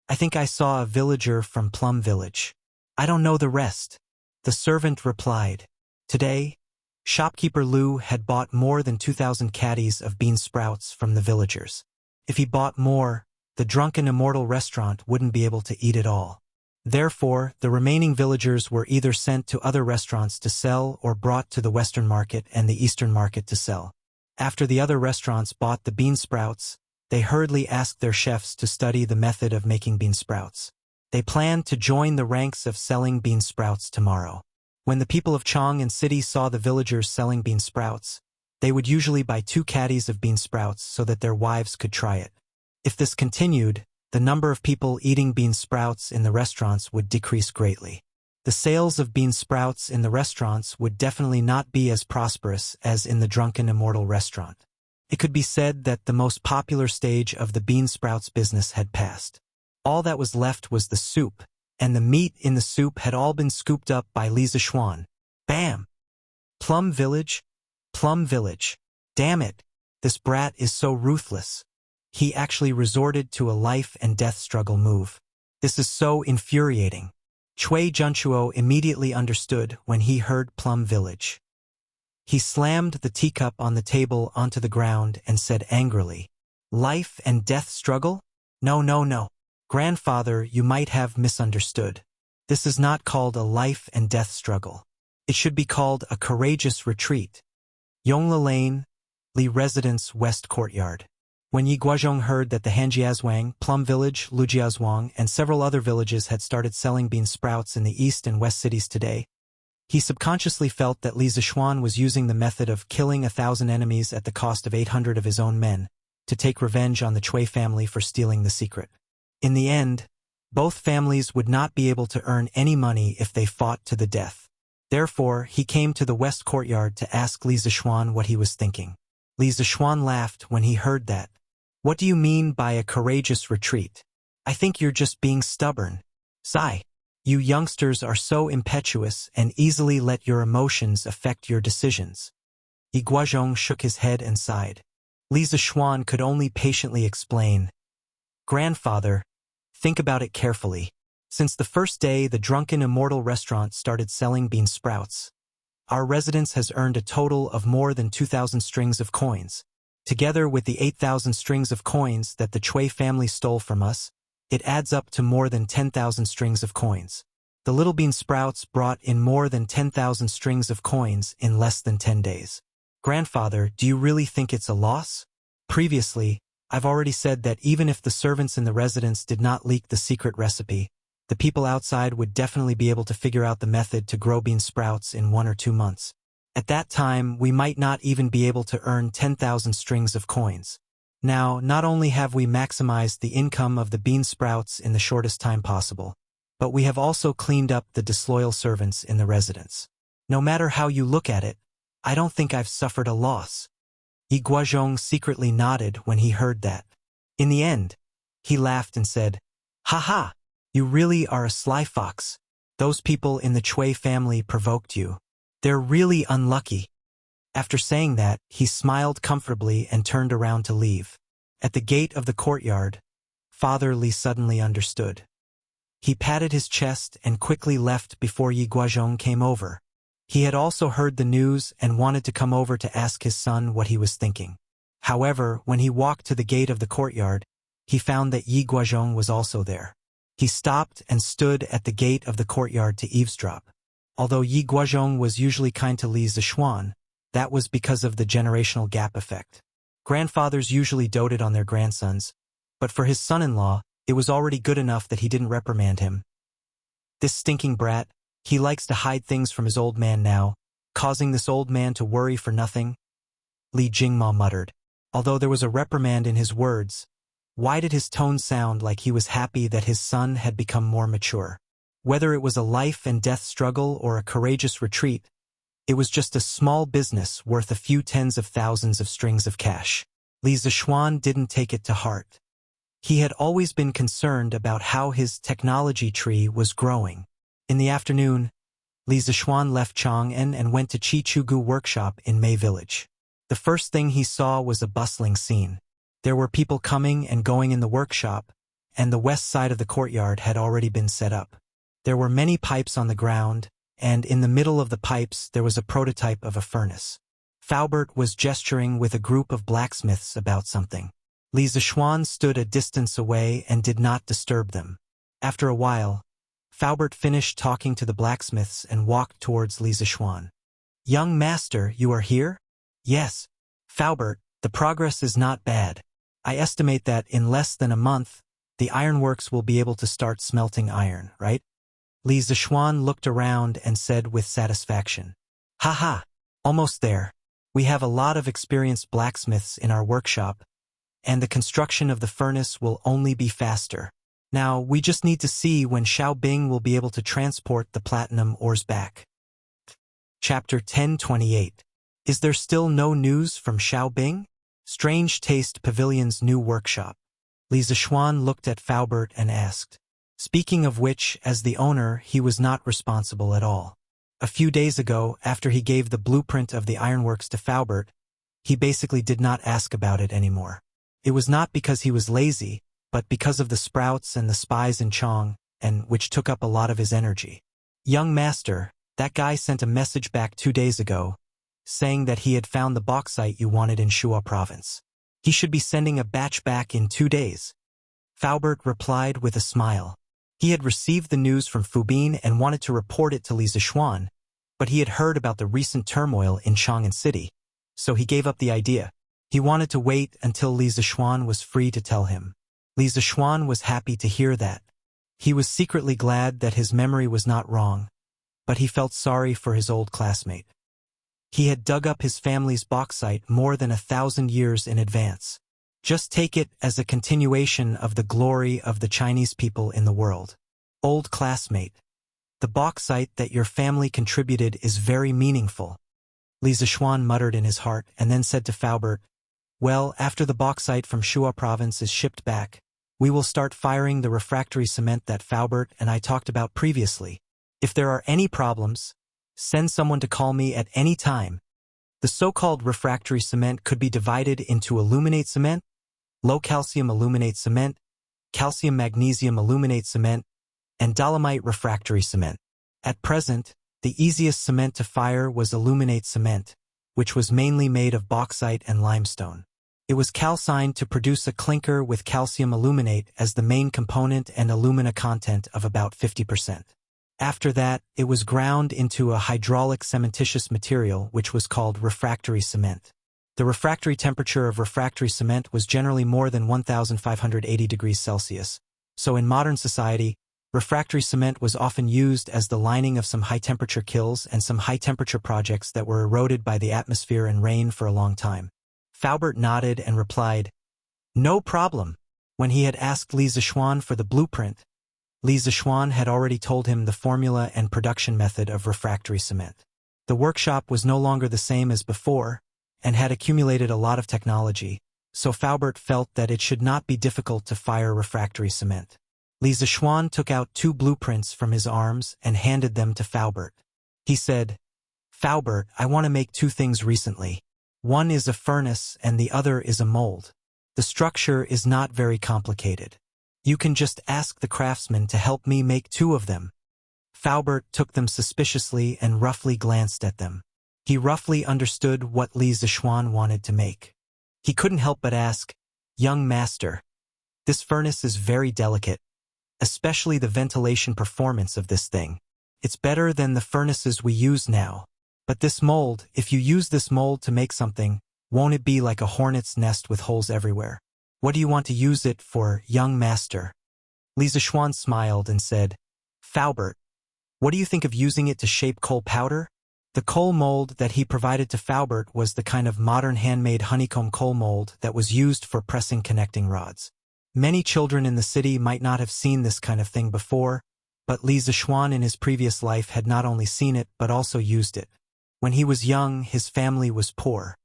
"I think I saw a villager from Plum Village. I don't know the rest," the servant replied. Today, shopkeeper Lu had bought more than 2,000 caddies of bean sprouts from the villagers. If he bought more, the Drunken Immortal restaurant wouldn't be able to eat it all. Therefore, the remaining villagers were either sent to other restaurants to sell or brought to the Western Market and the Eastern Market to sell. After the other restaurants bought the bean sprouts, they hurriedly asked their chefs to study the method of making bean sprouts. They planned to join the ranks of selling bean sprouts tomorrow. When the people of Chang and city saw the villagers selling bean sprouts, they would usually buy 2 caddies of bean sprouts so that their wives could try it. If this continued, the number of people eating bean sprouts in the restaurants would decrease greatly. The sales of bean sprouts in the restaurants would definitely not be as prosperous as in the Drunken Immortal restaurant. It could be said that the most popular stage of the bean sprouts business had passed. All that was left was the soup, and the meat in the soup had all been scooped up by Li Zishuan. Bam! Plum Village? Plum Village. Damn it! This brat is so ruthless. He actually resorted to a life-and-death struggle move. This is so infuriating. Cui Junchuo immediately understood when he heard Plum Village. He slammed the teacup on the table onto the ground and said angrily, "Life-and-death struggle? No, no, no. Grandfather, you might have misunderstood. This is not called a life-and-death struggle. It should be called a courageous retreat." Yongla Lane, Li Residence West Courtyard. When Yi Guozhong heard that the Hanjiazhuang, Plum Village, Lujiazhuang, and several other villages had started selling bean sprouts in the east and west cities today, he subconsciously felt that Li Zishuan was using the method of killing 1,000 enemies at the cost of 800 of his own men to take revenge on the Cui family for stealing the secret. In the end, both families would not be able to earn any money if they fought to the death. Therefore, he came to the west courtyard to ask Li Zishuan what he was thinking. Li Zishuan laughed when he heard that. "What do you mean by a courageous retreat? I think you're just being stubborn. Sigh. You youngsters are so impetuous and easily let your emotions affect your decisions." Yi Guozhong shook his head and sighed. Li Zishuan could only patiently explain, "Grandfather, think about it carefully. Since the first day the Drunken Immortal restaurant started selling bean sprouts, our residence has earned a total of more than 2,000 strings of coins. Together with the 8,000 strings of coins that the Cui family stole from us, it adds up to more than 10,000 strings of coins. The little bean sprouts brought in more than 10,000 strings of coins in less than 10 days. Grandfather, do you really think it's a loss? Previously, I've already said that even if the servants in the residence did not leak the secret recipe, the people outside would definitely be able to figure out the method to grow bean sprouts in 1 or 2 months. At that time, we might not even be able to earn 10,000 strings of coins. Now, not only have we maximized the income of the bean sprouts in the shortest time possible, but we have also cleaned up the disloyal servants in the residence. No matter how you look at it, I don't think I've suffered a loss." Yi Guozhong secretly nodded when he heard that. In the end, he laughed and said, "Ha ha! You really are a sly fox. Those people in the Cui family provoked you. They're really unlucky." After saying that, he smiled comfortably and turned around to leave. At the gate of the courtyard, Father Li suddenly understood. He patted his chest and quickly left before Yi Guozhong came over. He had also heard the news and wanted to come over to ask his son what he was thinking. However, when he walked to the gate of the courtyard, he found that Yi Guozhong was also there. He stopped and stood at the gate of the courtyard to eavesdrop. Although Yi Guozhong was usually kind to Li Zishuan, that was because of the generational gap effect. Grandfathers usually doted on their grandsons, but for his son-in-law, it was already good enough that he didn't reprimand him. "This stinking brat, he likes to hide things from his old man now, causing this old man to worry for nothing," Li Jingma muttered. Although there was a reprimand in his words, why did his tone sound like he was happy that his son had become more mature? Whether it was a life-and-death struggle or a courageous retreat, it was just a small business worth a few tens of thousands of strings of cash. Li Zishuan didn't take it to heart. He had always been concerned about how his technology tree was growing. In the afternoon, Li Zishuan left Chang'an and went to Chichugu workshop in Mei Village. The first thing he saw was a bustling scene. There were people coming and going in the workshop, and the west side of the courtyard had already been set up. There were many pipes on the ground, and in the middle of the pipes there was a prototype of a furnace. Faubert was gesturing with a group of blacksmiths about something. Li Zishuan stood a distance away and did not disturb them. After a while, Faubert finished talking to the blacksmiths and walked towards Li Zishuan. "Young master, you are here?" "Yes. Faubert, the progress is not bad. I estimate that in less than a month, the ironworks will be able to start smelting iron, right?" Li Zishuan looked around and said with satisfaction, "Haha, almost there. We have a lot of experienced blacksmiths in our workshop, and the construction of the furnace will only be faster. Now, we just need to see when Xiaobing will be able to transport the platinum ores back." Chapter 1028. Is there still no news from Xiaobing? Strange Taste Pavilion's new workshop. Li Zishuan looked at Faubert and asked. Speaking of which, as the owner, he was not responsible at all. A few days ago, after he gave the blueprint of the ironworks to Faubert, he basically did not ask about it anymore. It was not because he was lazy, but because of the sprouts and the spies in Chong, and which took up a lot of his energy. Young master, that guy sent a message back 2 days ago, saying that he had found the bauxite you wanted in Shuo province. He should be sending a batch back in 2 days. Faubert replied with a smile. He had received the news from Fubin and wanted to report it to Li Zishuan, but he had heard about the recent turmoil in Chang'an City, so he gave up the idea. He wanted to wait until Li Zishuan was free to tell him. Li Zishuan was happy to hear that. He was secretly glad that his memory was not wrong, but he felt sorry for his old classmate. He had dug up his family's bauxite more than 1,000 years in advance. Just take it as a continuation of the glory of the Chinese people in the world. Old classmate, the bauxite that your family contributed is very meaningful. Li Zishuan muttered in his heart and then said to Faubert, well, after the bauxite from Shuo province is shipped back, we will start firing the refractory cement that Faubert and I talked about previously. If there are any problems, send someone to call me at any time. The so-called refractory cement could be divided into aluminate cement, low-calcium aluminate cement, calcium-magnesium aluminate cement, and dolomite refractory cement. At present, the easiest cement to fire was aluminate cement, which was mainly made of bauxite and limestone. It was calcined to produce a clinker with calcium aluminate as the main component and alumina content of about 50%. After that, it was ground into a hydraulic cementitious material which was called refractory cement. The refractory temperature of refractory cement was generally more than 1,580 degrees Celsius, so in modern society, refractory cement was often used as the lining of some high-temperature kilns and some high-temperature projects that were eroded by the atmosphere and rain for a long time. Faubert nodded and replied, no problem. When he had asked Li Zishuan for the blueprint, Li Zishuan had already told him the formula and production method of refractory cement. The workshop was no longer the same as before, and had accumulated a lot of technology, so Faubert felt that it should not be difficult to fire refractory cement. Li Zishuan took out 2 blueprints from his arms and handed them to Faubert. He said, Faubert, I want to make 2 things recently. One is a furnace and the other is a mold. The structure is not very complicated. You can just ask the craftsman to help me make 2 of them. Faubert took them suspiciously and roughly glanced at them. He roughly understood what Li Zishuan wanted to make. He couldn't help but ask, young master, this furnace is very delicate, especially the ventilation performance of this thing. It's better than the furnaces we use now. But this mold, if you use this mold to make something, won't it be like a hornet's nest with holes everywhere? What do you want to use it for, young master? Li Zishuan smiled and said, Faubert, what do you think of using it to shape coal powder? The coal mold that he provided to Faubert was the kind of modern handmade honeycomb coal mold that was used for pressing connecting rods. Many children in the city might not have seen this kind of thing before, but Li Zishuan in his previous life had not only seen it but also used it. When he was young, his family was poor.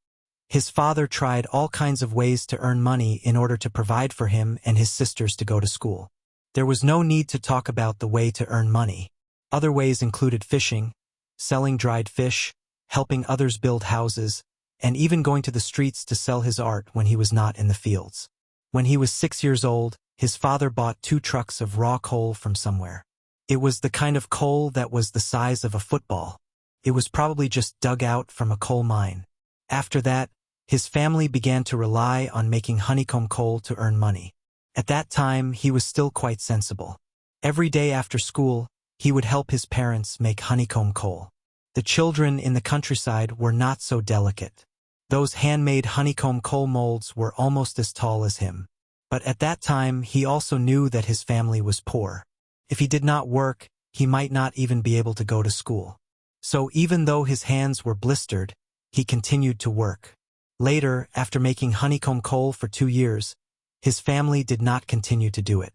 His father tried all kinds of ways to earn money in order to provide for him and his sisters to go to school. There was no need to talk about the way to earn money. Other ways included fishing, selling dried fish, helping others build houses, and even going to the streets to sell his art when he was not in the fields. When he was 6 years old, his father bought 2 trucks of raw coal from somewhere. It was the kind of coal that was the size of a football. It was probably just dug out from a coal mine. After that, his family began to rely on making honeycomb coal to earn money. At that time, he was still quite sensible. Every day after school, he would help his parents make honeycomb coal. The children in the countryside were not so delicate. Those handmade honeycomb coal molds were almost as tall as him. But at that time, he also knew that his family was poor. If he did not work, he might not even be able to go to school. So even though his hands were blistered, he continued to work. Later, after making honeycomb coal for 2 years, his family did not continue to do it.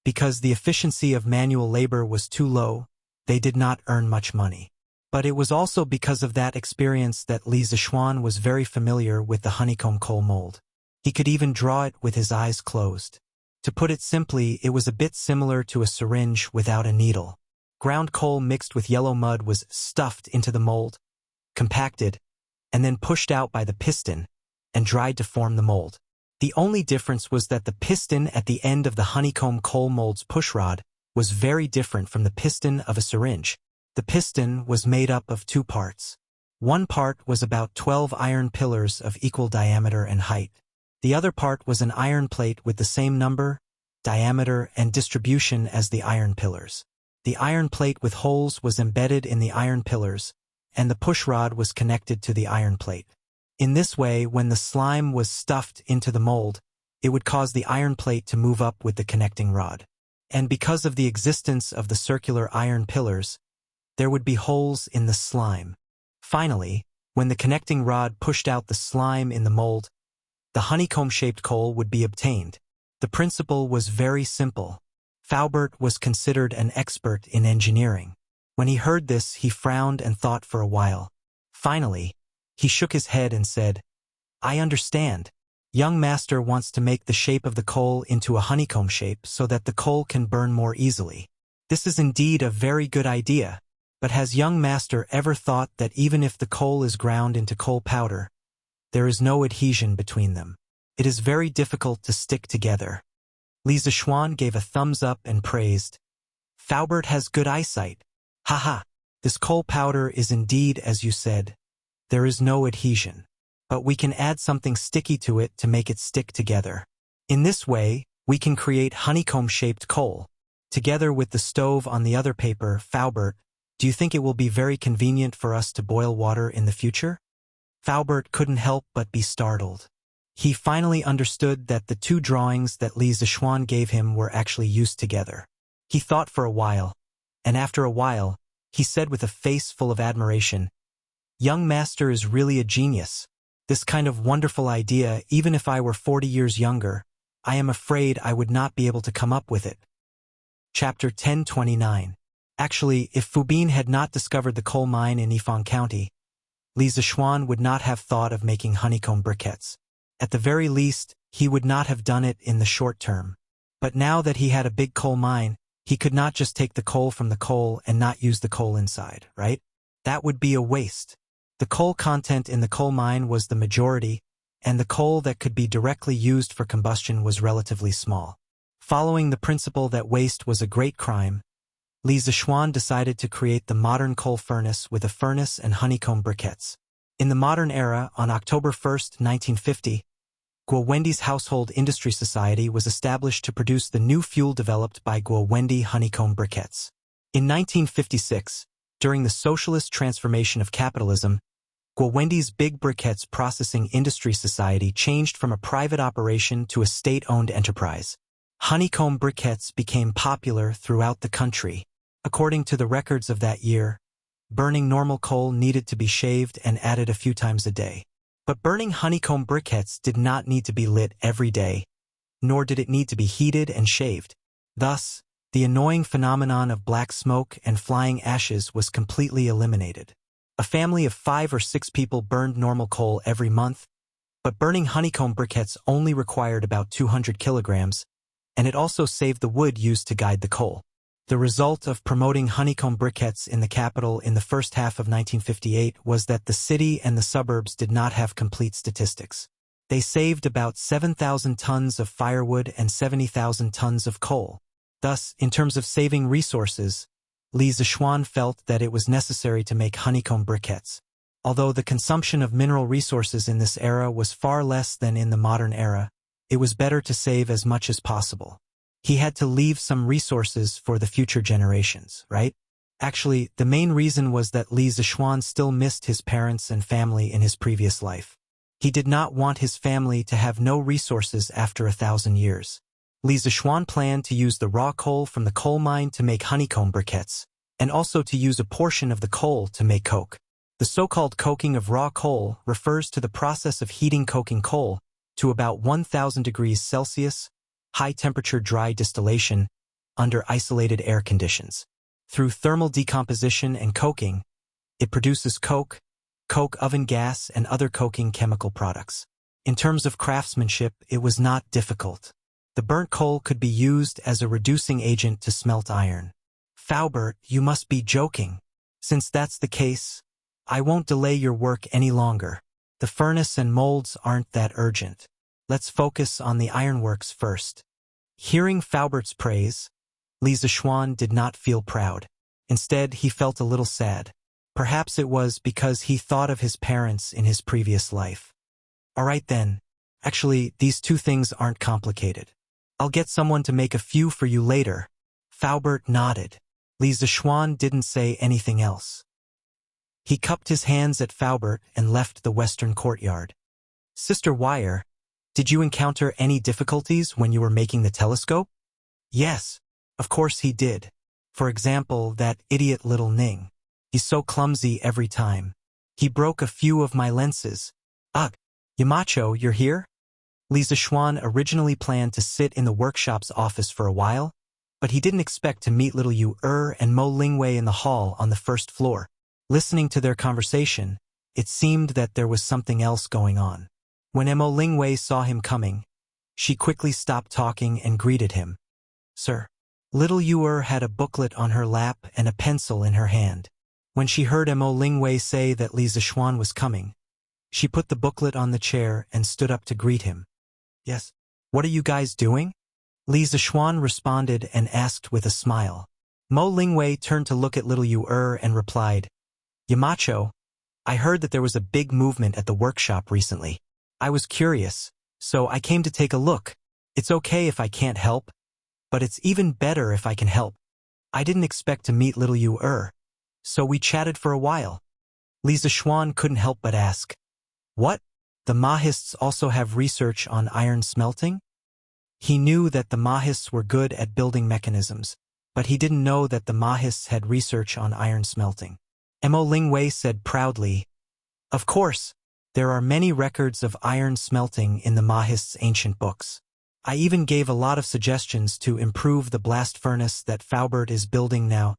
Because the efficiency of manual labor was too low, they did not earn much money. But it was also because of that experience that Li Zishuan was very familiar with the honeycomb coal mold. He could even draw it with his eyes closed. To put it simply, it was a bit similar to a syringe without a needle. Ground coal mixed with yellow mud was stuffed into the mold, compacted, and then pushed out by the piston and dried to form the mold. The only difference was that the piston at the end of the honeycomb coal mold's pushrod was very different from the piston of a syringe. The piston was made up of two parts. One part was about 12 iron pillars of equal diameter and height. The other part was an iron plate with the same number, diameter, and distribution as the iron pillars. The iron plate with holes was embedded in the iron pillars, and the pushrod was connected to the iron plate. In this way, when the slime was stuffed into the mold, it would cause the iron plate to move up with the connecting rod. And because of the existence of the circular iron pillars, there would be holes in the slime. Finally, when the connecting rod pushed out the slime in the mold, the honeycomb-shaped coal would be obtained. The principle was very simple. Faubert was considered an expert in engineering. When he heard this, he frowned and thought for a while. Finally, he shook his head and said, "I understand. Young master wants to make the shape of the coal into a honeycomb shape so that the coal can burn more easily. This is indeed a very good idea, but has young master ever thought that even if the coal is ground into coal powder, there is no adhesion between them? It is very difficult to stick together." Li Zishuan gave a thumbs up and praised, "Faubert has good eyesight. Haha, this coal powder is indeed as you said. There is no adhesion. But we can add something sticky to it to make it stick together. In this way, we can create honeycomb-shaped coal. Together with the stove on the other paper, Faubert, do you think it will be very convenient for us to boil water in the future?" Faubert couldn't help but be startled. He finally understood that the two drawings that Li Zishuan gave him were actually used together. He thought for a while, and after a while, he said with a face full of admiration, "Young master is really a genius. This kind of wonderful idea, even if I were 40 years younger, I am afraid I would not be able to come up with it." Chapter 1029. Actually, if Fubin had not discovered the coal mine in Yifang County, Li Zishuan would not have thought of making honeycomb briquettes. At the very least, he would not have done it in the short term. But now that he had a big coal mine, he could not just take the coal from the coal and not use the coal inside, right? That would be a waste. The coal content in the coal mine was the majority, and the coal that could be directly used for combustion was relatively small. Following the principle that waste was a great crime, Li Zishuan decided to create the modern coal furnace with a furnace and honeycomb briquettes. In the modern era, on October 1, 1950, Guowendi's Household Industry Society was established to produce the new fuel developed by Guowendi honeycomb briquettes. In 1956, during the socialist transformation of capitalism, Guowendi's Big Briquettes Processing Industry Society changed from a private operation to a state-owned enterprise. Honeycomb briquettes became popular throughout the country. According to the records of that year, burning normal coal needed to be shaved and added a few times a day. But burning honeycomb briquettes did not need to be lit every day, nor did it need to be heated and shaved. Thus, the annoying phenomenon of black smoke and flying ashes was completely eliminated. A family of 5 or 6 people burned normal coal every month, but burning honeycomb briquettes only required about 200 kilograms, and it also saved the wood used to guide the coal. The result of promoting honeycomb briquettes in the capital in the first half of 1958 was that the city and the suburbs did not have complete statistics. They saved about 7,000 tons of firewood and 70,000 tons of coal. Thus, in terms of saving resources, Li Zishuan felt that it was necessary to make honeycomb briquettes. Although the consumption of mineral resources in this era was far less than in the modern era, it was better to save as much as possible. He had to leave some resources for the future generations, right? Actually, the main reason was that Li Zishuan still missed his parents and family in his previous life. He did not want his family to have no resources after 1,000 years. Li Zishuan planned to use the raw coal from the coal mine to make honeycomb briquettes, and also to use a portion of the coal to make coke. The so-called coking of raw coal refers to the process of heating coking coal to about 1,000 degrees Celsius, high-temperature dry distillation, under isolated air conditions. Through thermal decomposition and coking, it produces coke, coke oven gas, and other coking chemical products. In terms of craftsmanship, it was not difficult. The burnt coal could be used as a reducing agent to smelt iron. Faubert, you must be joking. Since that's the case, I won't delay your work any longer. The furnace and molds aren't that urgent. Let's focus on the ironworks first. Hearing Faubert's praise, Li Zishuan did not feel proud. Instead, he felt a little sad. Perhaps it was because he thought of his parents in his previous life. All right then. Actually, these two things aren't complicated. I'll get someone to make a few for you later. Faubert nodded. Li Zishuan didn't say anything else. He cupped his hands at Faubert and left the western courtyard. Sister Wire, did you encounter any difficulties when you were making the telescope? Yes, of course he did. For example, that idiot little Ning. He's so clumsy every time. He broke a few of my lenses. Ugh, Yamacho, you're here? Li Zishuan originally planned to sit in the workshop's office for a while, but he didn't expect to meet little Yu and Mo Lingwei in the hall on the first floor. Listening to their conversation, it seemed that there was something else going on. When Mo Lingwei saw him coming, she quickly stopped talking and greeted him. Sir. Little Yu had a booklet on her lap and a pencil in her hand. When she heard Mo Lingwei say that Li Zishuan was coming, she put the booklet on the chair and stood up to greet him. Yes. What are you guys doing? Li Zishuan responded and asked with a smile. Mo Lingwei turned to look at little Yu and replied, Yamacho, I heard that there was a big movement at the workshop recently. I was curious, so I came to take a look. It's okay if I can't help, but it's even better if I can help. I didn't expect to meet little Yu so we chatted for a while. Li Zishuan couldn't help but ask, what? The Mahists also have research on iron smelting? He knew that the Mahists were good at building mechanisms, but he didn't know that the Mahists had research on iron smelting. Mo Lingwei said proudly, of course, there are many records of iron smelting in the Mahists' ancient books. I even gave a lot of suggestions to improve the blast furnace that Faubert is building now.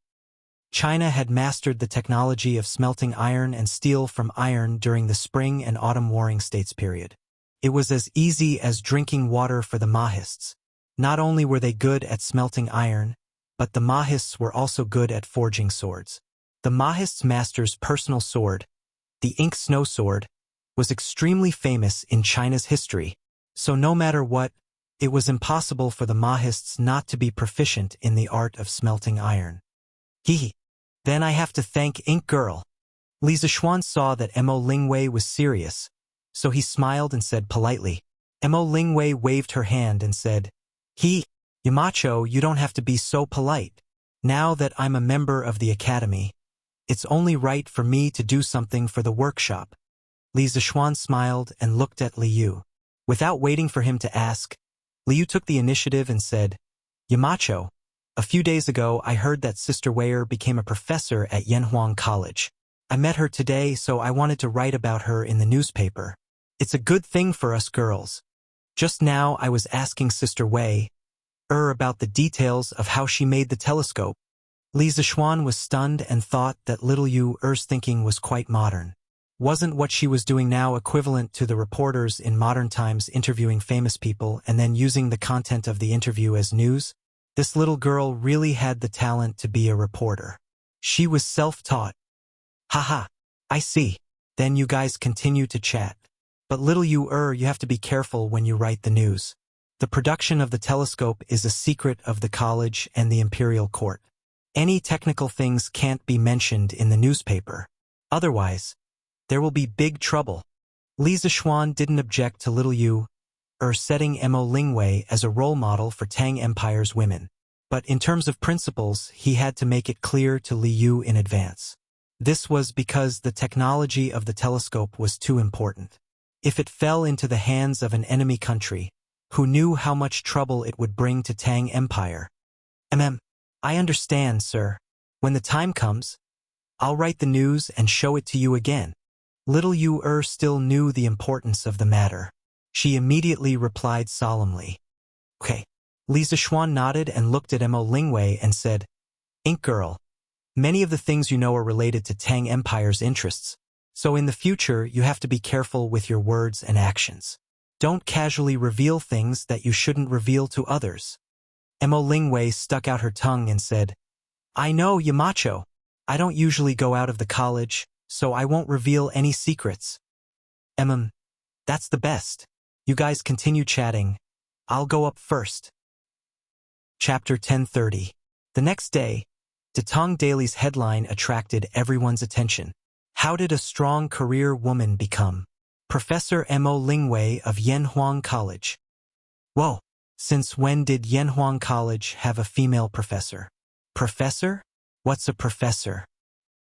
China had mastered the technology of smelting iron and steel from iron during the Spring and Autumn Warring States period. It was as easy as drinking water for the Mahists. Not only were they good at smelting iron, but the Mahists were also good at forging swords. The Mahists' master's personal sword, the Ink Snow Sword, was extremely famous in China's history, so no matter what, it was impossible for the Mahists not to be proficient in the art of smelting iron. Then I have to thank Ink Girl. Li Zishuan saw that Mo Lingwei was serious, so he smiled and said politely. Mo Lingwei waved her hand and said, Yamacho, you don't have to be so polite. Now that I'm a member of the academy, it's only right for me to do something for the workshop. Li Zishuan smiled and looked at Liu. Without waiting for him to ask, Liu took the initiative and said, Yamacho, a few days ago I heard that Sister Wei became a professor at Yanhuang College. I met her today, so I wanted to write about her in the newspaper. It's a good thing for us girls. Just now I was asking Sister Wei about the details of how she made the telescope. Li Zishuan was stunned and thought that little Yu's thinking was quite modern. Wasn't what she was doing now equivalent to the reporters in modern times interviewing famous people and then using the content of the interview as news? This little girl really had the talent to be a reporter. She was self-taught. Haha, I see. Then you guys continue to chat. But little you have to be careful when you write the news. The production of the telescope is a secret of the college and the imperial court. Any technical things can't be mentioned in the newspaper. Otherwise, there will be big trouble. Li Zishuan didn't object to little Yu setting Mo Lingwei as a role model for Tang Empire's women. But in terms of principles, he had to make it clear to Li Yu in advance. This was because the technology of the telescope was too important. If it fell into the hands of an enemy country, who knew how much trouble it would bring to Tang Empire? I understand, sir. When the time comes, I'll write the news and show it to you again. Little Yu still knew the importance of the matter. She immediately replied solemnly. Okay. Li Zishuan nodded and looked at Mo Lingwei and said, Ink Girl, many of the things you know are related to Tang Empire's interests, so in the future you have to be careful with your words and actions. Don't casually reveal things that you shouldn't reveal to others. Mo Lingwei stuck out her tongue and said, I know, Yamacho. I don't usually go out of the college, so I won't reveal any secrets. That's the best. You guys continue chatting. I'll go up first. Chapter 1030. The next day, Datong Daily's headline attracted everyone's attention. How did a strong career woman become Professor Mo Lingwei of Yanhuang College? Whoa, since when did Yanhuang College have a female professor? Professor? What's a professor?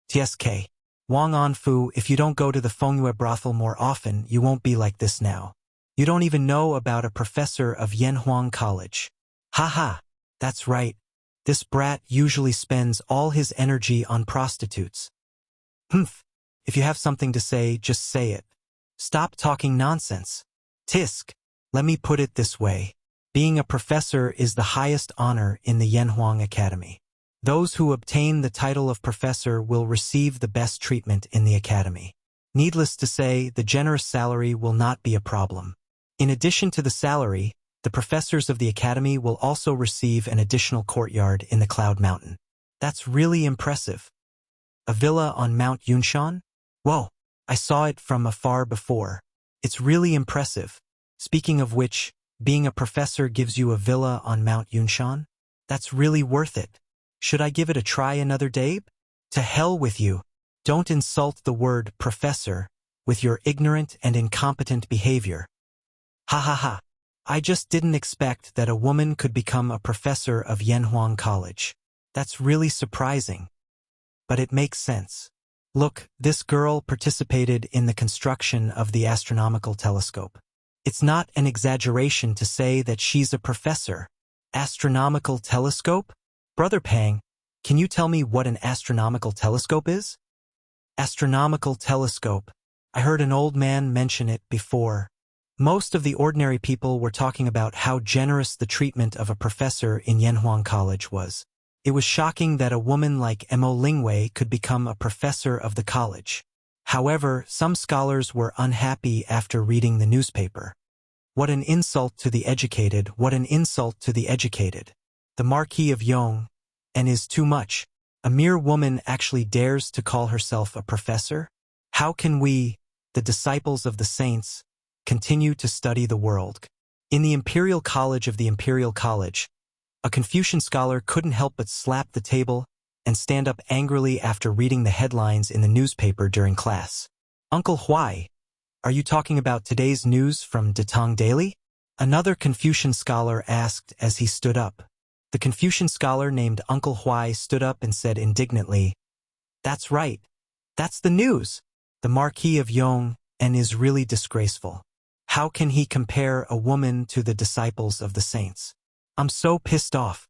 TSK. Wang Anfu, if you don't go to the Fengyue brothel more often, you won't be like this now. You don't even know about a professor of Yanhuang College. Haha, that's right. This brat usually spends all his energy on prostitutes. If you have something to say, just say it. Stop talking nonsense. Tisk, let me put it this way. Being a professor is the highest honor in the Yanhuang Academy. Those who obtain the title of professor will receive the best treatment in the academy. Needless to say, the generous salary will not be a problem. In addition to the salary, the professors of the academy will also receive an additional courtyard in the Cloud Mountain. That's really impressive. A villa on Mount Yunshan? Whoa, I saw it from afar before. It's really impressive. Speaking of which, being a professor gives you a villa on Mount Yunshan? That's really worth it. Should I give it a try another day? To hell with you. Don't insult the word professor with your ignorant and incompetent behavior. Ha ha ha. I just didn't expect that a woman could become a professor of Yanhuang College. That's really surprising. But it makes sense. Look, this girl participated in the construction of the astronomical telescope. It's not an exaggeration to say that she's a professor. Astronomical telescope? Brother Pang, can you tell me what an astronomical telescope is? Astronomical telescope. I heard an old man mention it before. Most of the ordinary people were talking about how generous the treatment of a professor in Yanhuang College was. It was shocking that a woman like Mo Lingwei could become a professor of the college. However, some scholars were unhappy after reading the newspaper. What an insult to the educated, what an insult to the educated. The Marquis of Yong, and is too much. A mere woman actually dares to call herself a professor? How can we, the disciples of the saints, continue to study the world? In the Imperial College of the Imperial College, a Confucian scholar couldn't help but slap the table and stand up angrily after reading the headlines in the newspaper during class. Uncle Huai, are you talking about today's news from Datong Daily? Another Confucian scholar asked as he stood up. The Confucian scholar named Uncle Huai stood up and said indignantly, That's right. That's the news. The Marquis of Yong and is really disgraceful. How can he compare a woman to the disciples of the saints? I'm so pissed off.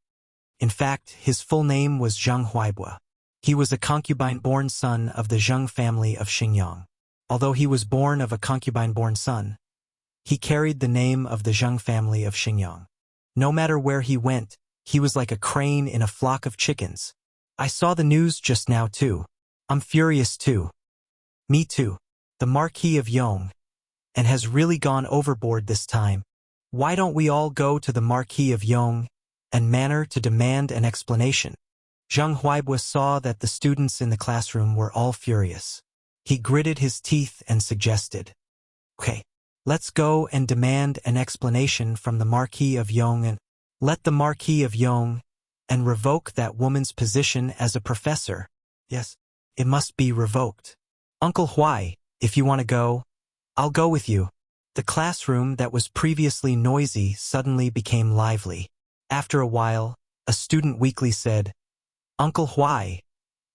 In fact, his full name was Zheng Huaibua. He was a concubine-born son of the Zheng family of Xingyang. Although he was born of a concubine-born son, he carried the name of the Zheng family of Xingyang. No matter where he went, he was like a crane in a flock of chickens. I saw the news just now too. I'm furious too. Me too. The Marquis of Yong, and has really gone overboard this time. Why don't we all go to the Marquis of Yong and manner to demand an explanation? Zheng Huaibua saw that the students in the classroom were all furious. He gritted his teeth and suggested, Okay, let's go and demand an explanation from the Marquis of Yong and let the Marquis of Yong and revoke that woman's position as a professor. Yes, it must be revoked. Uncle Huai, if you want to go, I'll go with you. The classroom that was previously noisy suddenly became lively. After a while, a student weakly said, Uncle Huai,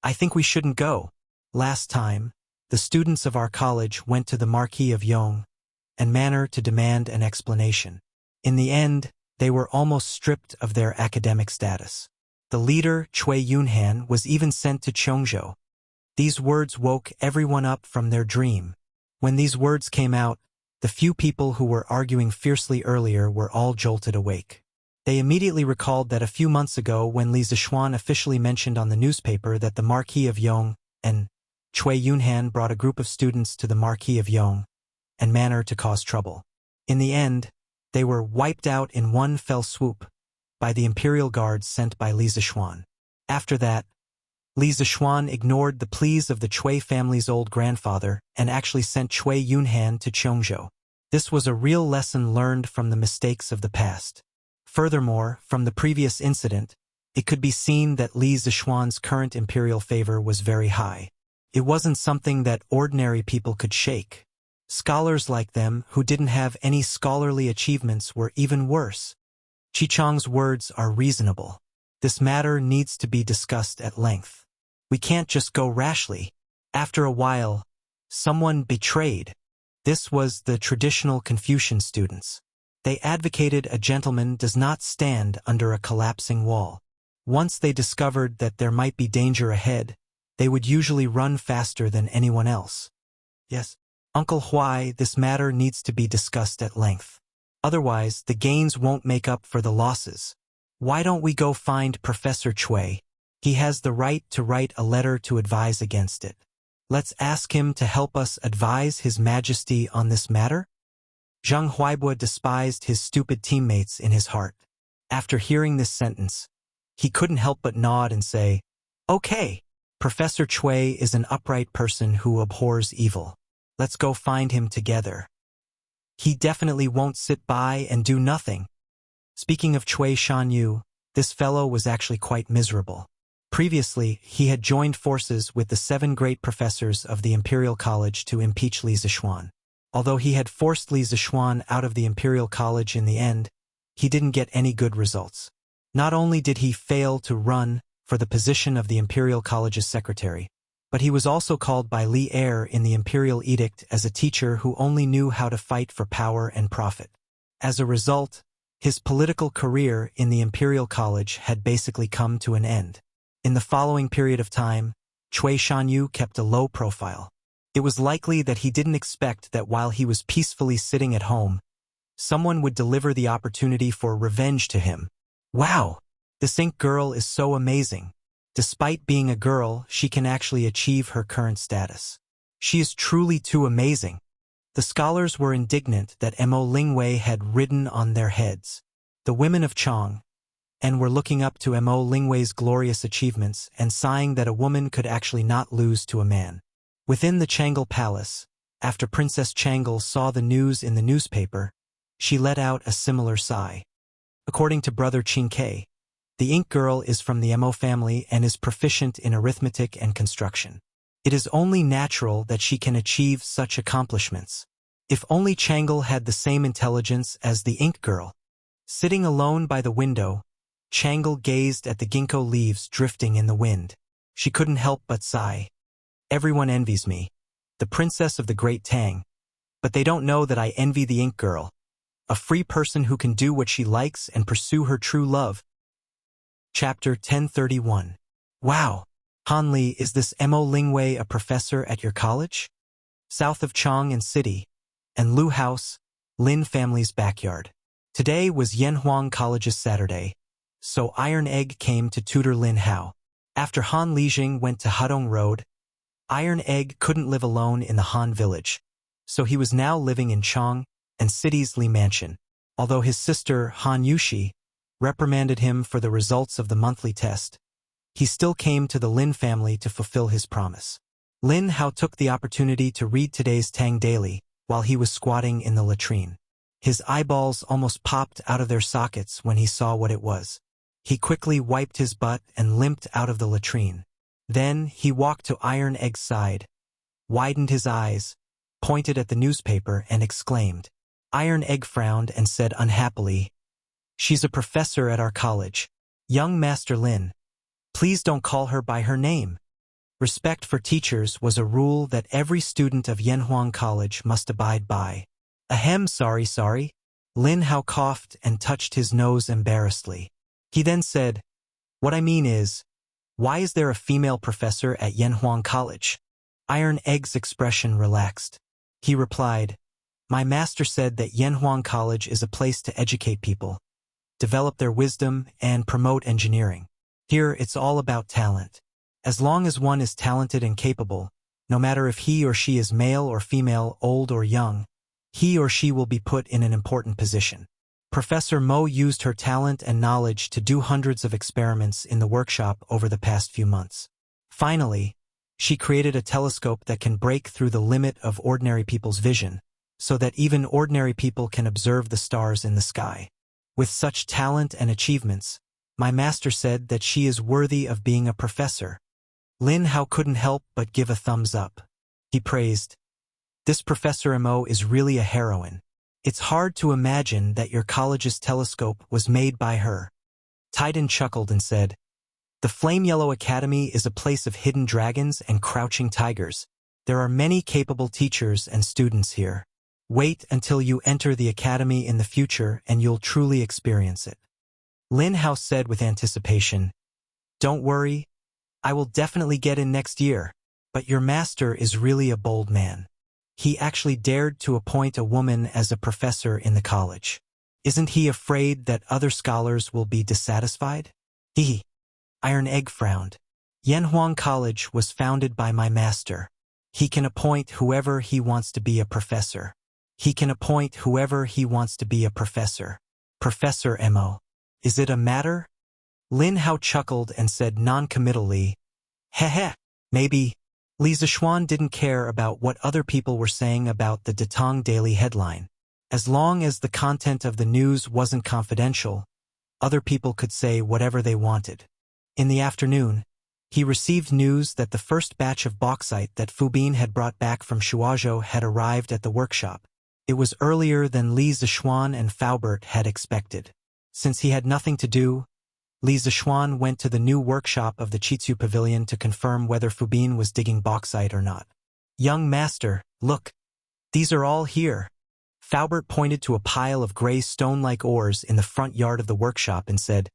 I think we shouldn't go. Last time, the students of our college went to the Marquis of Yong and manner to demand an explanation. In the end, they were almost stripped of their academic status. The leader, Cui Yunhan, was even sent to Chongzhou. These words woke everyone up from their dream. When these words came out, the few people who were arguing fiercely earlier were all jolted awake. They immediately recalled that a few months ago when Li Zixuan officially mentioned on the newspaper that the Marquis of Yong and Cui Yunhan brought a group of students to the Marquis of Yong and manner to cause trouble. In the end, they were wiped out in one fell swoop by the imperial guards sent by Li Zixuan. After that, Li Zixuan ignored the pleas of the Cui family's old grandfather and actually sent Cui Yunhan to Chongzhou. This was a real lesson learned from the mistakes of the past. Furthermore, from the previous incident, it could be seen that Li Zixuan's current imperial favor was very high. It wasn't something that ordinary people could shake. Scholars like them, who didn't have any scholarly achievements, were even worse. Qichong's words are reasonable. This matter needs to be discussed at length. We can't just go rashly. After a while, someone betrayed. This was the traditional Confucian students. They advocated a gentleman does not stand under a collapsing wall. Once they discovered that there might be danger ahead, they would usually run faster than anyone else. Yes, Uncle Huai, this matter needs to be discussed at length. Otherwise, the gains won't make up for the losses. Why don't we go find Professor Cui? He has the right to write a letter to advise against it. Let's ask him to help us advise His Majesty on this matter? Zhang Huaibua despised his stupid teammates in his heart. After hearing this sentence, he couldn't help but nod and say, "Okay, Professor Cui is an upright person who abhors evil. Let's go find him together. He definitely won't sit by and do nothing." Speaking of Cui Shanyu, this fellow was actually quite miserable. Previously, he had joined forces with the 7 great professors of the Imperial College to impeach Li Zixuan. Although he had forced Li Zixuan out of the Imperial College in the end, he didn't get any good results. Not only did he fail to run for the position of the Imperial College's secretary, but he was also called by Li Er in the Imperial Edict as a teacher who only knew how to fight for power and profit. As a result, his political career in the Imperial College had basically come to an end. In the following period of time, Cui Shanyu kept a low profile. It was likely that he didn't expect that while he was peacefully sitting at home, someone would deliver the opportunity for revenge to him. Wow! This ink girl is so amazing. Despite being a girl, she can actually achieve her current status. She is truly too amazing. The scholars were indignant that Mo Lingwei had ridden on their heads. The women of Chong, and were looking up to Mo Lingwei's glorious achievements and sighing that a woman could actually not lose to a man. Within the Changle Palace, after Princess Changle saw the news in the newspaper, she let out a similar sigh. According to Brother Qingke, the ink girl is from the Mo family and is proficient in arithmetic and construction. It is only natural that she can achieve such accomplishments. If only Changle had the same intelligence as the ink girl. Sitting alone by the window, Changle gazed at the ginkgo leaves drifting in the wind. She couldn't help but sigh. Everyone envies me, the princess of the Great Tang, but they don't know that I envy the ink girl, a free person who can do what she likes and pursue her true love. Chapter 1031. Wow! Hanli, is this Mo Lingwei a professor at your college? South of Chong and City, and Lu House, Lin family's backyard. Today was Yanhuang College's Saturday, so Iron Egg came to tutor Lin Hao. After Han Lijing went to Hudong Road, Iron Egg couldn't live alone in the Han village, so he was now living in Chong and City's Li Mansion. Although his sister, Han Yushi, reprimanded him for the results of the monthly test, he still came to the Lin family to fulfill his promise. Lin Hao took the opportunity to read today's Tang Daily while he was squatting in the latrine. His eyeballs almost popped out of their sockets when he saw what it was. He quickly wiped his butt and limped out of the latrine. Then he walked to Iron Egg's side, widened his eyes, pointed at the newspaper, and exclaimed. Iron Egg frowned and said unhappily, "She's a professor at our college. Young Master Lin, please don't call her by her name." Respect for teachers was a rule that every student of Yanhuang College must abide by. Ahem, sorry. Lin Hao coughed and touched his nose embarrassedly. He then said, "What I mean is, why is there a female professor at Yanhuang College?" Iron Egg's expression relaxed. He replied, "My master said that Yanhuang College is a place to educate people, develop their wisdom, and promote engineering. Here, it's all about talent. As long as one is talented and capable, no matter if he or she is male or female, old or young, he or she will be put in an important position. Professor Mo used her talent and knowledge to do hundreds of experiments in the workshop over the past few months. Finally, she created a telescope that can break through the limit of ordinary people's vision, so that even ordinary people can observe the stars in the sky. With such talent and achievements, my master said that she is worthy of being a professor. Lin Hao couldn't help but give a thumbs up. He praised, "This Professor Mo is really a heroine. It's hard to imagine that your college's telescope was made by her." Titan chuckled and said, "The Flame Yellow Academy is a place of hidden dragons and crouching tigers. There are many capable teachers and students here. Wait until you enter the academy in the future and you'll truly experience it." Lin Hao said with anticipation, "Don't worry, I will definitely get in next year, but your master is really a bold man. He actually dared to appoint a woman as a professor in the college. Isn't he afraid that other scholars will be dissatisfied?" Iron Egg frowned. "Yanhuang College was founded by my master. He can appoint whoever he wants to be a professor. He can appoint whoever he wants to be a professor. Professor Mo. Is it a matter?" Lin Hao chuckled and said non-committally, "Heh, maybe." Li Zixuan didn't care about what other people were saying about the Datong Daily headline. As long as the content of the news wasn't confidential, other people could say whatever they wanted. In the afternoon, he received news that the first batch of bauxite that Fu Bin had brought back from Shuazhou had arrived at the workshop. It was earlier than Li Zixuan and Faubert had expected. Since he had nothing to do, Li Zixuan went to the new workshop of the Chitsu Pavilion to confirm whether Fu Bin was digging bauxite or not. "Young master, look. These are all here." Faubert pointed to a pile of gray stone-like ores in the front yard of the workshop and said,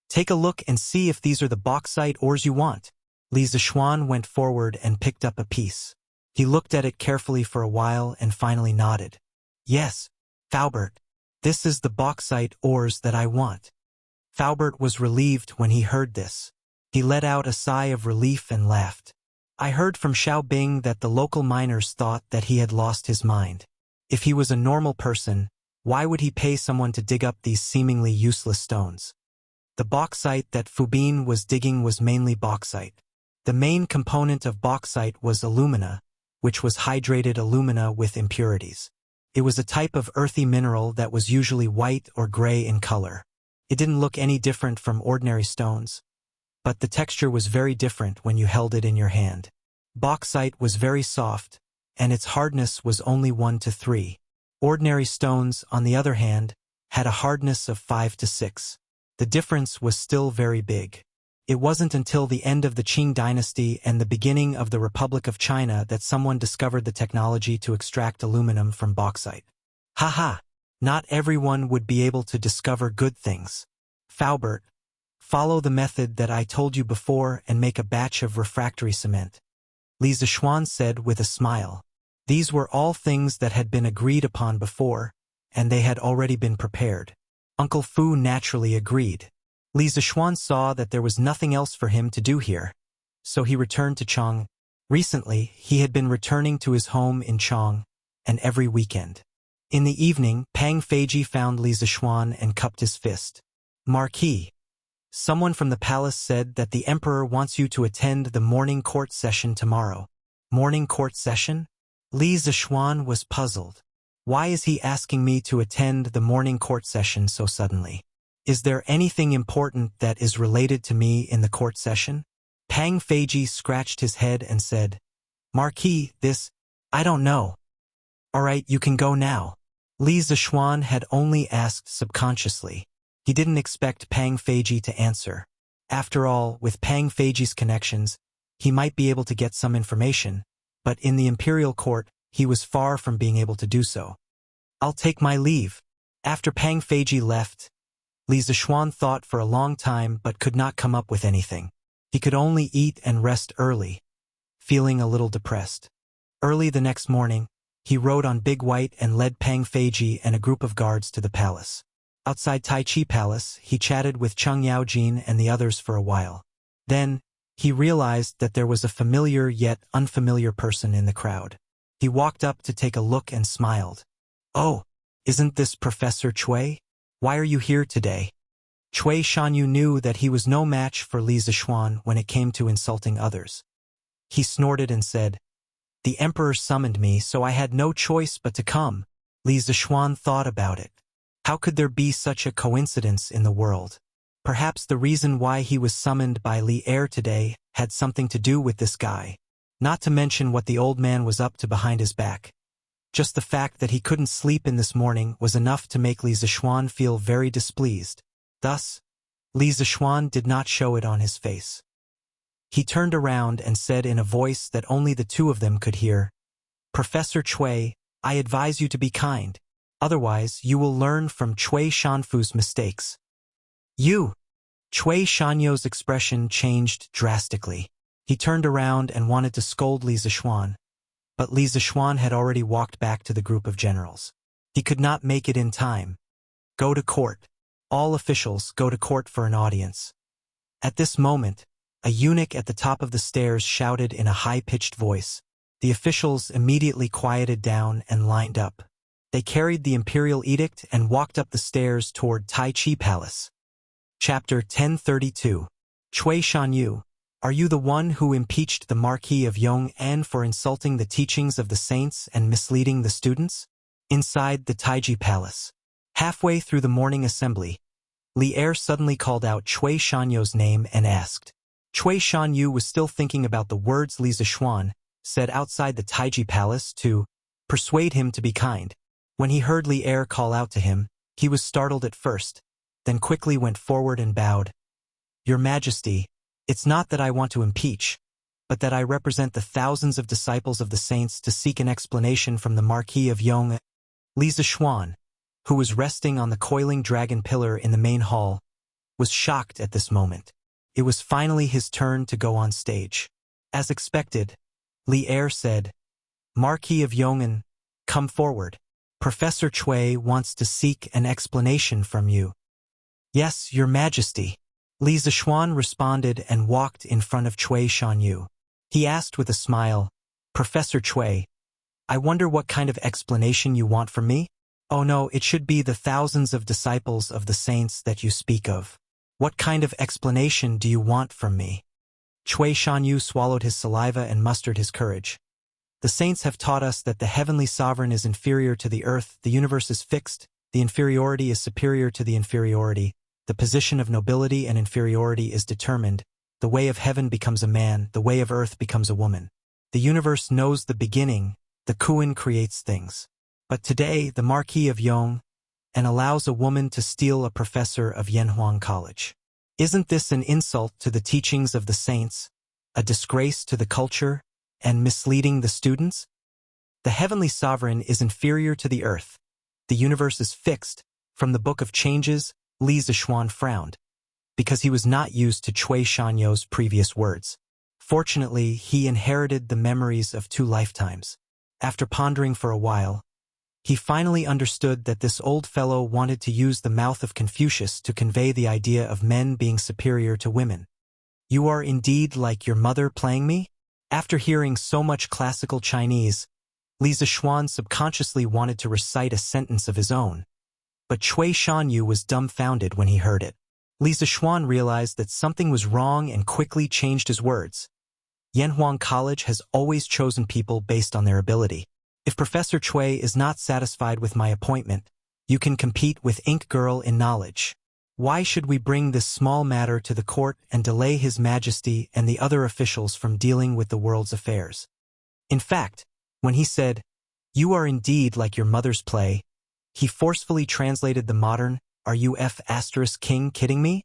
"Take a look and see if these are the bauxite ores you want." Li Zixuan went forward and picked up a piece. He looked at it carefully for a while and finally nodded. "Yes, Faubert, this is the bauxite ores that I want." Faubert was relieved when he heard this. He let out a sigh of relief and laughed. "I heard from Xiaobing that the local miners thought that he had lost his mind. If he was a normal person, why would he pay someone to dig up these seemingly useless stones?" The bauxite that Fu Bin was digging was mainly bauxite. The main component of bauxite was alumina, which was hydrated alumina with impurities. It was a type of earthy mineral that was usually white or gray in color. It didn't look any different from ordinary stones, but the texture was very different when you held it in your hand. Bauxite was very soft, and its hardness was only 1 to 3. Ordinary stones, on the other hand, had a hardness of 5 to 6. The difference was still very big. It wasn't until the end of the Qing dynasty and the beginning of the Republic of China that someone discovered the technology to extract aluminum from bauxite. Haha! Not everyone would be able to discover good things. Faubert, follow the method that I told you before and make a batch of refractory cement. Li Zixuan said with a smile. These were all things that had been agreed upon before, and they had already been prepared. Uncle Fu naturally agreed. Li Zixuan saw that there was nothing else for him to do here, so he returned to Chong. Recently, he had been returning to his home in Chong, and every weekend. In the evening, Pang Feiji found Li Zixuan and cupped his fist. "Marquis, someone from the palace said that the emperor wants you to attend the morning court session tomorrow." Morning court session? Li Zixuan was puzzled. Why is he asking me to attend the morning court session so suddenly? Is there anything important that is related to me in the court session? Pang Feiji scratched his head and said, "Marquis, I don't know." "All right, you can go now." Li Zixuan had only asked subconsciously. He didn't expect Pang Feiji to answer. After all, with Pang Feiji's connections, he might be able to get some information, but in the imperial court, he was far from being able to do so. "I'll take my leave." After Pang Feiji left, Li Zixuan thought for a long time but could not come up with anything. He could only eat and rest early, feeling a little depressed. Early the next morning, he rode on Big White and led Pang Feiji and a group of guards to the palace. Outside Tai Chi Palace, he chatted with Cheng Yaojin and the others for a while. Then, he realized that there was a familiar yet unfamiliar person in the crowd. He walked up to take a look and smiled. "Oh, isn't this Professor Cui? Why are you here today?" Cui Shanyu knew that he was no match for Li Zixuan when it came to insulting others. He snorted and said, "The emperor summoned me, so I had no choice but to come." Li Zixuan thought about it. How could there be such a coincidence in the world? Perhaps the reason why he was summoned by Li Er today had something to do with this guy. Not to mention what the old man was up to behind his back. Just the fact that he couldn't sleep in this morning was enough to make Li Zixuan feel very displeased. Thus, Li Zixuan did not show it on his face. He turned around and said in a voice that only the two of them could hear, "Professor Cui, I advise you to be kind. Otherwise, you will learn from Cui Shanfu's mistakes." "You!" Cui Shanyo's expression changed drastically. He turned around and wanted to scold Li Zixuan, but Li Zixuan had already walked back to the group of generals. He could not make it in time. "Go to court. All officials go to court for an audience." At this moment, a eunuch at the top of the stairs shouted in a high-pitched voice. The officials immediately quieted down and lined up. They carried the imperial edict and walked up the stairs toward Tai Chi Palace. Chapter 1032. Cui Shanyu, are you the one who impeached the Marquis of Yong'an for insulting the teachings of the saints and misleading the students? Inside the Taiji Palace. Halfway through the morning assembly, Li Er suddenly called out Cui Shanyo's name and asked. Cui Shanyu was still thinking about the words Li Zixuan said outside the Taiji Palace to persuade him to be kind. When he heard Li Er call out to him, he was startled at first, then quickly went forward and bowed. "Your Majesty, it's not that I want to impeach, but that I represent the thousands of disciples of the saints to seek an explanation from the Marquis of Yong." Li Zixuan, who was resting on the coiling dragon pillar in the main hall, was shocked at this moment. It was finally his turn to go on stage. As expected, Li Er said, "Marquis of Yong'an, come forward. Professor Cui wants to seek an explanation from you." "Yes, Your Majesty." Li Zixuan responded and walked in front of Cui Shanyu. He asked with a smile, "Professor Cui, I wonder what kind of explanation you want from me?" "Oh no, it should be the thousands of disciples of the saints that you speak of. What kind of explanation do you want from me?" Cui Shanyu swallowed his saliva and mustered his courage. "The saints have taught us that the heavenly sovereign is inferior to the earth, the universe is fixed, the inferiority is superior to the inferiority, the position of nobility and inferiority is determined, the way of heaven becomes a man, the way of earth becomes a woman. The universe knows the beginning, the Kuan creates things. But today, the Marquis of Yong and allows a woman to steal a professor of Yanhuang College. Isn't this an insult to the teachings of the saints, a disgrace to the culture, and misleading the students? The heavenly sovereign is inferior to the earth. The universe is fixed. From the Book of Changes, Li Zixuan frowned, because he was not used to Cui Shanyo's previous words. Fortunately, he inherited the memories of 2 lifetimes. After pondering for a while, he finally understood that this old fellow wanted to use the mouth of Confucius to convey the idea of men being superior to women. "You are indeed like your mother playing me?" After hearing so much classical Chinese, Li Zixuan subconsciously wanted to recite a sentence of his own. But Cui Shanyu was dumbfounded when he heard it. Li Zixuan realized that something was wrong and quickly changed his words. Yanhuang College has always chosen people based on their ability. If Professor Cui is not satisfied with my appointment, you can compete with Ink Girl in knowledge. Why should we bring this small matter to the court and delay His Majesty and the other officials from dealing with the world's affairs? In fact, when he said, "You are indeed like your mother's play," he forcefully translated the modern, "Are you **king kidding me?"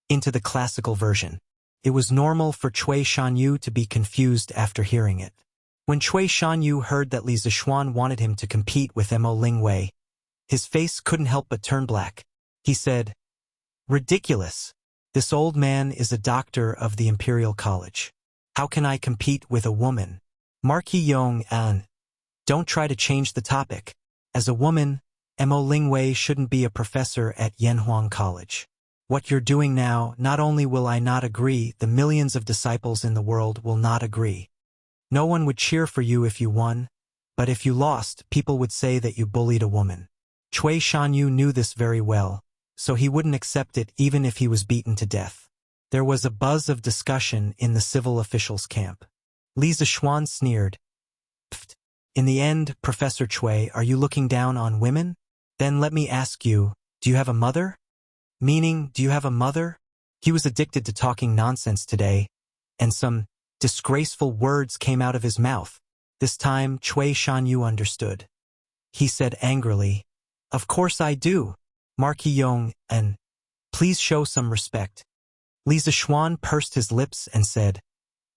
into the classical version. It was normal for Cui Shanyu to be confused after hearing it. When Cui Shanyu heard that Li Zixuan wanted him to compete with Mo Lingwei, his face couldn't help but turn black. He said, "Ridiculous. This old man is a doctor of the Imperial College. How can I compete with a woman?" Marquis Yong-an, don't try to change the topic. As a woman, Mo Lingwei shouldn't be a professor at Yanhuang College. What you're doing now, not only will I not agree, the millions of disciples in the world will not agree. No one would cheer for you if you won, But if you lost, people would say that you bullied a woman. Cui Shanyu knew this very well, so he wouldn't accept it even if he was beaten to death. There was a buzz of discussion in the civil officials' camp. Li Zishuan sneered. Pfft. In the end, Professor Cui, are you looking down on women? Then let me ask you, do you have a mother? Meaning, do you have a mother? He was addicted to talking nonsense today, and some disgraceful words came out of his mouth. This time, Cui Shanyu understood. He said angrily, "Of course I do, Marquis Yong, and please show some respect." Li Zishuan pursed his lips and said,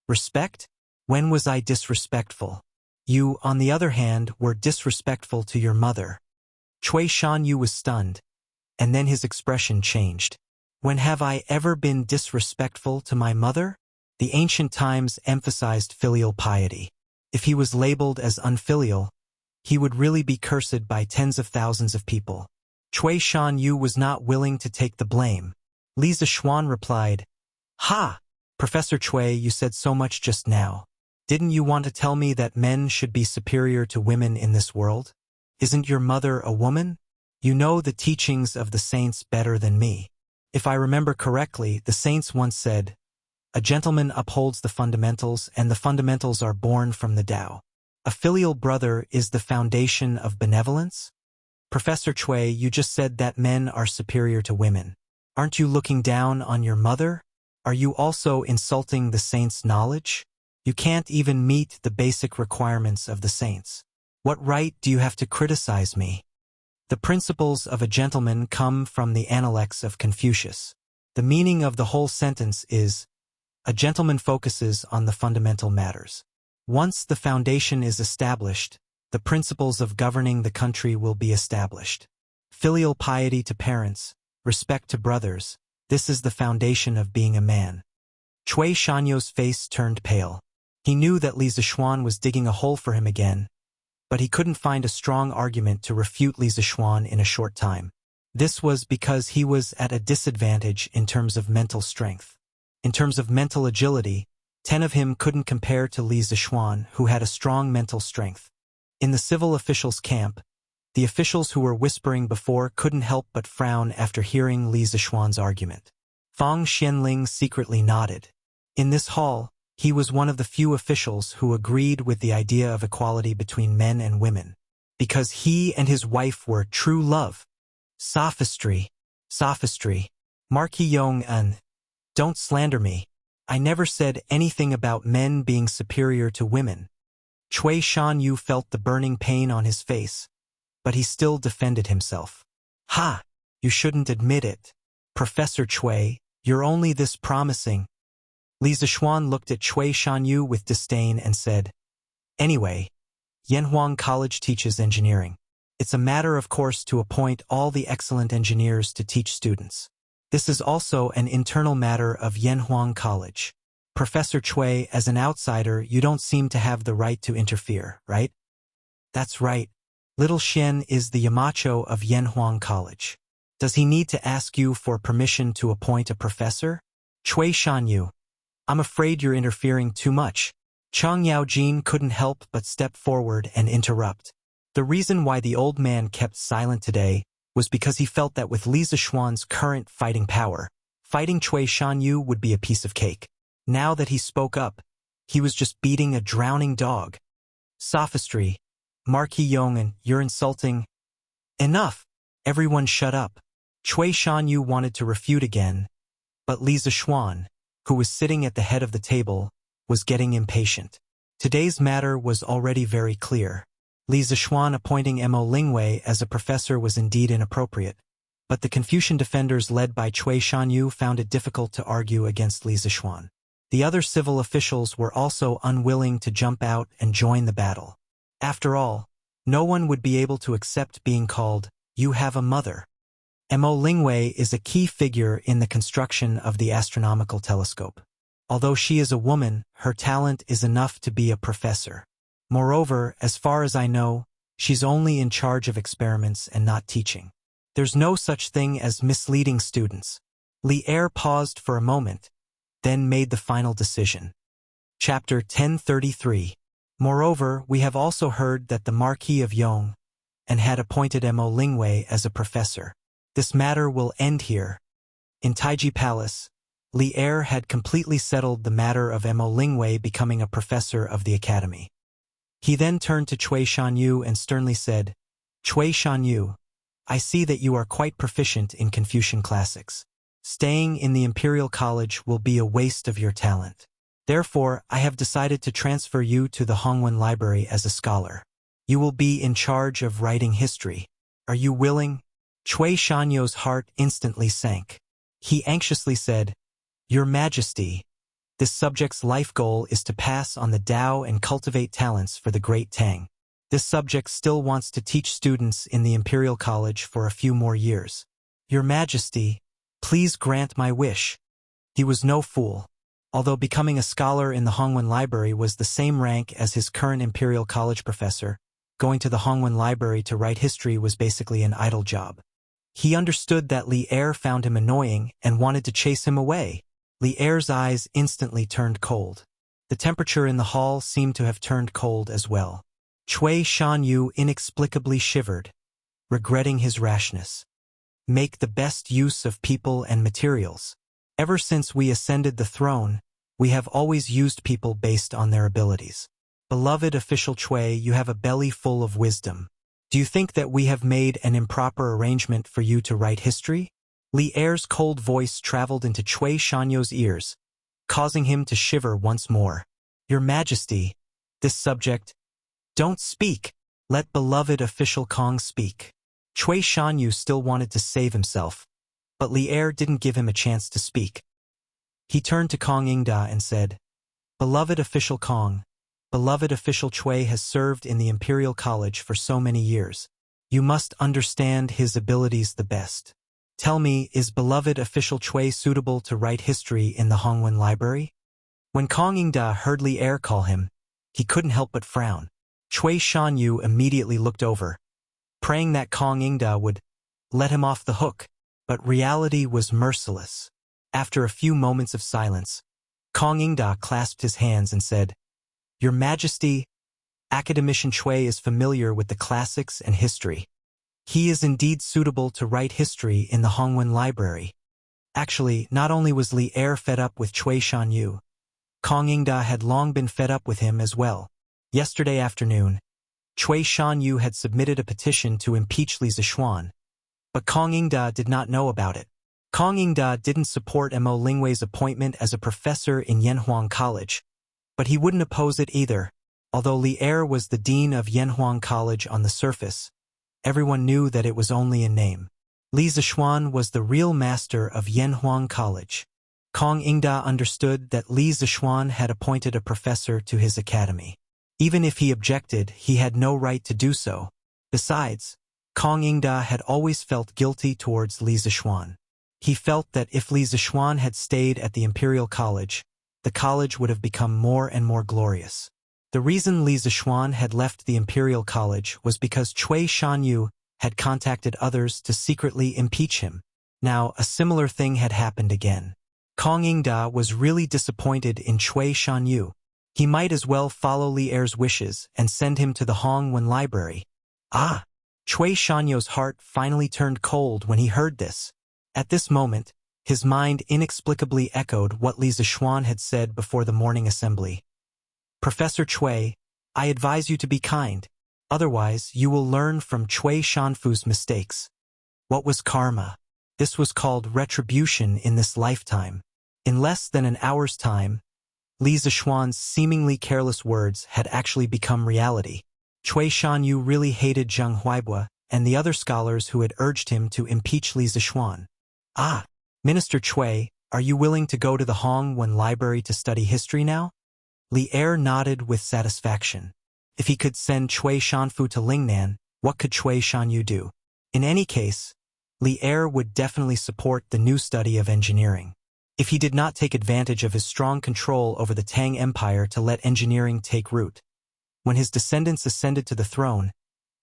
"Respect? When was I disrespectful? You, on the other hand, were disrespectful to your mother." Cui Shanyu was stunned, and then his expression changed. "When have I ever been disrespectful to my mother?" The ancient times emphasized filial piety. If he was labeled as unfilial, he would really be cursed by tens of thousands of people. Cui Shanyu was not willing to take the blame. Li Zishuan replied, "Ha! Professor Cui, you said so much just now. Didn't you want to tell me that men should be superior to women in this world? Isn't your mother a woman? You know the teachings of the saints better than me. If I remember correctly, the saints once said, 'A gentleman upholds the fundamentals, and the fundamentals are born from the Tao. A filial brother is the foundation of benevolence.' Professor Cui, you just said that men are superior to women. Aren't you looking down on your mother? Are you also insulting the saints' knowledge? You can't even meet the basic requirements of the saints. What right do you have to criticize me? The principles of a gentleman come from the Analects of Confucius. The meaning of the whole sentence is, a gentleman focuses on the fundamental matters. Once the foundation is established, the principles of governing the country will be established. Filial piety to parents, respect to brothers, this is the foundation of being a man." Cui Shanyu's face turned pale. He knew that Li Zishuan was digging a hole for him again, but he couldn't find a strong argument to refute Li Zishuan in a short time. This was because he was at a disadvantage in terms of mental strength. In terms of mental agility, 10 of him couldn't compare to Li Zishuan, who had a strong mental strength. In the civil officials' camp, the officials who were whispering before couldn't help but frown after hearing Li Zishuan's argument. Fang Xianling secretly nodded. In this hall, he was one of the few officials who agreed with the idea of equality between men and women, because he and his wife were true love. Sophistry. Sophistry. Marquis Yong An. Don't slander me. I never said anything about men being superior to women. Cui Shanyu felt the burning pain on his face, but he still defended himself. Ha! You shouldn't admit it. Professor Cui, you're only this promising. Li Zishuan looked at Cui Shanyu with disdain and said, "Anyway, Yanhuang College teaches engineering. It's a matter of course to appoint all the excellent engineers to teach students. This is also an internal matter of Yanhuang College. Professor Cui, as an outsider, you don't seem to have the right to interfere, right?" "That's right. Little Xian is the Yamacho of Yanhuang College. Does he need to ask you for permission to appoint a professor?" "Cui Shanyu, I'm afraid you're interfering too much." Chang Yaojin couldn't help but step forward and interrupt. The reason why the old man kept silent today was because he felt that with Li Zishuan's current fighting power, fighting Cui Shanyu would be a piece of cake. Now that he spoke up, he was just beating a drowning dog. "Sophistry. Marquis Yong'an, you're insulting." "Enough. Everyone shut up." Cui Shanyu wanted to refute again, but Li Zishuan, who was sitting at the head of the table, was getting impatient. Today's matter was already very clear. Li Zishuan appointing Mo Lingwei as a professor was indeed inappropriate, but the Confucian defenders led by Cui Shanyu found it difficult to argue against Li Zishuan. The other civil officials were also unwilling to jump out and join the battle. After all, no one would be able to accept being called, "You have a mother." Mo Lingwei is a key figure in the construction of the astronomical telescope. Although she is a woman, her talent is enough to be a professor. Moreover, as far as I know, she's only in charge of experiments and not teaching. There's no such thing as misleading students. Li Er paused for a moment, then made the final decision. Chapter 1033. Moreover, we have also heard that the Marquis of Yong and had appointed Mo Lingwei as a professor. This matter will end here. In Taiji Palace, Li Er had completely settled the matter of Mo Lingwei becoming a professor of the academy. He then turned to Cui Shanyu and sternly said, Cui Shanyu, I see that you are quite proficient in Confucian classics. Staying in the Imperial College will be a waste of your talent. Therefore, I have decided to transfer you to the Hongwen Library as a scholar. You will be in charge of writing history. Are you willing? Cui Shanyu's heart instantly sank. He anxiously said, Your Majesty, this subject's life goal is to pass on the Tao and cultivate talents for the Great Tang. This subject still wants to teach students in the Imperial College for a few more years. Your Majesty, please grant my wish. He was no fool. Although becoming a scholar in the Hongwen Library was the same rank as his current Imperial College professor, going to the Hongwen Library to write history was basically an idle job. He understood that Li Er found him annoying and wanted to chase him away. Li Er's eyes instantly turned cold. The temperature in the hall seemed to have turned cold as well. Cui Shanyu inexplicably shivered, regretting his rashness. Make the best use of people and materials. Ever since we ascended the throne, we have always used people based on their abilities. Beloved official Cui, you have a belly full of wisdom. Do you think that we have made an improper arrangement for you to write history? Li Er's cold voice traveled into Cui Shanyu's ears, causing him to shiver once more. Your Majesty, this subject... Don't speak. Let beloved official Kong speak. Cui Shanyu still wanted to save himself, but Li Er didn't give him a chance to speak. He turned to Kong Ingda and said, Beloved official Kong, beloved official Cui has served in the Imperial College for so many years. You must understand his abilities the best. Tell me, is beloved official Cui suitable to write history in the Hongwen Library? When Kong Ingda heard Li Er call him, he couldn't help but frown. Cui Shanyu immediately looked over, praying that Kong Ingda would let him off the hook, but reality was merciless. After a few moments of silence, Kong Ingda clasped his hands and said, Your Majesty, Academician Cui is familiar with the classics and history. He is indeed suitable to write history in the Hongwen Library. Actually, not only was Li Er fed up with Cui Shanyu, Kong Ingda had long been fed up with him as well. Yesterday afternoon, Cui Shanyu had submitted a petition to impeach Li Zishuan, but Kong Ingda did not know about it. Kong Ingda didn't support Mo Lingwei's appointment as a professor in Yanhuang College, but he wouldn't oppose it either. Although Li Er was the dean of Yanhuang College on the surface, everyone knew that it was only in name. Li Zishuan was the real master of Yanhuang College. Kong Ingda understood that Li Zishuan had appointed a professor to his academy. Even if he objected, he had no right to do so. Besides, Kong Ingda had always felt guilty towards Li Zishuan. He felt that if Li Zishuan had stayed at the Imperial College, the college would have become more and more glorious. The reason Li Zishuan had left the Imperial College was because Cui Shanyu had contacted others to secretly impeach him. Now, a similar thing had happened again. Kong Ingda was really disappointed in Cui Shanyu. He might as well follow Li Er's wishes and send him to the Hongwen Library. Ah! Cui Shanyu's heart finally turned cold when he heard this. At this moment, his mind inexplicably echoed what Li Zishuan had said before the morning assembly. Professor Cui, I advise you to be kind. Otherwise, you will learn from Cui Shanfu's mistakes. What was karma? This was called retribution in this lifetime. In less than an hour's time, Li Zishuan's seemingly careless words had actually become reality. Cui Shanyu really hated Zheng Huaibua and the other scholars who had urged him to impeach Li Zishuan. Ah, Minister Cui, are you willing to go to the Hongwen Library to study history now? Li Er nodded with satisfaction. If he could send Cui Shanfu to Lingnan, what could Cui Shanyu do? In any case, Li Er would definitely support the new study of engineering. If he did not take advantage of his strong control over the Tang Empire to let engineering take root. When his descendants ascended to the throne,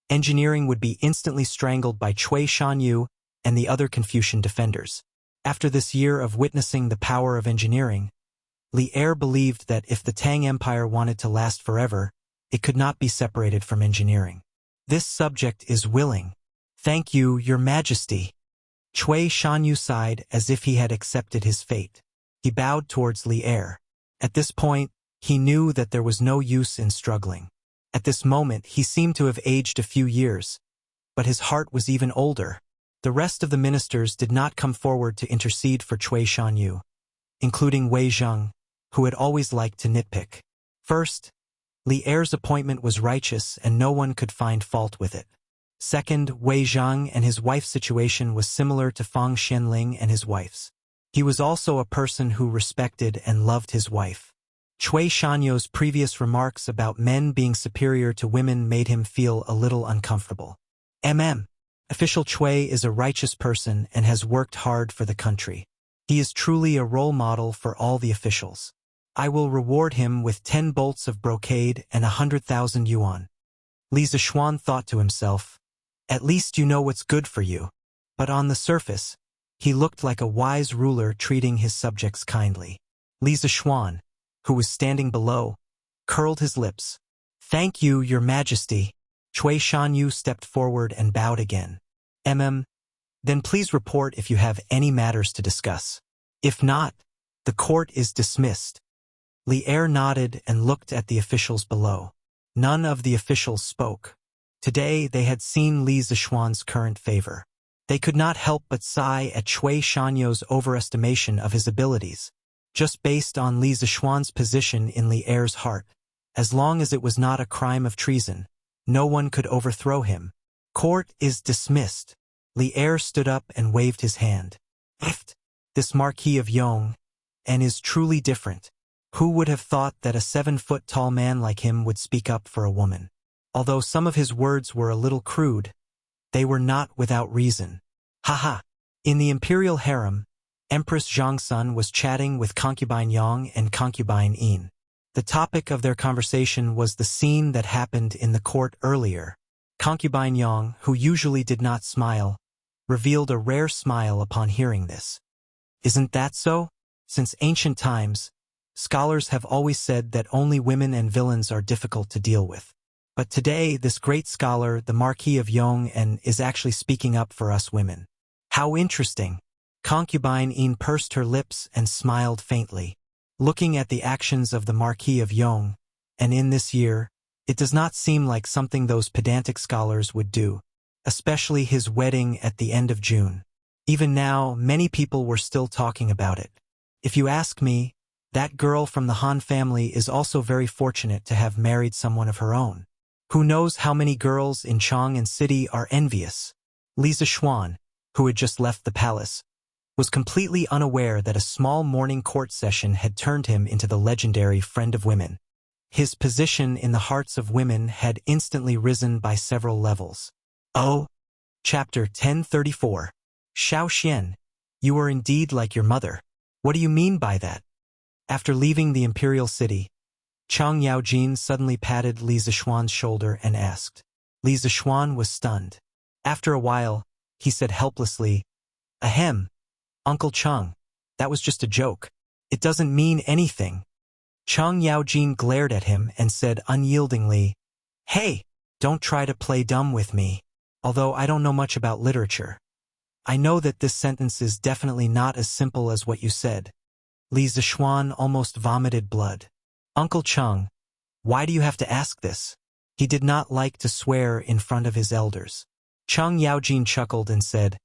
engineering would be instantly strangled by Cui Shanyu and the other Confucian defenders. After this year of witnessing the power of engineering, Li Er believed that if the Tang Empire wanted to last forever, It could not be separated from engineering. This subject is willing. Thank you, Your Majesty. Cui Shanyu sighed as if he had accepted his fate. He bowed towards Li Er. At this point, he knew that there was no use in struggling. At this moment, he seemed to have aged a few years, but his heart was even older. The rest of the ministers did not come forward to intercede for Cui Shanyu, including Wei Zheng, who had always liked to nitpick. First, Li Er's appointment was righteous and no one could find fault with it. Second, Wei Zheng and his wife's situation was similar to Fang Xianling and his wife's. He was also a person who respected and loved his wife. Cui Shanyu's previous remarks about men being superior to women made him feel a little uncomfortable. Official Cui is a righteous person and has worked hard for the country. He is truly a role model for all the officials. I will reward him with 10 bolts of brocade and 100,000 yuan. Li Zishuan thought to himself, at least you know what's good for you. But on the surface, he looked like a wise ruler treating his subjects kindly. Li Zishuan, who was standing below, curled his lips. Thank you, Your Majesty. Cui Shanyu stepped forward and bowed again. Then please report if you have any matters to discuss. If not, the court is dismissed. Li Er nodded and looked at the officials below. None of the officials spoke. Today they had seen Li Zishuan's current favor. They could not help but sigh at Cui Shanyu's overestimation of his abilities, just based on Li Zishuan's position in Li Er's heart. As long as it was not a crime of treason, no one could overthrow him. Court is dismissed. Li Er stood up and waved his hand. This Marquis of Yong, and is truly different. Who would have thought that a 7-foot-tall man like him would speak up for a woman? Although some of his words were a little crude, they were not without reason. Haha! In the imperial harem, Empress Zhangsun was chatting with concubine Yang and concubine Yin. The topic of their conversation was the scene that happened in the court earlier. Concubine Yang, who usually did not smile, revealed a rare smile upon hearing this. Isn't that so? Since ancient times, scholars have always said that only women and villains are difficult to deal with. But today, this great scholar, the Marquis of Yong, is actually speaking up for us women. How interesting! Concubine Yin pursed her lips and smiled faintly. Looking at the actions of the Marquis of Yong, and in this year, it does not seem like something those pedantic scholars would do, especially his wedding at the end of June. Even now, many people were still talking about it. If you ask me, that girl from the Han family is also very fortunate to have married someone of her own. Who knows how many girls in Chang'an City are envious? Li Zishuan, who had just left the palace, was completely unaware that a small morning court session had turned him into the legendary friend of women. His position in the hearts of women had instantly risen by several levels. Oh! Chapter 1034. Xiao Xian, you are indeed like your mother. What do you mean by that? After leaving the imperial city, Chang Yaojin suddenly patted Li Zishuan's shoulder and asked. Li Zishuan was stunned. After a while, he said helplessly, Ahem, Uncle Chang, that was just a joke. It doesn't mean anything. Chang Yaojin glared at him and said unyieldingly, Hey, don't try to play dumb with me. Although I don't know much about literature, I know that this sentence is definitely not as simple as what you said. Li Zishuan almost vomited blood. Uncle Chang, why do you have to ask this? He did not like to swear in front of his elders. Chang Yaojin chuckled and said,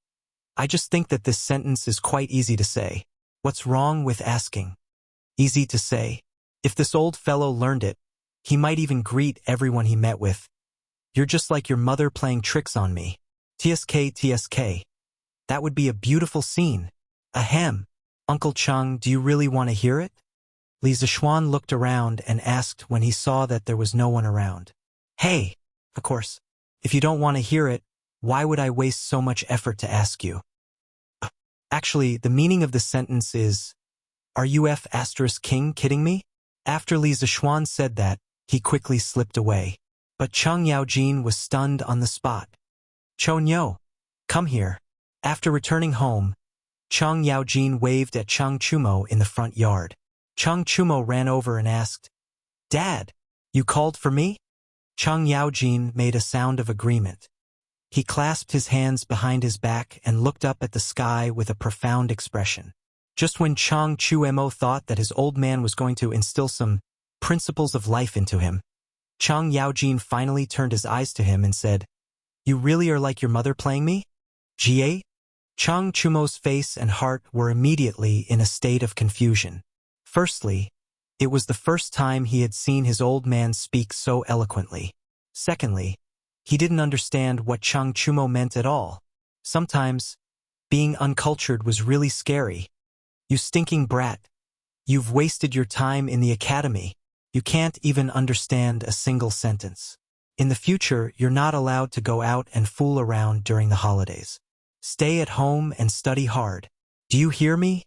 I just think that this sentence is quite easy to say. What's wrong with asking? Easy to say. If this old fellow learned it, he might even greet everyone he met with. You're just like your mother playing tricks on me. TSK, TSK. That would be a beautiful scene. Ahem. Uncle Chang, do you really want to hear it? Li Zishuan looked around and asked when he saw that there was no one around. Hey! Of course. If you don't want to hear it, why would I waste so much effort to ask you? Actually, the meaning of the sentence is, Are you King kidding me? After Li Zishuan said that, he quickly slipped away. But Chang Yaojin was stunned on the spot. Chonyo, come here. After returning home, Chang Yaojin waved at Chang Chumo in the front yard. Chang Chumo ran over and asked, Dad, you called for me? Chang Yaojin made a sound of agreement. He clasped his hands behind his back and looked up at the sky with a profound expression. Just when Chang Chuemo thought that his old man was going to instill some principles of life into him, Chang Yaojin finally turned his eyes to him and said, "You really are like your mother playing me?" Jie? Chang Chumo's face and heart were immediately in a state of confusion. Firstly, it was the first time he had seen his old man speak so eloquently. Secondly, he didn't understand what Chang Chumo meant at all. Sometimes, being uncultured was really scary. "You stinking brat. You've wasted your time in the academy. You can't even understand a single sentence. In the future, you're not allowed to go out and fool around during the holidays. Stay at home and study hard. Do you hear me?"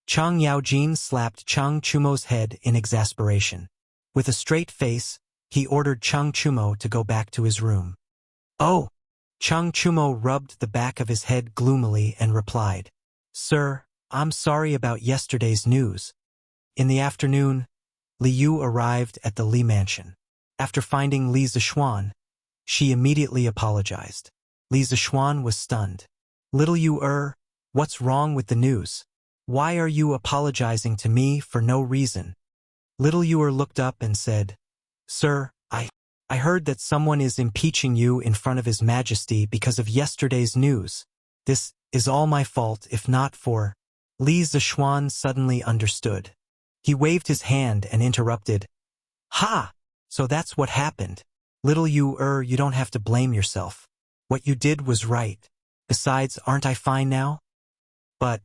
Chang Yaojin slapped Chang Chumo's head in exasperation. With a straight face, he ordered Chang Chumo to go back to his room. "Oh!" Chang Chumo rubbed the back of his head gloomily and replied, "Sir, I'm sorry about yesterday's news." In the afternoon, Li Yu arrived at the Li mansion. After finding Li Zixuan, she immediately apologized. Li Zixuan was stunned. "Little Yu, what's wrong with the news? Why are you apologizing to me for no reason?" Little Yu looked up and said, "Sir, I heard that someone is impeaching you in front of His Majesty because of yesterday's news. This is all my fault if not for—" Li Zixuan suddenly understood. He waved his hand and interrupted, "Ha! So that's what happened. Little Yu, you don't have to blame yourself. What you did was right. Besides, aren't I fine now?" "But—"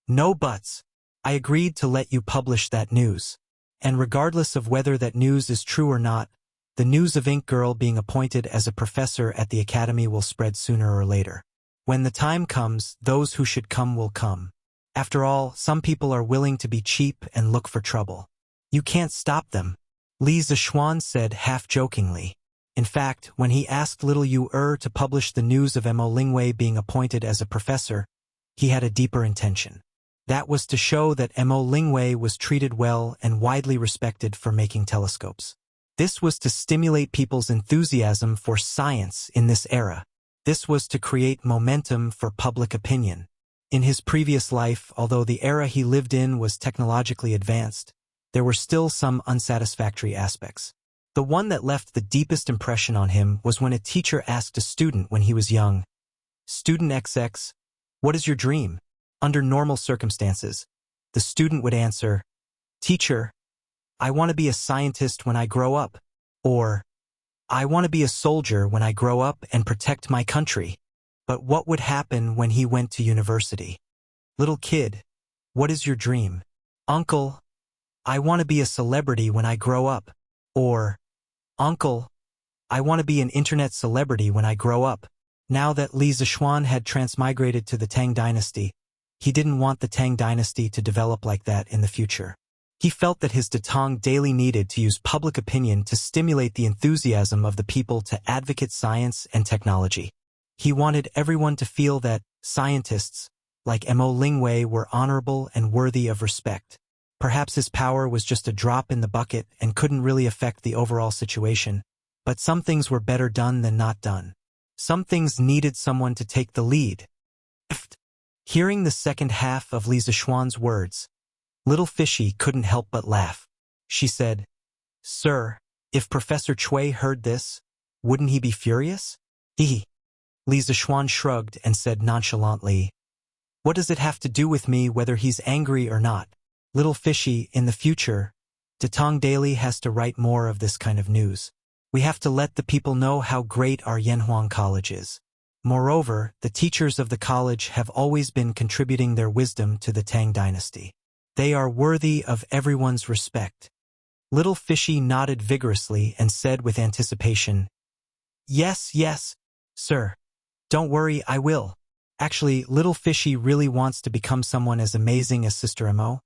"No buts. I agreed to let you publish that news. And regardless of whether that news is true or not, the news of Ink Girl being appointed as a professor at the academy will spread sooner or later. When the time comes, those who should come will come. After all, some people are willing to be cheap and look for trouble. You can't stop them," Li Zixuan said half-jokingly. In fact, when he asked Little Yu to publish the news of Mo Lingwei being appointed as a professor, he had a deeper intention. That was to show that Mo Lingwei was treated well and widely respected for making telescopes. This was to stimulate people's enthusiasm for science in this era. This was to create momentum for public opinion. In his previous life, although the era he lived in was technologically advanced, there were still some unsatisfactory aspects. The one that left the deepest impression on him was when a teacher asked a student when he was young, "Student XX, what is your dream?" Under normal circumstances, the student would answer, "Teacher, I want to be a scientist when I grow up," or "I want to be a soldier when I grow up and protect my country." But what would happen when he went to university? "Little kid, what is your dream?" "Uncle, I want to be a celebrity when I grow up," or "Uncle, I want to be an internet celebrity when I grow up." Now that Li Zixuan had transmigrated to the Tang dynasty, he didn't want the Tang dynasty to develop like that in the future. He felt that his Datong daily needed to use public opinion to stimulate the enthusiasm of the people to advocate science and technology. He wanted everyone to feel that scientists, like Mo Lingwei, were honorable and worthy of respect. Perhaps his power was just a drop in the bucket and couldn't really affect the overall situation, but some things were better done than not done. Some things needed someone to take the lead. Hearing the second half of Li Zixuan's words, Little Fishy couldn't help but laugh. She said, "Sir, if Professor Chui heard this, wouldn't he be furious?" Li Zixuan shrugged and said nonchalantly, "What does it have to do with me whether he's angry or not? Little Fishy, in the future, Datong Daily has to write more of this kind of news. We have to let the people know how great our Yanhuang College is. Moreover, the teachers of the college have always been contributing their wisdom to the Tang dynasty. They are worthy of everyone's respect." Little Fishy nodded vigorously and said with anticipation, "Yes, yes, sir. Don't worry, I will." Actually, Little Fishy really wants to become someone as amazing as Sister Mo,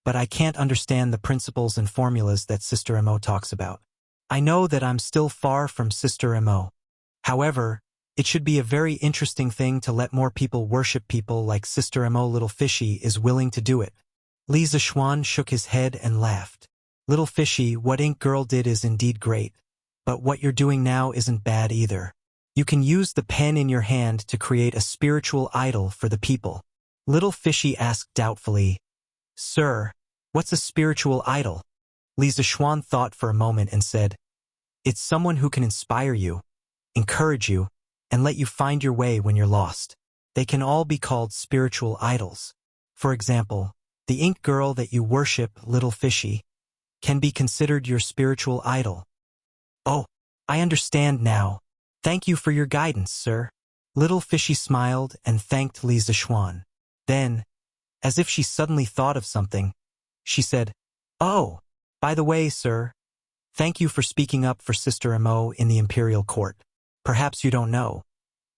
but I can't understand the principles and formulas that Sister Mo talks about. I know that I'm still far from Sister Mo. However, it should be a very interesting thing to let more people worship people like Sister Mo. Little Fishy is willing to do it. Li Zixuan shook his head and laughed. "Little Fishy, what Ink Girl did is indeed great, But what you're doing now isn't bad either. You can use the pen in your hand to create a spiritual idol for the people. Little Fishy asked doubtfully, Sir, what's a spiritual idol? Li Zishuan thought for a moment and said, It's someone who can inspire you, encourage you, and let you find your way when you're lost. They can all be called spiritual idols. For example, the ink girl that you worship, Little Fishy, can be considered your spiritual idol. Oh, I understand now. Thank you for your guidance, sir. Little Fishy smiled and thanked Li Zishuan. Then, as if she suddenly thought of something, she said, Oh, by the way, sir, thank you for speaking up for Sister Mo in the imperial court. Perhaps you don't know,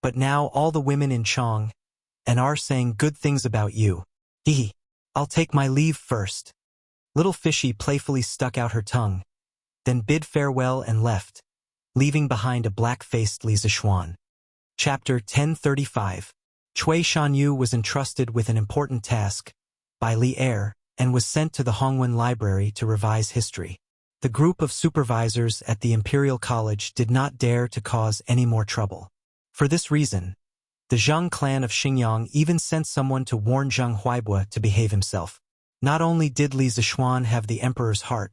but now all the women in Chong and are saying good things about you. Hee, I'll take my leave first. Little Fishy playfully stuck out her tongue, then bid farewell and left, leaving behind a black-faced Li Zishuan. Chapter 1035. Cui Shanyu was entrusted with an important task by Li Er and was sent to the Hongwen Library to revise history. The group of supervisors at the Imperial College did not dare to cause any more trouble. For this reason, the Zheng clan of Xingyang even sent someone to warn Zheng Huaibua to behave himself. Not only did Li Zishuan have the emperor's heart,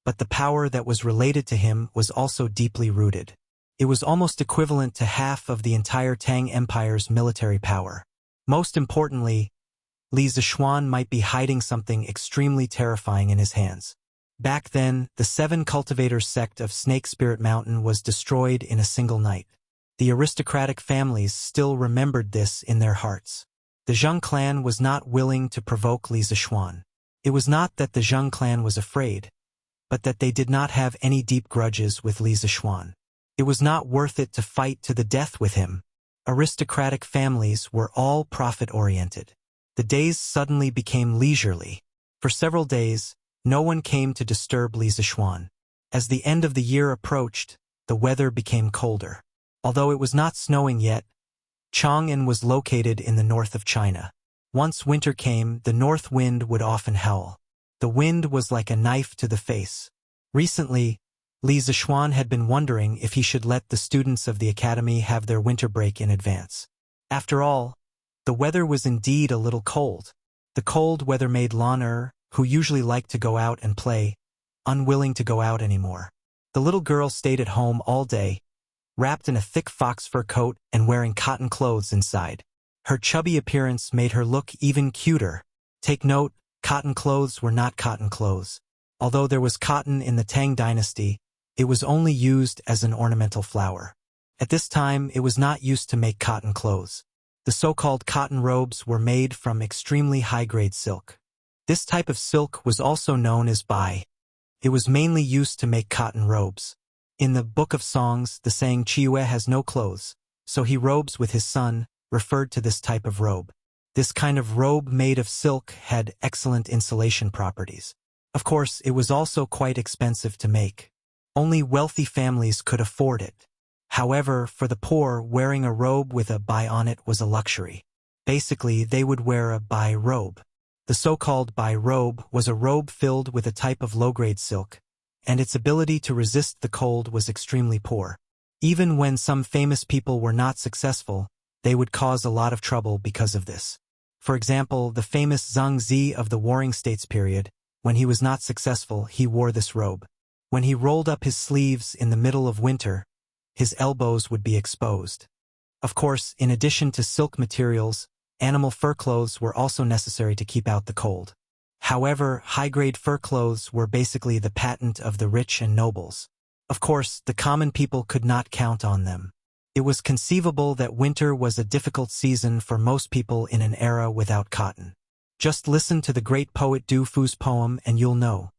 but the power that was related to him was also deeply rooted. It was almost equivalent to half of the entire Tang Empire's military power. Most importantly, Li Zishuan might be hiding something extremely terrifying in his hands. Back then, the 7 cultivators sect of Snake Spirit Mountain was destroyed in a single night. The aristocratic families still remembered this in their hearts. The Zheng clan was not willing to provoke Li Zishuan. It was not that the Zheng clan was afraid, but that they did not have any deep grudges with Li Zishuan. It was not worth it to fight to the death with him. Aristocratic families were all profit-oriented. The days suddenly became leisurely. For several days, no one came to disturb Li Zishuan. As the end of the year approached, the weather became colder. Although it was not snowing yet, Chang'an was located in the north of China. Once winter came, the north wind would often howl. The wind was like a knife to the face. Recently, Li Zishuan had been wondering if he should let the students of the academy have their winter break in advance. After all, the weather was indeed a little cold. The cold weather made Lan Er, who usually liked to go out and play, unwilling to go out anymore. The little girl stayed at home all day, wrapped in a thick fox fur coat and wearing cotton clothes inside. Her chubby appearance made her look even cuter. Take note, cotton clothes were not cotton clothes. Although there was cotton in the Tang dynasty, it was only used as an ornamental flower. At this time, it was not used to make cotton clothes. The so-called cotton robes were made from extremely high-grade silk. This type of silk was also known as bai. It was mainly used to make cotton robes. In the Book of Songs, the saying Chiue has no clothes, so he robes with his son, referred to this type of robe. This kind of robe made of silk had excellent insulation properties. Of course, it was also quite expensive to make. Only wealthy families could afford it. However, for the poor, wearing a robe with a bai on it was a luxury. Basically, they would wear a bai robe. The so-called bai robe was a robe filled with a type of low-grade silk, and its ability to resist the cold was extremely poor. Even when some famous people were not successful, they would cause a lot of trouble because of this. For example, the famous Zhang Zi of the Warring States period, when he was not successful, he wore this robe. When he rolled up his sleeves in the middle of winter, his elbows would be exposed. Of course, in addition to silk materials, animal fur clothes were also necessary to keep out the cold. However, high-grade fur clothes were basically the patent of the rich and nobles. Of course, the common people could not count on them. It was conceivable that winter was a difficult season for most people in an era without cotton. Just listen to the great poet Du Fu's poem and you'll know.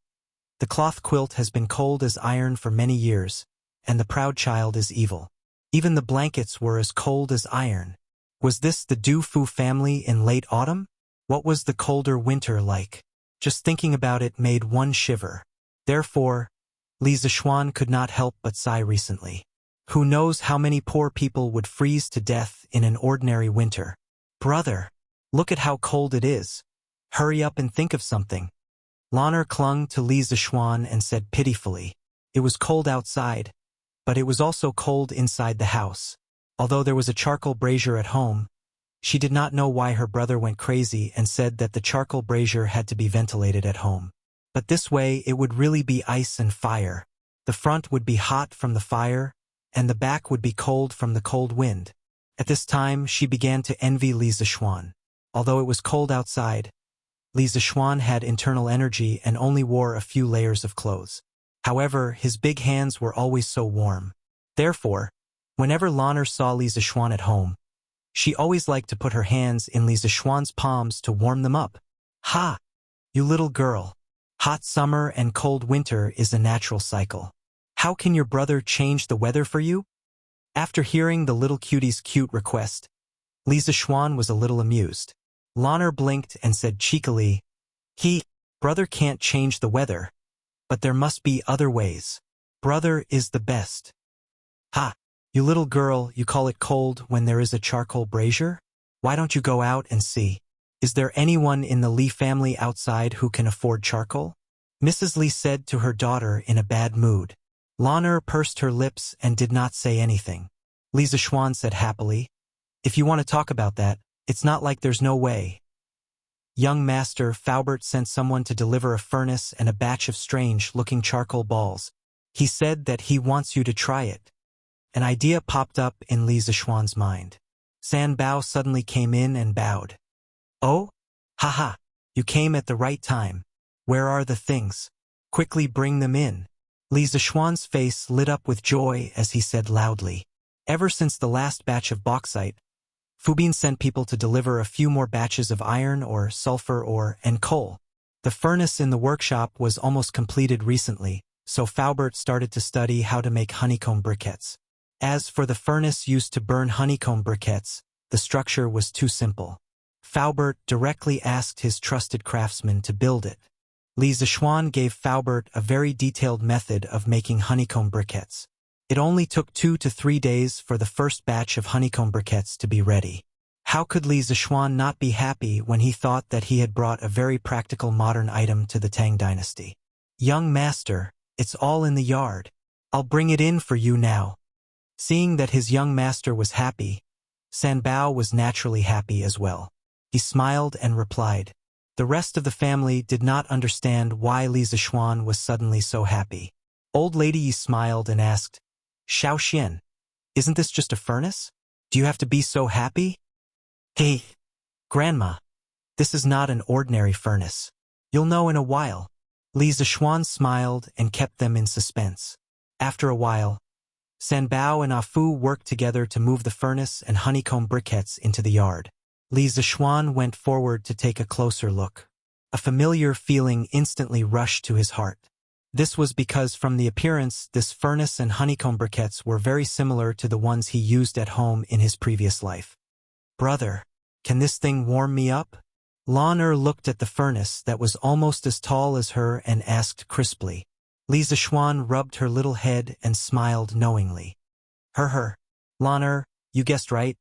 The cloth quilt has been cold as iron for many years, and the proud child is evil. Even the blankets were as cold as iron. Was this the Du Fu family in late autumn? What was the colder winter like? Just thinking about it made one shiver. Therefore, Li Zishuan could not help but sigh recently. Who knows how many poor people would freeze to death in an ordinary winter? Brother, look at how cold it is. Hurry up and think of something. Lan Er clung to Li Zishuan and said pitifully, it was cold outside, but it was also cold inside the house. Although there was a charcoal brazier at home, she did not know why her brother went crazy and said that the charcoal brazier had to be ventilated at home. But this way it would really be ice and fire. The front would be hot from the fire, and the back would be cold from the cold wind. At this time she began to envy Li Zixuan. Although it was cold outside, Li Zixuan had internal energy and only wore a few layers of clothes. However, his big hands were always so warm. Therefore, whenever Lan'er saw Li Zixuan at home, she always liked to put her hands in Li Zixuan's palms to warm them up. Ha! You little girl. Hot summer and cold winter is a natural cycle. How can your brother change the weather for you? After hearing the little cutie's cute request, Li Zixuan was a little amused. Lan'er blinked and said cheekily, Brother can't change the weather, but there must be other ways. Brother is the best. Ha! You little girl, you call it cold when there is a charcoal brazier? Why don't you go out and see? Is there anyone in the Li family outside who can afford charcoal? Mrs. Li said to her daughter in a bad mood. Lan'er pursed her lips and did not say anything. Li Zixuan said happily, If you want to talk about that, it's not like there's no way. Young Master Faubert sent someone to deliver a furnace and a batch of strange-looking charcoal balls. He said that he wants you to try it. An idea popped up in Li Zixuan's mind. San Bao suddenly came in and bowed. Oh? Haha, you came at the right time. Where are the things? Quickly bring them in. Li Zixuan's face lit up with joy as he said loudly. Ever since the last batch of bauxite, Fubin sent people to deliver a few more batches of iron ore, sulfur ore, and coal. The furnace in the workshop was almost completed recently, so Faubert started to study how to make honeycomb briquettes. As for the furnace used to burn honeycomb briquettes, the structure was too simple. Faubert directly asked his trusted craftsman to build it. Li Zixuan gave Faubert a very detailed method of making honeycomb briquettes. It only took 2 to 3 days for the first batch of honeycomb briquettes to be ready. How could Li Zixuan not be happy when he thought that he had brought a very practical modern item to the Tang dynasty? Young master, it's all in the yard. I'll bring it in for you now. Seeing that his young master was happy, San Bao was naturally happy as well. He smiled and replied. The rest of the family did not understand why Li Zixuan was suddenly so happy. Old Lady Yi smiled and asked, Xiao Xian, isn't this just a furnace? Do you have to be so happy? Hey, Grandma, this is not an ordinary furnace. You'll know in a while. Li Zixuan smiled and kept them in suspense. After a while, San Bao and Afu worked together to move the furnace and honeycomb briquettes into the yard. Li Zixuan went forward to take a closer look. A familiar feeling instantly rushed to his heart. This was because from the appearance, this furnace and honeycomb briquettes were very similar to the ones he used at home in his previous life. Brother, can this thing warm me up? Lan'er looked at the furnace that was almost as tall as her and asked crisply. Li Zixuan rubbed her little head and smiled knowingly. Lan'er, you guessed right,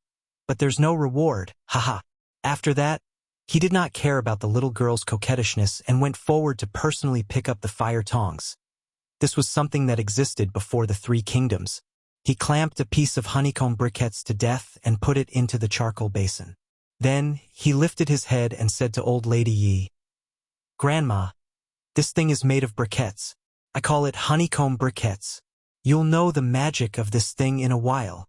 but there's no reward, haha. After that, he did not care about the little girl's coquettishness and went forward to personally pick up the fire tongs. This was something that existed before the 3 kingdoms. He clamped a piece of honeycomb briquettes to death and put it into the charcoal basin. Then, he lifted his head and said to Old Lady Yi, Grandma, this thing is made of briquettes. I call it honeycomb briquettes. You'll know the magic of this thing in a while.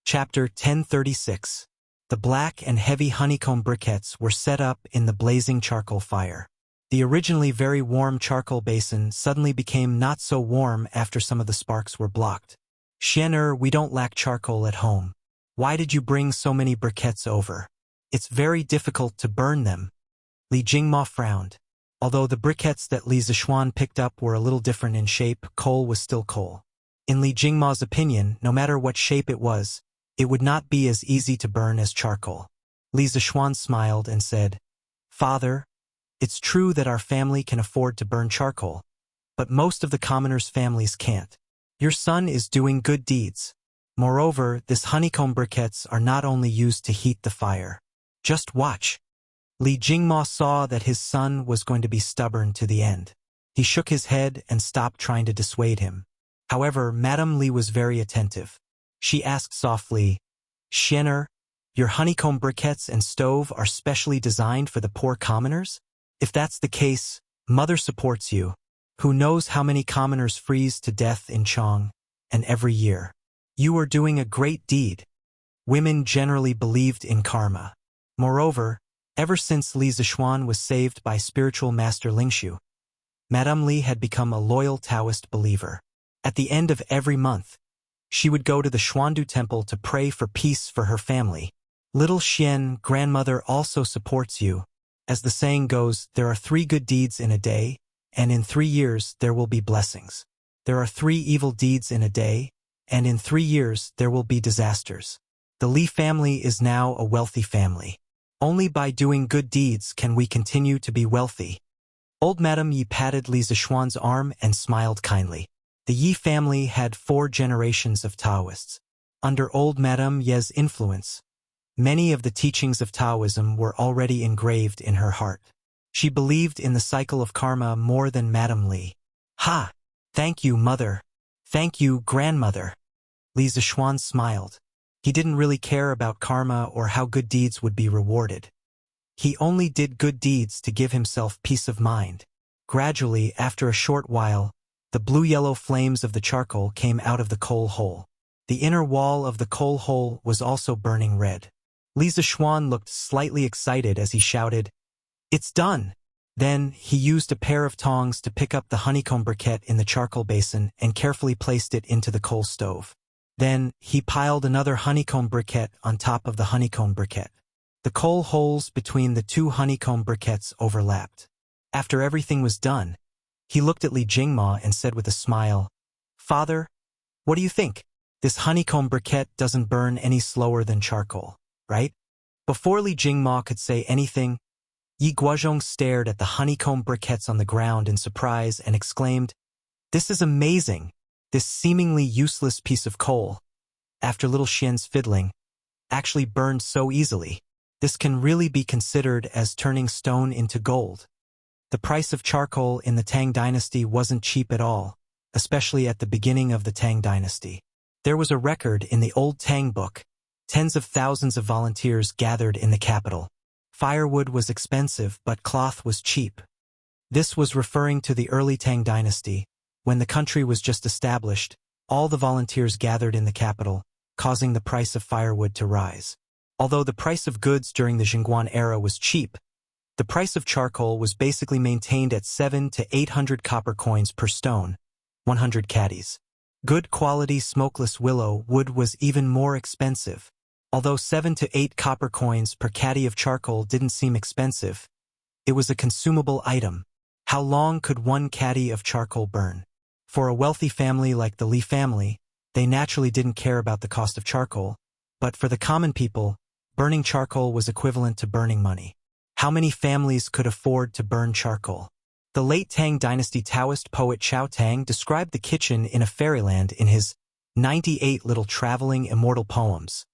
Chapter 1036. The black and heavy honeycomb briquettes were set up in the blazing charcoal fire. The originally very warm charcoal basin suddenly became not so warm after some of the sparks were blocked. Xian'er, we don't lack charcoal at home. Why did you bring so many briquettes over? It's very difficult to burn them. Li Jingma frowned. Although the briquettes that Li Zixuan picked up were a little different in shape, coal was still coal. In Li Jingma's opinion, no matter what shape it would not be as easy to burn as charcoal. Li Zixuan smiled and said, Father, it's true that our family can afford to burn charcoal, but most of the commoners' families can't. Your son is doing good deeds. Moreover, this honeycomb briquettes are not only used to heat the fire. Just watch. Li Jingma saw that his son was going to be stubborn to the end. He shook his head and stopped trying to dissuade him. However, Madame Li was very attentive. She asked softly, "Xianer, your honeycomb briquettes and stove are specially designed for the poor commoners? If that's the case, Mother supports you. Who knows how many commoners freeze to death in Chong, and every year. You are doing a great deed." Women generally believed in karma. Moreover, ever since Li Zixuan was saved by spiritual master Lingshu, Madame Li had become a loyal Taoist believer. At the end of every month, she would go to the Xuandu temple to pray for peace for her family. Little Xian, grandmother also supports you. As the saying goes, there are 3 good deeds in a day, and in 3 years there will be blessings. There are 3 evil deeds in a day, and in 3 years there will be disasters. The Li family is now a wealthy family. Only by doing good deeds can we continue to be wealthy. Old Madame Yi patted Li Zixuan's arm and smiled kindly. The Yi family had 4 generations of Taoists. Under old Madame Ye's influence, many of the teachings of Taoism were already engraved in her heart. She believed in the cycle of karma more than Madame Li. "Ha! Thank you, mother. Thank you, grandmother." Li Zixuan smiled. He didn't really care about karma or how good deeds would be rewarded. He only did good deeds to give himself peace of mind. Gradually, after a short while, the blue-yellow flames of the charcoal came out of the coal hole. The inner wall of the coal hole was also burning red. Li Zixuan looked slightly excited as he shouted, "It's done!" Then, he used a pair of tongs to pick up the honeycomb briquette in the charcoal basin and carefully placed it into the coal stove. Then, he piled another honeycomb briquette on top of the honeycomb briquette. The coal holes between the 2 honeycomb briquettes overlapped. After everything was done, he looked at Li Jingma and said with a smile, "Father, what do you think? This honeycomb briquette doesn't burn any slower than charcoal, right?" Before Li Jingma could say anything, Yi Guozhong stared at the honeycomb briquettes on the ground in surprise and exclaimed, "This is amazing! This seemingly useless piece of coal, after little Xian's fiddling, actually burned so easily. This can really be considered as turning stone into gold." The price of charcoal in the Tang dynasty wasn't cheap at all, especially at the beginning of the Tang dynasty. There was a record in the old Tang book. Tens of thousands of volunteers gathered in the capital. Firewood was expensive, but cloth was cheap. This was referring to the early Tang dynasty. When the country was just established, all the volunteers gathered in the capital, causing the price of firewood to rise. Although the price of goods during the Jingguan era was cheap, the price of charcoal was basically maintained at 700 to 800 copper coins per stone, 100 caddies. Good quality smokeless willow wood was even more expensive. Although 7 to 8 copper coins per caddy of charcoal didn't seem expensive, it was a consumable item. How long could 1 caddy of charcoal burn? For a wealthy family like the Li family, they naturally didn't care about the cost of charcoal, but for the common people, burning charcoal was equivalent to burning money. How many families could afford to burn charcoal? The late Tang dynasty Taoist poet Chao Tang described the kitchen in a fairyland in his 98 Little Traveling Immortal Poems.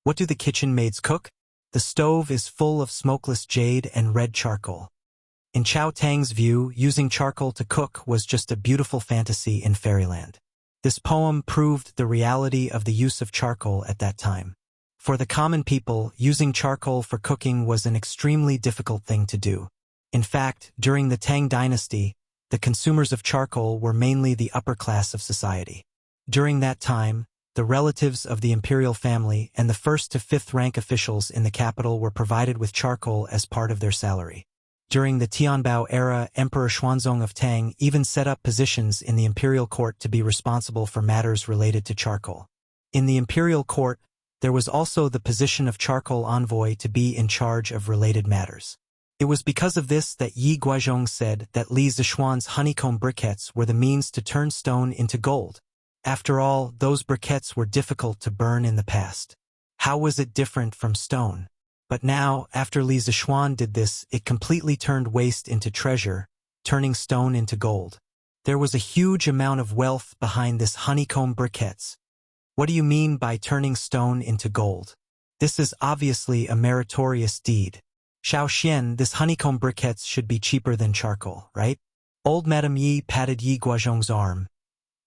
What do the kitchen maids cook? The stove is full of smokeless jade and red charcoal. In Chao Tang's view, using charcoal to cook was just a beautiful fantasy in fairyland. This poem proved the reality of the use of charcoal at that time. For the common people, using charcoal for cooking was an extremely difficult thing to do. In fact, during the Tang dynasty, the consumers of charcoal were mainly the upper class of society. During that time, the relatives of the imperial family and the 1st to 5th rank officials in the capital were provided with charcoal as part of their salary. During the Tianbao era, Emperor Xuanzong of Tang even set up positions in the imperial court to be responsible for matters related to charcoal. In the imperial court, there was also the position of charcoal envoy to be in charge of related matters. It was because of this that Yi Guozhong said that Li Zixuan's honeycomb briquettes were the means to turn stone into gold. After all, those briquettes were difficult to burn in the past. How was it different from stone? But now, after Li Zixuan did this, it completely turned waste into treasure, turning stone into gold. There was a huge amount of wealth behind this honeycomb briquettes. What do you mean by turning stone into gold? This is obviously a meritorious deed. Xiao Xian, this honeycomb briquettes should be cheaper than charcoal, right? Old Madame Yi patted Yi Guozhong's arm.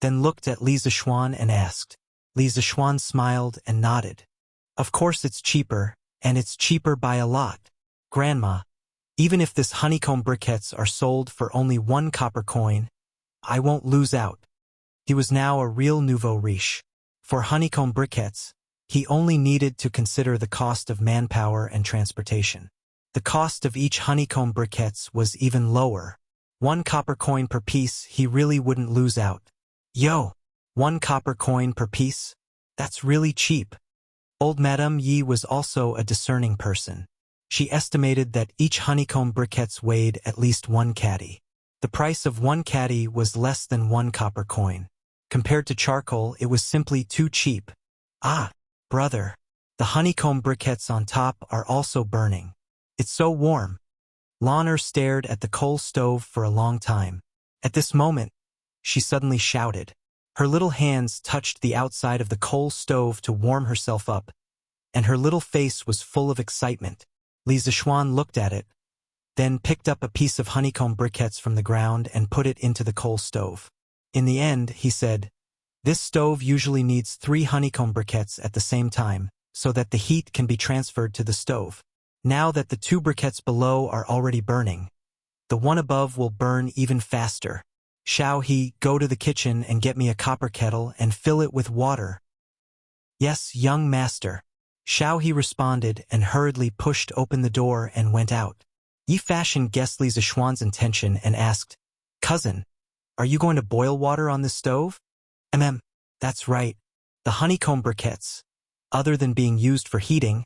then looked at Li Zixuan and asked. Li Zixuan smiled and nodded. Of course it's cheaper, and it's cheaper by a lot. Grandma, even if this honeycomb briquettes are sold for only 1 copper coin, I won't lose out. He was now a real nouveau riche. For honeycomb briquettes, he only needed to consider the cost of manpower and transportation. The cost of each honeycomb briquettes was even lower. 1 copper coin per piece, he really wouldn't lose out. Yo! 1 copper coin per piece? That's really cheap. Old Madame Yi was also a discerning person. She estimated that each honeycomb briquettes weighed at least 1 caddy. The price of 1 caddy was less than 1 copper coin. Compared to charcoal, it was simply too cheap. Ah, brother, the honeycomb briquettes on top are also burning. It's so warm. Lawner stared at the coal stove for a long time. At this moment, she suddenly shouted. Her little hands touched the outside of the coal stove to warm herself up, and her little face was full of excitement. Li Zixuan looked at it, then picked up a piece of honeycomb briquettes from the ground and put it into the coal stove. In the end, he said, this stove usually needs 3 honeycomb briquettes at the same time, so that the heat can be transferred to the stove. Now that the 2 briquettes below are already burning, the one above will burn even faster. Shall he go to the kitchen and get me a copper kettle and fill it with water? Yes, young master. Shao He responded and hurriedly pushed open the door and went out. Yi Fashion guessed Li Zixuan's intention and asked, Cousin, are you going to boil water on this stove? That's right. The honeycomb briquettes, other than being used for heating,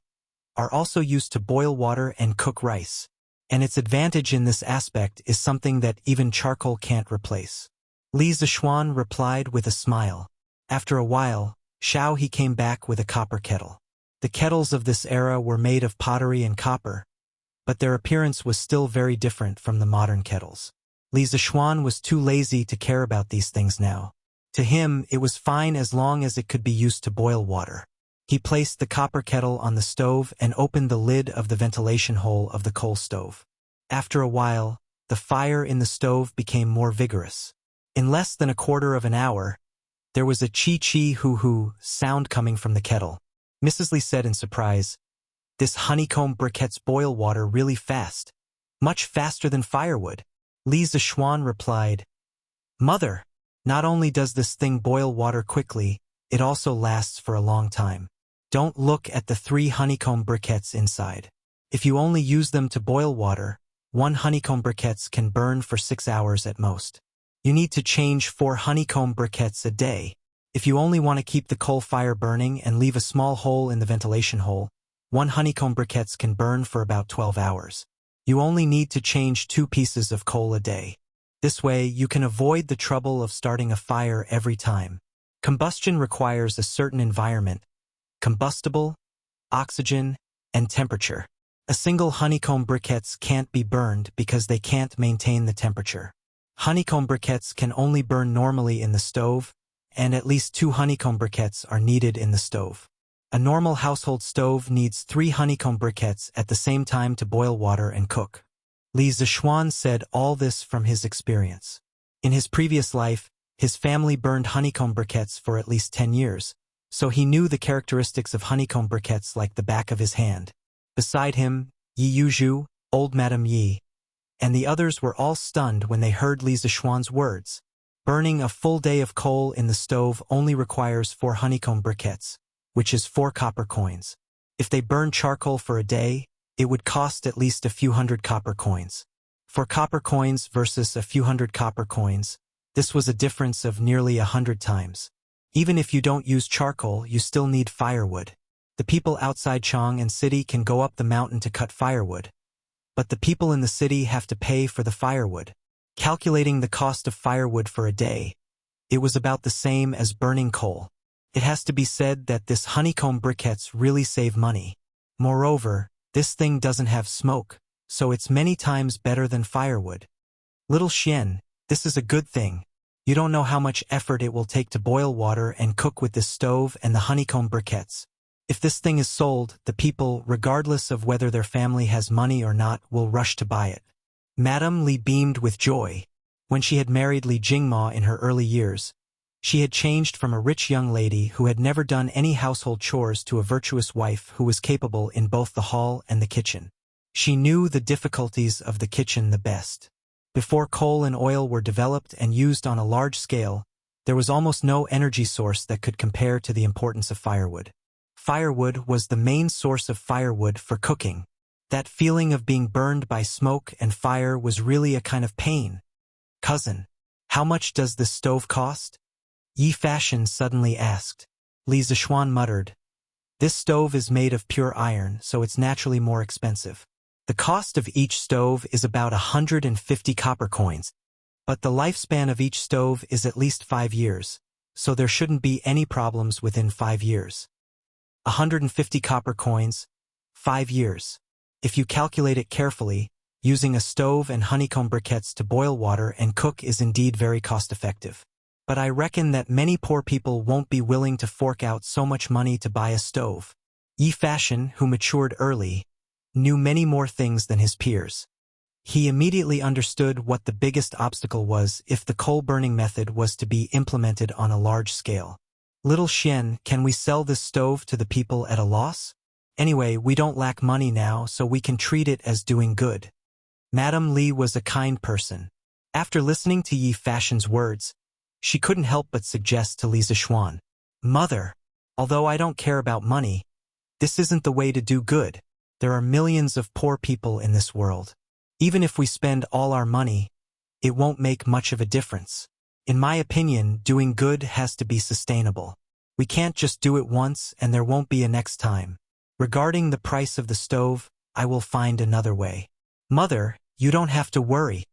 are also used to boil water and cook rice. And its advantage in this aspect is something that even charcoal can't replace. Li Zixuan replied with a smile. After a while, Shao He came back with a copper kettle. The kettles of this era were made of pottery and copper, but their appearance was still very different from the modern kettles. Li Zixuan was too lazy to care about these things now. To him, it was fine as long as it could be used to boil water. He placed the copper kettle on the stove and opened the lid of the ventilation hole of the coal stove. After a while, the fire in the stove became more vigorous. In less than a quarter of an hour, there was a chi-chi-hoo-hoo sound coming from the kettle. Mrs. Li said in surprise, This honeycomb briquettes boil water really fast, much faster than firewood. Li Zixuan replied, Mother, not only does this thing boil water quickly, it also lasts for a long time. Don't look at the 3 honeycomb briquettes inside. If you only use them to boil water, 1 honeycomb briquettes can burn for 6 hours at most. You need to change 4 honeycomb briquettes a day. If you only want to keep the coal fire burning and leave a small hole in the ventilation hole, 1 honeycomb briquettes can burn for about 12 hours. You only need to change 2 pieces of coal a day. This way, you can avoid the trouble of starting a fire every time. Combustion requires a certain environment, combustible, oxygen, and temperature. A single honeycomb briquettes can't be burned because they can't maintain the temperature. Honeycomb briquettes can only burn normally in the stove, and at least 2 honeycomb briquettes are needed in the stove. A normal household stove needs 3 honeycomb briquettes at the same time to boil water and cook. Li Zixuan said all this from his experience. In his previous life, his family burned honeycomb briquettes for at least 10 years, so he knew the characteristics of honeycomb briquettes like the back of his hand. Beside him, Yi Yuzhu, old Madame Yi, and the others were all stunned when they heard Li Zixuan's words. Burning a full day of coal in the stove only requires 4 honeycomb briquettes, which is 4 copper coins. If they burn charcoal for a day, it would cost at least a few hundred copper coins. For copper coins versus a few hundred copper coins, this was a difference of nearly 100 times. Even if you don't use charcoal, you still need firewood. The people outside Chong and city can go up the mountain to cut firewood, but the people in the city have to pay for the firewood. Calculating the cost of firewood for a day, it was about the same as burning coal. It has to be said that this honeycomb briquettes really save money. Moreover, this thing doesn't have smoke, so it's many times better than firewood. Little Xian, this is a good thing. You don't know how much effort it will take to boil water and cook with this stove and the honeycomb briquettes. If this thing is sold, the people, regardless of whether their family has money or not, will rush to buy it. Madame Li beamed with joy. When she had married Li Jingma in her early years, She had changed from a rich young lady who had never done any household chores to a virtuous wife who was capable in both the hall and the kitchen. She knew the difficulties of the kitchen the best. Before coal and oil were developed and used on a large scale, there was almost no energy source that could compare to the importance of firewood. Firewood was the main source of firewood for cooking. That feeling of being burned by smoke and fire was really a kind of pain. "Cousin, how much does this stove cost?" Yi Fashion suddenly asked. Li Zishuan muttered, "This stove is made of pure iron, so it's naturally more expensive. The cost of each stove is about 150 copper coins, but the lifespan of each stove is at least 5 years, so there shouldn't be any problems within 5 years. 150 copper coins, 5 years. If you calculate it carefully, using a stove and honeycomb briquettes to boil water and cook is indeed very cost-effective. But I reckon that many poor people won't be willing to fork out so much money to buy a stove." Yi Fashion, who matured early, knew many more things than his peers. He immediately understood what the biggest obstacle was if the coal-burning method was to be implemented on a large scale. "Little Xian, can we sell this stove to the people at a loss? Anyway, we don't lack money now, so we can treat it as doing good." Madame Li was a kind person. After listening to Yi Fashion's words, she couldn't help but suggest to Li Zishuan, "Mother, although I don't care about money, this isn't the way to do good. There are millions of poor people in this world. Even if we spend all our money, it won't make much of a difference. In my opinion, doing good has to be sustainable. We can't just do it once and there won't be a next time. Regarding the price of the stove, I will find another way." "Mother, you don't have to worry."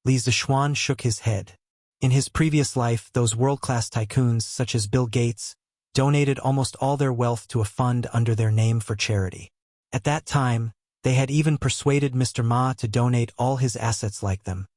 Li Zishuan shook his head. In his previous life, those world-class tycoons, such as Bill Gates, donated almost all their wealth to a fund under their name for charity. At that time, they had even persuaded Mr. Ma to donate all his assets like them.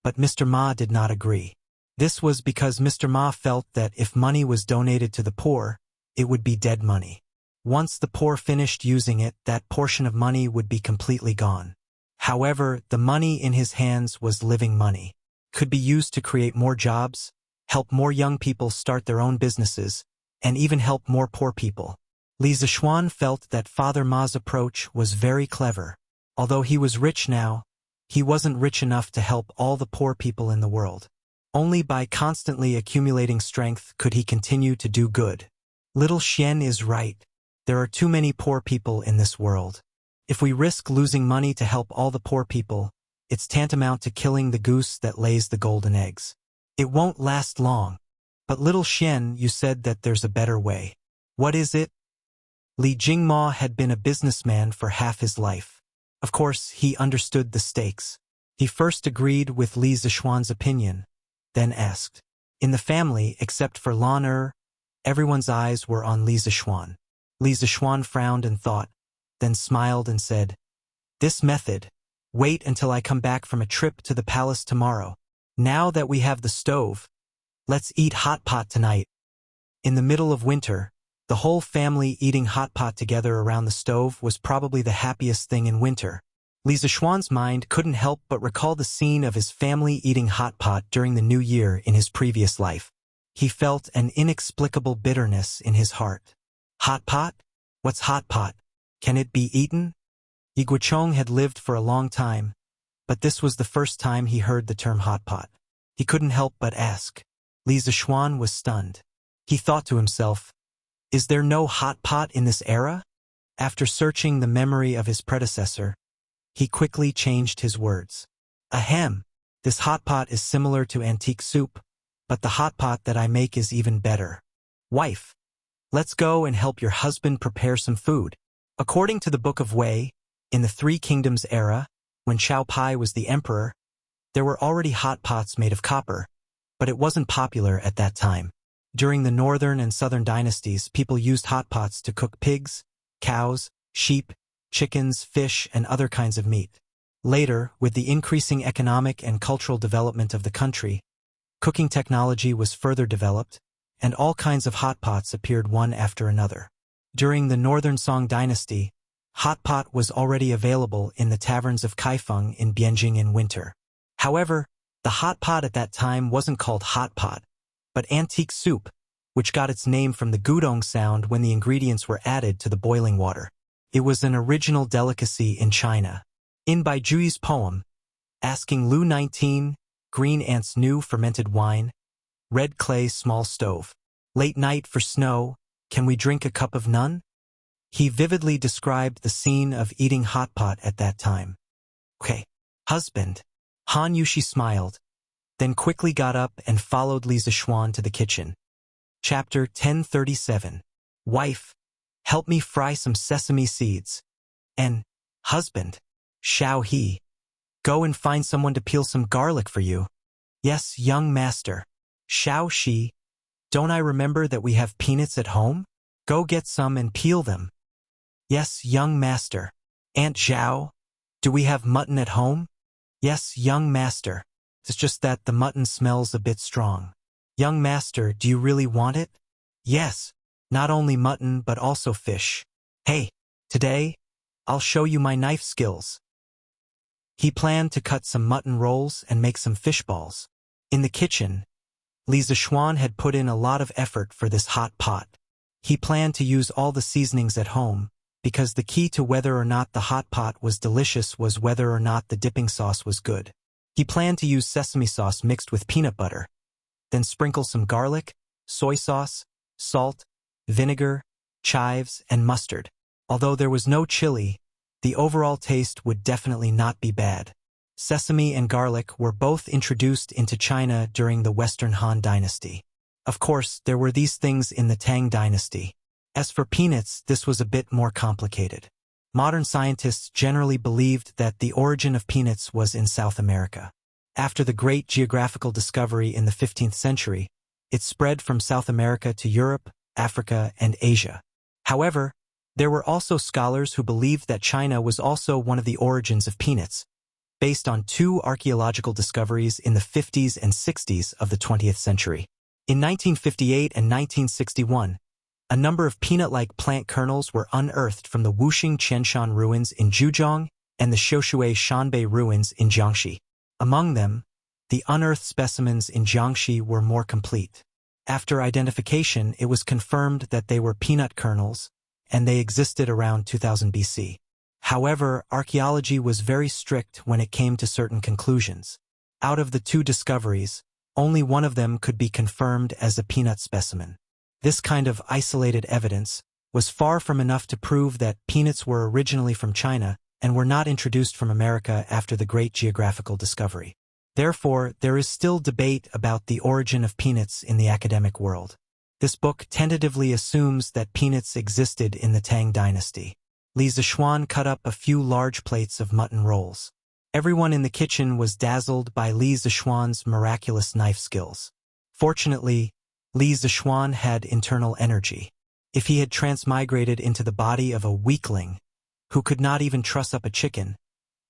But Mr. Ma did not agree. This was because Mr. Ma felt that if money was donated to the poor, it would be dead money. Once the poor finished using it, that portion of money would be completely gone. However, the money in his hands was living money. Could be used to create more jobs, help more young people start their own businesses, and even help more poor people. Li Zishuan felt that Father Ma's approach was very clever. Although he was rich now, he wasn't rich enough to help all the poor people in the world. Only by constantly accumulating strength could he continue to do good. Little Xian is right. There are too many poor people in this world. If we risk losing money to help all the poor people, it's tantamount to killing the goose that lays the golden eggs. It won't last long. But Little Xian, you said that there's a better way. What is it? Li Jingma had been a businessman for half his life. Of course, he understood the stakes. He first agreed with Li Zishuan's opinion, then asked. In the family, except for Lan Er, everyone's eyes were on Li Zishuan. Li Zishuan frowned and thought, then smiled and said, "This method, wait until I come back from a trip to the palace tomorrow. Now that we have the stove, let's eat hot pot tonight." In the middle of winter, the whole family eating hot pot together around the stove was probably the happiest thing in winter. Li Zishuan's mind couldn't help but recall the scene of his family eating hot pot during the New Year in his previous life. He felt an inexplicable bitterness in his heart. Hot pot? What's hot pot? Can it be eaten? Yi Guochong had lived for a long time, but this was the first time he heard the term hot pot. He couldn't help but ask. Li Zishuan was stunned. He thought to himself, is there no hot pot in this era? After searching the memory of his predecessor, he quickly changed his words. Ahem, this hot pot is similar to antique soup, but the hot pot that I make is even better. Wife, let's go and help your husband prepare some food. According to the Book of Wei, in the Three Kingdoms era, when Xiao Pai was the emperor, there were already hot pots made of copper, but it wasn't popular at that time. During the northern and southern dynasties, people used hot pots to cook pigs, cows, sheep, chickens, fish, and other kinds of meat. Later, with the increasing economic and cultural development of the country, cooking technology was further developed, and all kinds of hot pots appeared one after another. During the Northern Song dynasty, hot pot was already available in the taverns of Kaifeng in Bianjing in winter. However, the hot pot at that time wasn't called hot pot, but antique soup, which got its name from the gudong sound when the ingredients were added to the boiling water. It was an original delicacy in China. In Bai Juyi's poem, asking Lu 19, green ants new fermented wine, red clay small stove, late night for snow, can we drink a cup of none? He vividly described the scene of eating hot pot at that time. Okay, husband. Han Yushi smiled, then quickly got up and followed Li Zixuan to the kitchen. Chapter 1037. Wife, help me fry some sesame seeds. And, husband, Xiao He, go and find someone to peel some garlic for you. Yes, young master. Xiao Shi, don't I remember that we have peanuts at home? Go get some and peel them. Yes, young master. Aunt Zhao, do we have mutton at home? Yes, young master. It's just that the mutton smells a bit strong. Young master, do you really want it? Yes, not only mutton but also fish. Hey, today, I'll show you my knife skills. He planned to cut some mutton rolls and make some fish balls. In the kitchen, Li Zixuan had put in a lot of effort for this hot pot. He planned to use all the seasonings at home, because the key to whether or not the hot pot was delicious was whether or not the dipping sauce was good. He planned to use sesame sauce mixed with peanut butter, then sprinkle some garlic, soy sauce, salt, vinegar, chives, and mustard. Although there was no chili, the overall taste would definitely not be bad. Sesame and garlic were both introduced into China during the Western Han Dynasty. Of course, there were these things in the Tang Dynasty. As for peanuts, this was a bit more complicated. Modern scientists generally believed that the origin of peanuts was in South America. After the great geographical discovery in the 15th century, it spread from South America to Europe, Africa, and Asia. However, there were also scholars who believed that China was also one of the origins of peanuts, based on two archaeological discoveries in the 50s and 60s of the 20th century. In 1958 and 1961, a number of peanut-like plant kernels were unearthed from the Wuxing Qianshan ruins in Zhejiang and the Xiushui Shanbei ruins in Jiangxi. Among them, the unearthed specimens in Jiangxi were more complete. After identification, it was confirmed that they were peanut kernels, and they existed around 2000 BC. However, archaeology was very strict when it came to certain conclusions. Out of the two discoveries, only one of them could be confirmed as a peanut specimen. This kind of isolated evidence was far from enough to prove that peanuts were originally from China and were not introduced from America after the great geographical discovery. Therefore, there is still debate about the origin of peanuts in the academic world. This book tentatively assumes that peanuts existed in the Tang Dynasty. Li Zixuan cut up a few large plates of mutton rolls. Everyone in the kitchen was dazzled by Li Zixuan's miraculous knife skills. Fortunately, Li Zixuan had internal energy. If he had transmigrated into the body of a weakling, who could not even truss up a chicken,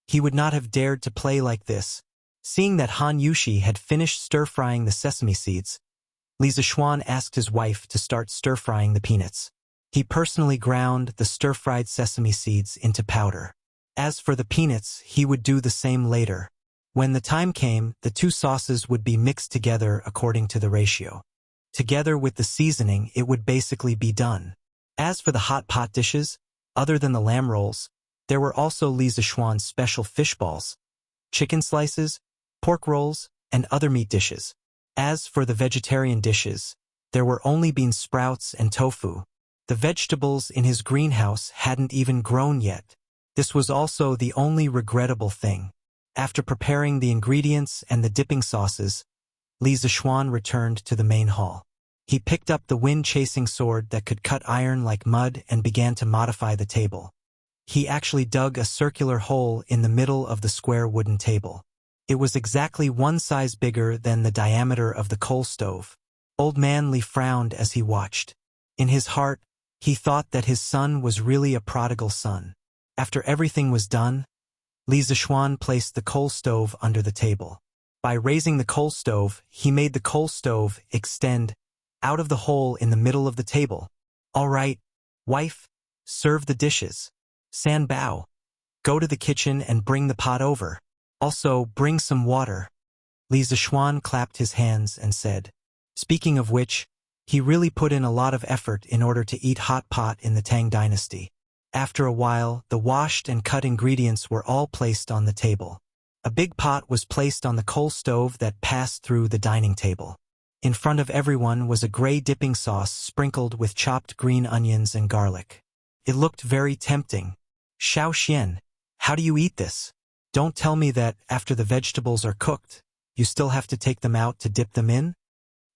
he would not have dared to play like this. Seeing that Han Yushi had finished stir-frying the sesame seeds, Li Zixuan asked his wife to start stir-frying the peanuts. He personally ground the stir-fried sesame seeds into powder. As for the peanuts, he would do the same later. When the time came, the two sauces would be mixed together according to the ratio. Together with the seasoning, it would basically be done. As for the hot pot dishes, other than the lamb rolls, there were also Li Zixuan's special fish balls, chicken slices, pork rolls, and other meat dishes. As for the vegetarian dishes, there were only bean sprouts and tofu. The vegetables in his greenhouse hadn't even grown yet. This was also the only regrettable thing. After preparing the ingredients and the dipping sauces, Li Zixuan returned to the main hall. He picked up the wind-chasing sword that could cut iron like mud and began to modify the table. He actually dug a circular hole in the middle of the square wooden table. It was exactly one size bigger than the diameter of the coal stove. Old Man Li frowned as he watched. In his heart, he thought that his son was really a prodigal son. After everything was done, Li Zixuan placed the coal stove under the table. By raising the coal stove, he made the coal stove extend out of the hole in the middle of the table. All right, wife, serve the dishes. San Bao, go to the kitchen and bring the pot over. Also, bring some water. Li Zixuan clapped his hands and said, Speaking of which, he really put in a lot of effort in order to eat hot pot in the Tang dynasty. After a while, the washed and cut ingredients were all placed on the table. A big pot was placed on the coal stove that passed through the dining table. In front of everyone was a gray dipping sauce sprinkled with chopped green onions and garlic. It looked very tempting. Xiao Xian, how do you eat this? Don't tell me that, after the vegetables are cooked, you still have to take them out to dip them in?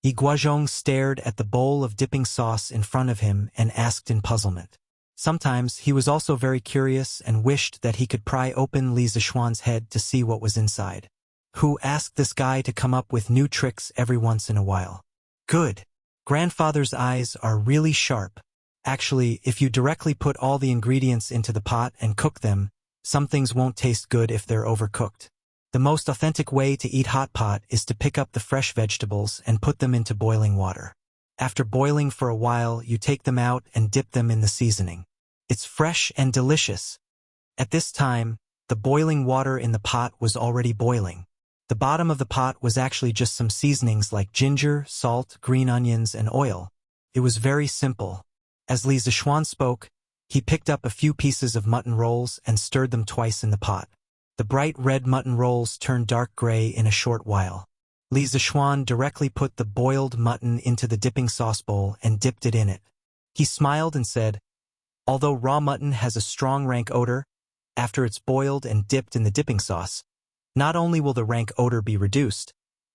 Yi Guozhong stared at the bowl of dipping sauce in front of him and asked in puzzlement. Sometimes he was also very curious and wished that he could pry open Li Zishuan's head to see what was inside. Who asked this guy to come up with new tricks every once in a while? Good. Grandfather's eyes are really sharp. Actually, if you directly put all the ingredients into the pot and cook them, some things won't taste good if they're overcooked. The most authentic way to eat hot pot is to pick up the fresh vegetables and put them into boiling water. After boiling for a while, you take them out and dip them in the seasoning. It's fresh and delicious. At this time, the boiling water in the pot was already boiling. The bottom of the pot was actually just some seasonings like ginger, salt, green onions, and oil. It was very simple. As Li Zishuan spoke, he picked up a few pieces of mutton rolls and stirred them twice in the pot. The bright red mutton rolls turned dark gray in a short while. Li Zishuan directly put the boiled mutton into the dipping sauce bowl and dipped it in it. He smiled and said, "Although raw mutton has a strong rank odor, after it's boiled and dipped in the dipping sauce, not only will the rank odor be reduced,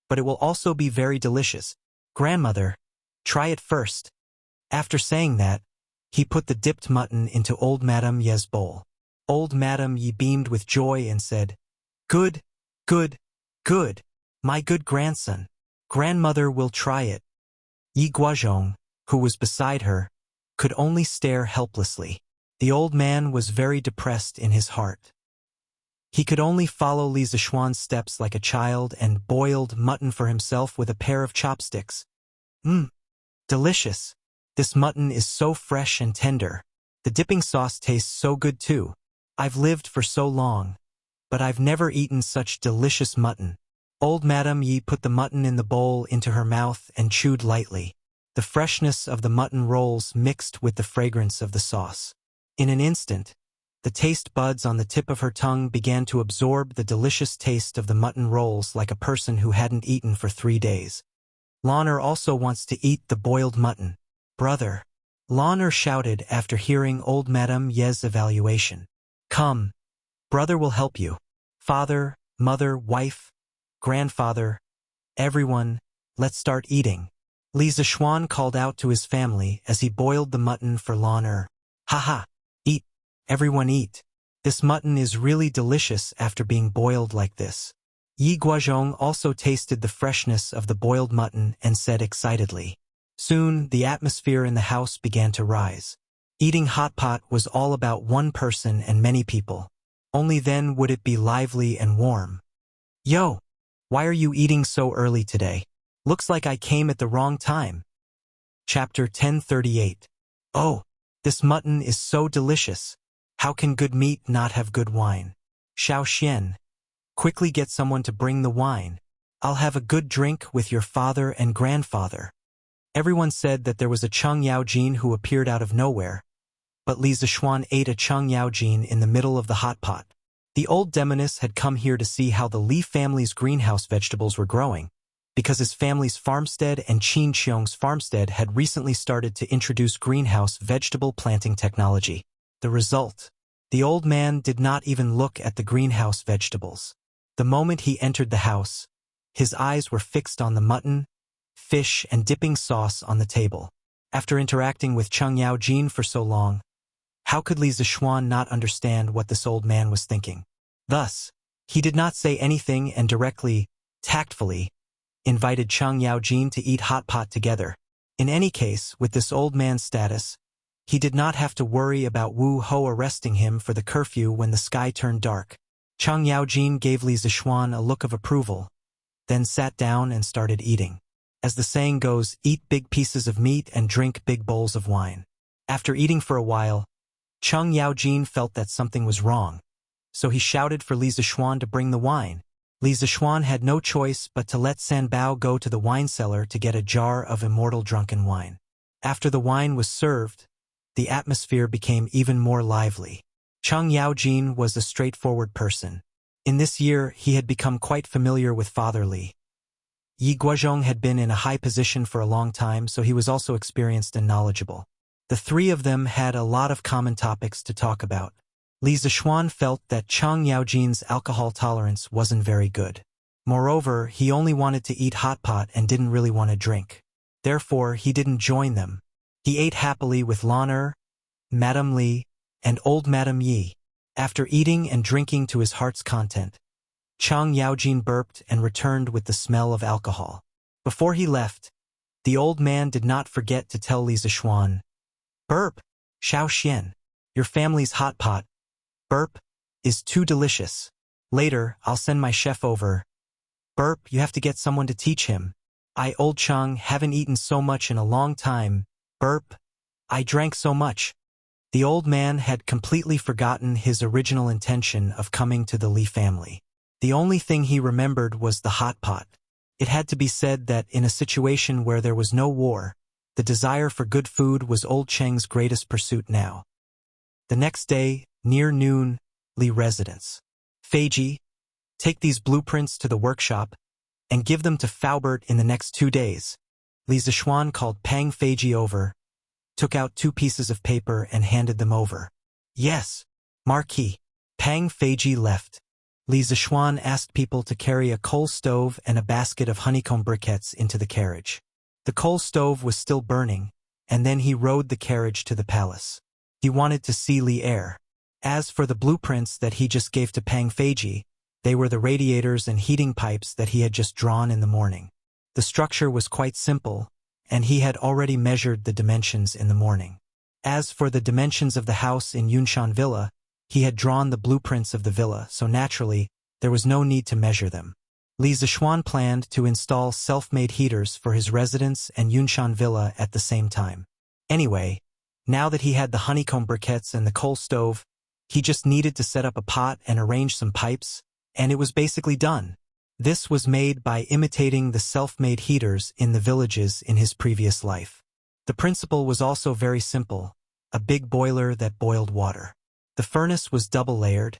but it will also be very delicious. Grandmother, try it first." After saying that, he put the dipped mutton into old Madame Ye's bowl. Old Madame Ye beamed with joy and said, "Good, good, good, my good grandson. Grandmother will try it." Yi Guozhong, who was beside her, could only stare helplessly. The old man was very depressed in his heart. He could only follow Li Zishuan's steps like a child and boiled mutton for himself with a pair of chopsticks. Delicious. This mutton is so fresh and tender. The dipping sauce tastes so good too. I've lived for so long, but I've never eaten such delicious mutton. Old Madame Yi put the mutton in the bowl into her mouth and chewed lightly. The freshness of the mutton rolls mixed with the fragrance of the sauce. In an instant, the taste buds on the tip of her tongue began to absorb the delicious taste of the mutton rolls like a person who hadn't eaten for 3 days. Lanner also wants to eat the boiled mutton. Brother, Lanner shouted after hearing old Madame Ye's evaluation. Come, brother will help you. Father, mother, wife, grandfather, everyone, let's start eating. Li Zishuan called out to his family as he boiled the mutton for Lanner. Haha, eat, everyone eat. This mutton is really delicious after being boiled like this. Yi Guozhong also tasted the freshness of the boiled mutton and said excitedly. Soon, the atmosphere in the house began to rise. Eating hot pot was all about one person and many people. Only then would it be lively and warm. Yo, why are you eating so early today? Looks like I came at the wrong time. Chapter 1038. Oh, this mutton is so delicious. How can good meat not have good wine? Xiao Xian, quickly get someone to bring the wine. I'll have a good drink with your father and grandfather. Everyone said that there was a Cheng Yaojin who appeared out of nowhere, but Li Zishuan ate a Cheng Yaojin in the middle of the hot pot. The old demoness had come here to see how the Li family's greenhouse vegetables were growing, because his family's farmstead and Qin Xiong's farmstead had recently started to introduce greenhouse vegetable planting technology. The result: the old man did not even look at the greenhouse vegetables. The moment he entered the house, his eyes were fixed on the mutton, fish, and dipping sauce on the table. After interacting with Cheng Yaojin for so long, how could Li Zishuan not understand what this old man was thinking? Thus, he did not say anything and directly, tactfully, invited Cheng Yaojin to eat hot pot together. In any case, with this old man's status, he did not have to worry about Wu Ho arresting him for the curfew when the sky turned dark. Cheng Yaojin gave Li Zishuan a look of approval, then sat down and started eating. As the saying goes, eat big pieces of meat and drink big bowls of wine. After eating for a while, Cheng Yaojin felt that something was wrong, so he shouted for Li Zishuan to bring the wine. Li Zixuan had no choice but to let Sanbao go to the wine cellar to get a jar of immortal drunken wine. After the wine was served, the atmosphere became even more lively. Cheng Yaojin was a straightforward person. In this year, he had become quite familiar with Father Li. Yi Guozhong had been in a high position for a long time, so he was also experienced and knowledgeable. The three of them had a lot of common topics to talk about. Li Zixuan felt that Cheng Yaojin's alcohol tolerance wasn't very good. Moreover, he only wanted to eat hot pot and didn't really want to drink. Therefore, he didn't join them. He ate happily with Lan Er, Madame Li, and old Madame Yi. After eating and drinking to his heart's content, Cheng Yaojin burped and returned with the smell of alcohol. Before he left, the old man did not forget to tell Li Zixuan, "Burp, Xiao Xian, your family's hot pot, burp, is too delicious. Later, I'll send my chef over. Burp, you have to get someone to teach him. I, old Cheng, haven't eaten so much in a long time. Burp, I drank so much." The old man had completely forgotten his original intention of coming to the Li family. The only thing he remembered was the hot pot. It had to be said that in a situation where there was no war, the desire for good food was old Cheng's greatest pursuit now. The next day, near noon, Li residence. Feiji, take these blueprints to the workshop and give them to Faubert in the next 2 days. Li Zixuan called Pang Feiji over, took out 2 pieces of paper and handed them over. "Yes, Marquis." Pang Feiji left. Li Zixuan asked people to carry a coal stove and a basket of honeycomb briquettes into the carriage. The coal stove was still burning, and then he rode the carriage to the palace. He wanted to see Li Er. As for the blueprints that he just gave to Pang Feiji, they were the radiators and heating pipes that he had just drawn in the morning. The structure was quite simple, and he had already measured the dimensions in the morning. As for the dimensions of the house in Yunshan Villa, he had drawn the blueprints of the villa, so naturally, there was no need to measure them. Li Zixuan planned to install self-made heaters for his residence and Yunshan Villa at the same time. Anyway, now that he had the honeycomb briquettes and the coal stove, he just needed to set up a pot and arrange some pipes, and it was basically done. This was made by imitating the self-made heaters in the villages in his previous life. The principle was also very simple, a big boiler that boiled water. The furnace was double-layered,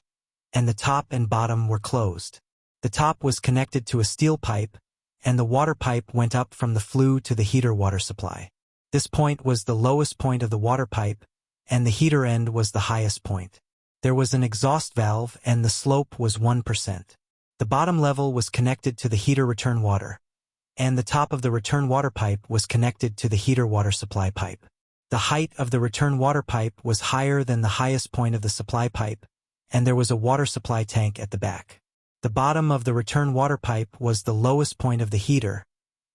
and the top and bottom were closed. The top was connected to a steel pipe, and the water pipe went up from the flue to the heater water supply. This point was the lowest point of the water pipe, and the heater end was the highest point. There was an exhaust valve, and the slope was 1%. The bottom level was connected to the heater return water, and the top of the return water pipe was connected to the heater water supply pipe. The height of the return water pipe was higher than the highest point of the supply pipe, and there was a water supply tank at the back. The bottom of the return water pipe was the lowest point of the heater,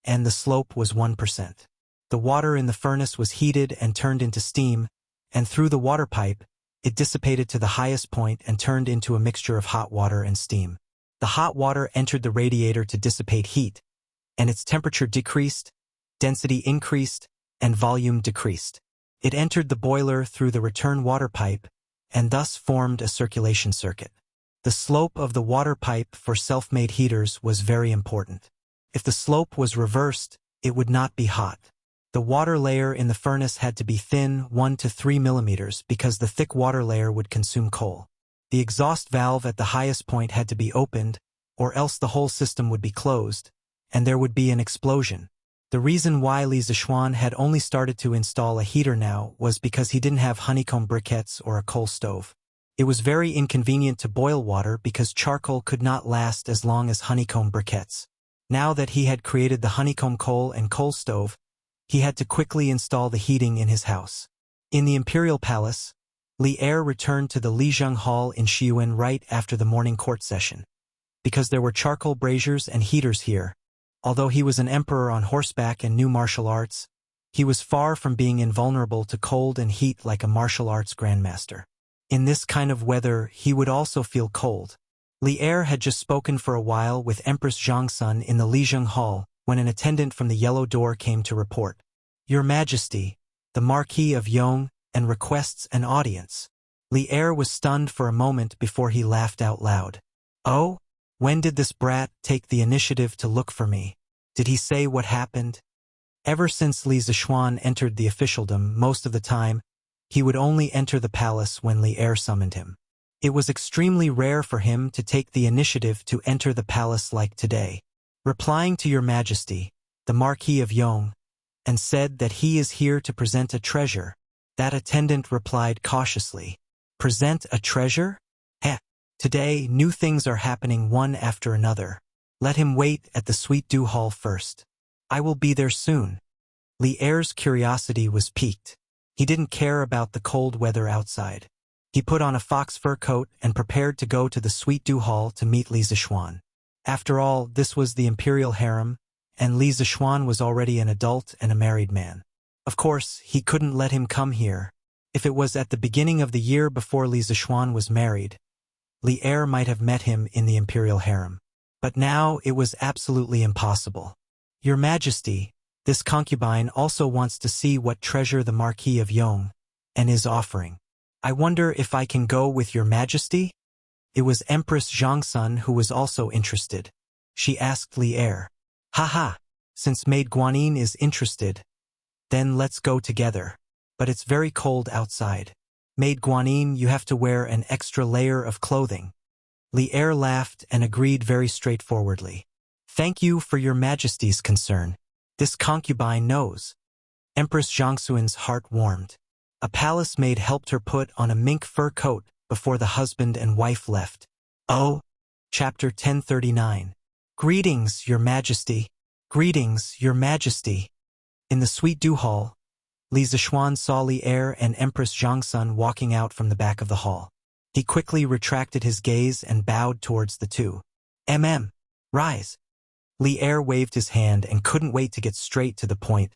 and the slope was 1%. The water in the furnace was heated and turned into steam, and through the water pipe, it dissipated to the highest point and turned into a mixture of hot water and steam. The hot water entered the radiator to dissipate heat, and its temperature decreased, density increased, and volume decreased. It entered the boiler through the return water pipe, and thus formed a circulation circuit. The slope of the water pipe for self-made heaters was very important. If the slope was reversed, it would not be hot. The water layer in the furnace had to be thin 1 to 3 millimeters because the thick water layer would consume coal. The exhaust valve at the highest point had to be opened, or else the whole system would be closed, and there would be an explosion. The reason why Li Zixuan had only started to install a heater now was because he didn't have honeycomb briquettes or a coal stove. It was very inconvenient to boil water because charcoal could not last as long as honeycomb briquettes. Now that he had created the honeycomb coal and coal stove, he had to quickly install the heating in his house. In the Imperial Palace, Li Er returned to the Lijiang Hall in Shiyuan right after the morning court session. Because there were charcoal braziers and heaters here, although he was an emperor on horseback and knew martial arts, he was far from being invulnerable to cold and heat like a martial arts grandmaster. In this kind of weather, he would also feel cold. Li Er had just spoken for a while with Empress Zhangsun in the Lijiang Hall when an attendant from the Yellow Door came to report, "Your Majesty, the Marquis of Yong, and requests an audience." Li Er was stunned for a moment before he laughed out loud. "Oh? When did this brat take the initiative to look for me? Did he say what happened? Ever since Li Zixuan entered the officialdom, most of the time, he would only enter the palace when Li Er summoned him. It was extremely rare for him to take the initiative to enter the palace like today. Replying to your majesty, the Marquis of Yong, and said that he is here to present a treasure. That attendant replied cautiously, "Present a treasure? Heh. Today, new things are happening one after another. Let him wait at the Sweet Dew Hall first. I will be there soon." Li Er's curiosity was piqued. He didn't care about the cold weather outside. He put on a fox fur coat and prepared to go to the Sweet Dew Hall to meet Li Zixuan. After all, this was the imperial harem, and Li Zixuan was already an adult and a married man. Of course, he couldn't let him come here. If it was at the beginning of the year before Li Zixuan was married, Li Er might have met him in the imperial harem. But now it was absolutely impossible. Your Majesty, this concubine also wants to see what treasure the Marquis of Yong and is offering. I wonder if I can go with your Majesty? It was Empress Zhangsun who was also interested. She asked Li Er, "Haha, since Maid Guanyin is interested, then let's go together. But it's very cold outside. Maid Guanyin, you have to wear an extra layer of clothing." Li Er laughed and agreed very straightforwardly. "Thank you for your Majesty's concern. This concubine knows." Empress Zhangsun's heart warmed. A palace maid helped her put on a mink fur coat before the husband and wife left. Oh, Chapter 1039. Greetings, Your Majesty. Greetings, Your Majesty. In the Sweet Dew Hall, Li Zixuan saw Li Er and Empress Zhangsun walking out from the back of the hall. He quickly retracted his gaze and bowed towards the two. Rise. Li Er waved his hand and couldn't wait to get straight to the point.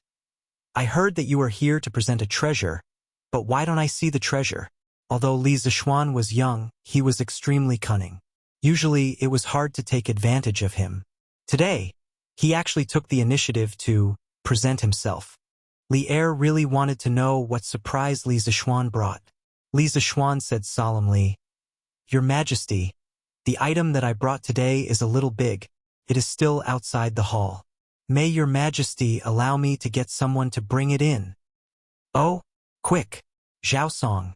I heard that you are here to present a treasure, but why don't I see the treasure? Although Li Zixuan was young, he was extremely cunning. Usually, it was hard to take advantage of him. Today, he actually took the initiative to present himself. Li Er really wanted to know what surprise Li Zixuan brought. Li Zixuan said solemnly, Your Majesty, the item that I brought today is a little big. It is still outside the hall. May Your Majesty allow me to get someone to bring it in. Oh, quick, Zhao Song.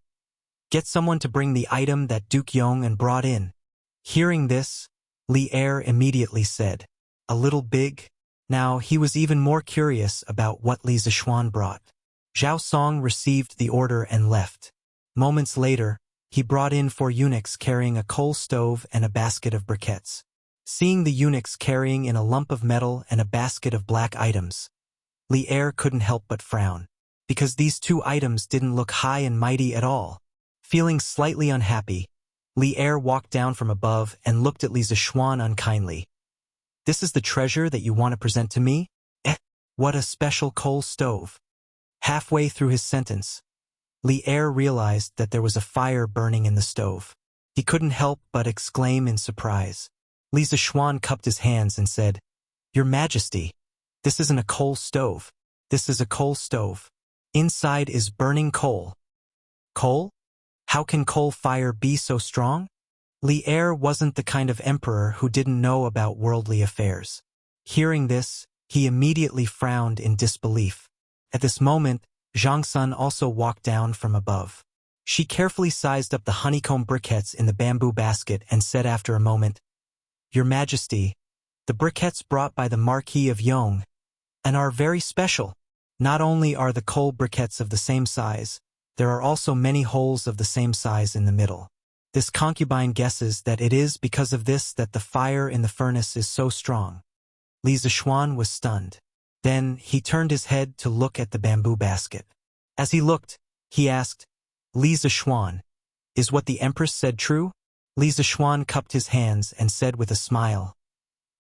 Get someone to bring the item that Duke Yong brought in. Hearing this, Li Er immediately said, a little big? Now he was even more curious about what Li Zixuan brought. Zhao Song received the order and left. Moments later, he brought in 4 eunuchs carrying a coal stove and a basket of briquettes. Seeing the eunuchs carrying in a lump of metal and a basket of black items, Li Er couldn't help but frown, because these 2 items didn't look high and mighty at all. Feeling slightly unhappy, Li Er walked down from above and looked at Li Zixuan unkindly. This is the treasure that you want to present to me? What a special coal stove. Halfway through his sentence, Li Er realized that there was a fire burning in the stove. He couldn't help but exclaim in surprise. Li Zixuan cupped his hands and said, Your Majesty, this isn't a coal stove. This is a coal stove. Inside is burning coal. Coal? How can coal fire be so strong? Li Er wasn't the kind of emperor who didn't know about worldly affairs. Hearing this, he immediately frowned in disbelief. At this moment, Zhangsun also walked down from above. She carefully sized up the honeycomb briquettes in the bamboo basket and said after a moment, Your Majesty, the briquettes brought by the Marquis of Yong are very special. Not only are the coal briquettes of the same size, there are also many holes of the same size in the middle. This concubine guesses that it is because of this that the fire in the furnace is so strong. Li Zixuan was stunned. Then he turned his head to look at the bamboo basket. As he looked, he asked, Li Zixuan, is what the Empress said true? Li Zixuan cupped his hands and said with a smile,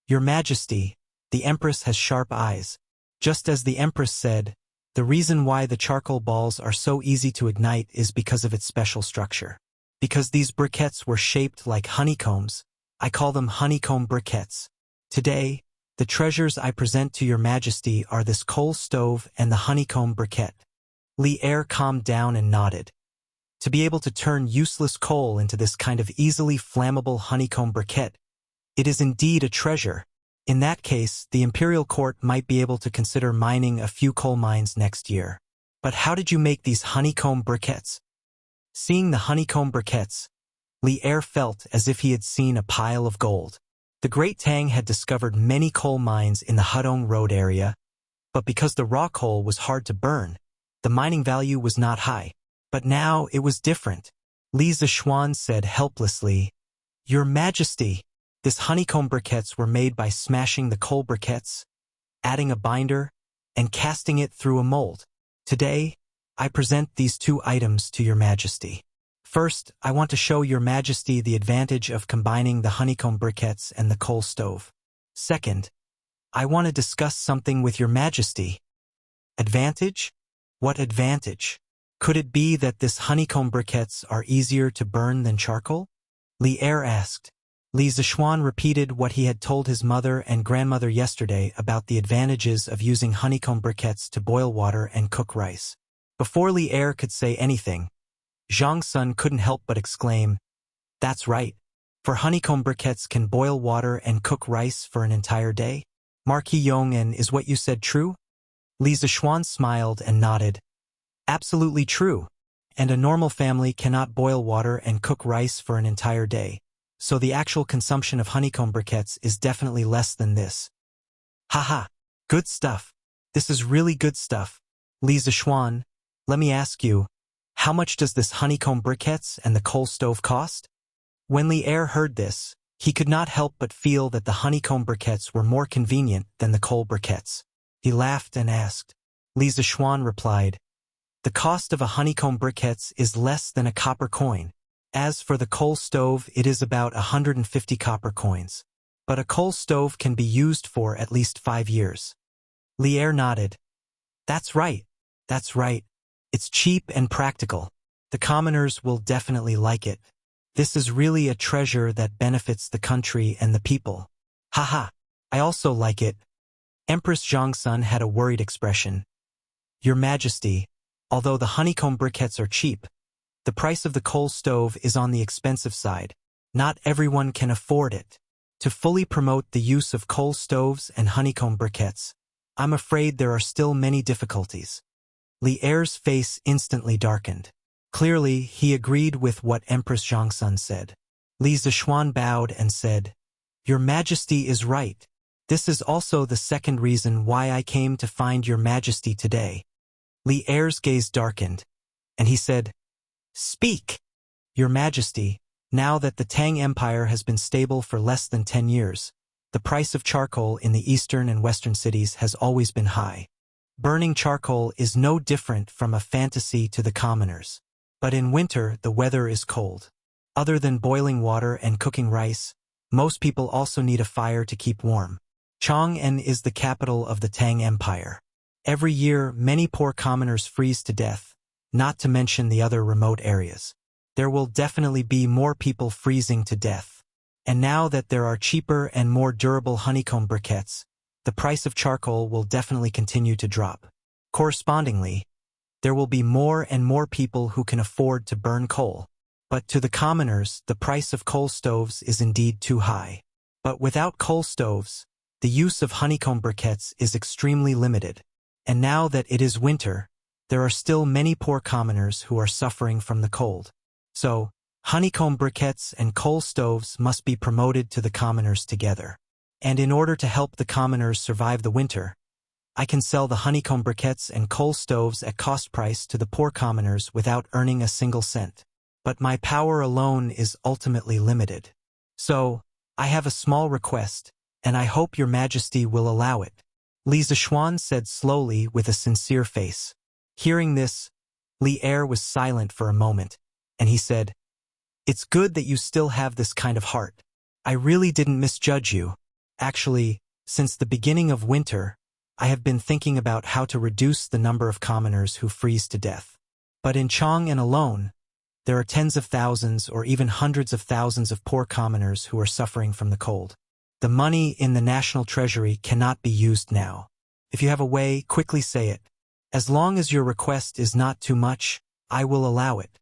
Your Majesty, the Empress has sharp eyes. Just as the Empress said, the reason why the charcoal balls are so easy to ignite is because of its special structure. Because these briquettes were shaped like honeycombs, I call them honeycomb briquettes. Today, the treasures I present to Your Majesty are this coal stove and the honeycomb briquette. Li Er calmed down and nodded. To be able to turn useless coal into this kind of easily flammable honeycomb briquette, It is indeed a treasure. In that case, the imperial court might be able to consider mining a few coal mines next year. But how did you make these honeycomb briquettes? Seeing the honeycomb briquettes, Li Er felt as if he had seen a pile of gold. The Great Tang had discovered many coal mines in the Hudong Road area, but because the raw coal was hard to burn, the mining value was not high. But now it was different. Li Zishuan said helplessly, "Your Majesty, this honeycomb briquettes were made by smashing the coal briquettes, adding a binder, and casting it through a mold. Today, I present these two items to your Majesty. First, I want to show your Majesty the advantage of combining the honeycomb briquettes and the coal stove. Second, I want to discuss something with your Majesty." Advantage? What advantage? Could it be that this honeycomb briquettes are easier to burn than charcoal? Li Er asked. Li Zishuan repeated what he had told his mother and grandmother yesterday about the advantages of using honeycomb briquettes to boil water and cook rice. Before Li Er could say anything, Zhang Sun couldn't help but exclaim, "That's right. For honeycomb briquettes can boil water and cook rice for an entire day? Marquis Yong, and is what you said true?" Li Zishuan smiled and nodded. "Absolutely true. And a normal family cannot boil water and cook rice for an entire day, so the actual consumption of honeycomb briquettes is definitely less than this." "Haha, good stuff. This is really good stuff. Li Zishuan, let me ask you, how much does this honeycomb briquettes and the coal stove cost?" When Li Er heard this, he could not help but feel that the honeycomb briquettes were more convenient than the coal briquettes. He laughed and asked. Li Zishuan replied, "The cost of a honeycomb briquettes is less than a copper coin. As for the coal stove, it is about 150 copper coins. But a coal stove can be used for at least 5 years." Li Er nodded. That's right. It's cheap and practical. The commoners will definitely like it. This is really a treasure that benefits the country and the people. Haha, I also like it. Empress Zhongsun had a worried expression. "Your Majesty, although the honeycomb briquettes are cheap, the price of the coal stove is on the expensive side. Not everyone can afford it. To fully promote the use of coal stoves and honeycomb briquettes, I'm afraid there are still many difficulties." Li Er's face instantly darkened. Clearly, he agreed with what Empress Zhongsun said. Li Zishuan bowed and said, "Your Majesty is right. This is also the second reason why I came to find your Majesty today." Li Er's gaze darkened, and he said, "Speak." "Your Majesty, now that the Tang Empire has been stable for less than 10 years, the price of charcoal in the eastern and western cities has always been high. Burning charcoal is no different from a fantasy to the commoners. But in winter, the weather is cold. Other than boiling water and cooking rice, most people also need a fire to keep warm. Chang'an is the capital of the Tang Empire. Every year, many poor commoners freeze to death, not to mention the other remote areas. There will definitely be more people freezing to death. And now that there are cheaper and more durable honeycomb briquettes, the price of charcoal will definitely continue to drop. Correspondingly, there will be more and more people who can afford to burn coal. But to the commoners, the price of coal stoves is indeed too high. But without coal stoves, the use of honeycomb briquettes is extremely limited. And now that it is winter, there are still many poor commoners who are suffering from the cold. So, honeycomb briquettes and coal stoves must be promoted to the commoners together. And in order to help the commoners survive the winter, I can sell the honeycomb briquettes and coal stoves at cost price to the poor commoners without earning a single cent. But my power alone is ultimately limited. So, I have a small request, and I hope your Majesty will allow it." Li Zishuan said slowly with a sincere face. Hearing this, Li Er was silent for a moment, and he said, "It's good that you still have this kind of heart. I really didn't misjudge you. Actually, since the beginning of winter, I have been thinking about how to reduce the number of commoners who freeze to death. But in Chang'an alone, there are tens of thousands or even hundreds of thousands of poor commoners who are suffering from the cold. The money in the national treasury cannot be used now. If you have a way, quickly say it. As long as your request is not too much, I will allow it."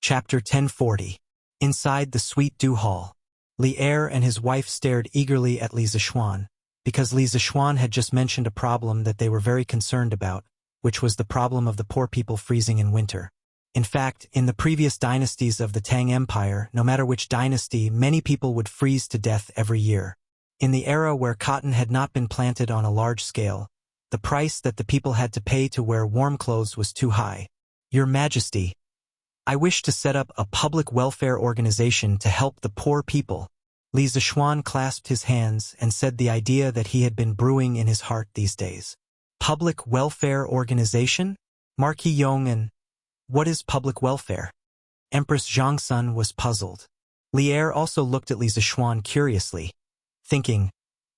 Chapter 1040. Inside the Sweet Dew Hall. Li Er and his wife stared eagerly at Li Zixuan, because Li Zixuan had just mentioned a problem that they were very concerned about, which was the problem of the poor people freezing in winter. In fact, in the previous dynasties of the Tang Empire, no matter which dynasty, many people would freeze to death every year. In the era where cotton had not been planted on a large scale, the price that the people had to pay to wear warm clothes was too high. Your Majesty, I wish to set up a public welfare organization to help the poor people. Li Zixuan clasped his hands and said the idea that he had been brewing in his heart these days. Public welfare organization? Marquis Yong'an, what is public welfare? Empress Zhongsun was puzzled. Li Er also looked at Li Zixuan curiously, thinking,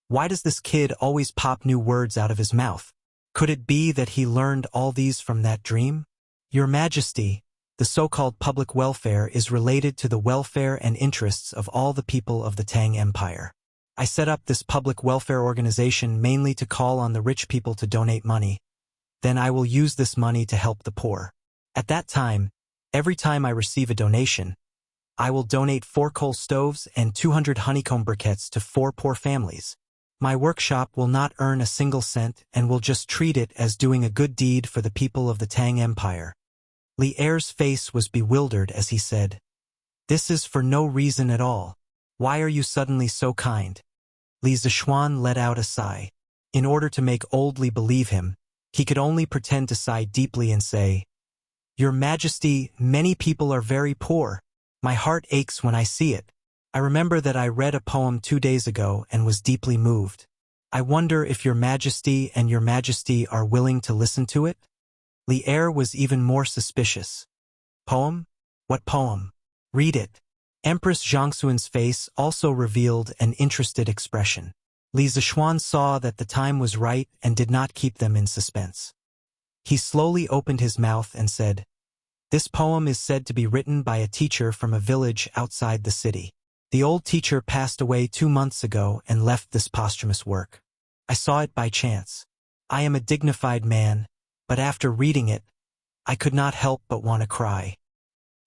why does this kid always pop new words out of his mouth? Could it be that he learned all these from that dream? Your Majesty, the so-called public welfare is related to the welfare and interests of all the people of the Tang Empire. I set up this public welfare organization mainly to call on the rich people to donate money. Then I will use this money to help the poor. At that time, every time I receive a donation, I will donate 4 coal stoves and 200 honeycomb briquettes to 4 poor families. My workshop will not earn a single cent and will just treat it as doing a good deed for the people of the Tang Empire. Li Er's face was bewildered as he said, this is for no reason at all. Why are you suddenly so kind? Li Zixuan let out a sigh. In order to make old Li believe him, he could only pretend to sigh deeply and say, Your Majesty, many people are very poor. My heart aches when I see it. I remember that I read a poem 2 days ago and was deeply moved. I wonder if Your Majesty and Your Majesty are willing to listen to it? Li Er was even more suspicious. Poem? What poem? Read it. Empress Zhongxuan's face also revealed an interested expression. Li Zixuan saw that the time was right and did not keep them in suspense. He slowly opened his mouth and said, This poem is said to be written by a teacher from a village outside the city. The old teacher passed away 2 months ago and left this posthumous work. I saw it by chance. I am a dignified man, but after reading it, I could not help but want to cry.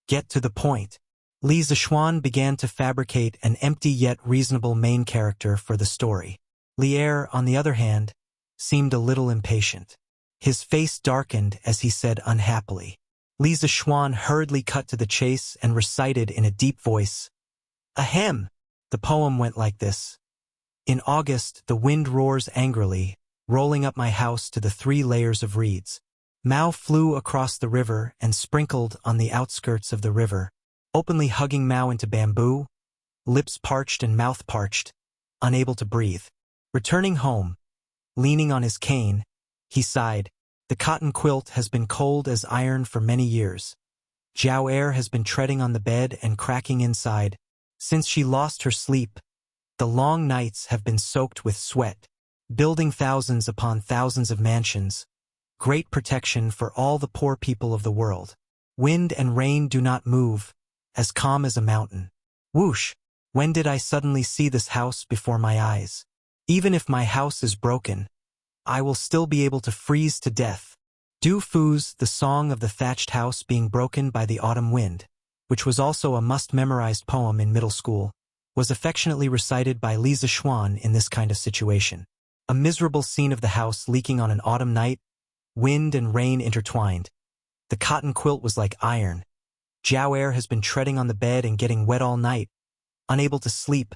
Get to the point. Li Zixuan began to fabricate an empty yet reasonable main character for the story. Li Er, on the other hand, seemed a little impatient. His face darkened as he said unhappily. Li Zixuan hurriedly cut to the chase and recited in a deep voice, Ahem! The poem went like this. In August, the wind roars angrily, rolling up my house to the 3 layers of reeds. Mao flew across the river and sprinkled on the outskirts of the river, openly hugging Mao into bamboo, lips parched and mouth parched, unable to breathe. Returning home, leaning on his cane, he sighed, The cotton quilt has been cold as iron for many years. Jiao Er has been treading on the bed and cracking inside. Since she lost her sleep, the long nights have been soaked with sweat. Building thousands upon thousands of mansions, great protection for all the poor people of the world. Wind and rain do not move, as calm as a mountain. Whoosh! When did I suddenly see this house before my eyes? Even if my house is broken, I will still be able to freeze to death. Du Fu's The Song of the Thatched House Being Broken by the Autumn Wind, which was also a must-memorized poem in middle school, was affectionately recited by Li Zixuan in this kind of situation. A miserable scene of the house leaking on an autumn night, wind and rain intertwined. The cotton quilt was like iron. Jiao Er has been treading on the bed and getting wet all night, unable to sleep,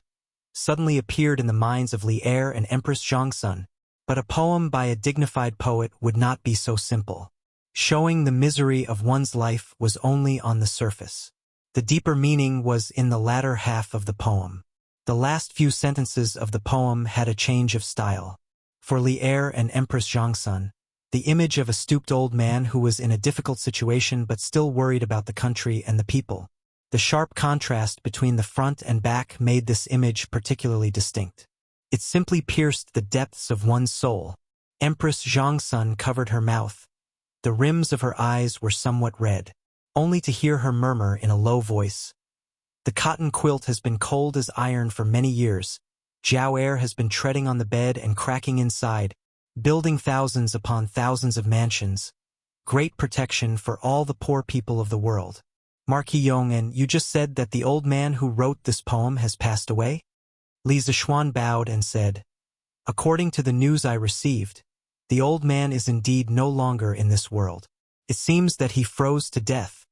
suddenly appeared in the minds of Li Er and Empress Zhongsun. But a poem by a dignified poet would not be so simple. Showing the misery of one's life was only on the surface. The deeper meaning was in the latter half of the poem. The last few sentences of the poem had a change of style. For Li Er and Empress Zhongsun, the image of a stooped old man who was in a difficult situation but still worried about the country and the people. The sharp contrast between the front and back made this image particularly distinct. It simply pierced the depths of one's soul. Empress Zhongsun covered her mouth. The rims of her eyes were somewhat red, only to hear her murmur in a low voice. The cotton quilt has been cold as iron for many years. Jiao Er has been treading on the bed and cracking inside, building thousands upon thousands of mansions. Great protection for all the poor people of the world. Marquis Yong, and you just said that the old man who wrote this poem has passed away? Li Zishuan bowed and said, according to the news I received, the old man is indeed no longer in this world. It seems that he froze to death.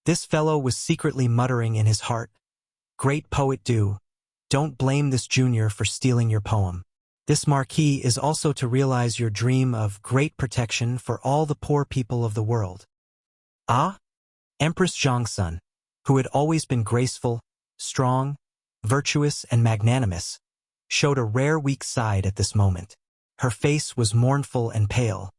This fellow was secretly muttering in his heart, great poet don't blame this junior for stealing your poem. This marquis is also to realize your dream of great protection for all the poor people of the world. Ah? Empress Zhongsun, who had always been graceful, strong, virtuous, and magnanimous, showed a rare weak side at this moment. Her face was mournful and pale.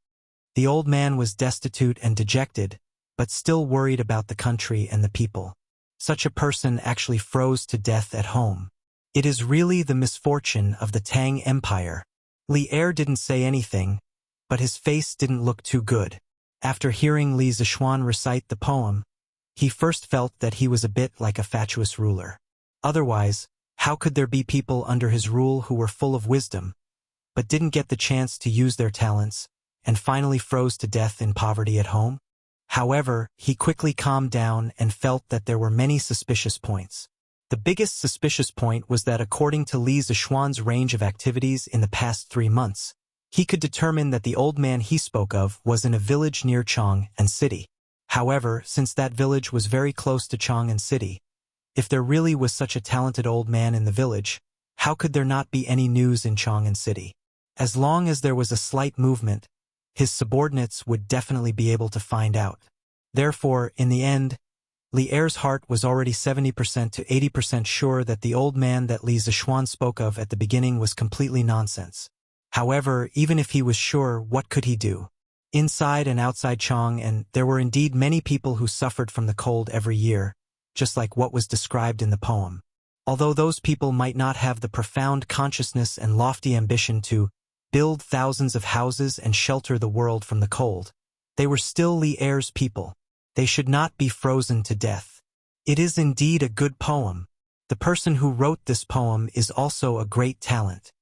The old man was destitute and dejected, but still worried about the country and the people. Such a person actually froze to death at home. It is really the misfortune of the Tang Empire. Li Er didn't say anything, but his face didn't look too good. After hearing Li Zishuan recite the poem, he first felt that he was a bit like a fatuous ruler. Otherwise, how could there be people under his rule who were full of wisdom, but didn't get the chance to use their talents, and finally froze to death in poverty at home? However, he quickly calmed down and felt that there were many suspicious points. The biggest suspicious point was that according to Li Zishuan's range of activities in the past 3 months, he could determine that the old man he spoke of was in a village near Chang'an City. However, since that village was very close to Chang'an City, if there really was such a talented old man in the village, how could there not be any news in Chang'an City? As long as there was a slight movement, his subordinates would definitely be able to find out. Therefore, in the end, Li Er's heart was already 70% to 80% sure that the old man that Li Zishuan spoke of at the beginning was completely nonsense. However, even if he was sure, what could he do? Inside and outside Chang'an, there were indeed many people who suffered from the cold every year, just like what was described in the poem. Although those people might not have the profound consciousness and lofty ambition to build thousands of houses and shelter the world from the cold, they were still Li Er's people. They should not be frozen to death. It is indeed a good poem. The person who wrote this poem is also a great talent.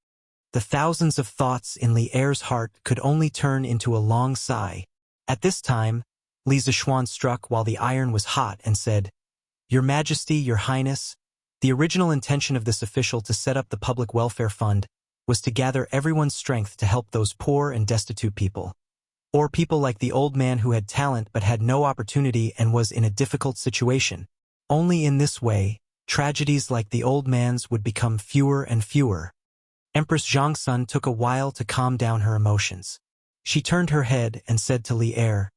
The thousands of thoughts in Li Er's heart could only turn into a long sigh. At this time, Li Zishuan struck while the iron was hot and said, Your Majesty, Your Highness, the original intention of this official to set up the Public Welfare Fund was to gather everyone's strength to help those poor and destitute people. Or people like the old man who had talent but had no opportunity and was in a difficult situation. Only in this way, tragedies like the old man's would become fewer and fewer. Empress Zhongsun took a while to calm down her emotions. She turned her head and said to Li Er,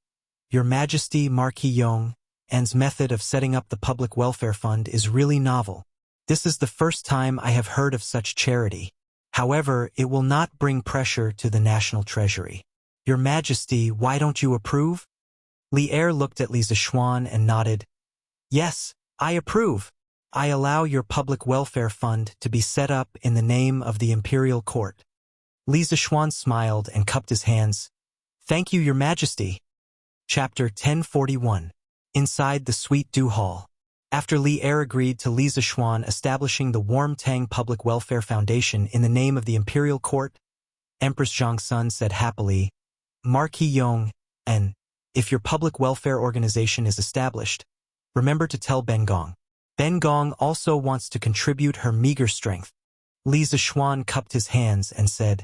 Your Majesty, Marquis Yong's method of setting up the Public Welfare Fund is really novel. This is the first time I have heard of such charity. However, it will not bring pressure to the national treasury. Your Majesty, why don't you approve? Li Er looked at Li Zishuan and nodded. Yes, I approve. I allow your public welfare fund to be set up in the name of the imperial court. Li Zishuan smiled and cupped his hands. Thank you, Your Majesty. Chapter 1041. Inside the Sweet Dew Hall. After Li Er agreed to Li Zishuan establishing the Warm Tang Public Welfare Foundation in the name of the imperial court, Empress Zhongsun said happily, Marquis Yong, and if your public welfare organization is established, remember to tell Ben Gong. Ben Gong also wants to contribute her meager strength. Li Zishuan cupped his hands and said,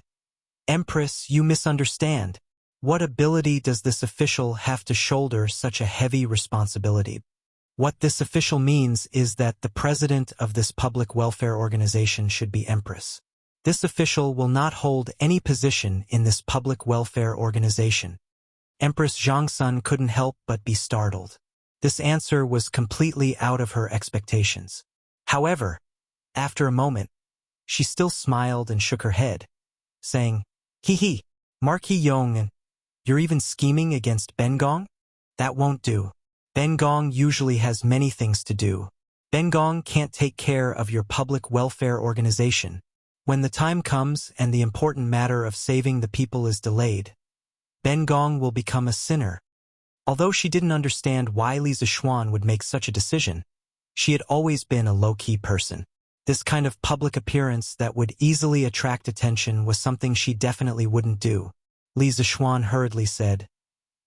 Empress, you misunderstand. What ability does this official have to shoulder such a heavy responsibility? What this official means is that the president of this public welfare organization should be Empress. This official will not hold any position in this public welfare organization. Empress Zhongsun couldn't help but be startled. This answer was completely out of her expectations. However, after a moment, she still smiled and shook her head, saying, Hee, Marquis Yong, you're even scheming against Ben Gong? That won't do. Ben Gong usually has many things to do. Ben Gong can't take care of your public welfare organization. When the time comes and the important matter of saving the people is delayed, Ben Gong will become a sinner. Although she didn't understand why Li Zishuan would make such a decision, she had always been a low-key person. This kind of public appearance that would easily attract attention was something she definitely wouldn't do. Li Zishuan hurriedly said,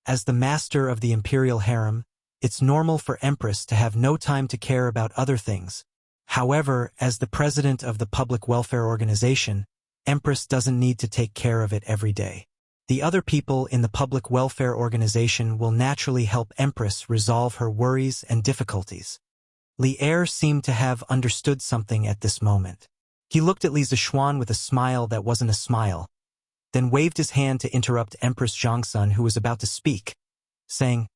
As the master of the imperial harem, It's normal for Empress to have no time to care about other things. However, as the president of the public welfare organization, Empress doesn't need to take care of it every day. The other people in the public welfare organization will naturally help Empress resolve her worries and difficulties. Li Er seemed to have understood something at this moment. He looked at Li Zixuan with a smile that wasn't a smile, then waved his hand to interrupt Empress Zhongsun, who was about to speak, saying,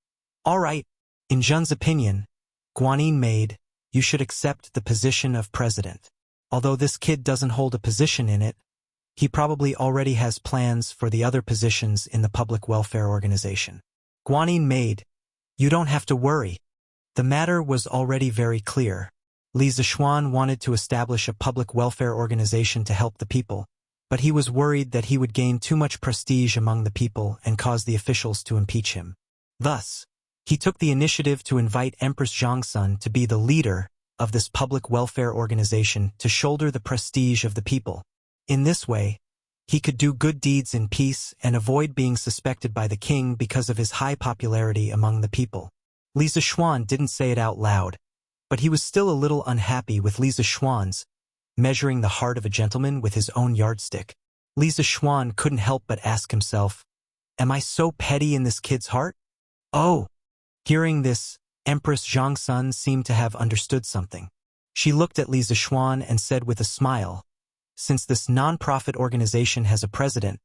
"All right, in Zhen's opinion, Guanyin maid, you should accept the position of president. Although this kid doesn't hold a position in it, he probably already has plans for the other positions in the public welfare organization. Guanyin maid, you don't have to worry." The matter was already very clear. Li Zixuan wanted to establish a public welfare organization to help the people, but he was worried that he would gain too much prestige among the people and cause the officials to impeach him. Thus, he took the initiative to invite Empress Zhongsun to be the leader of this public welfare organization to shoulder the prestige of the people. In this way, he could do good deeds in peace and avoid being suspected by the king because of his high popularity among the people. Li Zixuan didn't say it out loud, but he was still a little unhappy with Li Zixuan's measuring the heart of a gentleman with his own yardstick. Li Zixuan couldn't help but ask himself, "Am I so petty in this kid's heart?" Oh! Hearing this, Empress Zhongsun seemed to have understood something. She looked at Li Zixuan and said with a smile, "Since this non-profit organization has a president,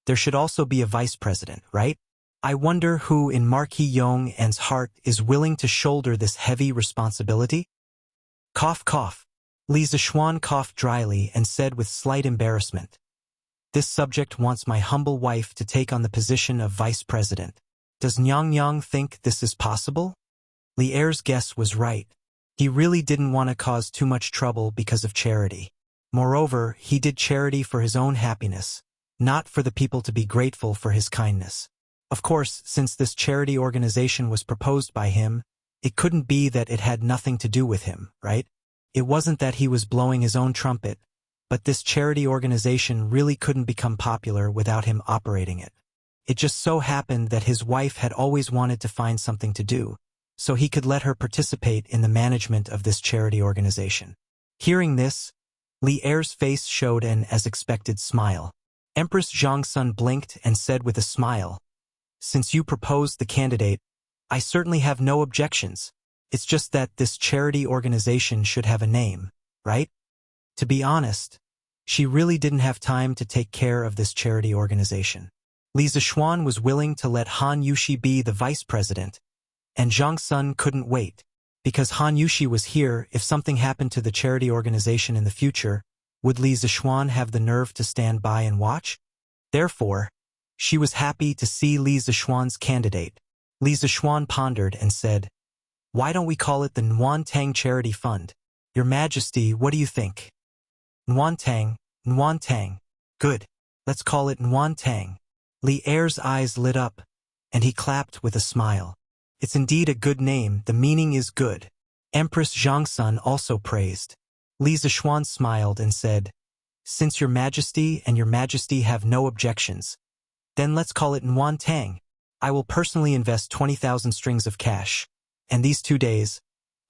there should also be a vice president, right? I wonder who in Marquis Yong'an's heart is willing to shoulder this heavy responsibility?" Cough, cough. Li Zixuan coughed dryly and said with slight embarrassment, "This subject wants my humble wife to take on the position of vice president. Does Nyang think this is possible?" Li Er's guess was right. He really didn't want to cause too much trouble because of charity. Moreover, he did charity for his own happiness, not for the people to be grateful for his kindness. Of course, since this charity organization was proposed by him, it couldn't be that it had nothing to do with him, right? It wasn't that he was blowing his own trumpet, but this charity organization really couldn't become popular without him operating it. It just so happened that his wife had always wanted to find something to do, so he could let her participate in the management of this charity organization. Hearing this, Li Er's face showed an as-expected smile. Empress Zhongsun blinked and said with a smile, "Since you proposed the candidate, I certainly have no objections. It's just that this charity organization should have a name, right?" To be honest, she really didn't have time to take care of this charity organization. Li Zixuan was willing to let Han Yushi be the vice president, and Zhongsun couldn't wait. Because Han Yushi was here, if something happened to the charity organization in the future, would Li Zixuan have the nerve to stand by and watch? Therefore, she was happy to see Li Zixuan's candidate. Li Zixuan pondered and said, "Why don't we call it the Nwantang Charity Fund? Your Majesty, what do you think?" Nwantang, Nwantang. Good. Let's call it Nwantang. Li Er's eyes lit up, and he clapped with a smile. It's indeed a good name, the meaning is good. Empress Zhongsun also praised. Li Zixuan smiled and said, "Since Your Majesty and Your Majesty have no objections, then let's call it Nwantang. I will personally invest 20,000 strings of cash, and these 2 days,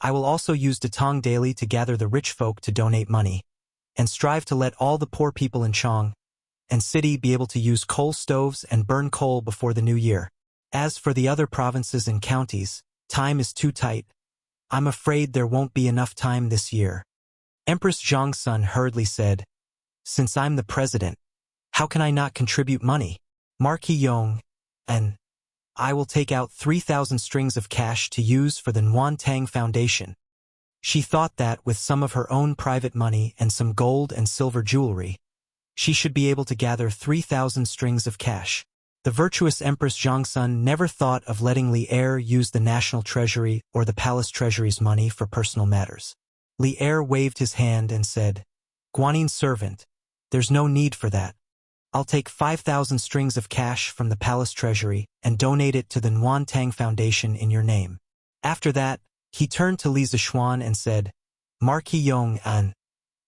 I will also use Datong daily to gather the rich folk to donate money, and strive to let all the poor people in Chong and city be able to use coal stoves and burn coal before the new year. As for the other provinces and counties, time is too tight. I'm afraid there won't be enough time this year." Empress Zhongsun hurriedly said, "Since I'm the president, how can I not contribute money? Marquis Yong, and I will take out 3,000 strings of cash to use for the Nwantang Foundation." She thought that with some of her own private money and some gold and silver jewelry, she should be able to gather 3,000 strings of cash. The virtuous Empress Zhongsun never thought of letting Li Er use the national treasury or the palace treasury's money for personal matters. Li Er waved his hand and said, "Guanin's servant, there's no need for that. I'll take 5,000 strings of cash from the palace treasury and donate it to the Nwantang Foundation in your name." After that, he turned to Li Zixuan and said, "Marquis Yong'an,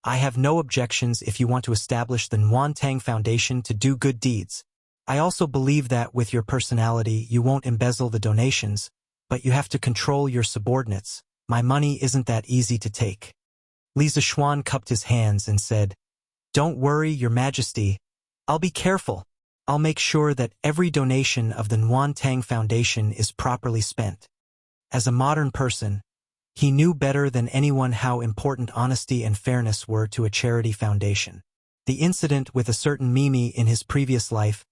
I have no objections if you want to establish the Nwantang Foundation to do good deeds. I also believe that with your personality you won't embezzle the donations, but you have to control your subordinates. My money isn't that easy to take. Li Zishuan cupped his hands and said, Don't worry, Your Majesty. I'll be careful. I'll make sure that every donation of the Nguyen Foundation is properly spent. As a modern person, he knew better than anyone how important honesty and fairness were to a charity foundation. The incident with a certain Mimi in his previous life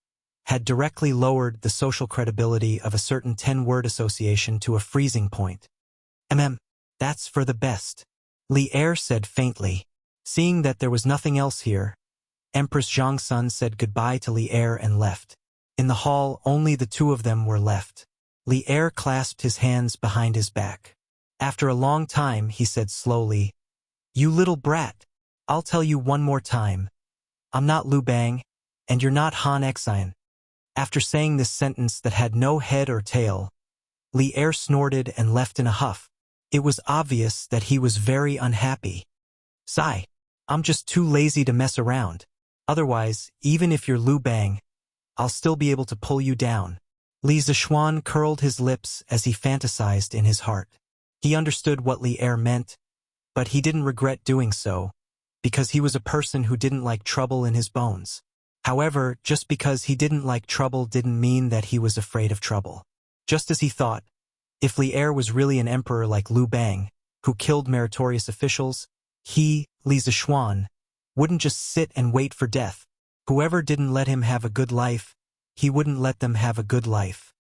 had directly lowered the social credibility of a certain 10-word association to a freezing point. That's for the best, Li Er said faintly. Seeing that there was nothing else here, Empress Zhongsun said goodbye to Li Er and left. In the hall, only the two of them were left. Li Er clasped his hands behind his back. After a long time, he said slowly, You little brat, I'll tell you one more time. I'm not Lu Bang, and you're not Han Xian. After saying this sentence that had no head or tail, Li Er snorted and left in a huff. It was obvious that he was very unhappy. Sigh, I'm just too lazy to mess around. Otherwise, even if you're Lu Bang, I'll still be able to pull you down. Li Zishuan curled his lips as he fantasized in his heart. He understood what Li Er meant, but he didn't regret doing so, because he was a person who didn't like trouble in his bones. However, just because he didn't like trouble didn't mean that he was afraid of trouble. Just as he thought, if Li Er was really an emperor like Lu Bang, who killed meritorious officials, he, Li Zishuan, wouldn't just sit and wait for death. Whoever didn't let him have a good life, he wouldn't let them have a good life.